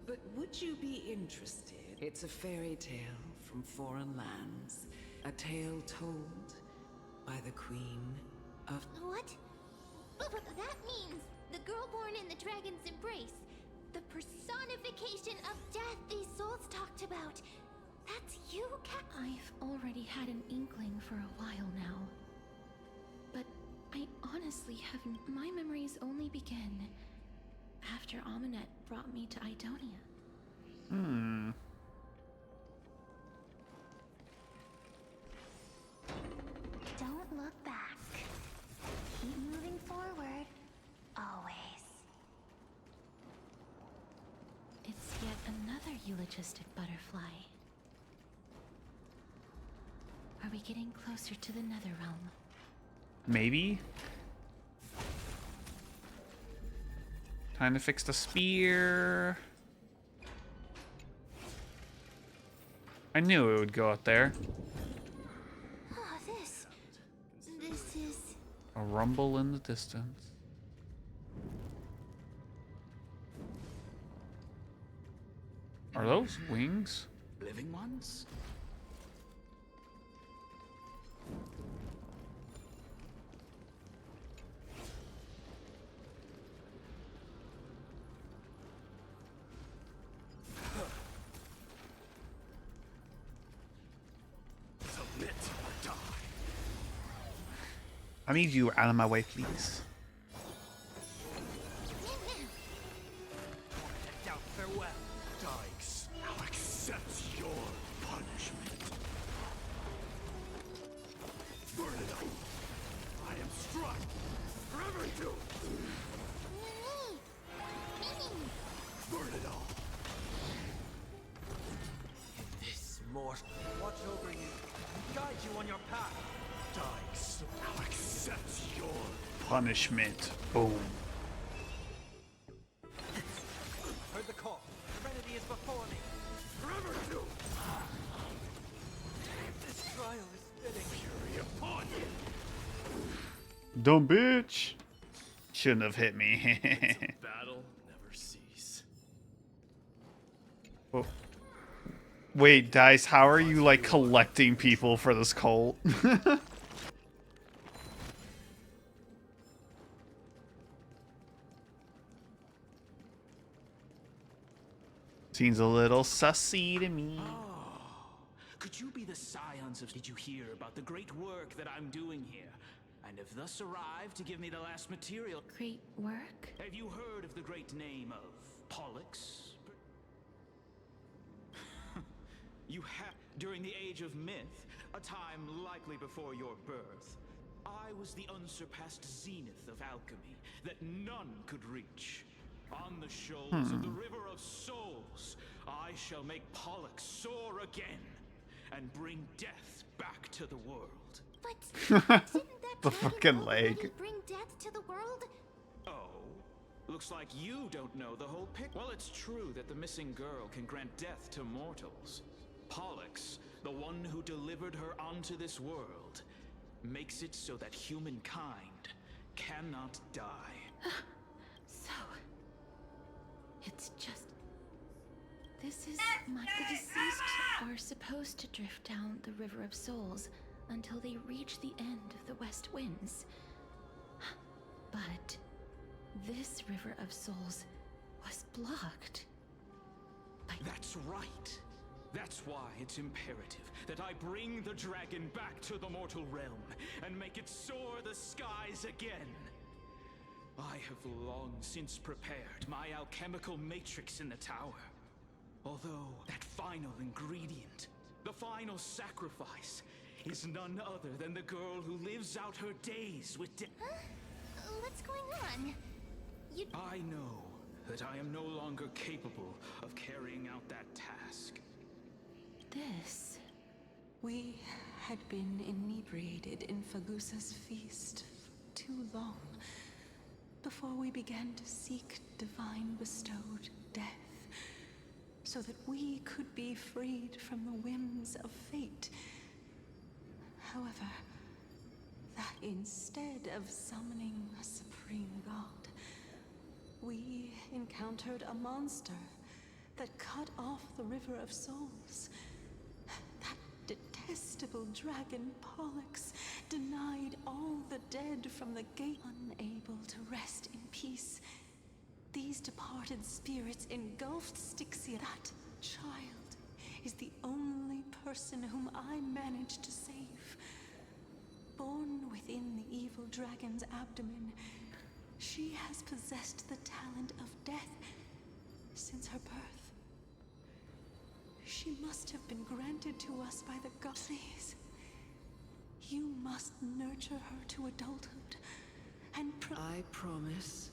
but would you be interested? It's a fairy tale from foreign lands, a tale told by the Queen of... What? That means the girl born in the dragon's embrace, the personification of death these souls talked about. That's you, Cat? I've already had an inkling for a while now. But I honestly haven't... My memories only begin after Aminet brought me to Idonia. Don't look back. Keep moving forward. Always. It's yet another eulogistic butterfly. Are we getting closer to the Netherrealm? Maybe. Time to fix the spear. I knew it would go out there. Oh, this is... A rumble in the distance. Are those wings? Living ones? Submit or die. I need you out of my way, please. Now farewell, Dykes. Now accept your punishment. Burn it up. I am struck. Forever do. Burn it all. In this mortal, watch over you, guide you on your path. Dykes, now accept your Punishment. Boom. Heard the call. Serenity is before me. forever do. This trial is fitting. Fury upon you. Dumb bitch. Shouldn't have hit me. Battle never cease. Oh. Wait, Dice, how are you like collecting people for this cult? Seems a little sussy to me. Could you be the scions of... Did you hear about the great work that I'm doing here? And have thus arrived to give me the last material. Great work? Have you heard of the great name of Pollux? You have... During the age of myth, a time likely before your birth, I was the unsurpassed zenith of alchemy that none could reach. On the shoals of the River of Souls, I shall make Pollux soar again and bring death back to the world. But The fucking leg. bring death to the world? Oh, looks like you don't know the whole picture. Well, it's true that the missing girl can grant death to mortals. Pollux, the one who delivered her onto this world, makes it so that humankind cannot die. So, it's just... This is the deceased are supposed to drift down the River of Souls until they reach the end of the West Winds. But this River of Souls was blocked. That's right. That's why it's imperative that I bring the dragon back to the mortal realm and make it soar the skies again. I have long since prepared my alchemical matrix in the tower. Although that final ingredient, the final sacrifice, is none other than the girl who lives out her days with death. Huh? What's going on? I know that I am no longer capable of carrying out that task. This... We had been inebriated in Fagusa's feast for too long before we began to seek divine bestowed death, so that we could be freed from the whims of fate. However, that instead of summoning a supreme god, we encountered a monster that cut off the River of Souls. That detestable dragon Pollux denied all the dead from the gate, unable to rest in peace. These departed spirits engulfed Styxia. That child is the only person whom I managed to save. Born within the evil dragon's abdomen, she has possessed the talent of death since her birth. She must have been granted to us by the gods. Please, you must nurture her to adulthood and I promise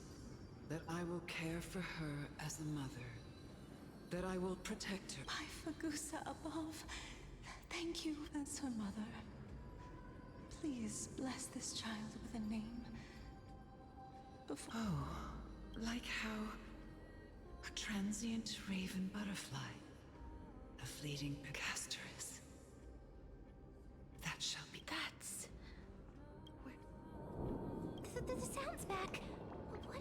that I will care for her as a mother. That I will protect her. By Fagusa above, thank you as her mother. Please bless this child with a name. Oh, like how a transient raven butterfly, a fleeting Picasterus. That shall be. That's... The sound's back. What?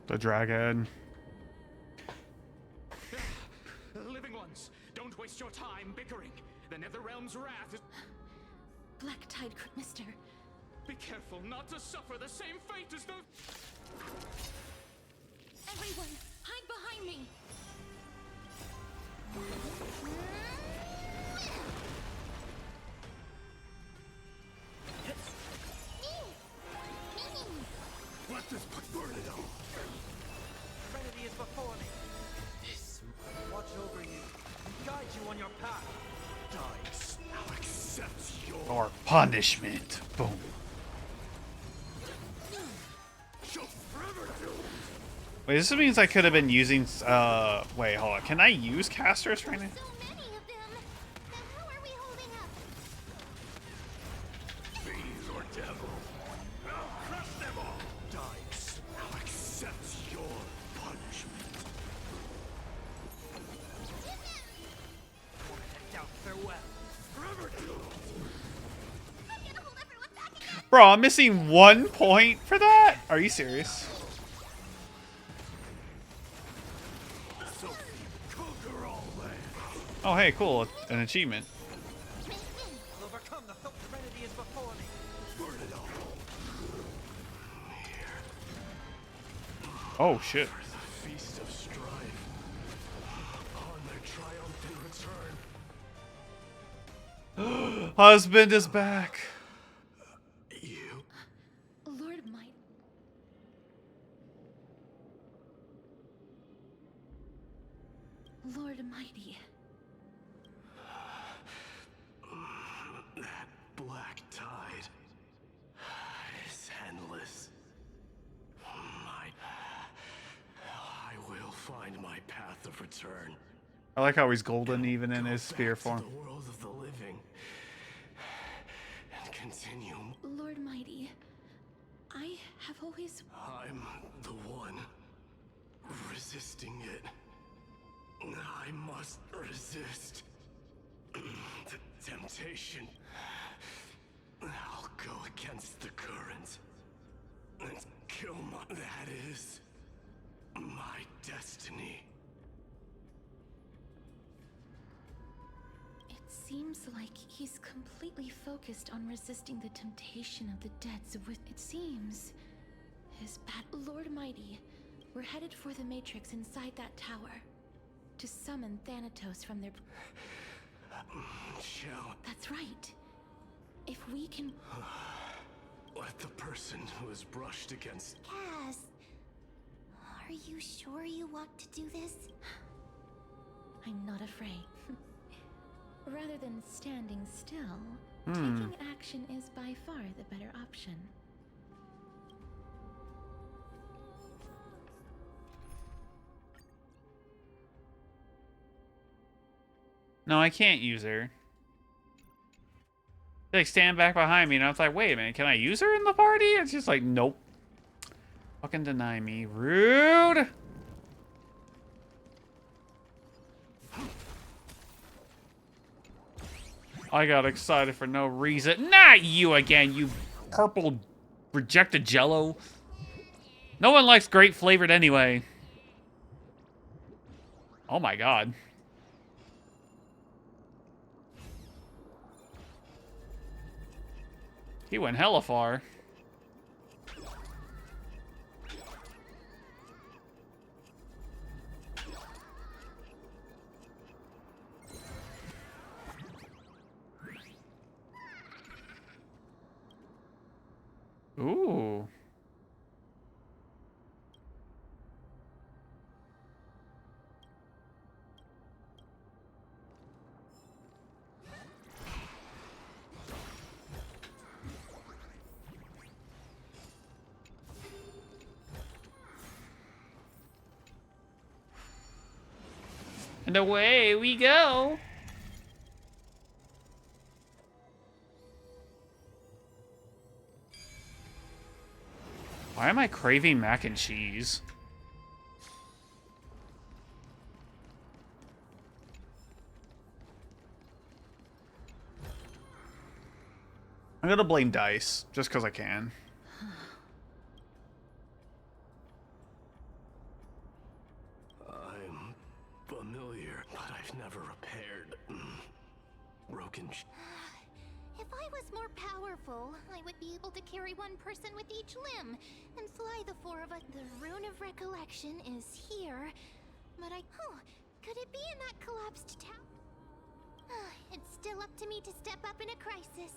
The dragon. Living Tide, mister. Be careful not to suffer the same fate as those. Everyone, hide behind me. Let this burn it all. Trinity is before me. This Watch over you and guide you on your path. dice now accepts your Or punishment. Boom. Wait, this means I could have been using. Wait, hold on. Can I use casters right now? fiends or devils. I'll crush them all. Dice now accepts your punishment. Down, farewell. Forever Bro, I'm missing 1 point for that? Are you serious? conquer all lands. Oh, hey, cool. An achievement. I'll overcome the Trinity is before me. Burn it all. Oh, shit. For the feast of strife. On their triumphant return. Husband is back. Lord Might. Lord Mighty. That black tide is endless. I will find my path of return. I like how he's golden even in his spear form. The world of the living. And continue. Lord Mighty. I have always... I'm the one resisting it. I must resist the temptation. I'll go against the current and kill my... That is my destiny. It seems like he's completely focused on resisting the temptation of the dead. So with it seems his bad... Lord Mighty, we're headed for the Matrix inside that tower to summon Thanatos from their... Shall... That's right. If we can... Let the person who is brushed against... Cass, are you sure you want to do this? I'm not afraid. Rather than standing still, Hmm. taking action is by far the better option. No, I can't use her. They like stand back behind me, and I was like, wait a minute, can I use her in the party? It's just like, nope. Fucking deny me. Rude! I got excited for no reason. Not you again, you purple rejected jello. No one likes grape flavored anyway. Oh my god. He went hella far. Ooh. And away we go. Why am I craving mac and cheese? I'm gonna blame dice, just because I can. I'm familiar, but I've never repaired broken... If I was more powerful, I would be able to carry one person with each limb and fly the four of us. The rune of recollection is here, but could it be in that collapsed tower? It's still up to me to step up in a crisis.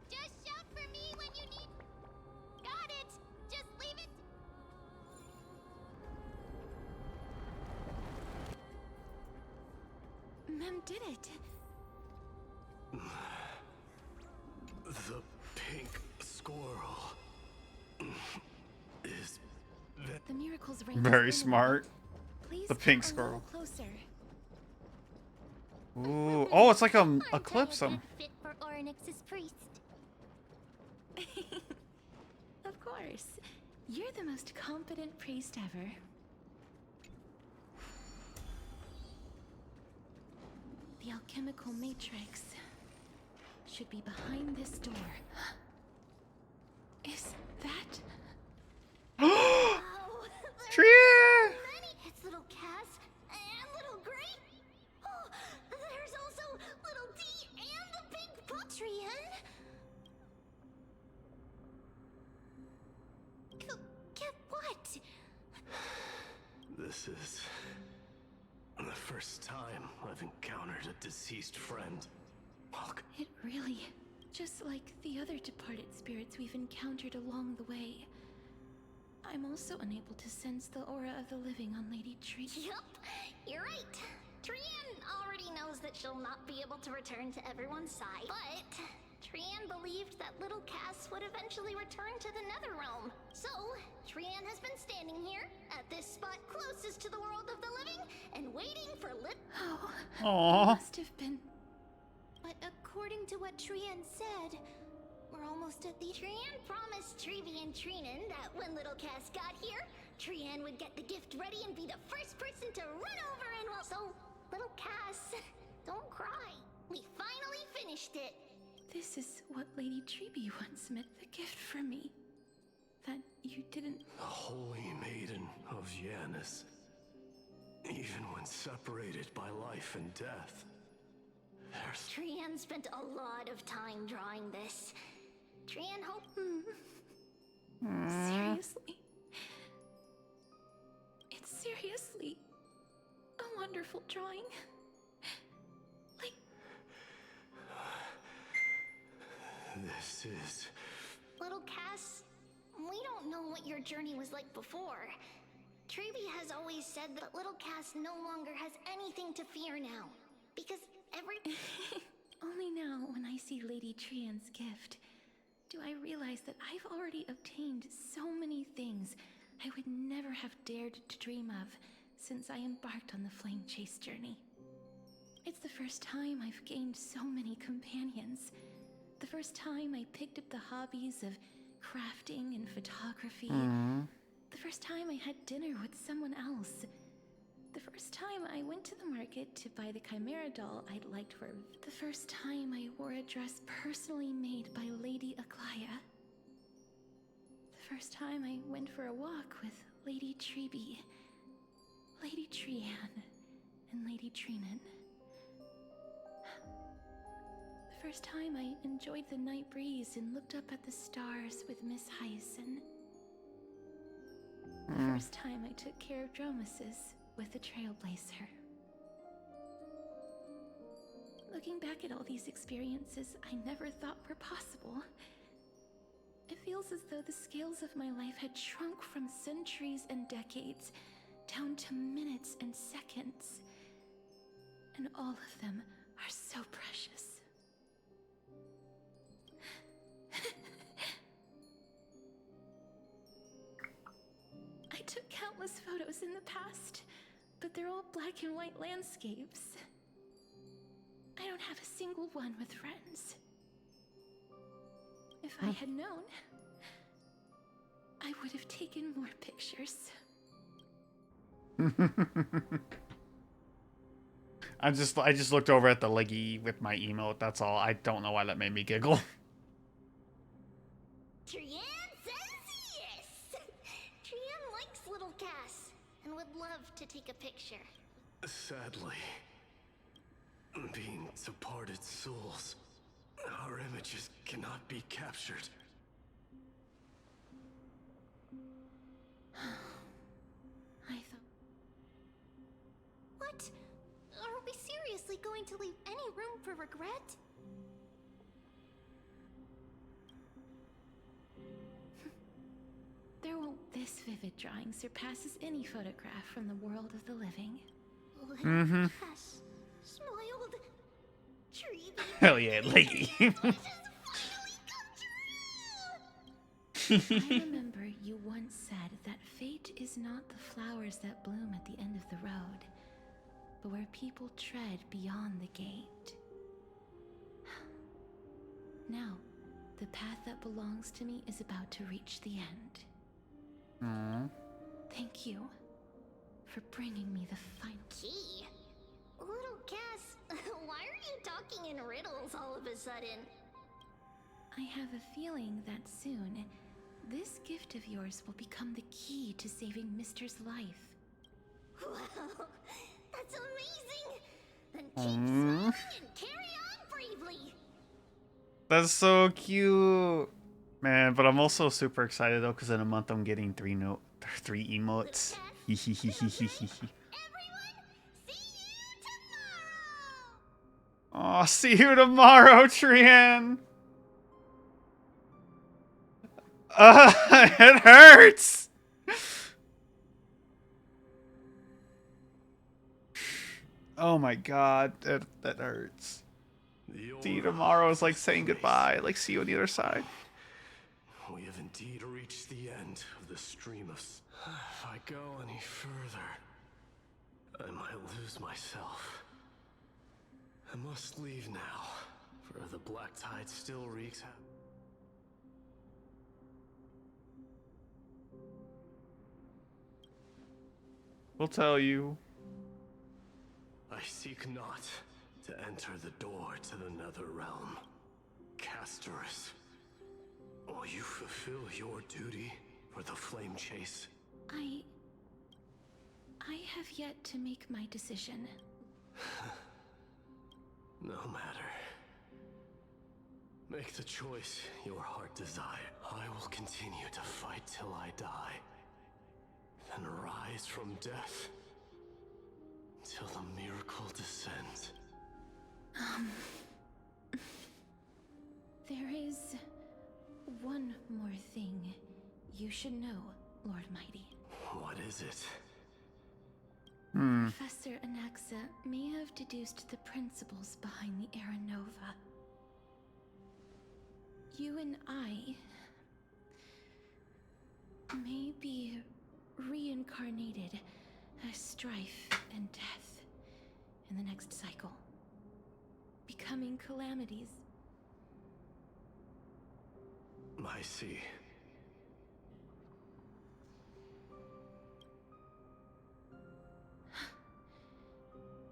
Just shout for me when you need. Got it. Just leave it. Mem did it. The pink squirrel is The miracle's range. Very smart. Please The pink come a squirrel. little closer. Ooh. Oh, it's like a eclipse. Fit for Orynyx's priest. Of course. You're the most competent priest ever. The alchemical matrix should be behind this door. Is that? Tria! It's little Cass and little Gray. Oh, there's also little D and the pink Trian. Get what? This is the first time I've encountered a deceased friend. It really, just like the other departed spirits we've encountered along the way. I'm also unable to sense the aura of the living on Lady Tree. Yup, you're right. Trian already knows that she'll not be able to return to everyone's side, but Trian believed that little Cass would eventually return to the Nether Realm. So, Trian has been standing here, at this spot closest to the world of the living, and waiting for Aww. Must have been. But according to what Trian said, we're almost at the... Trian promised Trevi and Trinan that when little Cass got here, Trian would get the gift ready and be the first person to run over and well... So, little Cass, don't cry. We finally finished it. This is what Lady Treby once meant the gift for me. That you didn't... The holy maiden of Yanis. Even when separated by life and death. Trian spent a lot of time drawing this. Trian hoped... Seriously? It's seriously a wonderful drawing. Like... This is... Little Cass, we don't know what your journey was like before. Trevi has always said that little Cass no longer has anything to fear now. Because Only now, when I see Lady Trian's gift, do I realize that I've already obtained so many things I would never have dared to dream of since I embarked on the Flame Chase journey. It's the first time I've gained so many companions. The first time I picked up the hobbies of crafting and photography. The first time I had dinner with someone else. The first time I went to the market to buy the Chimera doll I'd liked for. The first time I wore a dress personally made by Lady Aglaya. The first time I went for a walk with Lady Treby, Lady Trian, and Lady Trinan. The first time I enjoyed the night breeze and looked up at the stars with Miss Hyacinth. The first time I took care of Dromasis with the Trailblazer. Looking back at all these experiences I never thought were possible, it feels as though the scales of my life had shrunk from centuries and decades down to minutes and seconds. And all of them are so precious. I took countless photos in the past, but they're all black and white landscapes. I don't have a single one with friends. If I had known, I would have taken more pictures. I just looked over at the leggy with my emote, that's all. I don't know why that made me giggle. Trian says yes! Trian likes little Cass and would love to take a picture. Sadly, Being departed souls, our images cannot be captured. I thought... What? Are we seriously going to leave any room for regret? There won't... This vivid drawing surpasses any photograph from the world of the living. Mm-hmm. Yes, smiled. Tree Hell yeah, Leggy. I remember you once said that fate is not the flowers that bloom at the end of the road, but where people tread beyond the gate. Now, the path that belongs to me is about to reach the end. Aww. Thank you for bringing me the final key. Little Cass, why are you talking in riddles all of a sudden? I have a feeling that soon, this gift of yours will become the key to saving Mister's life. Wow, that's amazing! Then keep smiling and carry on bravely! That's so cute. Man, but I'm also super excited though, because in a month I'm getting 3 emotes. Aw, see you tomorrow, Trian! It hurts! Oh my god, that hurts. See you tomorrow is like saying goodbye, like see you on the other side. We have indeed reached the end of the stream of... If I go any further, I might lose myself. I must leave now, for the black tide still wreaks havoc. We'll tell you. I seek not to enter the door to the nether realm. Castorus, will you fulfill your duty for the flame chase? I have yet to make my decision. No matter. Make the choice your heart desire. I will continue to fight till I die. Then rise from death till the miracle descends. There is one more thing you should know, Lord Mighty. What is it? Professor Anaxa may have deduced the principles behind the Era Nova. You and I may be reincarnated as strife and death in the next cycle, becoming calamities. I see.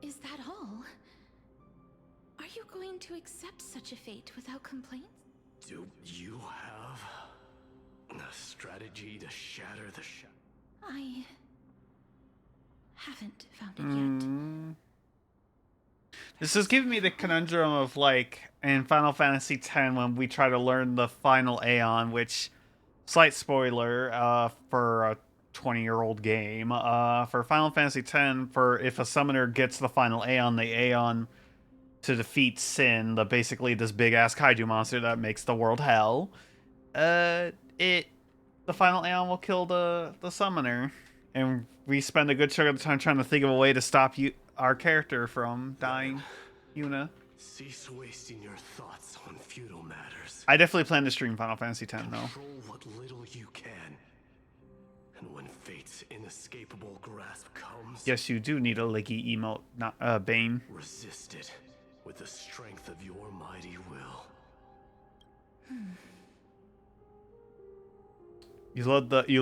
Is that all? Are you going to accept such a fate without complaints? Do you have a strategy to shatter the I haven't found it yet. This is giving me the conundrum of like in Final Fantasy X when we try to learn the final Aeon, which, slight spoiler for a 20-year-old game, for Final Fantasy X, for if a summoner gets the final Aeon, the Aeon to defeat Sin, basically this big-ass kaiju monster that makes the world hell, the final Aeon will kill the summoner, and we spend a good chunk of the time trying to think of a way to stop our character from dying. Yuna. Cease wasting your thoughts on futile matters. I definitely plan to stream Final Fantasy X though. Control what little you can. And when fate's inescapable grasp comes... Yes, you do need a leggy emote, not Bane. Resist it with the strength of your mighty will. You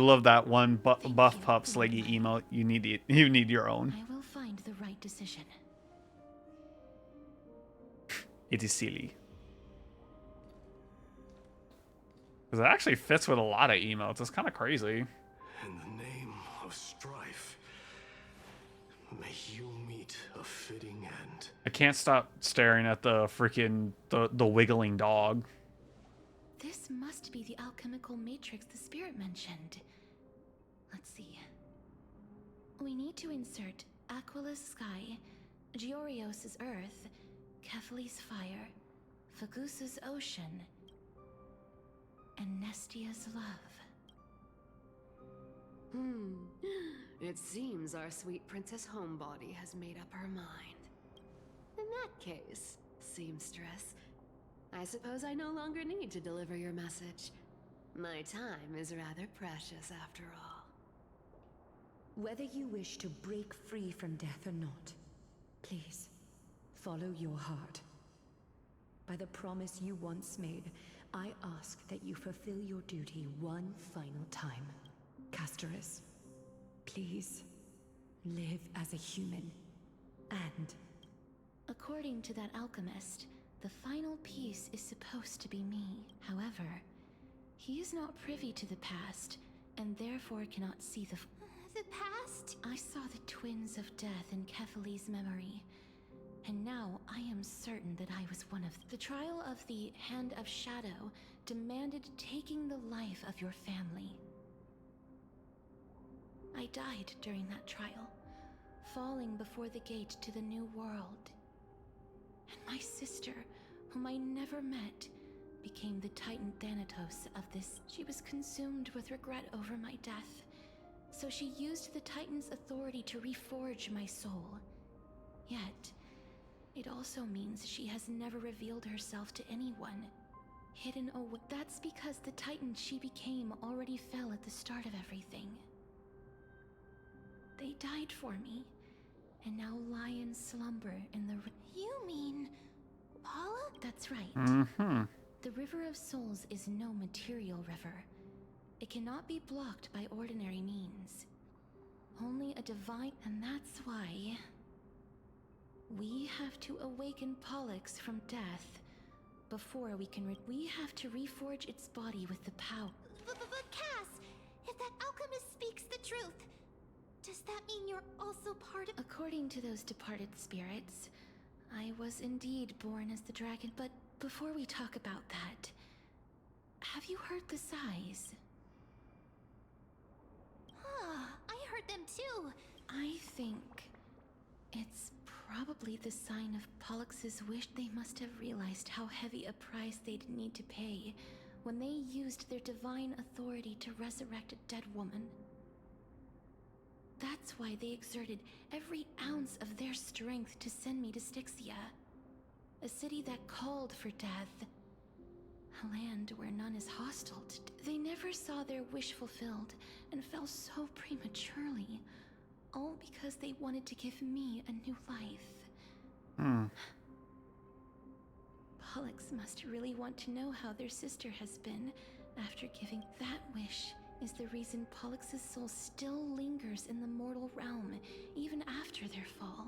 love that one buff pups leggy emote. You need your own. I will find the right decision. It is silly. Because it actually fits with a lot of emotes. It's kind of crazy. In the name of strife, may you meet a fitting end. I can't stop staring at the freaking the wiggling dog. This must be the alchemical matrix the spirit mentioned. Let's see. We need to insert Aquila's sky, Giorios' earth, Kephali's fire, Fagusa's ocean, and Nestia's love. It seems our sweet Princess Homebody has made up her mind. In that case, seamstress, I suppose I no longer need to deliver your message. My time is rather precious after all. Whether you wish to break free from death or not, please, follow your heart. By the promise you once made, I ask that you fulfill your duty one final time. Castoris, please, live as a human, and... According to that alchemist, the final piece is supposed to be me. However, he is not privy to the past, and therefore cannot see the past? I saw the twins of death in Kephali's memory, and now I am certain that I was one of them. The trial of the Hand of Shadow demanded taking the life of your family. I died during that trial, falling before the gate to the new world. And my sister, whom I never met, became the Titan Thanatos of this. She was consumed with regret over my death, so she used the Titan's authority to reforge my soul. Yet, it also means she has never revealed herself to anyone, hidden away. That's because the Titan she became already fell at the start of everything. They died for me, and now lie in slumber in the... You mean... Paula? That's right. Mm-hmm. The River of Souls is no material river. It cannot be blocked by ordinary means. Only a divine... And that's why... we have to awaken Pollux from death before we can... We have to reforge its body with the power... But Cass, if that alchemist speaks the truth, does that mean you're also part of... According to those departed spirits, I was indeed born as the dragon, but before we talk about that, have you heard the sighs? I heard them too. I think it's probably the sign of Pollux's wish. They must have realized how heavy a price they'd need to pay when they used their divine authority to resurrect a dead woman. That's why they exerted every ounce of their strength to send me to Styxia, a city that called for death, a land where none is hostile to... They never saw their wish fulfilled and fell so prematurely, all because they wanted to give me a new life. Pollux must really want to know how their sister has been after giving that wish. Is the reason Pollux's soul still lingers in the mortal realm, even after their fall.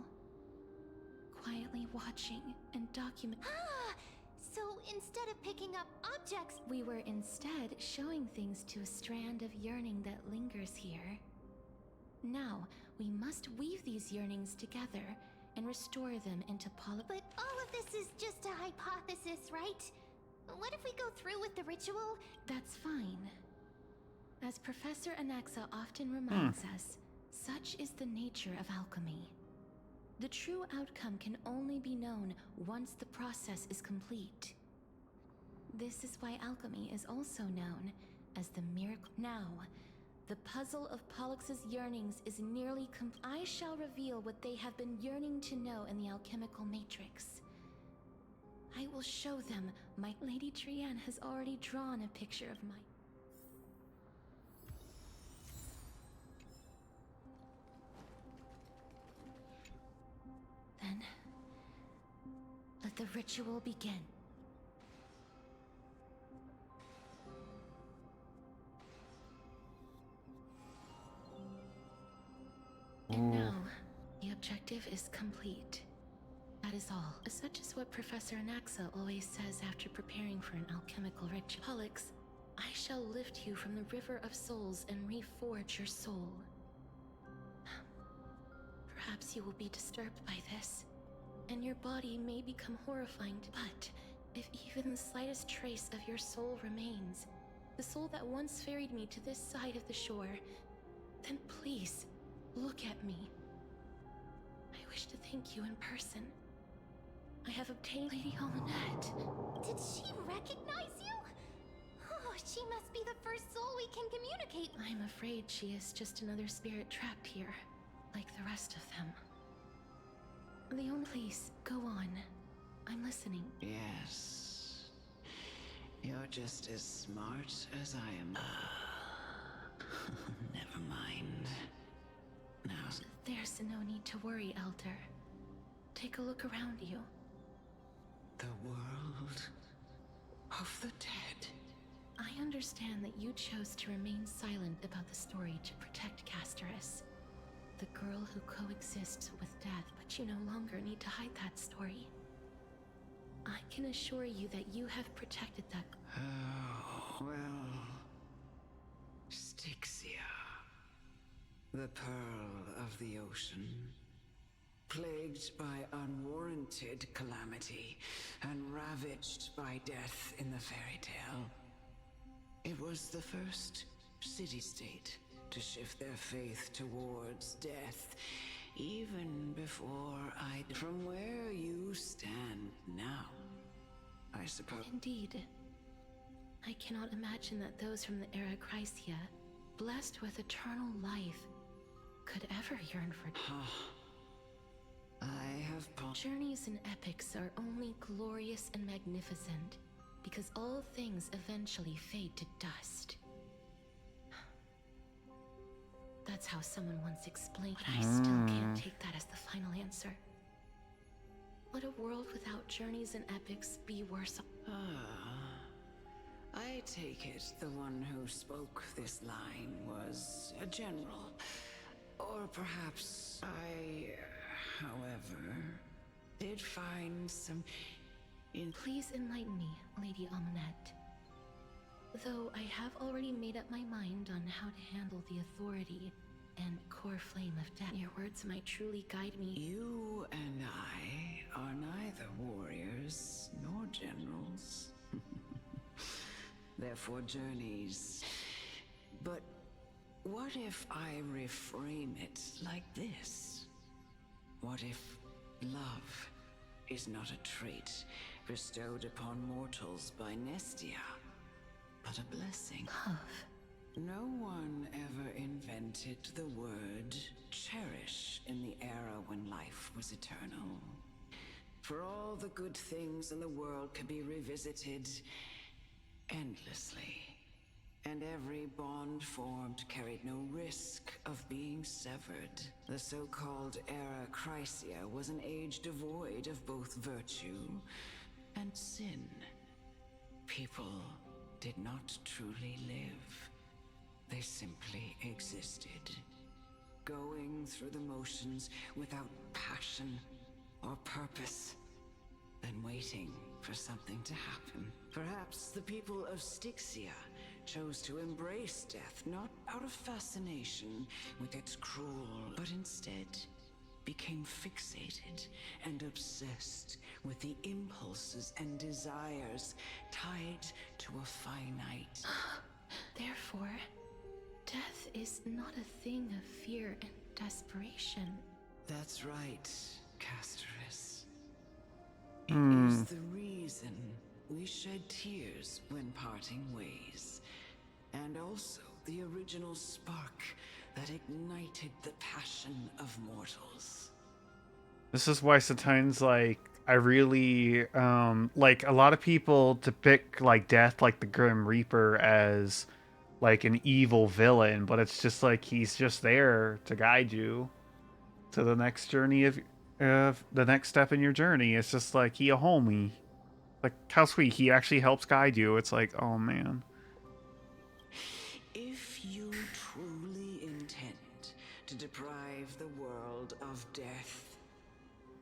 Quietly watching and document... So instead of picking up objects... We were instead showing things to a strand of yearning that lingers here. Now, we must weave these yearnings together and restore them into Pollux... But all of this is just a hypothesis, right? What if we go through with the ritual? That's fine. As Professor Anaxa often reminds us, such is the nature of alchemy. The true outcome can only be known once the process is complete. This is why alchemy is also known as the miracle. Now, the puzzle of Pollux's yearnings is nearly complete. I shall reveal what they have been yearning to know in the alchemical matrix. I will show them my... Lady Trianne has already drawn a picture of my... Then, let the ritual begin. And now, the objective is complete. That is all. Such is what Professor Anaxa always says after preparing for an alchemical ritual. Pollux, I shall lift you from the River of Souls and reforge your soul. Perhaps you will be disturbed by this. and your body may become horrifying, but if even the slightest trace of your soul remains, the soul that once ferried me to this side of the shore, then please, look at me. I wish to thank you in person. I have obtained Lady Almanette. Did she recognize you? Oh, she must be the first soul we can communicate. I'm afraid she is just another spirit trapped here, like the rest of them. Please, go on. I'm listening. Yes. You're just as smart as I am. Never mind. Now... There's no need to worry, Elder. Take a look around you. The world of the dead. I understand that you chose to remain silent about the story to protect Casterus, the girl who coexists with death, but you no longer need to hide that story. I can assure you that you have protected that. Oh, well... Styxia. The pearl of the ocean. Plagued by unwarranted calamity and ravaged by death in the fairy tale. It was the first city-state to shift their faith towards death, even before I... From where you stand now, I suppose... Indeed. I cannot imagine that those from the era Chrysia, blessed with eternal life, could ever yearn for... I have... Journeys and epics are only glorious and magnificent, because all things eventually fade to dust. That's how someone once explained, but I still can't take that as the final answer. Would a world without journeys and epics be worse? I take it the one who spoke this line was a general. Or perhaps I, however, did find some... Please enlighten me, Lady Almanette. Though I have already made up my mind on how to handle the authority and core flame of death, your words might truly guide me. You and I are neither warriors nor generals. Therefore journeys. But what if I reframe it like this? What if love is not a trait bestowed upon mortals by Nestia, but a blessing? Love. No one ever invented the word cherish in the era when life was eternal. For all the good things in the world can be revisited endlessly, and every bond formed carried no risk of being severed. The so-called era Chrysia was an age devoid of both virtue and sin. People did not truly live. They simply existed, going through the motions without passion or purpose, then waiting for something to happen. Perhaps the people of Styxia chose to embrace death, not out of fascination with its cruel, but instead became fixated and obsessed with the impulses and desires tied to a finite. Therefore, death is not a thing of fear and desperation. That's right, Casterus. It is the reason we shed tears when parting ways, and also the original spark that ignited the passion of mortals. This is why sometimes, like, I really, like, a lot of people depict, like, death, like the Grim Reaper, as, like, an evil villain, but it's just like he's just there to guide you to the next journey of the next step in your journey. It's just like he a homie. Like, how sweet. He actually helps guide you. It's like, oh man. If you truly intend to deprive the world of death,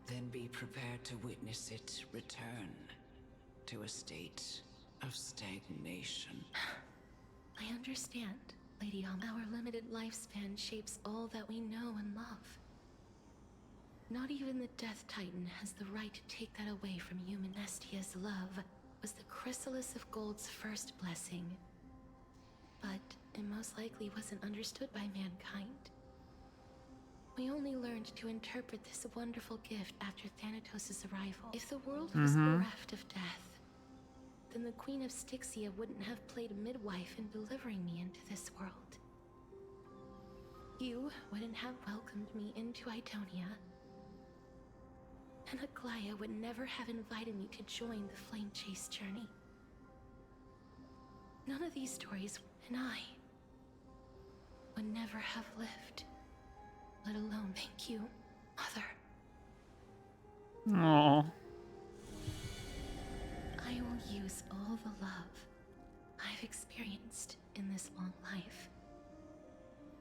then be prepared to witness it return to a state of stagnation. I understand, Lady Our limited lifespan shapes all that we know and love. Not even the Death Titan has the right to take that away from human. Estia's love was the chrysalis of Gold's first blessing. But it most likely wasn't understood by mankind. We only learned to interpret this wonderful gift after Thanatos' arrival. If the world was bereft of death, then the Queen of Styxia wouldn't have played a midwife in delivering me into this world. You wouldn't have welcomed me into Idonia, and Aglaia would never have invited me to join the Flame Chase journey. None of these stories, and I would never have lived, let alone thank you, Mother. Aww. I will use all the love I've experienced in this long life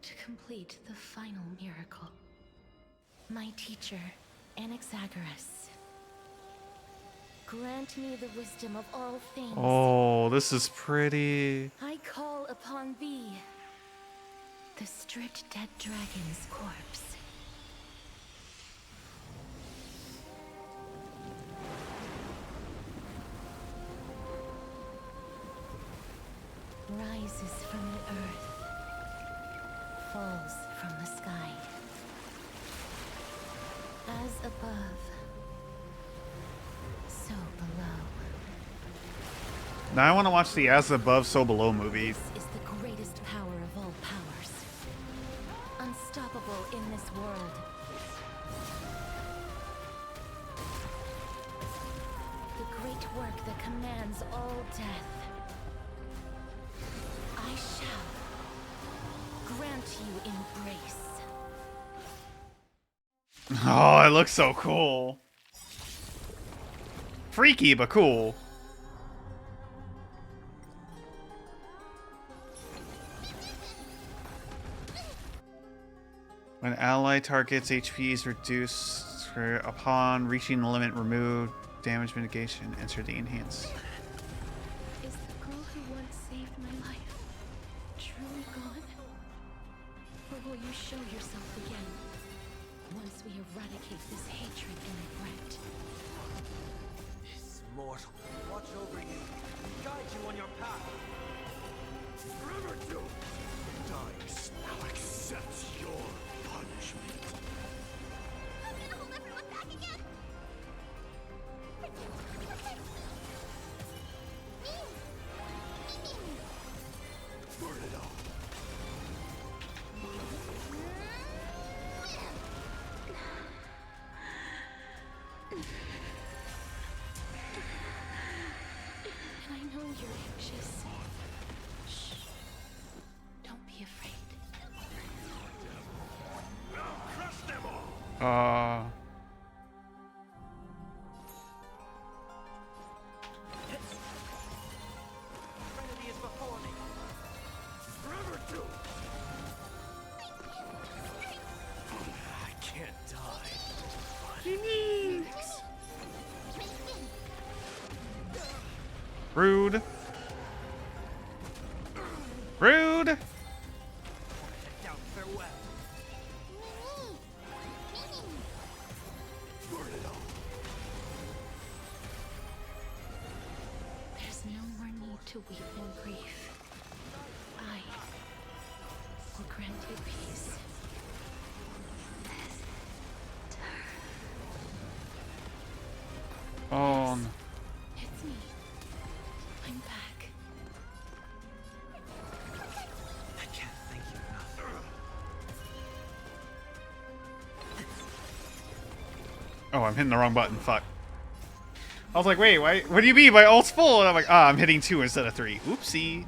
to complete the final miracle. My teacher, Anaxagoras, grant me the wisdom of all things. Oh, this is pretty. I call upon thee, the stripped dead dragon's corpse. Rises from the earth, falls from the sky. As above, so below. Now I want to watch the As Above, So Below movie. This is the greatest power of all powers. Unstoppable in this world. The great work that commands all death. I shall grant you embrace. Oh, it looks so cool. Freaky, but cool. When ally targets HP is reduced upon reaching the limit, remove damage mitigation, enter the enhance. Is the girl who once saved my life truly gone? Or will you show yourself again once we eradicate this hatred and regret? This mortal watch over you, guide you on your path. Forever doomed. Dice now accepts your punishment. I'm gonna hold everyone back again. Burn it all. And I know you're anxious. Shh. Don't be afraid. Crush them all. Trinity is before me. Forever doomed. I can't die. Rude. Rude. Head down, farewell. Burn it all. There's no more need to weep in grief. I will grant you peace. Oh. It's me. I'm back. I can't thank you enough. Oh, I'm hitting the wrong button. Fuck. I was like, wait, why? What do you mean? My ult's full. And I'm like, I'm hitting 2 instead of 3. Oopsie.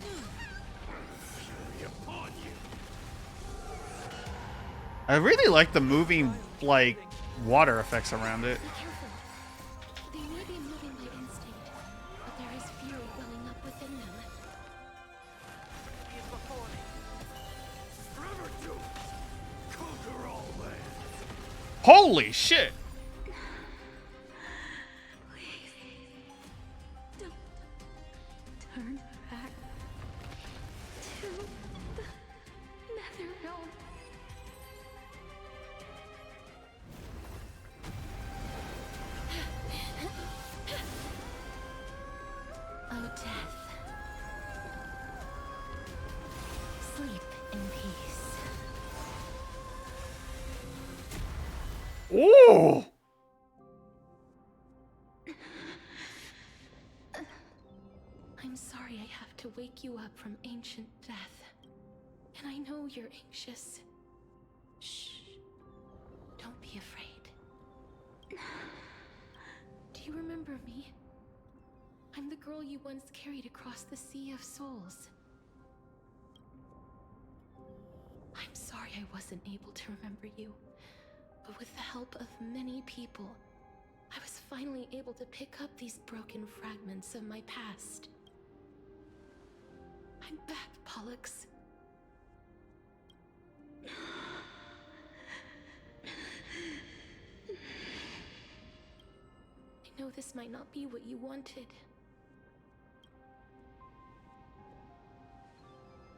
I really like the moving, like, water effects around it. They may be moving by instinct, but there is fury welling up within them. He is before me. Forever doomed. Conquer all lands. Holy shit. Don't turn back to the nether realm. death. Sleep in peace. Ooh! I'm sorry I have to wake you up from ancient death. And I know you're anxious. Shh. Don't be afraid. Do you remember me? I'm the girl you once carried across the Sea of Souls. I'm sorry I wasn't able to remember you, but with the help of many people, I was finally able to pick up these broken fragments of my past. I'm back, Pollux. I know this might not be what you wanted,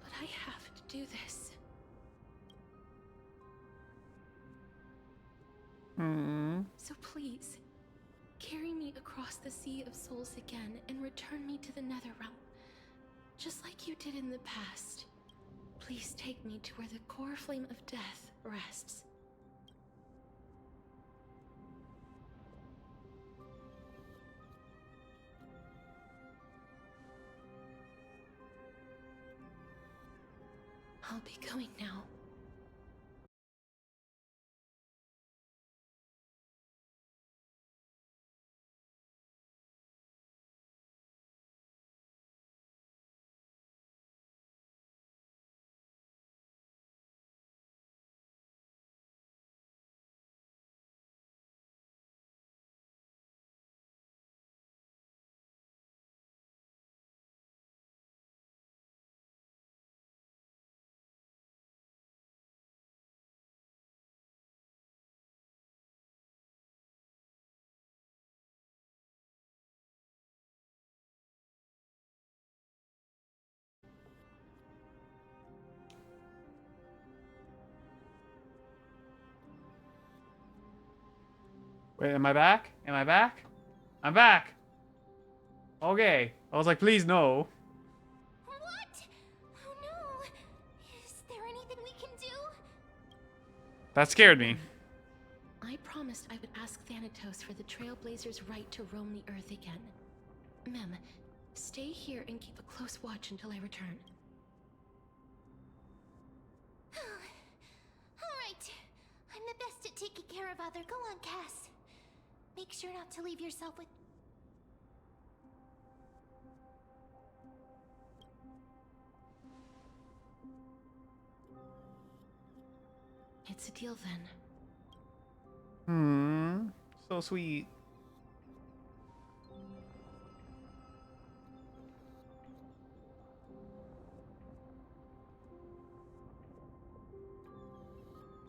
but I have to do this. So please, carry me across the Sea of Souls again and return me to the Netherrealm, just like you did in the past. Please take me to where the core flame of death rests. I'll be going now. Wait, am I back? Am I back? I'm back! Okay. I was like, please no. What? Oh no. Is there anything we can do? That scared me. I promised I would ask Thanatos for the Trailblazers' right to roam the Earth again. Mem, stay here and keep a close watch until I return. Alright. I'm the best at taking care of other. Go on, Cass. Make sure not to leave yourself with... It's a deal then. So sweet.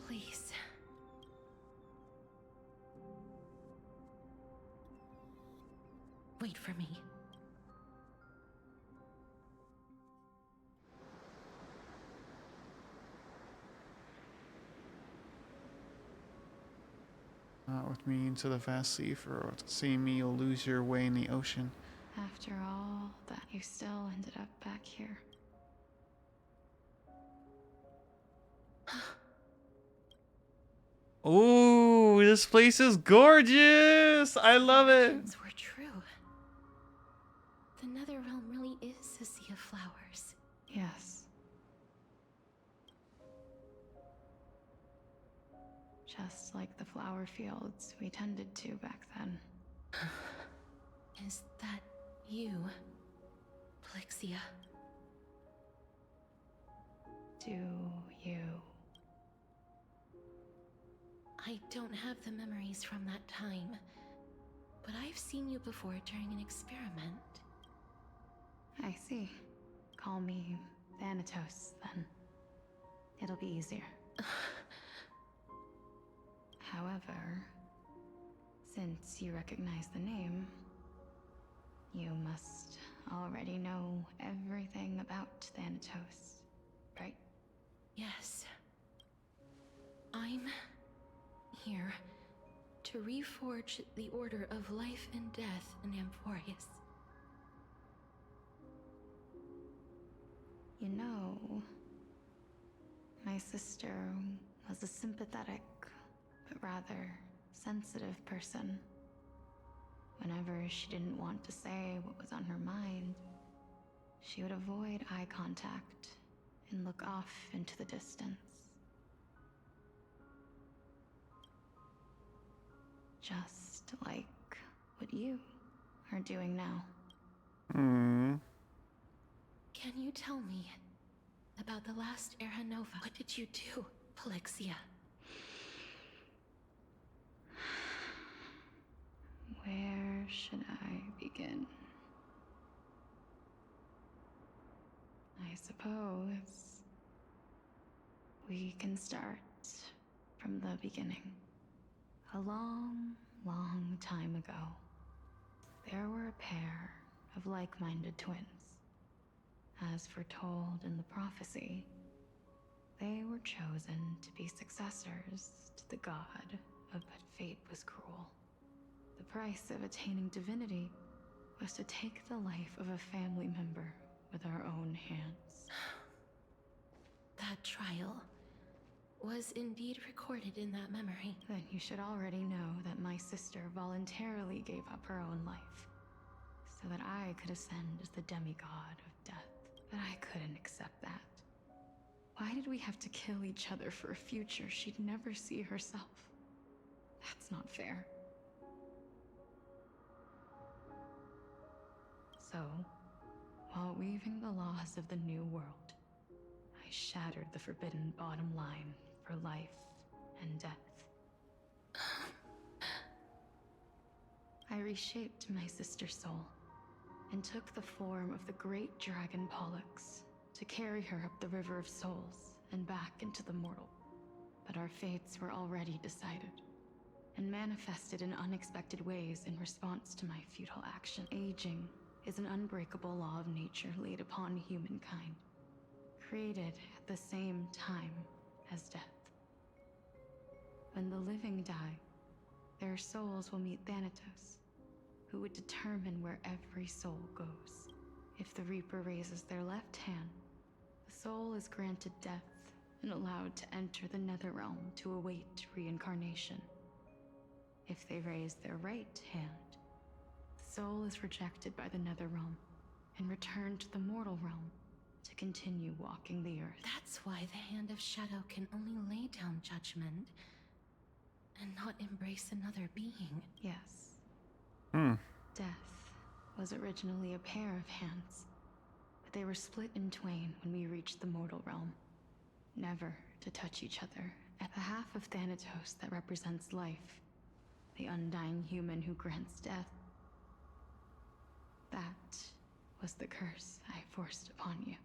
Please. Wait for me. Not with me into the vast sea, for seeing me you'll lose your way in the ocean. After all that, you still ended up back here. Ooh, this place is gorgeous! I love it! Were true. The Netherrealm really is a sea of flowers. Yes. Just like the flower fields we tended to back then. Is that you, Plixia? Do you? I don't have the memories from that time, but I've seen you before during an experiment. I see. Call me Thanatos, then. It'll be easier. However, since you recognize the name, you must already know everything about Thanatos, right? Yes. I'm here to reforge the order of life and death in Amphorius. You know, my sister was a sympathetic, but rather sensitive person. Whenever she didn't want to say what was on her mind, she would avoid eye contact and look off into the distance. Just like what you are doing now. Can you tell me about the last Era Nova? What did you do, Polixia? Where should I begin? I suppose we can start from the beginning. A long, long time ago, there were a pair of like-minded twins. As foretold in the prophecy, they were chosen to be successors to the god, but fate was cruel. The price of attaining divinity was to take the life of a family member with our own hands. That trial was indeed recorded in that memory. Then you should already know that my sister voluntarily gave up her own life so that I could ascend as the demigod of death. But I couldn't accept that. Why did we have to kill each other for a future she'd never see herself? That's not fair. So, while weaving the laws of the new world, I shattered the forbidden bottom line for life and death. I reshaped my sister's soul and took the form of the great dragon Pollux to carry her up the River of Souls and back into the mortal. But our fates were already decided and manifested in unexpected ways in response to my futile action. Aging is an unbreakable law of nature laid upon humankind, created at the same time as death. When the living die, their souls will meet Thanatos, who would determine where every soul goes. If the Reaper raises their left hand, the soul is granted death and allowed to enter the Netherrealm to await reincarnation. If they raise their right hand, the soul is rejected by the Netherrealm and returned to the mortal realm to continue walking the earth. That's why the Hand of Shadow can only lay down judgment and not embrace another being. Yes. Death was originally a pair of hands, but they were split in twain when we reached the mortal realm, never to touch each other. At the half of Thanatos that represents life, the undying human who grants death, that was the curse I forced upon you.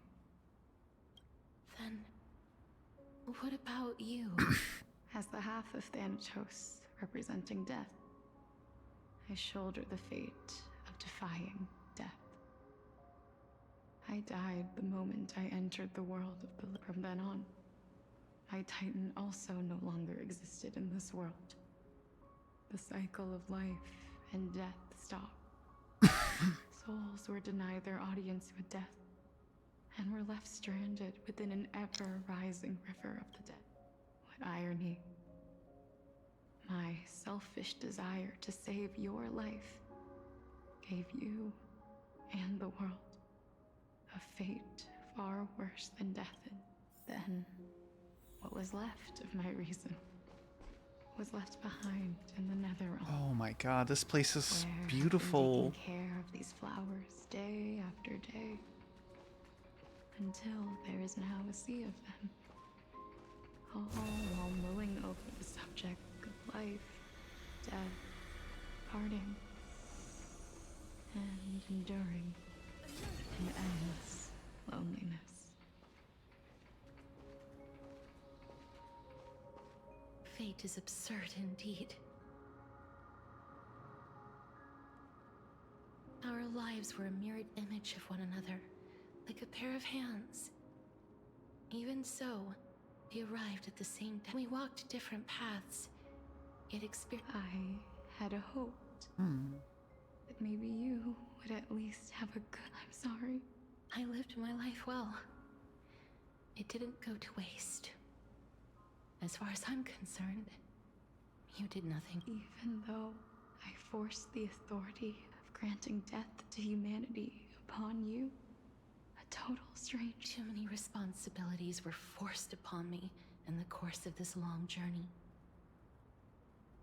Then, what about you? As the half of Thanatos representing death, I shoulder the fate of defying death. I died the moment I entered the world of the... From then on, my Titan also no longer existed in this world. The cycle of life and death stopped. Souls were denied their audience with death, and were left stranded within an ever-rising river of the dead. What irony. My selfish desire to save your life gave you and the world a fate far worse than death. Then, what was left of my reason was left behind in the Netherrealm. Oh my god, this place is where beautiful. I've been taking care of these flowers day after day, until there is now a sea of them. All while mulling over the subject of life, death, parting, and enduring an endless loneliness. Fate is absurd indeed. Our lives were a mirrored image of one another, like a pair of hands. Even so, we arrived at the same time. We walked different paths, yet experienced. I had hoped that maybe you would at least have a good... I'm sorry. I lived my life well. It didn't go to waste. As far as I'm concerned, you did nothing. Even though I forced the authority of granting death to humanity upon you, a total stranger. Too many responsibilities were forced upon me in the course of this long journey.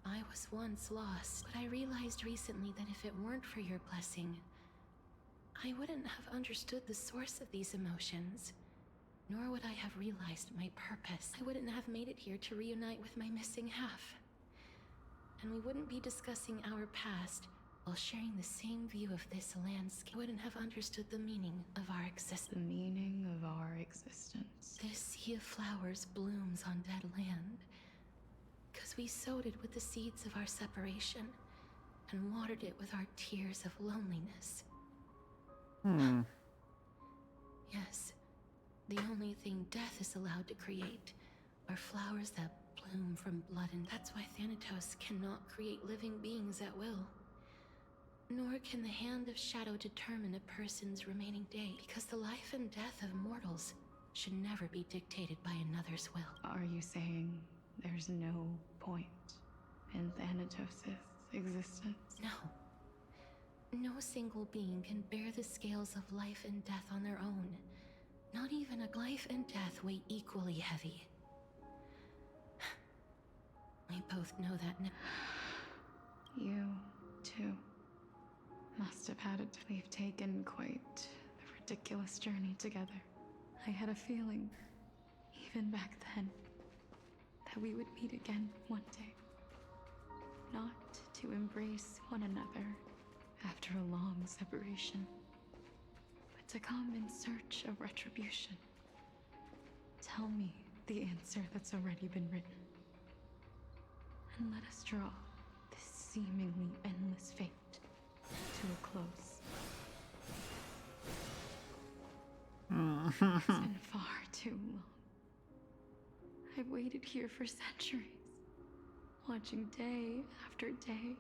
I was once lost, but I realized recently that if it weren't for your blessing, I wouldn't have understood the source of these emotions, nor would I have realized my purpose. I wouldn't have made it here to reunite with my missing half. And we wouldn't be discussing our past while sharing the same view of this landscape. I wouldn't have understood the meaning of our existence. The meaning of our existence. This sea of flowers blooms on dead land, because we sowed it with the seeds of our separation and watered it with our tears of loneliness. Yes, the only thing death is allowed to create are flowers that bloom from blood, and that's why Thanatos cannot create living beings at will. Nor can the hand of shadow determine a person's remaining day, because the life and death of mortals should never be dictated by another's will. Are you saying there's no point in Thanatos' existence? No. No single being can bear the scales of life and death on their own. Not even a life and death weigh equally heavy. We both know that now. You, too, must have had it. We've taken quite a ridiculous journey together. I had a feeling, even back then, that we would meet again one day. Not to embrace one another after a long separation, but to come in search of retribution. Tell me the answer that's already been written. And let us draw this seemingly endless fate to a close. It's been far too long. I've waited here for centuries, watching day after day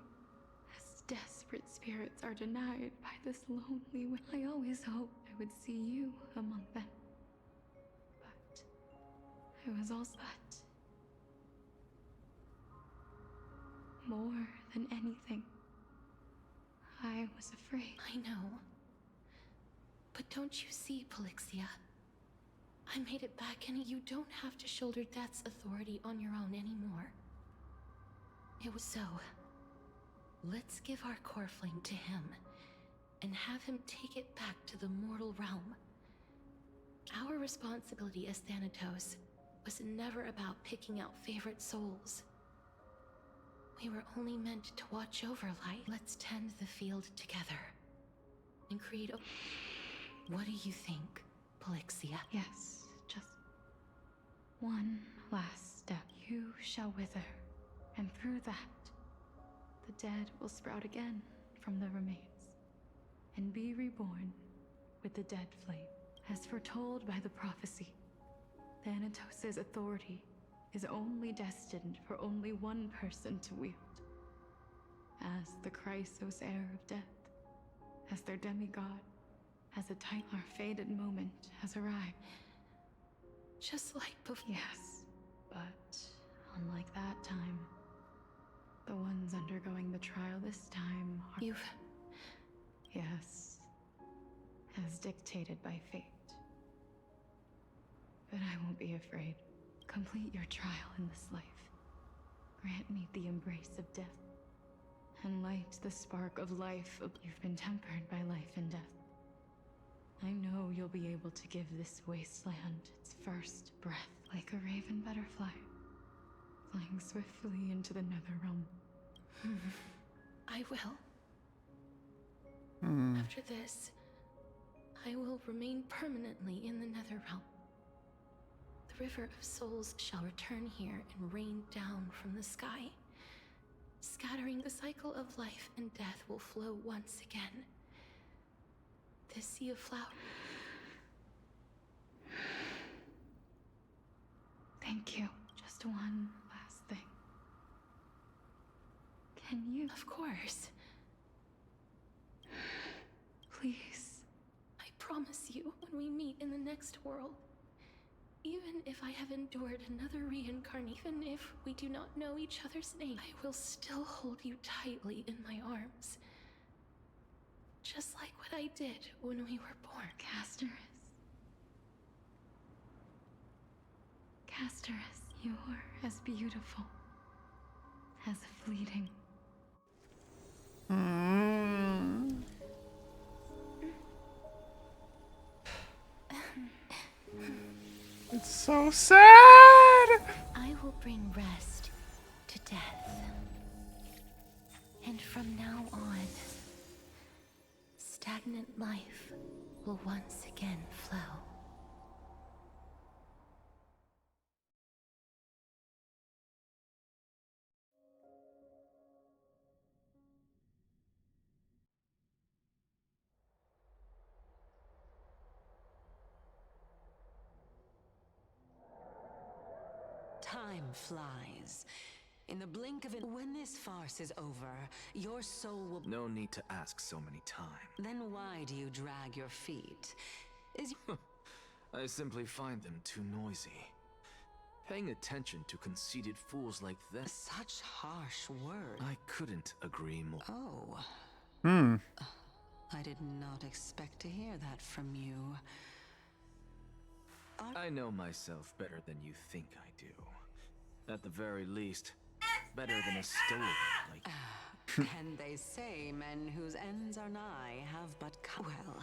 as desperate spirits are denied by this lonely way. I always hoped I would see you among them. But I was also more than anything, I was afraid. I know. But don't you see, Polixia? I made it back, and you don't have to shoulder death's authority on your own anymore. It was so. Let's give our core flame to him, and have him take it back to the mortal realm. Our responsibility as Thanatos was never about picking out favorite souls. We were only meant to watch over light. Let's tend the field together, and create a... What do you think, Polixia? Yes, just one last step. You shall wither, and through that, the dead will sprout again from the remains, and be reborn with the dead flame. As foretold by the prophecy, Thanatos' authority is only destined for only one person to wield. As the Chrysos heir of death, as their demigod, as a titan, our fated moment has arrived. Just like before. Yes, but unlike that time, the ones undergoing the trial this time are... Yes, as dictated by fate. But I won't be afraid. Complete your trial in this life. Grant me the embrace of death, and light the spark of life. You've been tempered by life and death. I know you'll be able to give this wasteland its first breath, like a raven butterfly, flying swiftly into the Netherrealm. I will. After this, I will remain permanently in the Netherrealm. The river of souls shall return here and rain down from the sky. Scattering, the cycle of life and death will flow once again. This sea of flowers. Thank you. Just one last thing. Can you? Of course. Please. I promise you, when we meet in the next world, Even if I have endured another reincarnation, even if we do not know each other's name, I will still hold you tightly in my arms. Just like what I did when we were born. Casterus. Casterus, you are as beautiful, as fleeting. It's so sad! I will bring rest to death. And from now on, stagnant life will once again flow. Time flies. In the blink of when this farce is over, your soul will... No need to ask so many times. Then why do you drag your feet? I simply find them too noisy. Paying attention to conceited fools like this... Such harsh words. I couldn't agree more. Oh. I did not expect to hear that from you. I know myself better than you think I do. At the very least, better than a stowaway like And they say men whose ends are nigh have but come. Well,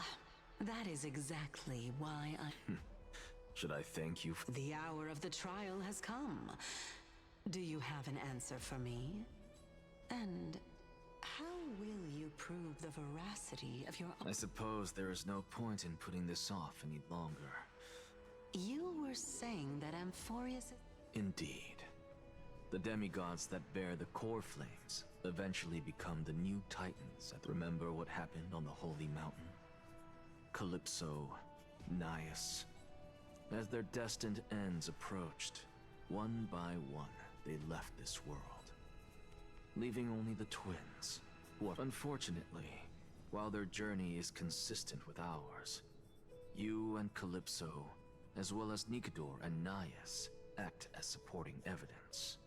that is exactly why I... Should I thank you for... The hour of the trial has come. Do you have an answer for me? And how will you prove the veracity of your... I suppose there is no point in putting this off any longer. You were saying that Amphorius... Indeed. The demigods that bear the core flames eventually become the new titans that remember what happened on the Holy Mountain. Calypso, Naias. As their destined ends approached, one by one, they left this world, leaving only the twins. Unfortunately, while their journey is consistent with ours, you and Calypso, as well as Nicodor and Naias, act as supporting evidence.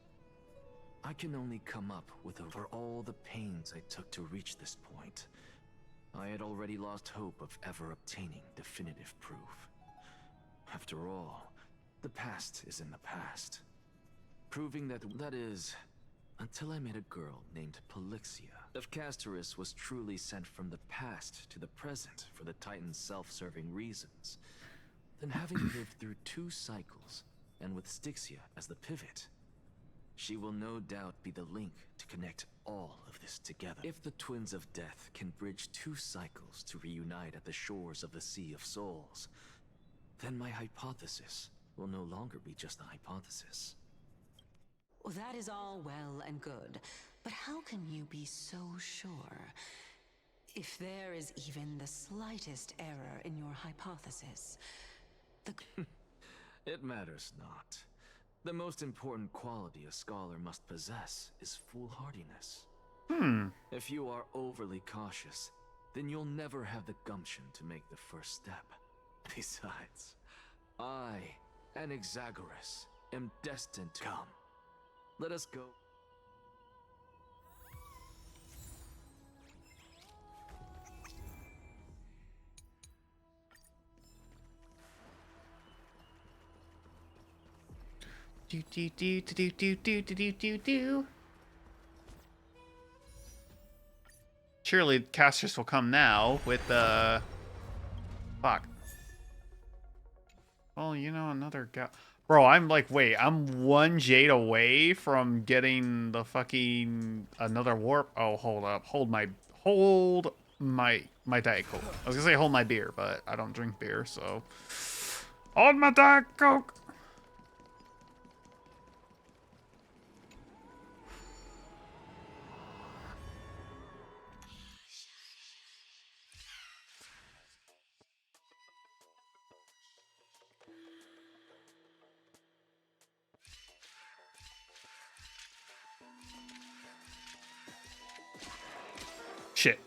I can only come up with for all the pains I took to reach this point. I had already lost hope of ever obtaining definitive proof. After all, the past is in the past. Proving that is, until I met a girl named Polixia. If Casterus was truly sent from the past to the present for the Titan's self-serving reasons, then having lived through 2 cycles, and with Styxia as the pivot, she will no doubt be the link to connect all of this together. If the Twins of Death can bridge 2 cycles to reunite at the shores of the Sea of Souls, then my hypothesis will no longer be just a hypothesis. Well, that is all well and good, but how can you be so sure? If there is even the slightest error in your hypothesis, It matters not. The most important quality a scholar must possess is foolhardiness. If you are overly cautious, then you'll never have the gumption to make the first step. Besides, I, an Exagoras, am destined to come. Let us go. Do. Surely casters will come now with the... Fuck. Well, you know, another guy... Bro, I'm like, wait, I'm 1 jade away from getting the fucking... Another warp? Oh, hold up. Hold my Diet Coke. I was gonna say hold my beer, but I don't drink beer, so... Hold my Diet Coke! Shit.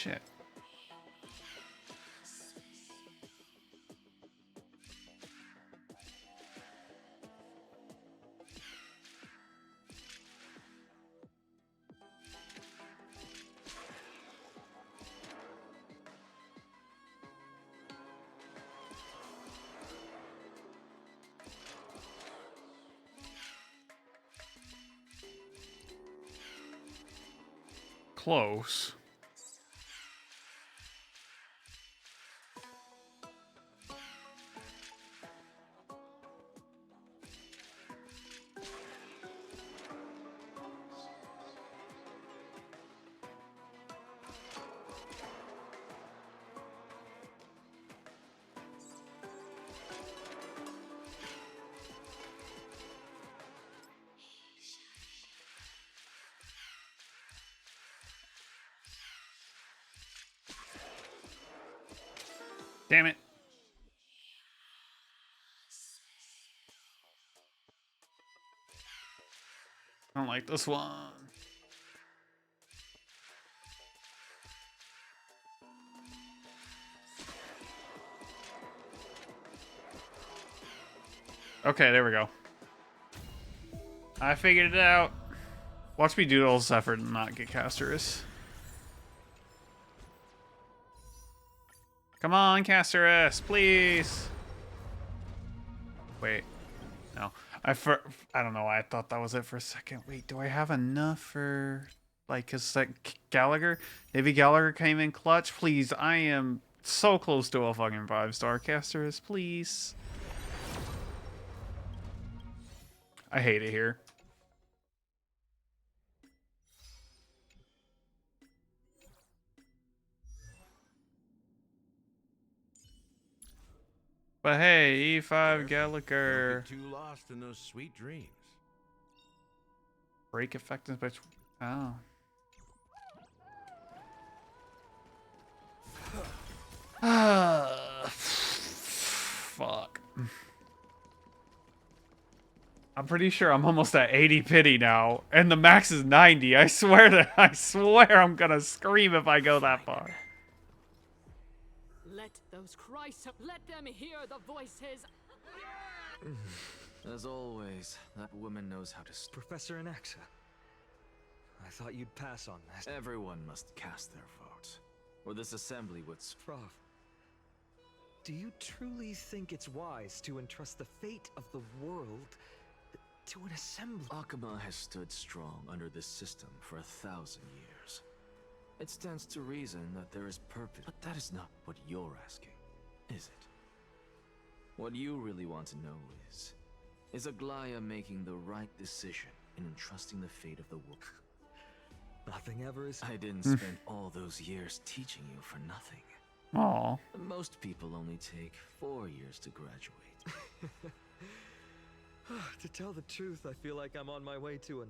Shit. Close. Damn it. I don't like this one. Okay, there we go. I figured it out. Watch me do all this effort and not get Casterus. Come on, Casterus, please. Wait, no. I don't know why I thought that was it for a second. Wait, do I have enough for, like, cause that Gallagher, maybe Gallagher came in clutch. Please, I am so close to a fucking 5-star. Casterus, please. I hate it here. But hey, E5 Gallagher. Don't get too lost in those sweet dreams. Break effectiveness by fuck. I'm pretty sure I'm almost at 80 pity now, and the max is 90. I swear I'm gonna scream if I go that far. Let those Christ, let them hear the voices. As always, that woman knows how to. Professor Anaxa, I thought you'd pass on this. Everyone must cast their vote, or this assembly would. Prof, do you truly think it's wise to entrust the fate of the world to an assembly? Akama has stood strong under this system for 1,000 years. It stands to reason that there is purpose, but that is not what you're asking, is it? What you really want to know is Aglaya making the right decision in entrusting the fate of the world? Nothing ever is. I didn't spend all those years teaching you for nothing. Aww. Most people only take 4 years to graduate. To tell the truth, I feel like I'm on my way to an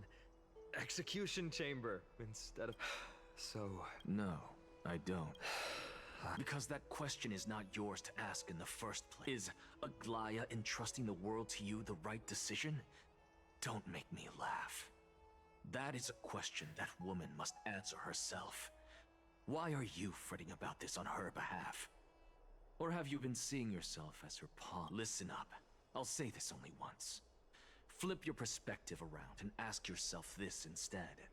execution chamber instead of... So... No, I don't. Because that question is not yours to ask in the first place. Is Aglaya entrusting the world to you the right decision? Don't make me laugh. That is a question that woman must answer herself. Why are you fretting about this on her behalf? Or have you been seeing yourself as her pawn? Listen up. I'll say this only once. Flip your perspective around and ask yourself this instead.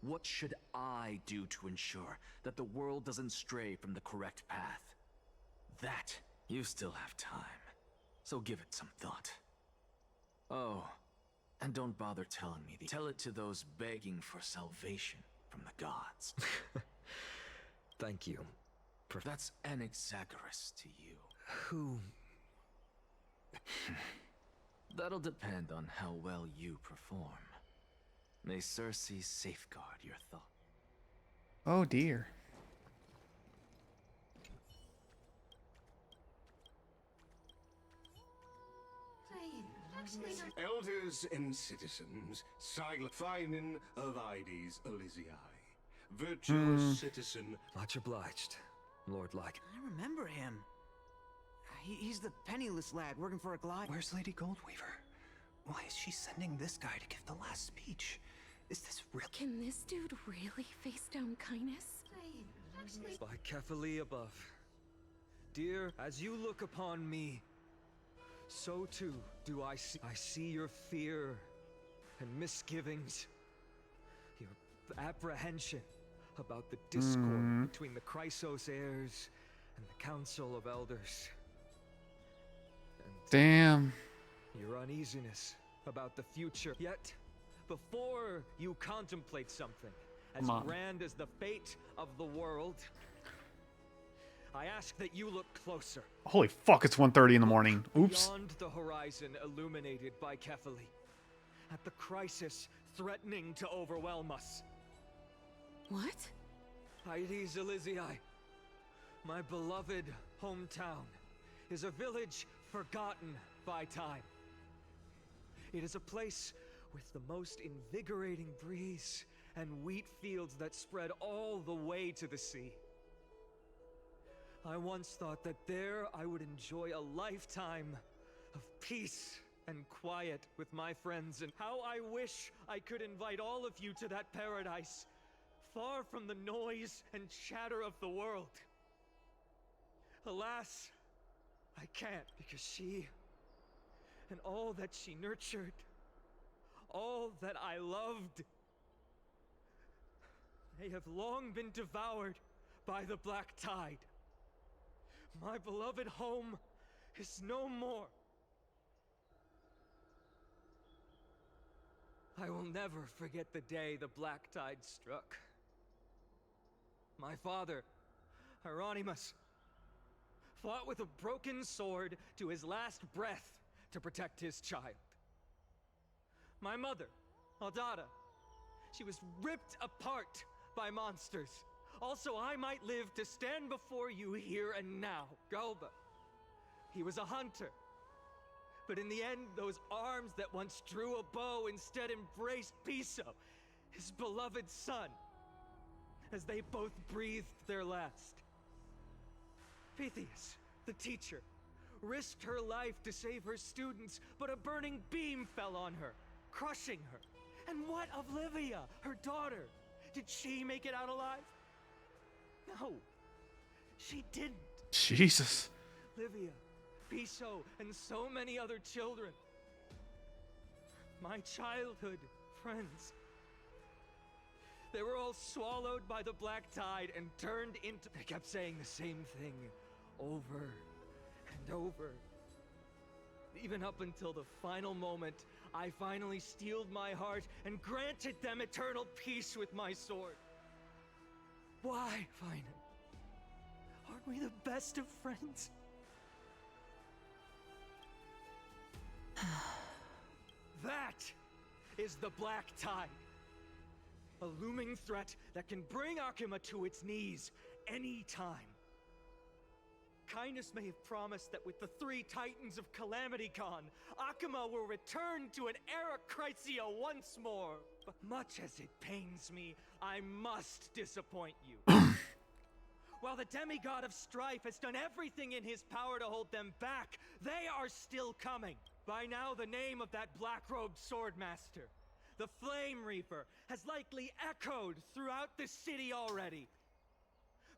What should I do to ensure that the world doesn't stray from the correct path? That, you still have time. So give it some thought. Oh, and don't bother telling me. Tell it to those begging for salvation from the gods. Thank you. That's Anaxagoras to you. Who? That'll depend on how well you perform. May Circe safeguard your thought. Oh dear. Elders and citizens, silent finding of Ides Elysiae. Virtuous citizen. Much obliged, Lord Like. I remember him. He's the penniless lad working for Aglaya. Where's Lady Goldweaver? Why is she sending this guy to give the last speech? Is this real? Can this dude really face down kindness? By Kefali above. Dear, as you look upon me, so too do I see. I see your fear and misgivings, your apprehension about the discord between the Chrysos heirs and the Council of Elders. And damn. your uneasiness about the future. Yet, before you contemplate something as grand as the fate of the world, I ask that you look closer. Holy fuck, it's 1:30 in the morning. Oops. Beyond the horizon illuminated by Kefali, at the crisis threatening to overwhelm us. What? Hyades Elysiae, my beloved hometown, is a village forgotten by time. It is a place with the most invigorating breeze and wheat fields that spread all the way to the sea. I once thought that there I would enjoy a lifetime of peace and quiet with my friends, and how I wish I could invite all of you to that paradise, far from the noise and chatter of the world. Alas, I can't, because she and all that she nurtured, all that I loved, they have long been devoured by the black tide. My beloved home is no more. I will never forget the day the black tide struck. My father, Hieronymus, fought with a broken sword to his last breath to protect his child. My mother, Aldada, she was ripped apart by monsters. Also, I might live to stand before you here and now. Galba, he was a hunter. But in the end, those arms that once drew a bow instead embraced Piso, his beloved son, as they both breathed their last. Pythias, the teacher, risked her life to save her students, but a burning beam fell on her, crushing her. And what of Livia, her daughter? Did she make it out alive? No, she didn't. Jesus. Livia, Piso, and so many other children. My childhood friends. They were all swallowed by the black tide and turned into... They kept saying the same thing over and over. Even up until the final moment, I finally steeled my heart and granted them eternal peace with my sword. Why, finally? Aren't we the best of friends? That is the black tide. A looming threat that can bring Akuma to its knees any time. Kindness may have promised that with the 3 Titans of Calamity Con, Akuma will return to an era Chrysia once more. But much as it pains me, I must disappoint you. While the demigod of strife has done everything in his power to hold them back, they are still coming. By now, the name of that black-robed swordmaster, the Flame Reaper, has likely echoed throughout the city already.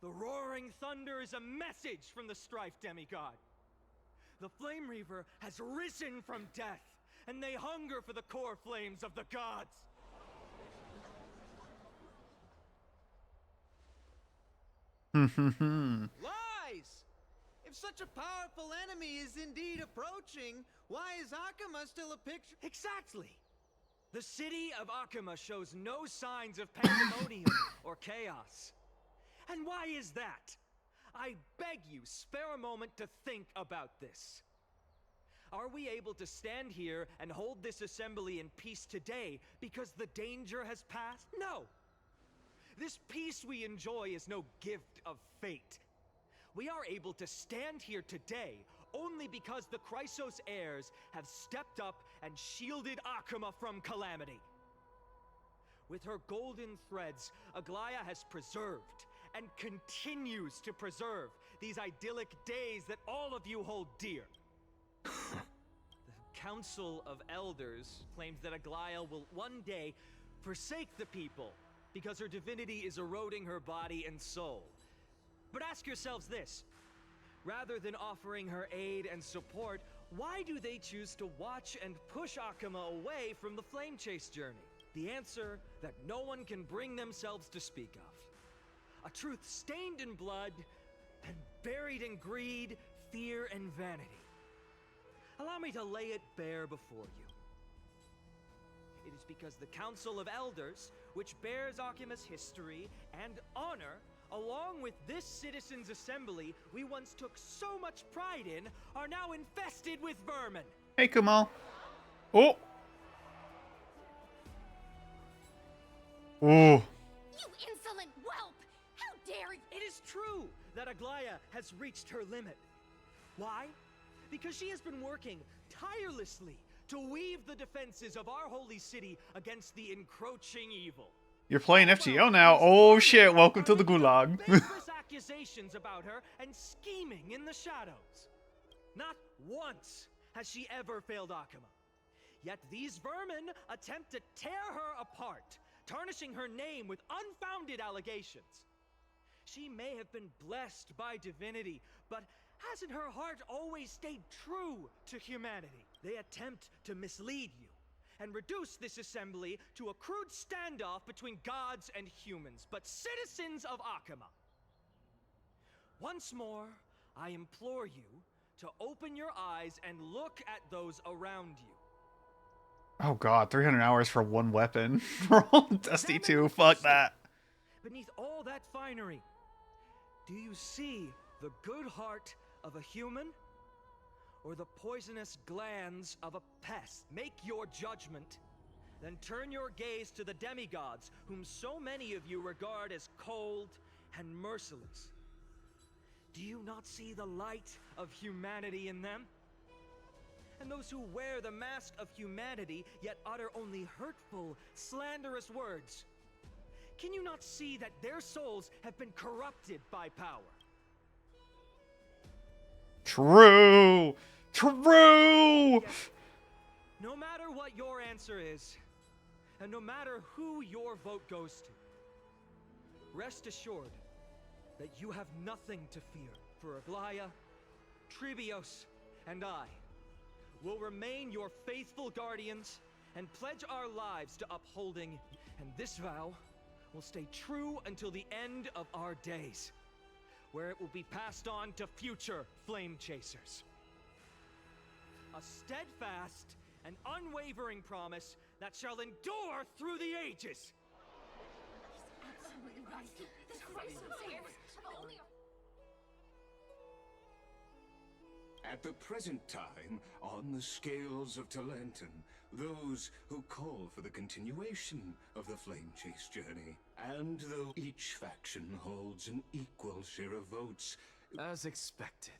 The roaring thunder is a message from the strife demigod. The Flame Reaper has risen from death, and they hunger for the core flames of the gods. Lies! If such a powerful enemy is indeed approaching, why is Akuma still a picture? Exactly! The city of Akuma shows no signs of pandemonium or chaos. And why is that? I beg you, spare a moment to think about this. Are we able to stand here and hold this assembly in peace today because the danger has passed? No! This peace we enjoy is no gift of fate. We are able to stand here today only because the Chrysos heirs have stepped up and shielded Akuma from calamity. With her golden threads, Aglaia has preserved and continues to preserve these idyllic days that all of you hold dear. The Council of Elders claims that Aglaia will one day forsake the people because her divinity is eroding her body and soul. But ask yourselves this. Rather than offering her aid and support, why do they choose to watch and push Akuma away from the flame chase journey? The answer that no one can bring themselves to speak of. A truth stained in blood and buried in greed, fear, and vanity. Allow me to lay it bare before you. It is because the Council of Elders, which bears Akuma's history and honor, along with this citizens' assembly we once took so much pride in, are now infested with vermin. Hey, Kumo. Oh. Oh. You insolent whelp! How dare you! It is true that Aglaya has reached her limit. Why? Because she has been working tirelessly to weave the defenses of our holy city against the encroaching evil. You're playing FGO now. Oh shit, welcome to the gulag. Baseless accusations about her and scheming in the shadows. Not once has she ever failed Akuma. Yet these vermin attempt to tear her apart, tarnishing her name with unfounded allegations. She may have been blessed by divinity, but hasn't her heart always stayed true to humanity? They attempt to mislead you and reduce this assembly to a crude standoff between gods and humans, but citizens of Akuma. Once more, I implore you to open your eyes and look at those around you. Oh god, 300 hours for one weapon. Dusty 2, fuck that. Beneath all that finery, do you see the good heart of a human? Or the poisonous glands of a pest? Make your judgment. Then turn your gaze to the demigods, whom so many of you regard as cold and merciless. Do you not see the light of humanity in them? And those who wear the mask of humanity, yet utter only hurtful, slanderous words. Can you not see that their souls have been corrupted by power? True! True! Yes. No matter what your answer is, and no matter who your vote goes to, rest assured that you have nothing to fear, for Aglaya, Tribios, and I will remain your faithful guardians and pledge our lives to upholding, and this vow will stay true until the end of our days, where it will be passed on to future flame chasers. A steadfast and unwavering promise that shall endure through the ages. Absolutely right. This Christ saves. Only At the present time, on the scales of Talenton, those who call for the continuation of the Flame Chase journey, and though each faction holds an equal share of votes, as expected,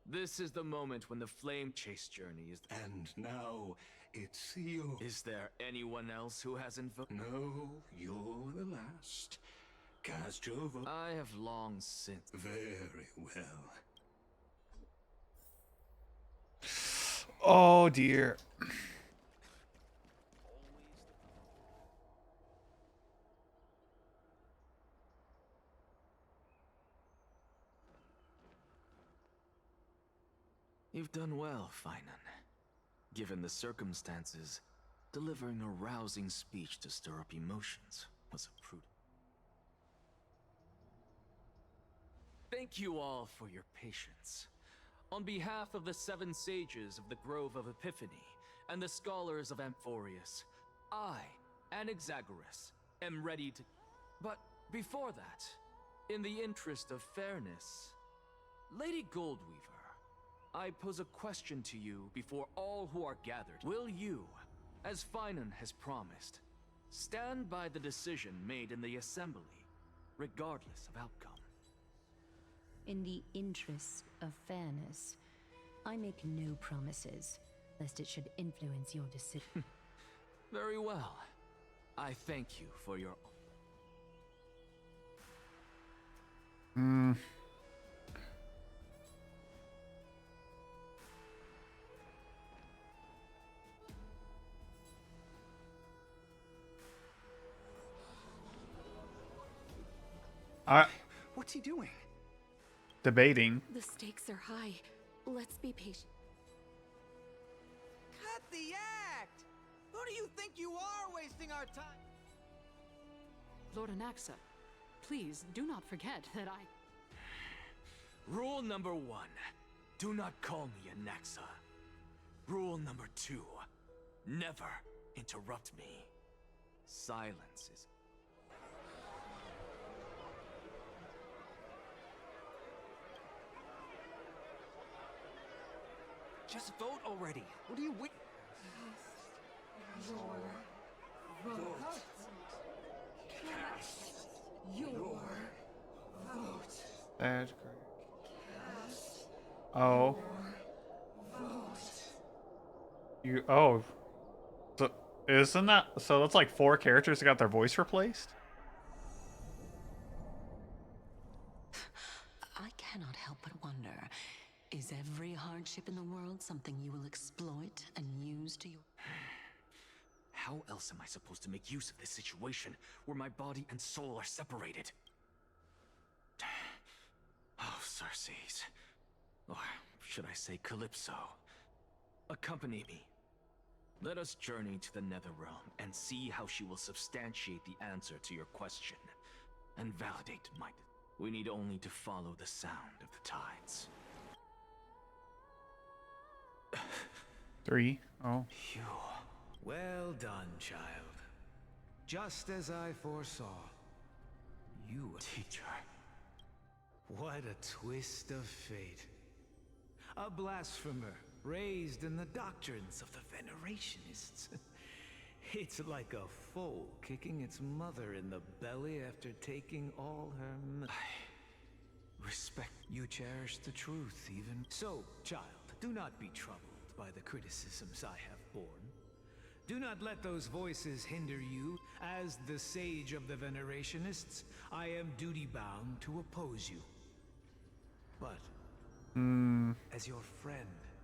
this is the moment when the Flame Chase journey is. And now it's you. Is there anyone else who hasn't voted? No, you're the last. Cast your vote. I have long since. Very well. Oh dear. You've done well, Finan. Given the circumstances, delivering a rousing speech to stir up emotions was a prudent. Thank you all for your patience. On behalf of the 7 sages of the Grove of Epiphany and the scholars of Amphorius, I, Anaxagoras, am ready to... But before that, in the interest of fairness, Lady Goldweaver, I pose a question to you before all who are gathered. Will you, as Finan has promised, stand by the decision made in the assembly, regardless of outcome? In the interest of fairness, I make no promises, lest it should influence your decision. Very well. I thank you for your... I... What's he doing? debating. The stakes are high. Let's be patient. Cut the act! Who do you think you are wasting our time? Lord Anaxa, please do not forget that I... Rule number 1. Do not call me Anaxa. Rule number 2. Never interrupt me. Silence is... Just vote already. What do you wait? Your vote. Your vote. That's great. Oh. You, oh. So, isn't that, so that's like 4 characters that got their voice replaced? I cannot help but wonder, is every hardship in the world something you will exploit and use to your... How else am I supposed to make use of this situation where my body and soul are separated? Oh, Circes. Or should I say Calypso? Accompany me. Let us journey to the Netherrealm and see how she will substantiate the answer to your question and validate my... We need only to follow the sound of the tides. 3. Oh. Phew. Well done, child. Just as I foresaw. You, teacher. What a twist of fate. A blasphemer, raised in the doctrines of the Venerationists. It's like a foal kicking its mother in the belly after taking all her... Respect. You cherish the truth, even. So, child, do not be troubled by the criticisms I have borne. Do not let those voices hinder you. As the sage of the Venerationists, I am duty-bound to oppose you. But, as your friend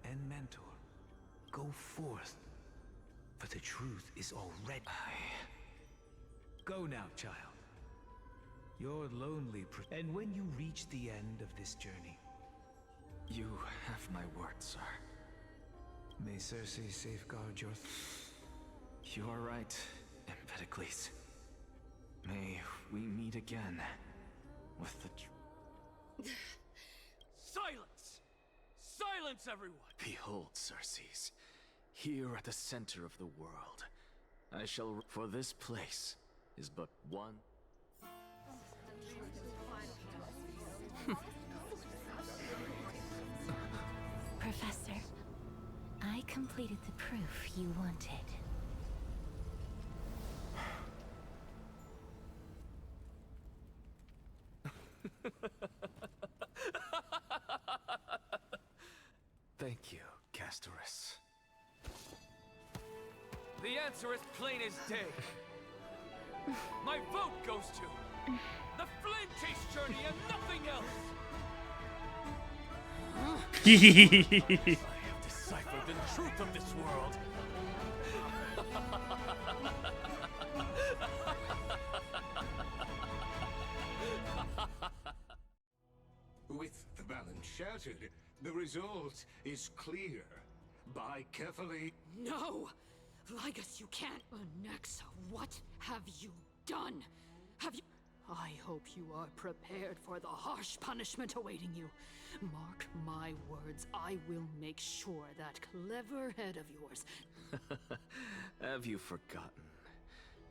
and mentor, go forth, for the truth is already... Go now, child. Your lonely... And when you reach the end of this journey... You have my word, sir. May Circe safeguard your... You are right, Empedocles. May we meet again with the... Silence! Silence, everyone! Behold, Circes, here at the center of the world, I shall... For this place is but one... Professor, I completed the proof you wanted. Thank you, Castorus. The answer is plain as day. My vote goes to the Flame Chase journey and nothing else. I have deciphered the truth of this world. With the balance shattered, the result is clear. By carefully... No! Ligus, you can't! Anaxa, what have you done? Have you... I hope you are prepared for the harsh punishment awaiting you. Mark my words, I will make sure that clever head of yours... Have you forgotten?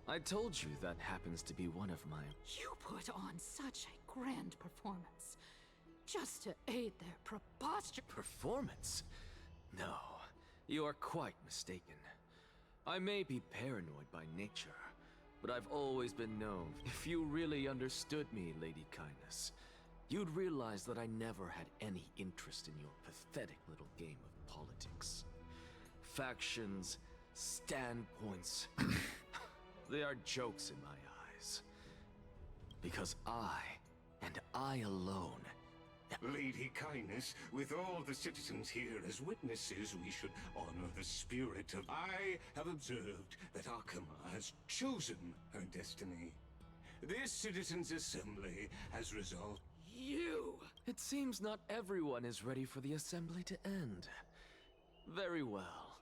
I told you that happens to be one of my... You put on such a grand performance. Just to aid their preposterous... Performance? No, you are quite mistaken. I may be paranoid by nature, but I've always been known. If you really understood me, Lady Kindness, you'd realize that I never had any interest in your pathetic little game of politics. Factions, standpoints, they are jokes in my eyes. Because I, and I alone... Lady Kindness, with all the citizens here as witnesses, we should honor the spirit of... I have observed that Arkema has chosen her destiny. This citizens' assembly has resolved... You! It seems not everyone is ready for the assembly to end. Very well.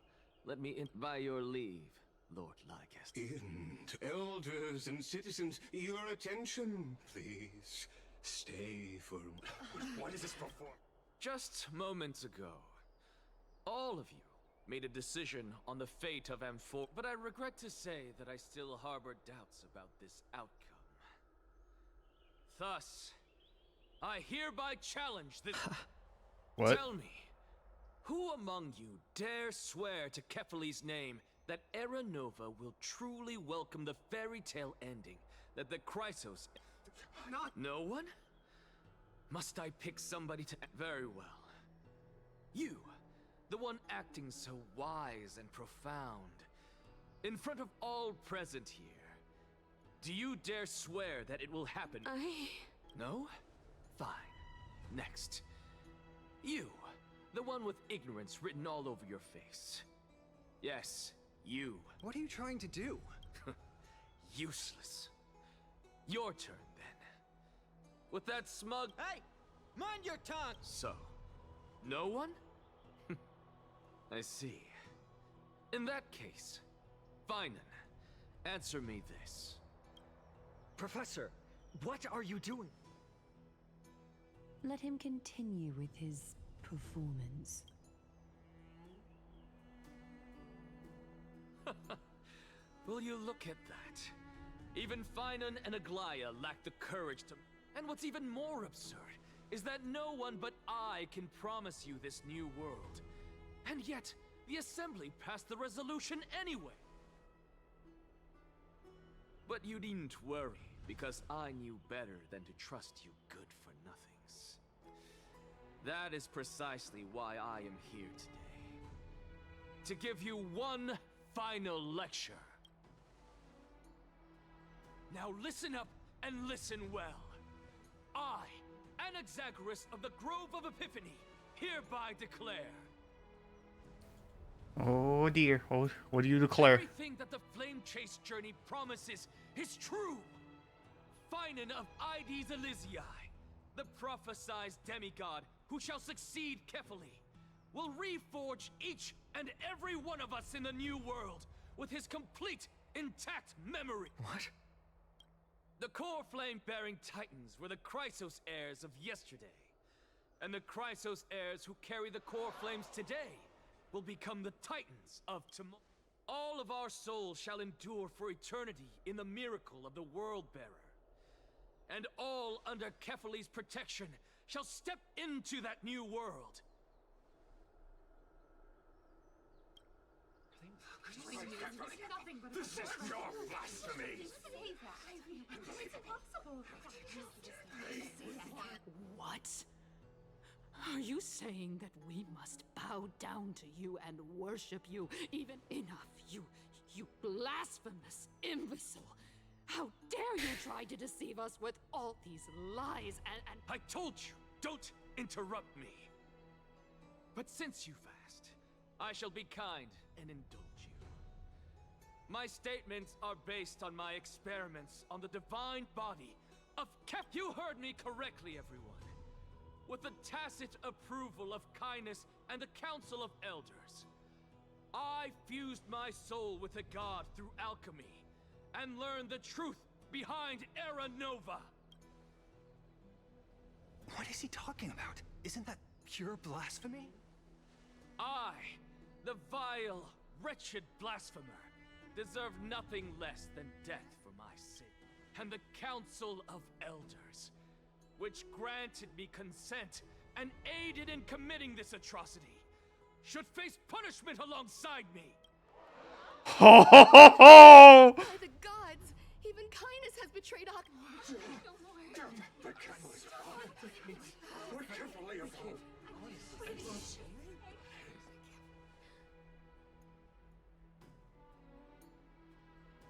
Let me in by your leave, Lord Lycast. And elders and citizens, your attention, please. Stay for... What is this performance? Just moments ago, all of you made a decision on the fate of M4, but I regret to say that I still harbor doubts about this outcome. Thus, I hereby challenge this... What? Tell me, who among you dare swear to Kefali's name that Era Nova will truly welcome the fairy tale ending that the Chrysos... Not... No one? Must I pick somebody to... Very well. You, the one acting so wise and profound, in front of all present here, do you dare swear that it will happen? No? Fine. Next. You, the one with ignorance written all over your face. Yes, you. What are you trying to do? Useless. Your turn, then. With that smug... Hey! Mind your tongue! So, no one? I see. In that case, Finan, answer me this. Professor, what are you doing? Let him continue with his performance. Will you look at that? Even Finan and Aglaya lack the courage to... And what's even more absurd is that no one but I can promise you this new world. And yet, the Assembly passed the resolution anyway. But you needn't worry, because I knew better than to trust you good-for-nothings. That is precisely why I am here today. To give you one final lecture. Now listen up and listen well. I, Anaxagoras of the Grove of Epiphany, hereby declare... Oh dear. Oh, what do you declare? Everything that the Flame Chase journey promises is true. Finan of Ides Elysiae, the prophesied demigod who shall succeed Kefali, will reforge each and every one of us in the new world with his complete, intact memory. What? The core flame-bearing titans were the Chrysos heirs of yesterday, and the Chrysos heirs who carry the core flames today will become the titans of tomorrow. All of our souls shall endure for eternity in the miracle of the World-Bearer, and all under Kefali's protection shall step into that new world. This is your blasphemy! What? Are you saying that we must bow down to you and worship you? Even enough, you blasphemous imbecile! How dare you try to deceive us with all these lies and... I told you, don't interrupt me. But since you've asked, I shall be kind and indulge you. My statements are based on my experiments on the divine body of You heard me correctly, everyone. With the tacit approval of Kindness and the Council of Elders, I fused my soul with a god through alchemy and learned the truth behind Era Nova. What is he talking about? Isn't that pure blasphemy? I, the vile, wretched blasphemer, deserve nothing less than death for my sin. And the Council of Elders, which granted me consent and aided in committing this atrocity, should face punishment alongside me. Ho ho ho ho! By the gods, even Kindness has betrayed us. No more. The catalyst. We're carefully evolved.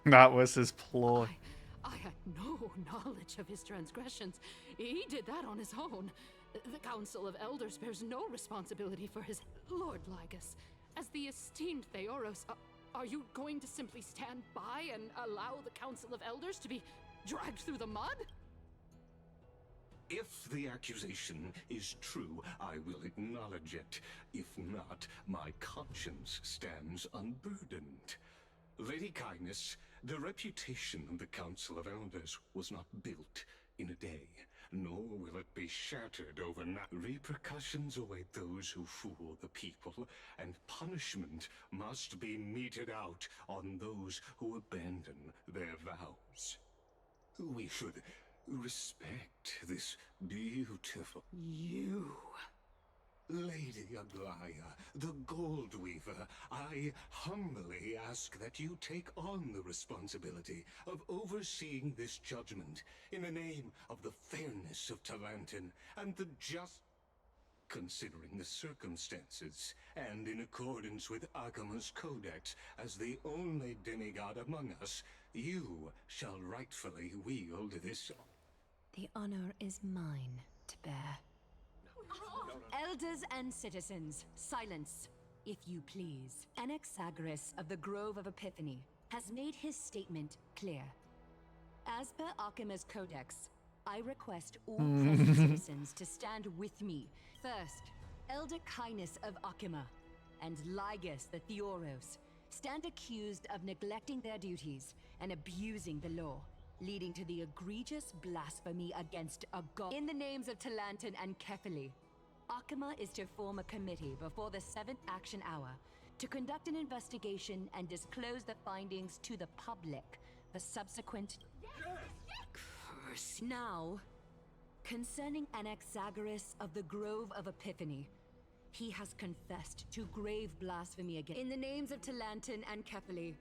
That was his ploy. I had no knowledge of his transgressions. He did that on his own. The Council of Elders bears no responsibility for his... Lord Lygus, as the esteemed Theoros, are you going to simply stand by and allow the Council of Elders to be dragged through the mud? If the accusation is true, I will acknowledge it. If not, my conscience stands unburdened. Lady Kindness, the reputation of the Council of Elders was not built in a day, nor will it be shattered overnight. Repercussions await those who fool the people, and punishment must be meted out on those who abandon their vows. We should respect this beautiful... You... Lady Aglaya, the Gold Weaver, I humbly ask that you take on the responsibility of overseeing this judgment in the name of the fairness of Talantin and the just... Considering the circumstances, and in accordance with Akima's codex, as the only demigod among us, you shall rightfully wield this... The honor is mine to bear. Elders and citizens, silence, if you please. Anaxagoras of the Grove of Epiphany has made his statement clear. As per Akima's codex, I request all present citizens to stand with me. First, Elder Kindness of Akima and Ligus the Theoros stand accused of neglecting their duties and abusing the law, leading to the egregious blasphemy against a god. In the names of Talantin and Kefili, Akima is to form a committee before the 7th action hour to conduct an investigation and disclose the findings to the public for subsequent... Curse. Now, concerning Anaxagoras of the Grove of Epiphany, he has confessed to grave blasphemy against... In the names of Talantin and Kefili,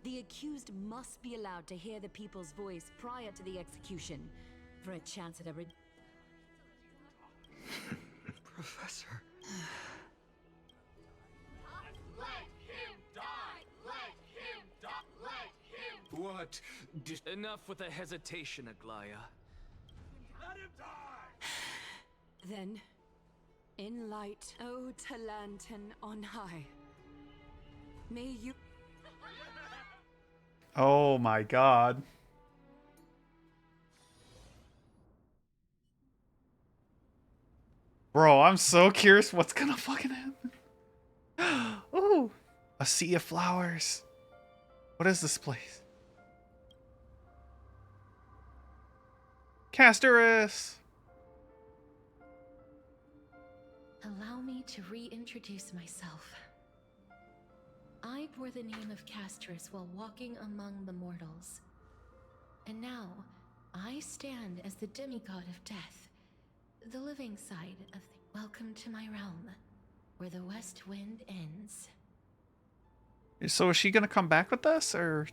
the accused must be allowed to hear the people's voice prior to the execution for a chance at a... Professor. Let him die! Let him die! Let him... What? Enough with the hesitation, Aglaya. Let him die! Then, in light, O Talantin on high, may you... Oh my god. Bro, I'm so curious what's gonna fucking happen. Ooh, a sea of flowers. What is this place? Casterus! Allow me to reintroduce myself. I bore the name of Casterus while walking among the mortals. And now, I stand as the demigod of death, the living side of the... Welcome to my realm, where the west wind ends. So is she gonna come back with us, or...?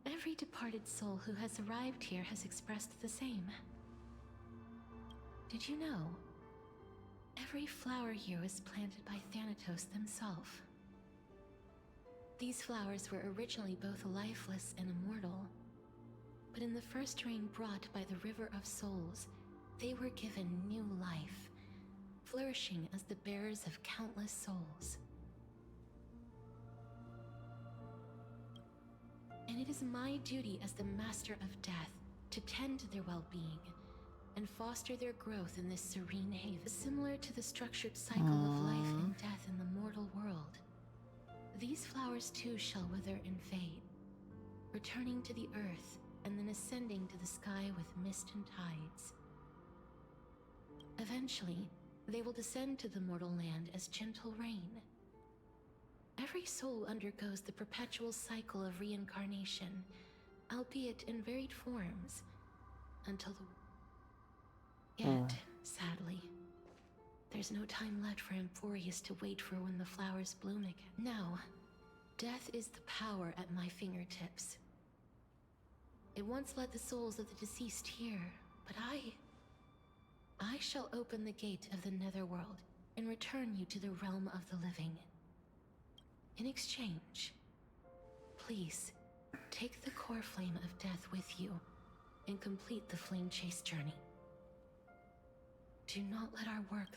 Every departed soul who has arrived here has expressed the same. Did you know? Every flower here was planted by Thanatos themselves. These flowers were originally both lifeless and immortal, but in the first rain brought by the River of Souls, they were given new life, flourishing as the bearers of countless souls. And it is my duty as the Master of Death to tend to their well-being and foster their growth in this serene haven, similar to the structured cycle of life and death in the mortal world. These flowers too shall wither and fade, returning to the earth and then ascending to the sky with mist and tides. Eventually, they will descend to the mortal land as gentle rain. Every soul undergoes the perpetual cycle of reincarnation, albeit in varied forms, until the... Yet, sadly, there's no time left for Amphorius to wait for when the flowers bloom again. Now, death is the power at my fingertips. It once led the souls of the deceased here, but I shall open the gate of the netherworld and return you to the realm of the living. In exchange, please, take the core flame of death with you and complete the flame chase journey. Do not let our work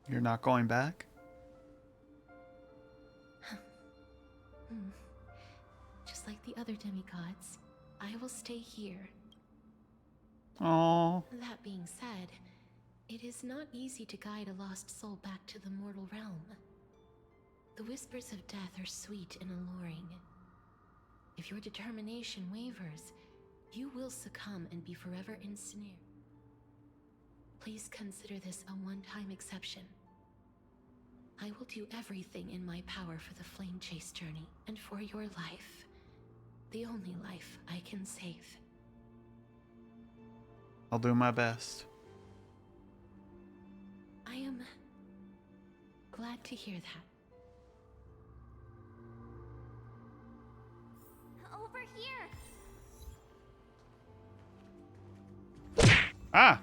You're not going back? Just like the other demigods, I will stay here. Oh. That being said, it is not easy to guide a lost soul back to the mortal realm. The whispers of death are sweet and alluring. If your determination wavers, you will succumb and be forever ensnared. Please consider this a one-time exception. I will do everything in my power for the Flame Chase journey and for your life. The only life I can save. I'll do my best. I am glad to hear that. Over here! Ah!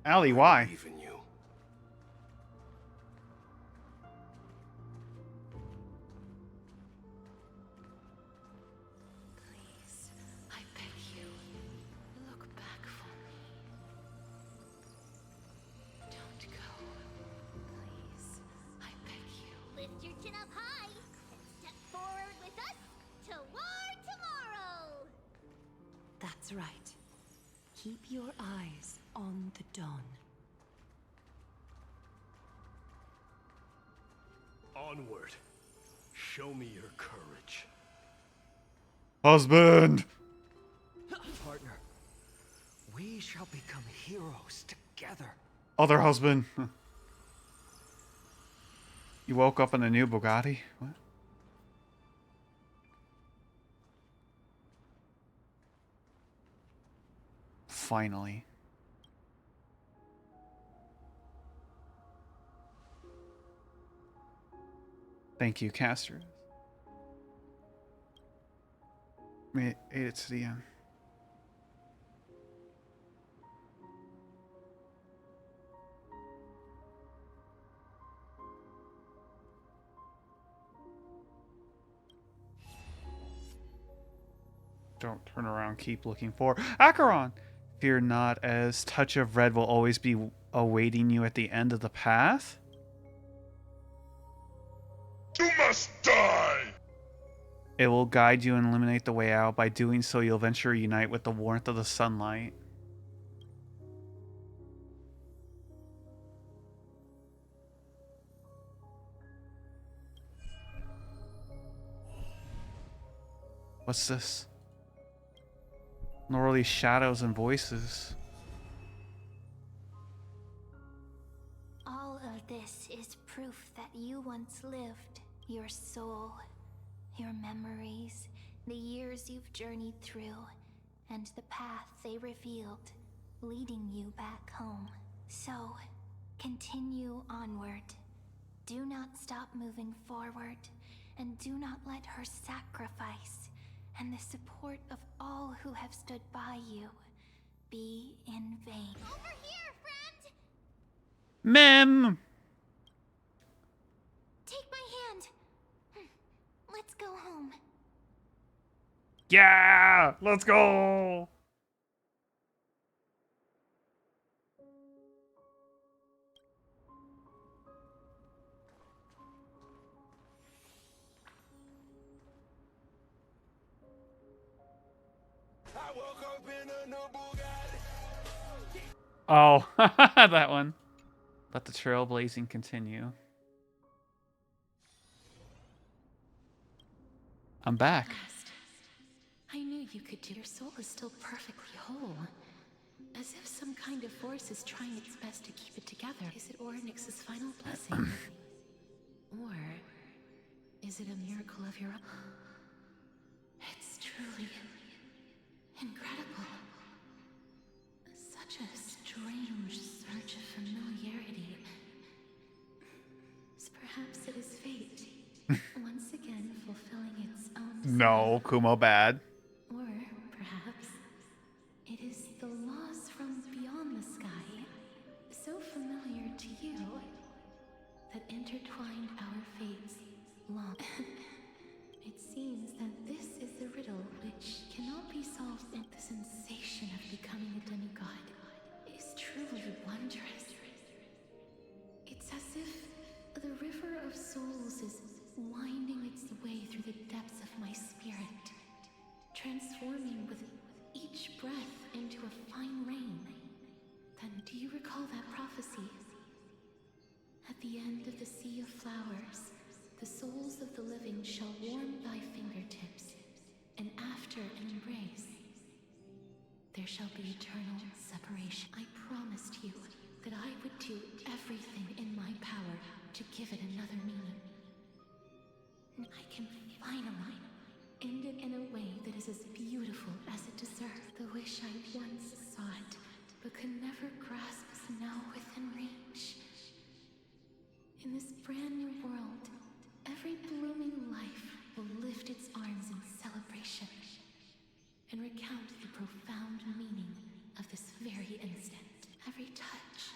Allie, why? Even you. Please, I beg you, look back for me. Don't go. Please, I beg you. Lift your chin up high and step forward with us toward tomorrow! That's right. Keep your eyes on the dawn. Onward. Show me your courage. Husband! Partner, we shall become heroes together. Other husband. You woke up in a new Bugatti? What? Finally. Thank you, Caster. Made it to the end. Don't turn around, keep looking for Acheron! Fear not, as Touch of Red will always be awaiting you at the end of the path. You must die! It will guide you and illuminate the way out. By doing so, you'll eventually unite with the warmth of the sunlight. What's this? Nor all these shadows and voices. All of this is proof that you once lived. Your soul, your memories, the years you've journeyed through, and the path they revealed, leading you back home. So, continue onward. Do not stop moving forward, and do not let her sacrifice and the support of all who have stood by you be in vain. Over here, friend! Mem! Take my hand. Let's go home. Yeah! Let's go! Oh, that one. Let the trailblazing continue. I'm back. I knew you could do. Your soul is still perfectly whole. As if some kind of force is trying its best to keep it together. Is it Orynyx's final blessing? Or is it a miracle of your own? It's truly incredible. Such a strange surge of familiarity. Perhaps it is fate, once again fulfilling its own. No, Kumo bad. Or perhaps it is the laws from beyond the sky, so familiar to you, that intertwined our fates long. It seems that this is the riddle which cannot be solved, and the sensation of becoming a demigod is truly the eternal separation. I promised you that I would do everything in my power to give it another meaning. And I can finally end it in a way that is as beautiful as it deserves. The wish I once sought, but could never grasp, is now within reach. In this brand new world, every blooming life will lift its arms in celebration and recount the profound meaning of this very instant. Every touch,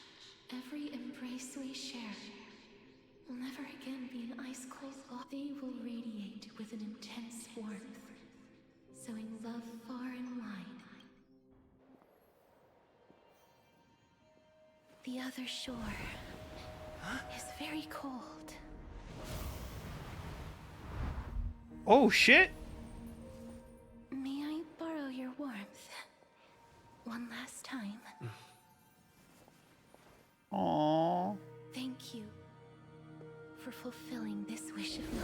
every embrace we share will never again be an ice-cold law. They will radiate with an intense warmth, sowing love far and wide. The other shore is very cold. Oh, shit! May I borrow your warmth one last time? Aww. Thank you for fulfilling this wish of mine.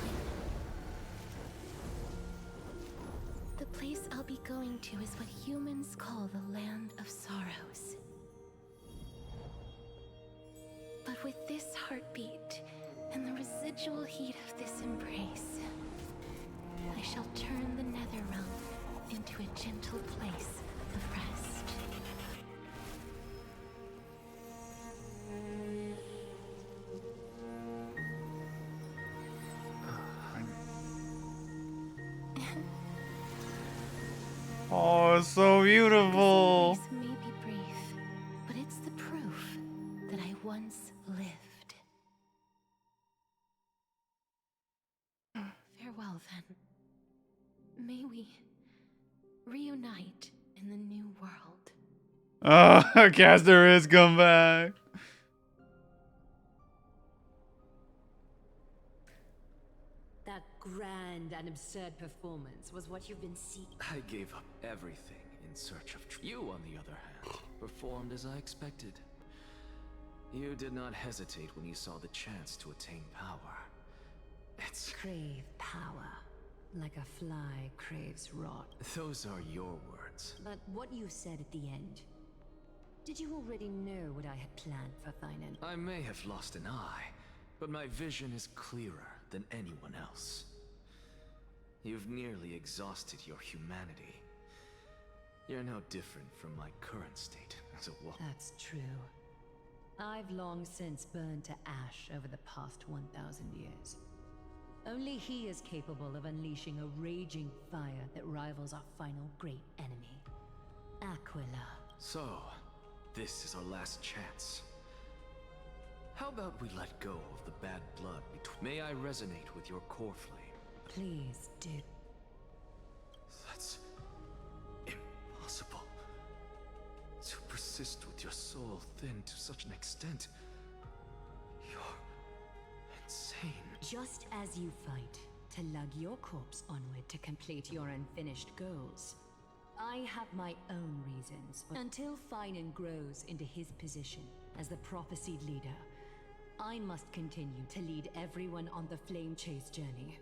The place I'll be going to is what humans call the Land of Sorrows. But with this heartbeat and the residual heat of this embrace, I shall turn the nether realm into a gentle place of rest. Oh, it's so beautiful. This may be brief, but it's the proof that I once lived. Farewell, then. May we reunite in the new world. Oh, Caster is come back. That grand and absurd performance was what you've been seeking. I gave up everything in search of truth. You, on the other hand, performed as I expected. You did not hesitate when you saw the chance to attain power. It's... Crave power, like a fly craves rot. Those are your words. But what you said at the end, did you already know what I had planned for Thailand? I may have lost an eye, but my vision is clearer than anyone else. You've nearly exhausted your humanity. You're no different from my current state as a wolf. That's true. I've long since burned to ash over the past 1,000 years. Only he is capable of unleashing a raging fire that rivals our final great enemy, Aquila. So, this is our last chance. How about we let go of the bad blood between... May I resonate with your core flame? Please do. That's... impossible. To persist with your soul thinned to such an extent. You're... insane. Just as you fight to lug your corpse onward to complete your unfinished goals, I have my own reasons. Until Finan grows into his position as the prophesied leader, I must continue to lead everyone on the flame chase journey.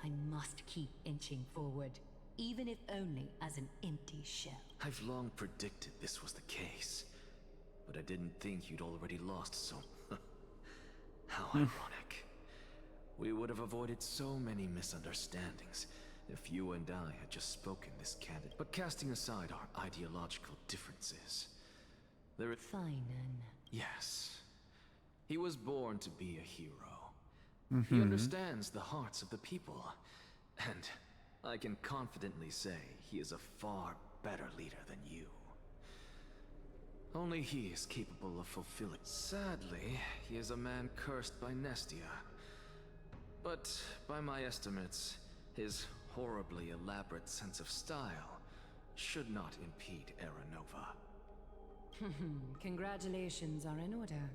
I must keep inching forward, even if only as an empty shell. I've long predicted this was the case, but I didn't think you'd already lost so... How ironic. We would have avoided so many misunderstandings if you and I had just spoken this candid. But casting aside our ideological differences, there is... Finan. Yes. He was born to be a hero. Mm-hmm. He understands the hearts of the people. And I can confidently say he is a far better leader than you. Only he is capable of fulfilling. Sadly, he is a man cursed by Nestia. But by my estimates, his horribly elaborate sense of style should not impede Aranova. Congratulations are in order.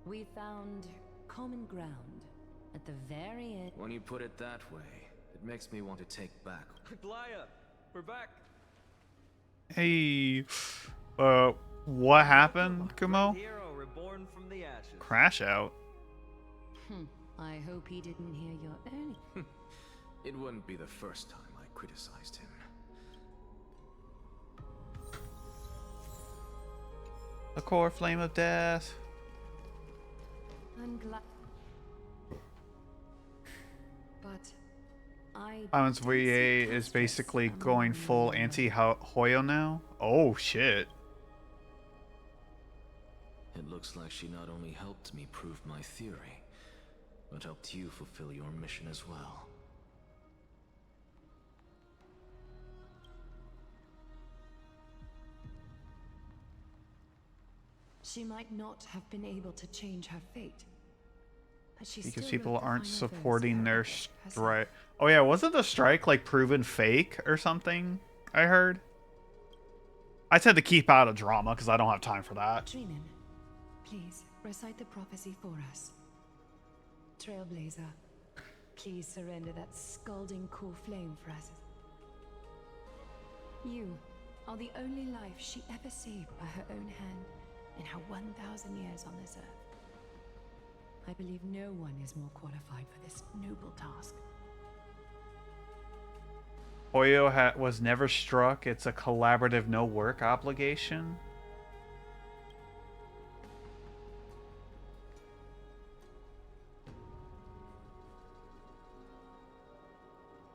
We found common ground at the very end. When you put it that way, it makes me want to take back. Glaya, we're back. Hey, what happened, Kumo? Hero reborn from the ashes. Crash out. I hope he didn't hear your early. It wouldn't be the first time I criticized him. The core flame of death. I'm glad. But Paimons VA is basically going full anti-Hoyo now. Oh shit. It looks like she not only helped me prove my theory, but helped you fulfill your mission as well. she might not have been able to change her fate. But she Because still people wrote the aren't final supporting verse their of it herself. strike. Oh yeah, wasn't the strike like proven fake or something? I heard. I tend to keep out of drama because I don't have time for that. Trinan, please recite the prophecy for us. Trailblazer, please surrender that scalding cool flame for us. You are the only life she ever saved by her own hand in her 1,000 years on this earth. I believe no one is more qualified for this noble task. Hoyo was never struck. It's a collaborative no work obligation.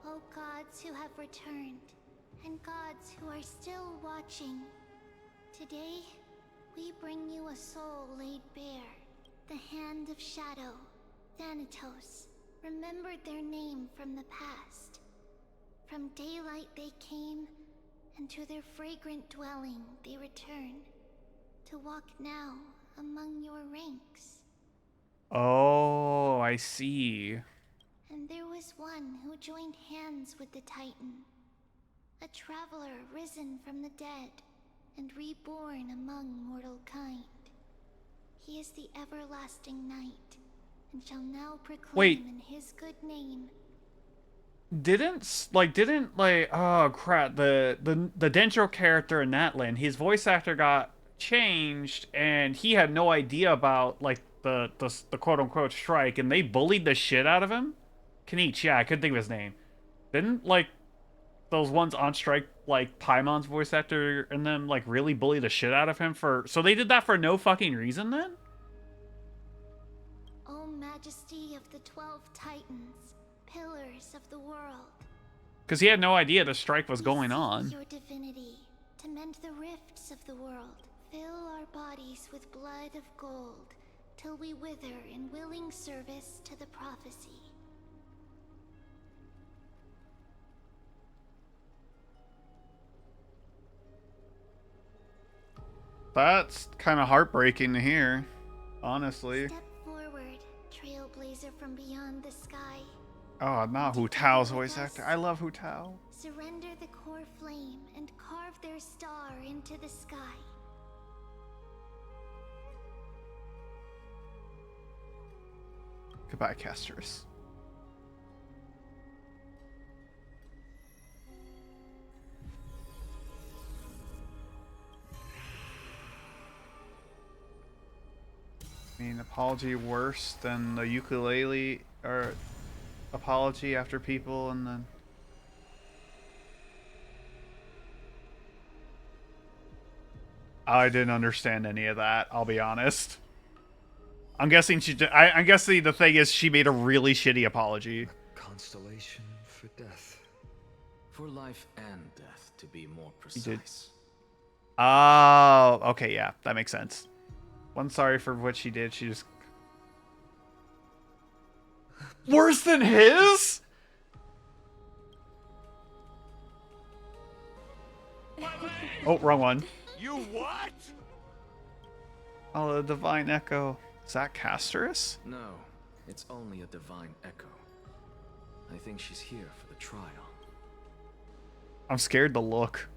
O gods who have returned, and gods who are still watching, today we bring you a soul laid bare. The Hand of Shadow, Thanatos, remembered their name from the past. From daylight they came, and to their fragrant dwelling they return, to walk now among your ranks. Oh, I see. And there was one who joined hands with the Titan, a traveler risen from the dead and reborn among mortal kind. He is the everlasting night, and shall now proclaim in his good name. Didn't oh crap, the Dendro character in Natlan, his voice actor got changed and he had no idea about like the quote unquote strike, and they bullied the shit out of him. Kanich, yeah, I couldn't think of his name. Didn't like those ones on strike, like Paimon's voice actor and them, like really bully the shit out of him for, so they did that for no fucking reason then? O Majesty of the 12 Titans, pillars of the world. Because he had no idea the strike was going on. Your divinity, to mend the rifts of the world, fill our bodies with blood of gold, till we wither in willing service to the prophecy. That's kind of heartbreaking to hear, honestly. Step forward, trailblazer from beyond the sky. Oh, not Hu Tao's voice actor. I love Hu Tao. Surrender the core flame and carve their star into the sky. Goodbye, Casters. I mean, apology worse than the ukulele or apology after people and then. I didn't understand any of that, I'll be honest. I'm guessing I'm guessing the thing is she made a really shitty apology. Constellation for death. For life and death, to be more precise. Oh, okay, yeah, that makes sense. One sorry for what she did, she just... Worse than his?! Oh, wrong one. You what? Oh, the Divine Echo. Is that Casterus? No, it's only a divine echo. I think she's here for the trial. I'm scared to look.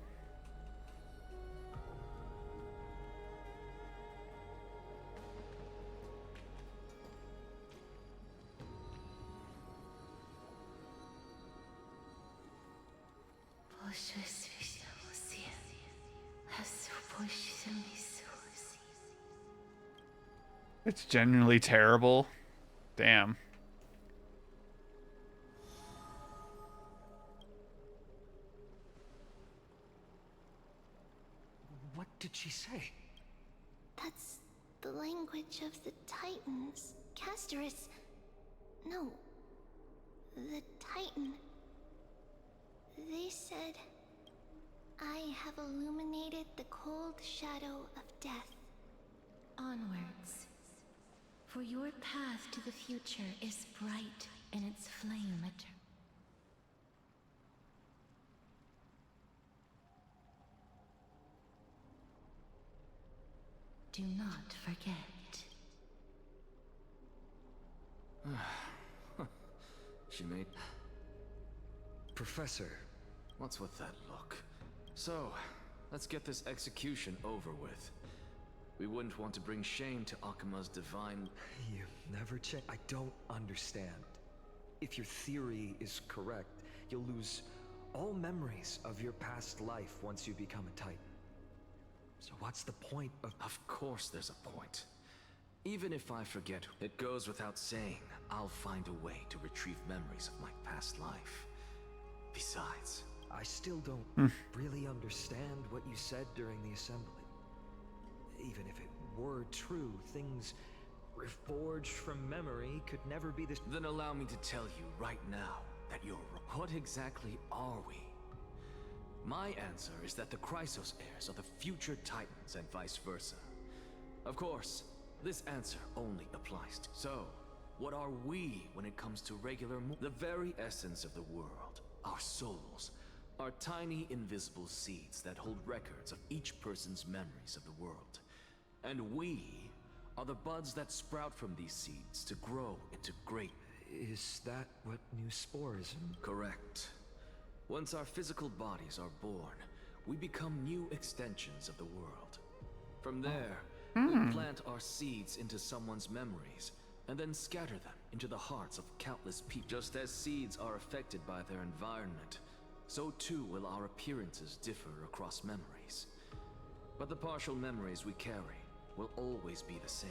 It's genuinely terrible. Damn. What did she say? That's the language of the Titans. Castorus. No. The Titan. They said, I have illuminated the cold shadow of death. Onwards. For your path to the future is bright in its flame. Do not forget. She made... Professor. What's with that look? So, let's get this execution over with. We wouldn't want to bring shame to Akima's divine... You never check. I don't understand. If your theory is correct, you'll lose all memories of your past life once you become a Titan. So what's the point of... Of course there's a point. Even if I forget, it goes without saying, I'll find a way to retrieve memories of my past life. Besides... I still don't really understand what you said during the assembly. Even if it were true, things reforged from memory could never be this... Then allow me to tell you right now that you're wrong. What exactly are we? My answer is that the Chrysos heirs are the future Titans and vice versa. Of course, this answer only applies to... So, what are we when it comes to regular... The very essence of the world, our souls, are tiny invisible seeds that hold records of each person's memories of the world. And we are the buds that sprout from these seeds to grow into great... Is that what new sporism? Correct. Once our physical bodies are born, we become new extensions of the world. From there, we plant our seeds into someone's memories, and then scatter them into the hearts of countless people. Just as seeds are affected by their environment, so too will our appearances differ across memories. But the partial memories we carry will always be the same.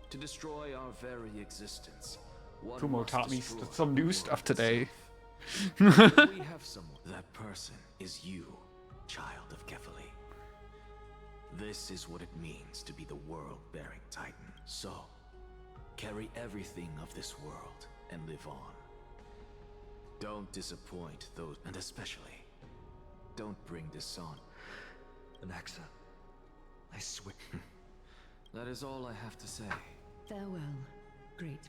To destroy our very existence, one Kumo must taught me destroy some the new world stuff today. itself. If we have someone, that person is you, child of Kefali. This is what it means to be the world-bearing Titan. So, carry everything of this world and live on. Don't disappoint those, and especially, don't bring dishonor. Anaxa, I swear. That is all I have to say. Farewell, great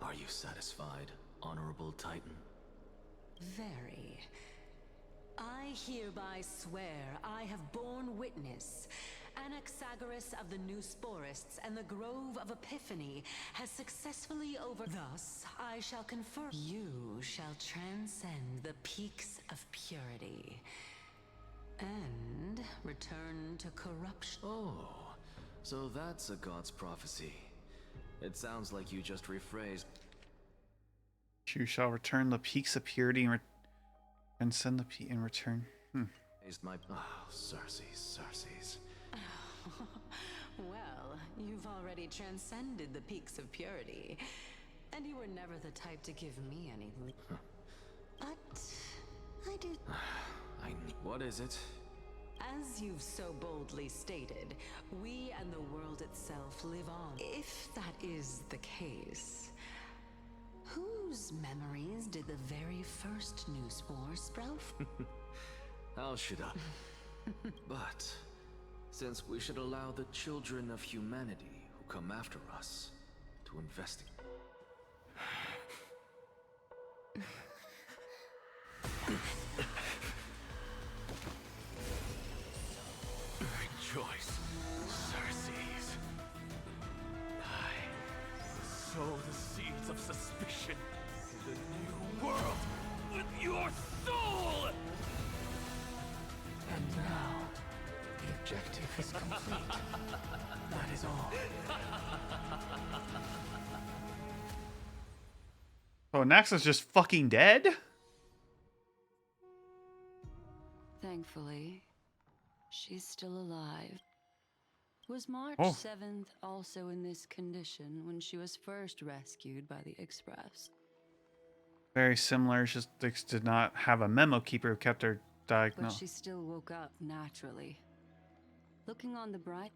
Are you satisfied, Honorable Titan? Very. I hereby swear I have borne witness. Anaxagoras of the New Sporists and the Grove of Epiphany has successfully Thus, I shall confer. You shall transcend the peaks of purity and return to corruption. Oh, so that's a god's prophecy. It sounds like you just rephrased. You shall return the peaks of purity and send the peak in return. Is my Cersei's. Well, you've already transcended the peaks of purity, and you were never the type to give me any. But I do. What is it? As you've so boldly stated, we and the world itself live on. If that is the case, whose memories did the very first new spore sprout? How should I? But since we should allow the children of humanity who come after us to investigate. Rejoice, Cersei's. I sow the seeds of suspicion in the new world with your soul! And now, the objective is complete. That is all. Oh, Naxa's just fucking dead? Thankfully, she's still alive. Was March 7th also in this condition when she was first rescued by the Express? Very similar, it's just they did not have a memo keeper who kept her But diagnose. she still woke up naturally. Looking on the bright...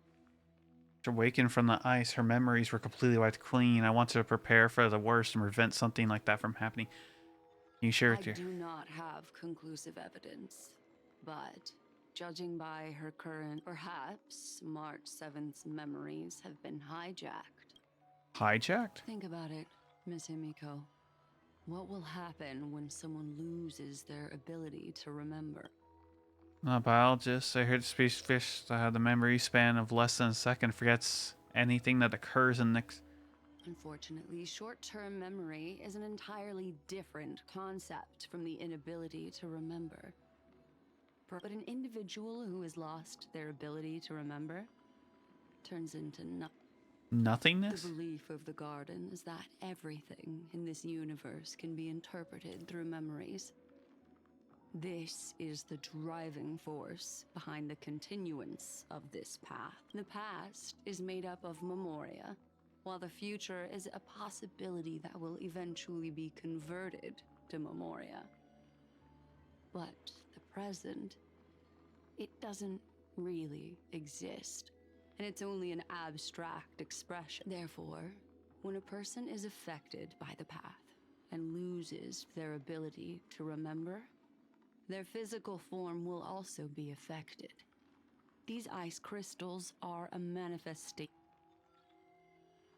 Awakened from the ice, her memories were completely wiped clean. I want to prepare for the worst and prevent something like that from happening. Can you share with I your... do not have conclusive evidence, but judging by her current, perhaps March 7th's memories have been hijacked. Hijacked? Think about it, Miss Himiko. What will happen when someone loses their ability to remember? A biologist. I heard space fish that have the memory span of less than a second forgets anything that occurs in next. Unfortunately, short-term memory is an entirely different concept from the inability to remember. But an individual who has lost their ability to remember turns into Nothingness? The belief of the garden is that everything in this universe can be interpreted through memories. This is the driving force behind the continuance of this path. The past is made up of memoria, while the future is a possibility that will eventually be converted to memoria. But the present, it doesn't really exist, and it's only an abstract expression. Therefore, when a person is affected by the path and loses their ability to remember, their physical form will also be affected. These ice crystals are a manifestation.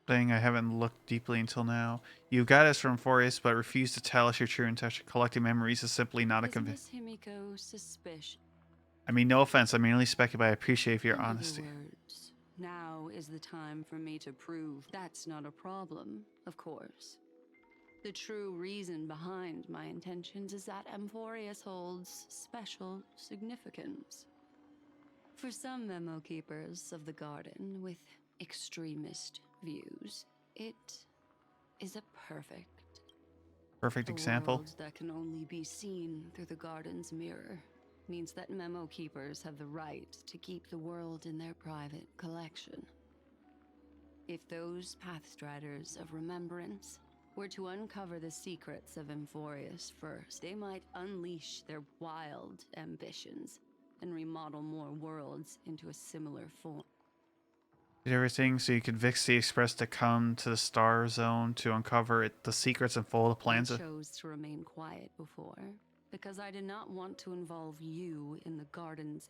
Thing I haven't looked deeply until now. You got us from Forest, but refused to tell us your true intention. Collecting memories is simply not a conviction. Miss Himiko suspicious? I mean, no offense. I merely speculate, but I appreciate your In other honesty. words, now is the time for me to prove that's not a problem, of course. The true reason behind my intentions is that Amphorius holds special significance. For some memo keepers of the garden with extremist views, it is a perfect example. world that can only be seen through the garden's mirror means that memo keepers have the right to keep the world in their private collection. If those pathstriders of remembrance were to uncover the secrets of Amphorius first, they might unleash their wild ambitions and remodel more worlds into a similar form. Did everything so you could convince the Express to come to the Star Zone to uncover the secrets and follow the plans I of... chose to remain quiet before, because I did not want to involve you in the garden's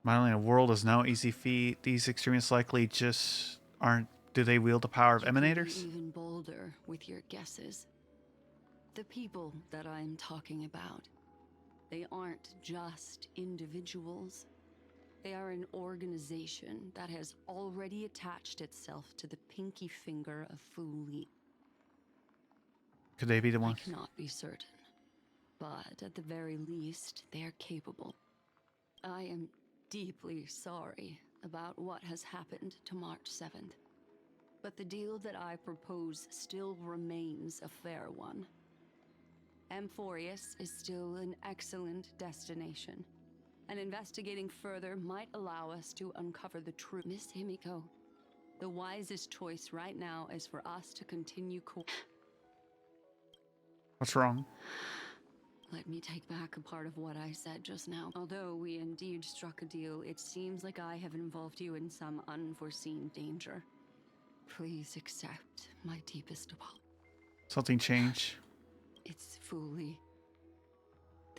Modeling a world is no easy feat. These extremists likely just aren't... Do they wield the power of emanators? Be even bolder with your guesses. The people that I'm talking about, they aren't just individuals. They are an organization that has already attached itself to the pinky finger of Fu Li. Could they be the ones? I cannot be certain, but at the very least, they're capable. I am deeply sorry about what has happened to March 7th. But the deal that I propose still remains a fair one. Amphorius is still an excellent destination, and investigating further might allow us to uncover the truth. Miss Himiko, the wisest choice right now is for us to continue What's wrong? Let me take back a part of what I said just now. Although we indeed struck a deal, it seems like I have involved you in some unforeseen danger. Please accept my deepest apology. Something changed. It's Fu Li.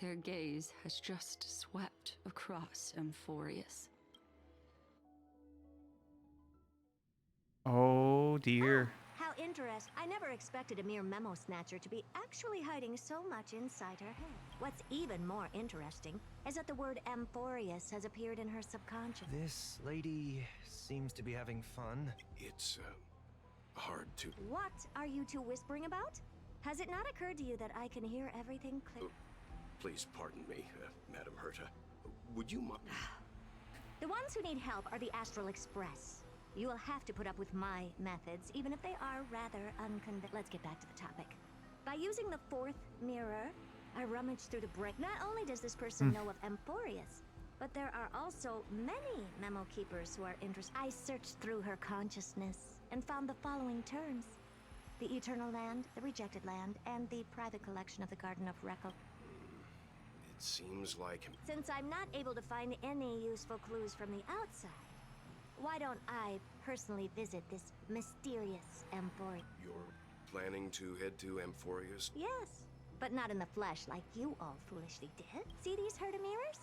Their gaze has just swept across Amphorius. Oh dear. How interesting. I never expected a mere memo snatcher to be actually hiding so much inside her head. What's even more interesting is that the word Amphorius has appeared in her subconscious. This lady seems to be having fun. It's, hard to... What are you two whispering about? Has it not occurred to you that I can hear everything clear? Please pardon me, Madam Herta. Would you mind... The ones who need help are the Astral Express. You will have to put up with my methods, even if they are rather unconvincing. Let's get back to the topic. By using the fourth mirror, I rummaged through the break. Not only does this person know of Amphorius, but there are also many memo keepers who are interested. I searched through her consciousness and found the following terms: the Eternal Land, the Rejected Land, and the private collection of the Garden of Recco. Seems like... Since I'm not able to find any useful clues from the outside, why don't I personally visit this mysterious Emporium? You're planning to head to Amphorius? Yes, but not in the flesh like you all foolishly did. See these Herda mirrors?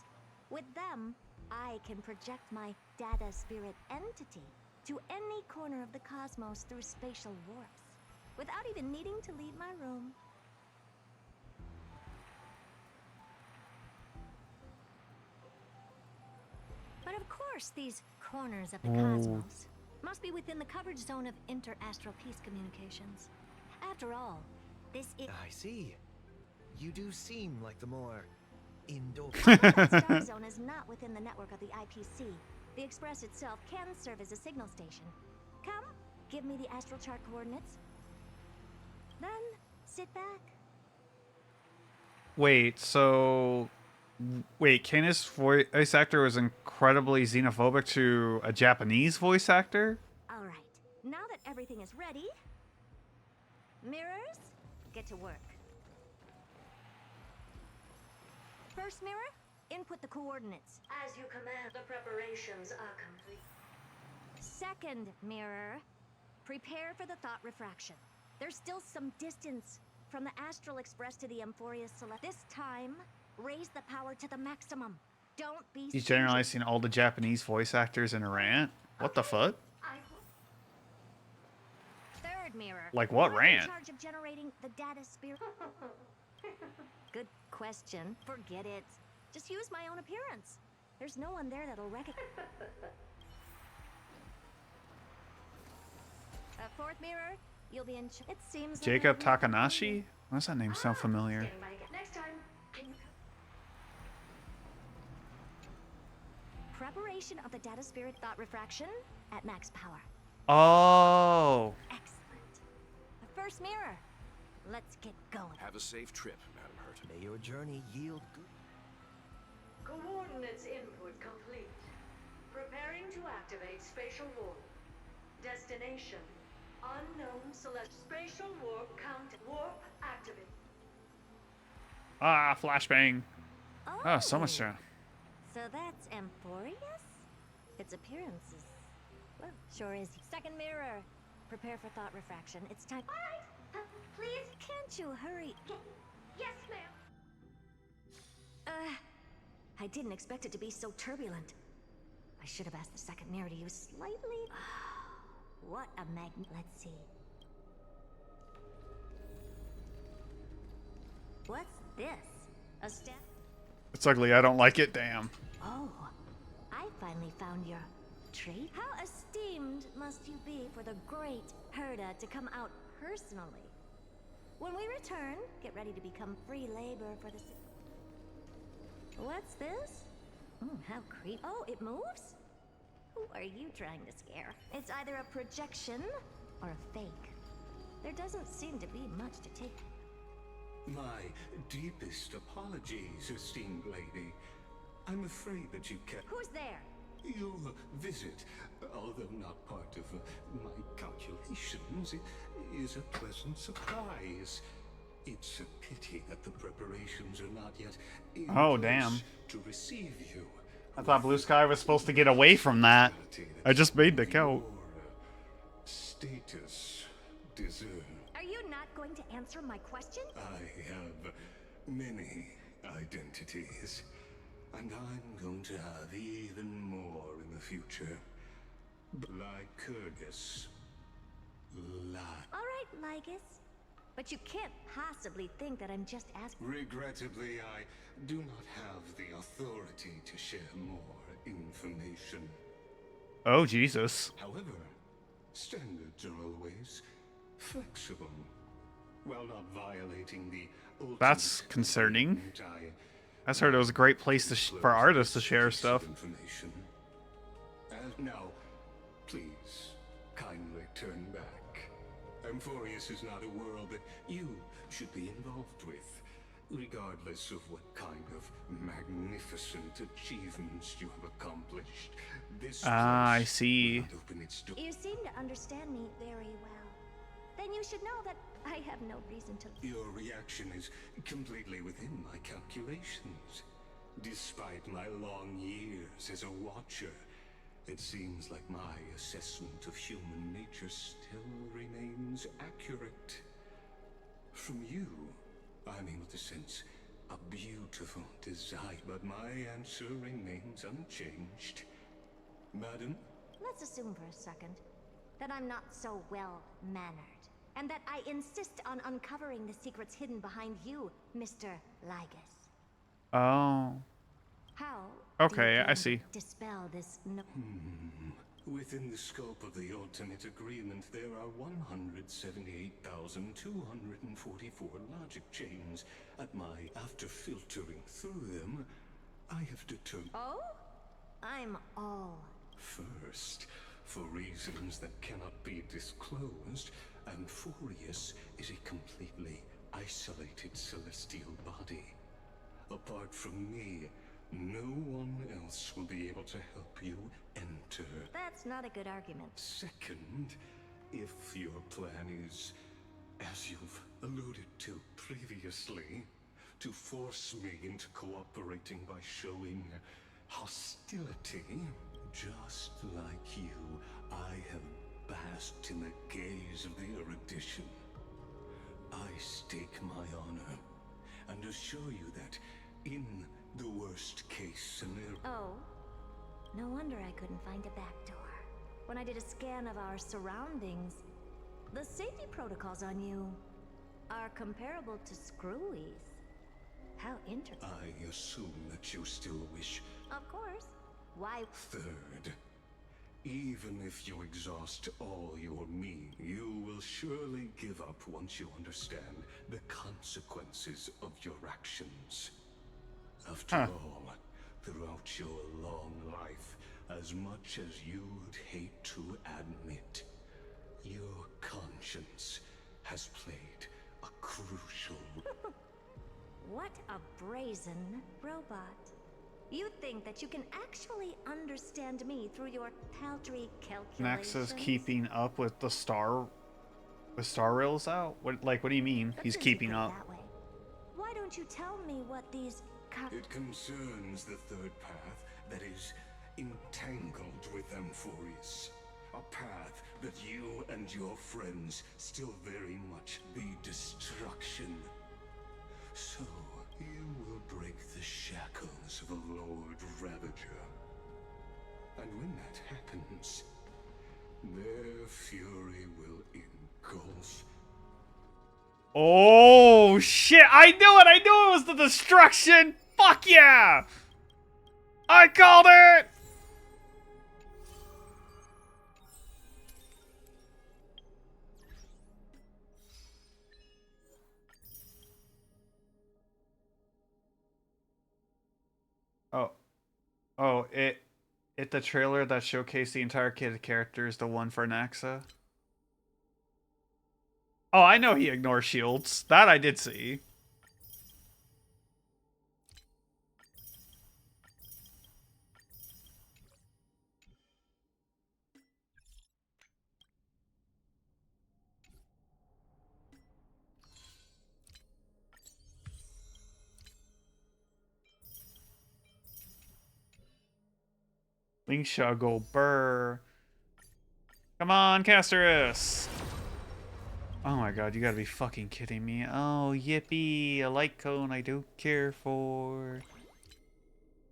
With them, I can project my data spirit entity to any corner of the cosmos through spatial warps, without even needing to leave my room. But of course, these corners of the cosmos must be within the coverage zone of inter-astral peace communications. After all, this is... I see. You do seem like the more indoor... The star zone is not within the network of the IPC. The Express itself can serve as a signal station. Come, give me the astral chart coordinates. Then, sit back. Wait, so... Wait, Canis' voice actor was incredibly xenophobic to a Japanese voice actor? All right, now that everything is ready, mirrors, get to work. First mirror, input the coordinates. As you command, the preparations are complete. Second mirror, prepare for the thought refraction. There's still some distance from the Astral Express to the Amphorius Select. This time, raise the power to the maximum. Don't be... He's generalizing all the Japanese voice actors in a rant? What the fuck? Third mirror. Like what Who's rant? in charge of generating the data spirit? Good question. Forget it. Just use my own appearance. There's no one there that'll recognize. Fourth mirror, you'll be in. It seems. Jacob Takanashi? Why does that name sound familiar? Next time, can you... Preparation of the data spirit thought refraction at max power. Oh. Excellent. The first mirror. Let's get going. Have a safe trip, Madam Hurt. May your journey yield good. Coordinates input complete. Preparing to activate spatial warp. Destination: unknown select. Spatial warp count. Warp activate. Ah, flashbang. Oh, so much. So that's Amphorius? Its appearance is, well, sure is. Second mirror. Prepare for thought refraction. It's time. All right. Please. Can't you hurry? Yes, ma'am. I didn't expect it to be so turbulent. I should have asked the second mirror to use slightly. What a magnet. Let's see. What's this? A step? It's ugly. I don't like it. Damn. Oh, I finally found your trait. How esteemed must you be for the great Herda to come out personally? When we return, get ready to become free labor for the... What's this? How creepy. Oh, it moves? Who are you trying to scare? It's either a projection or a fake. There doesn't seem to be much to take. My deepest apologies, esteemed lady. I'm afraid that you can't... Who's there? Your visit, although not part of my calculations, is a pleasant surprise. It's a pity that the preparations are not yet in Oh, place damn. to receive you. I thought Blue Sky was supposed to get away from that. I just made the count. Status deserve. Are you not going to answer my question? I have many identities, and I'm going to have even more in the future. Lycurgus. All right, Lygus. But you can't possibly think that I'm just asking. Regrettably, I do not have the authority to share more information. Oh, Jesus. However, standards are always flexible, while not violating the ultimate. That's concerning. I I heard it was a great place to for artists to share stuff. information. Now, please, kindly turn back. Amphorius is not a world that you should be involved with, regardless of what kind of magnificent achievements you have accomplished. This Ah, I place see. will not open its door. You seem to understand me very well. then you should know that I have no reason to... Your reaction is completely within my calculations. Despite my long years as a watcher, it seems like my assessment of human nature still remains accurate. From you, I'm able to sense a beautiful desire, but my answer remains unchanged. Madam? Let's assume for a second that I'm not so well-mannered, and that I insist on uncovering the secrets hidden behind you, Mr. Lygus. Oh. How? Okay, do you I see. Dispel this. Within the scope of the ultimate agreement, there are 178,244 logic chains. After filtering through them, I have determined... Oh? I'm all... First, for reasons that cannot be disclosed, Amphorius is a completely isolated celestial body. Apart from me, no one else will be able to help you enter. That's not a good argument. Second, if your plan is, as you've alluded to previously, to force me into cooperating by showing hostility, just like you, I have basked in the gaze of the erudition. I stake my honor and assure you that in the worst case scenario... Oh, no wonder I couldn't find a back door. When I did a scan of our surroundings, the safety protocols on you are comparable to Screwy's. How interesting. I assume that you still wish... Of course. Why? Third, even if you exhaust all your means, you will surely give up once you understand the consequences of your actions. After all, throughout your long life, as much as you'd hate to admit, your conscience has played a crucial... What a brazen robot. You think that you can actually understand me through your paltry calculations? Nexa's keeping up with the star... With star rails out? What do you mean? He's keeping up. That way. Why don't you tell me what these... It concerns the third path that is entangled with Amphorius. A path that you and your friends still very much be destruction. So, you will break the shackles of a Lord Ravager. And when that happens, their fury will engulf... Oh, shit! I knew it! I knew it was the destruction! Fuck yeah! I called it! Oh, it the trailer that showcased the entire kit of characters, the one for Nexa. Oh, I know he ignores shields. That I did see. Link shall go burr. Come on, Casterus. Oh my god, you gotta be fucking kidding me. Oh, yippee, a light cone I don't care for.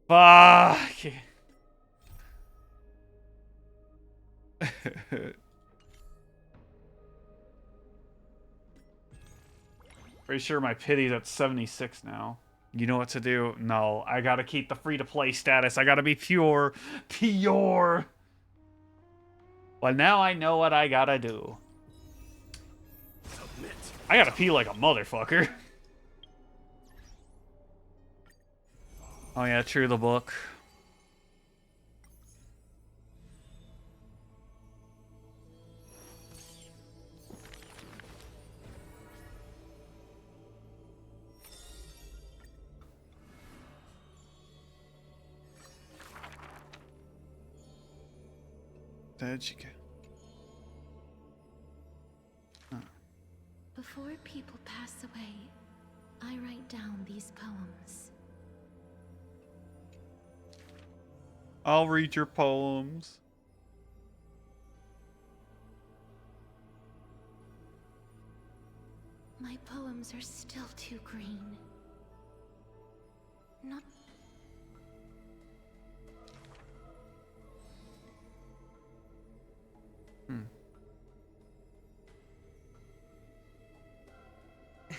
Fuck! Pretty sure my pity's at 76 now. You know what to do? No, I gotta keep the free-to-play status. I gotta be pure. Pure! Well, now I know what I gotta do. Submit. I gotta pee like a motherfucker. Oh yeah, true, the book. Did you get... Oh. Before people pass away, I write down these poems. I'll read your poems. My poems are still too green. Not...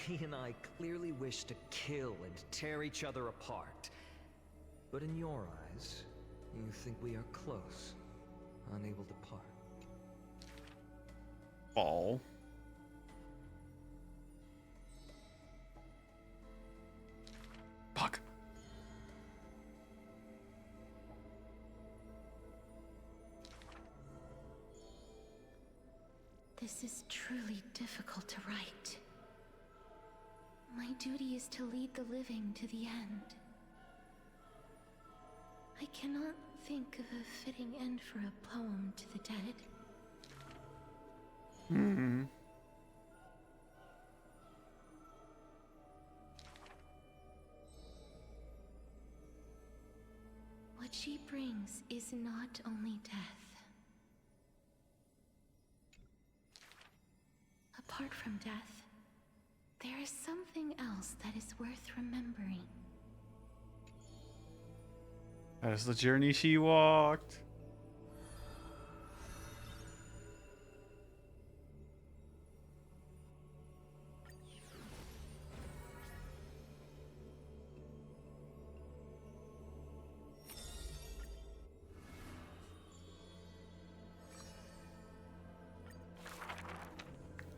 He and I clearly wish to kill and tear each other apart. But in your eyes, you think we are close, unable to part. Ball. Fuck. This is truly difficult to write. My duty is to lead the living to the end. I cannot think of a fitting end for a poem to the dead. What she brings is not only death. Apart from death, there is something else that is worth remembering. That is the journey she walked.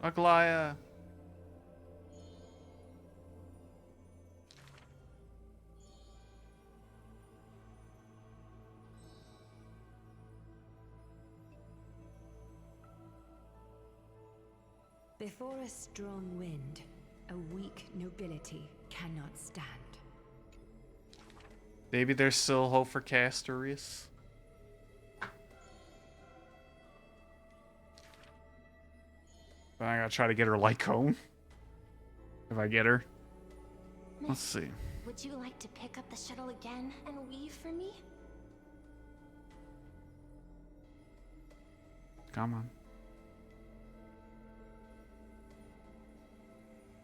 Aglaya. Before a strong wind, a weak nobility cannot stand. Maybe there's still hope for Castorius. But I gotta try to get her light cone. If I get her. Let's see. Would you like to pick up the shuttle again and weave for me? Come on.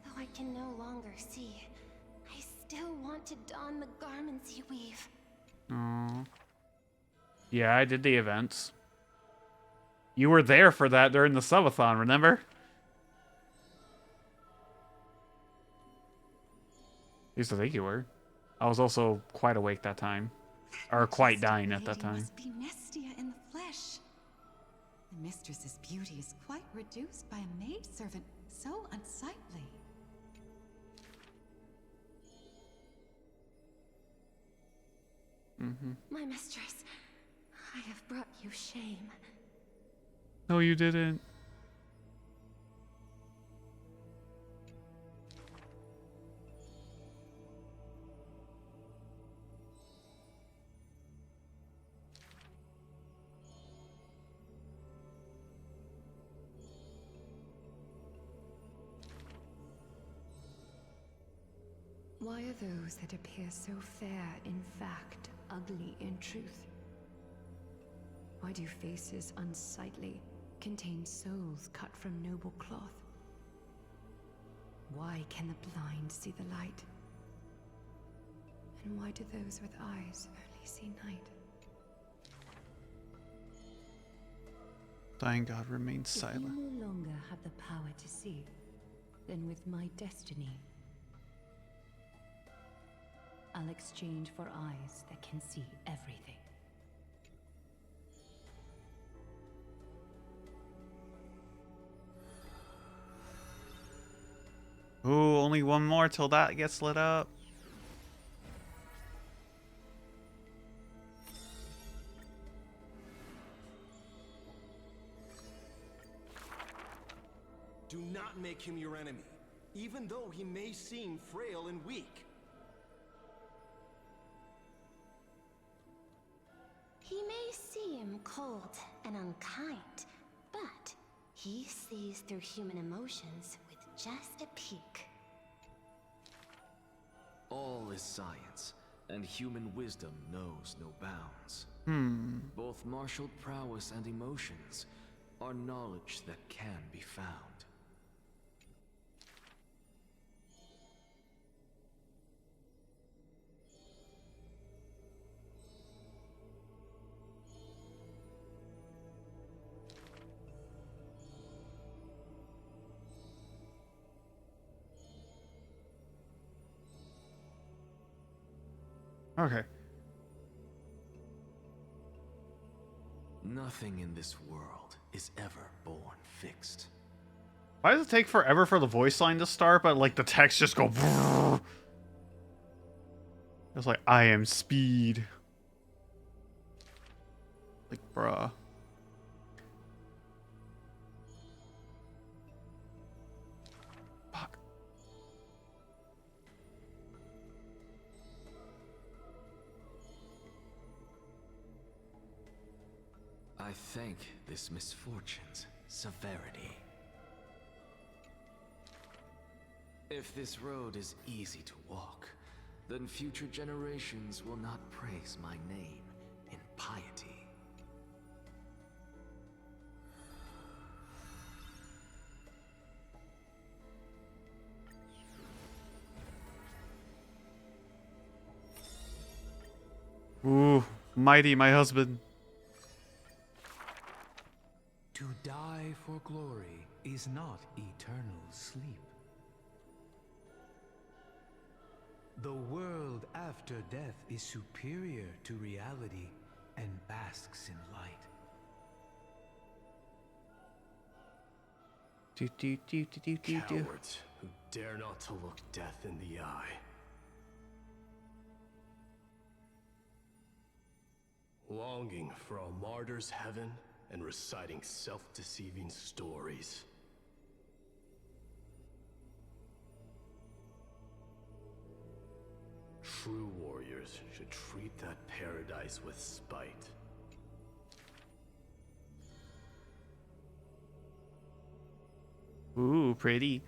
Though I can no longer see, I still want to don the garments you weave. Oh. Yeah, I did the events. You were there for that during the subathon, remember? Used to think you were. I was also quite awake that time. Or quite dying at that time. Must be Nestia in the flesh. The mistress's beauty is quite reduced by a maidservant so unsightly. My mistress, I have brought you shame. No, you didn't. Why are those that appear so fair in fact ugly in truth? Why do faces unsightly contain souls cut from noble cloth? Why can the blind see the light? And why do those with eyes only see night? Dying God remains silent. If you no longer have the power to see, then with my destiny, I'll exchange for eyes that can see everything. Ooh, only one more till that gets lit up. Do not make him your enemy, even though he may seem frail and weak. He may seem cold and unkind, but he sees through human emotions with just a peek. All is science, and human wisdom knows no bounds. Both martial prowess and emotions are knowledge that can be found. Okay. Nothing in this world is ever born fixed. Why does it take forever for the voice line to start, but like the text just go? It's like, I am speed. Like, bruh. Fuck. I thank this misfortune's severity. If this road is easy to walk, then future generations will not praise my name in piety. Ooh, mighty my husband. To die for glory is not eternal sleep. The world after death is superior to reality and basks in light. Cowards who dare not to look death in the eye. Longing for a martyr's heaven and reciting self-deceiving stories. True warriors should treat that paradise with spite. Ooh, pretty.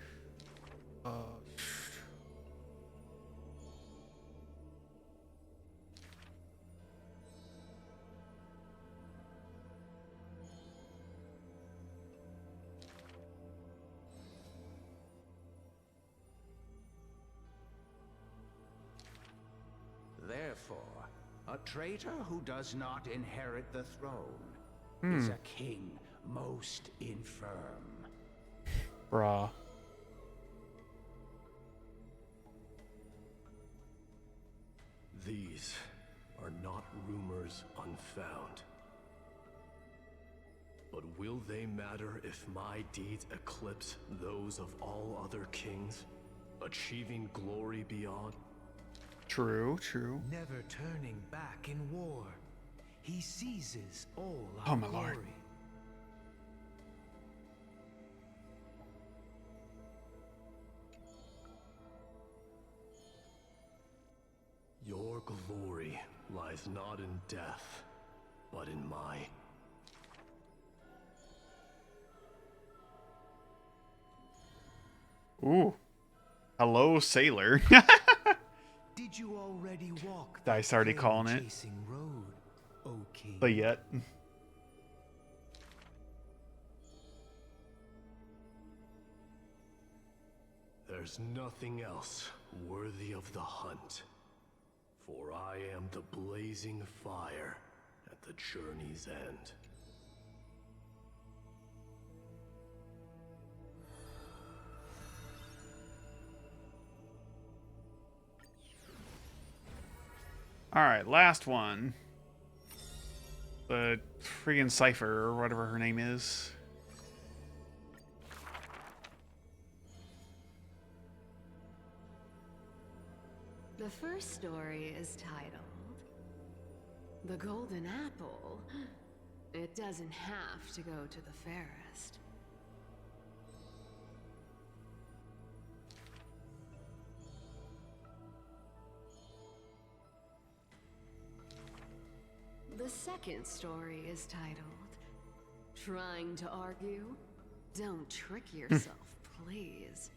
Therefore, a traitor who does not inherit the throne is a king most infirm. Bruh. These are not rumors unfound. But will they matter if my deeds eclipse those of all other kings, achieving glory beyond? True, true. Never turning back in war, he seizes all Oh, our my glory. lord. Your glory lies not in death, but in my... Ooh. Hello, sailor. Did you already walk Dice already calling it. chasing road, O king? But yet. There's nothing else worthy of the hunt, for I am the blazing fire at the journey's end. Alright, last one. The friggin' Cypher, or whatever her name is. The first story is titled The Golden Apple. It doesn't have to go to the fairest. The second story is titled Trying to Argue? Don't trick yourself, please.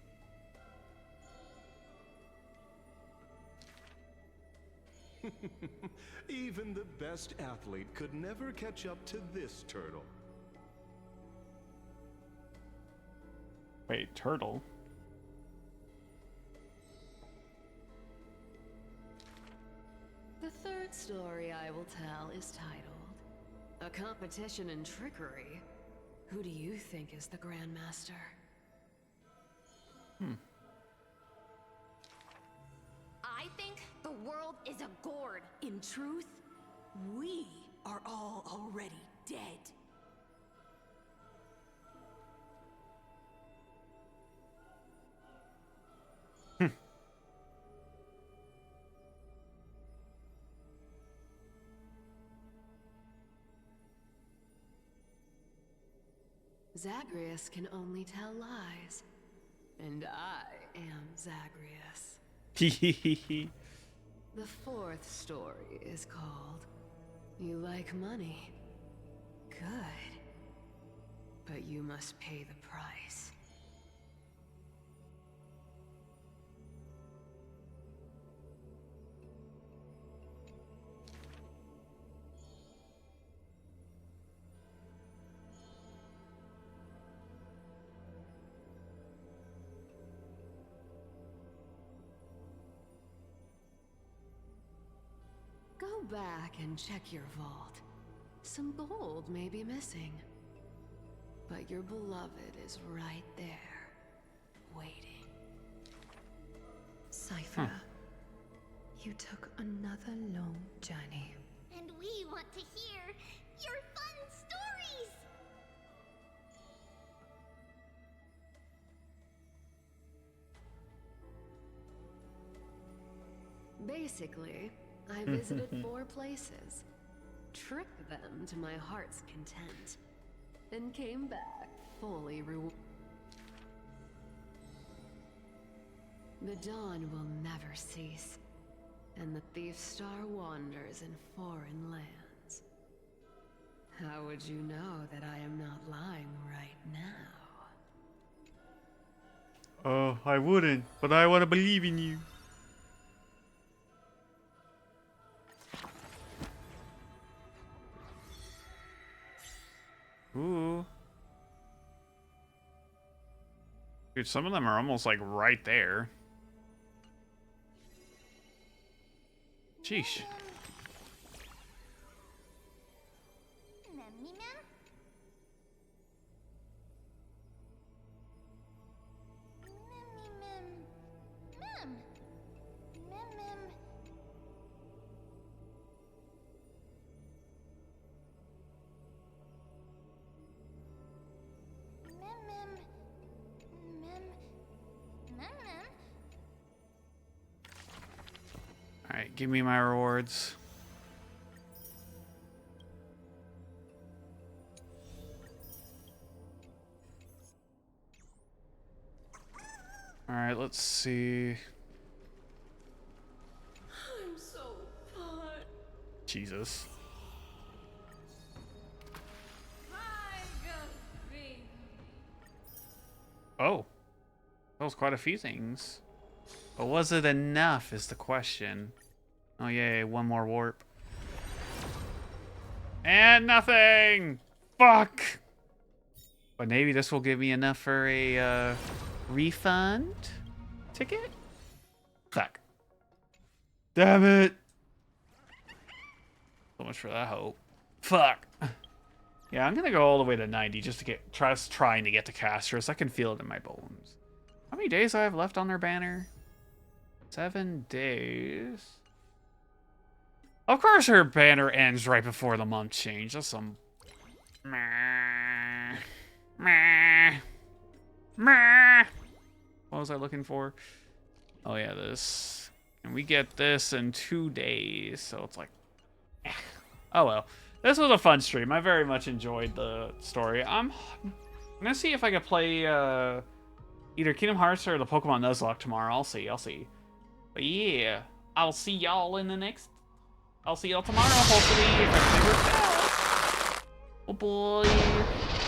Even the best athlete could never catch up to this turtle. Wait, turtle? The third story I will tell is titled A Competition in Trickery. Who do you think is the Grandmaster? I think the world is a gourd. In truth, we are all already dead. Zagreus can only tell lies. And I am Zagreus. The fourth story is called You Like Money. Good. But you must pay the price. Go back and check your vault. Some gold may be missing. But your beloved is right there, waiting. Cypher, you took another long journey. And we want to hear your fun stories! Basically, I visited 4 places, tricked them to my heart's content, and came back fully rewarded. The dawn will never cease, and the thief star wanders in foreign lands. How would you know that I am not lying right now? Oh, I wouldn't, but I want to believe in you. Ooh. Dude, some of them are almost like right there. Sheesh. Alright, give me my rewards. Alright, let's see. I'm so hot. Jesus. Oh. That was quite a few things. But was it enough is the question. Oh yay, one more warp. And nothing! Fuck! But maybe this will give me enough for a refund ticket? Fuck. Damn it! So much for that hope. Fuck. Yeah, I'm gonna go all the way to 90 just to get trying to get to Castris. I can feel it in my bones. How many days do I have left on their banner? 7 days. Of course her banner ends right before the month change. That's some... Meh. Meh. Meh. What was I looking for? Oh yeah, this. And we get this in 2 days, so it's like... Eh. Oh well. This was a fun stream. I very much enjoyed the story. I'm gonna see if I can play either Kingdom Hearts or the Pokemon Nuzlocke tomorrow. I'll see. But yeah, I'll see y'all in the next... I'll see y'all tomorrow, hopefully, if everything works out. Oh boy.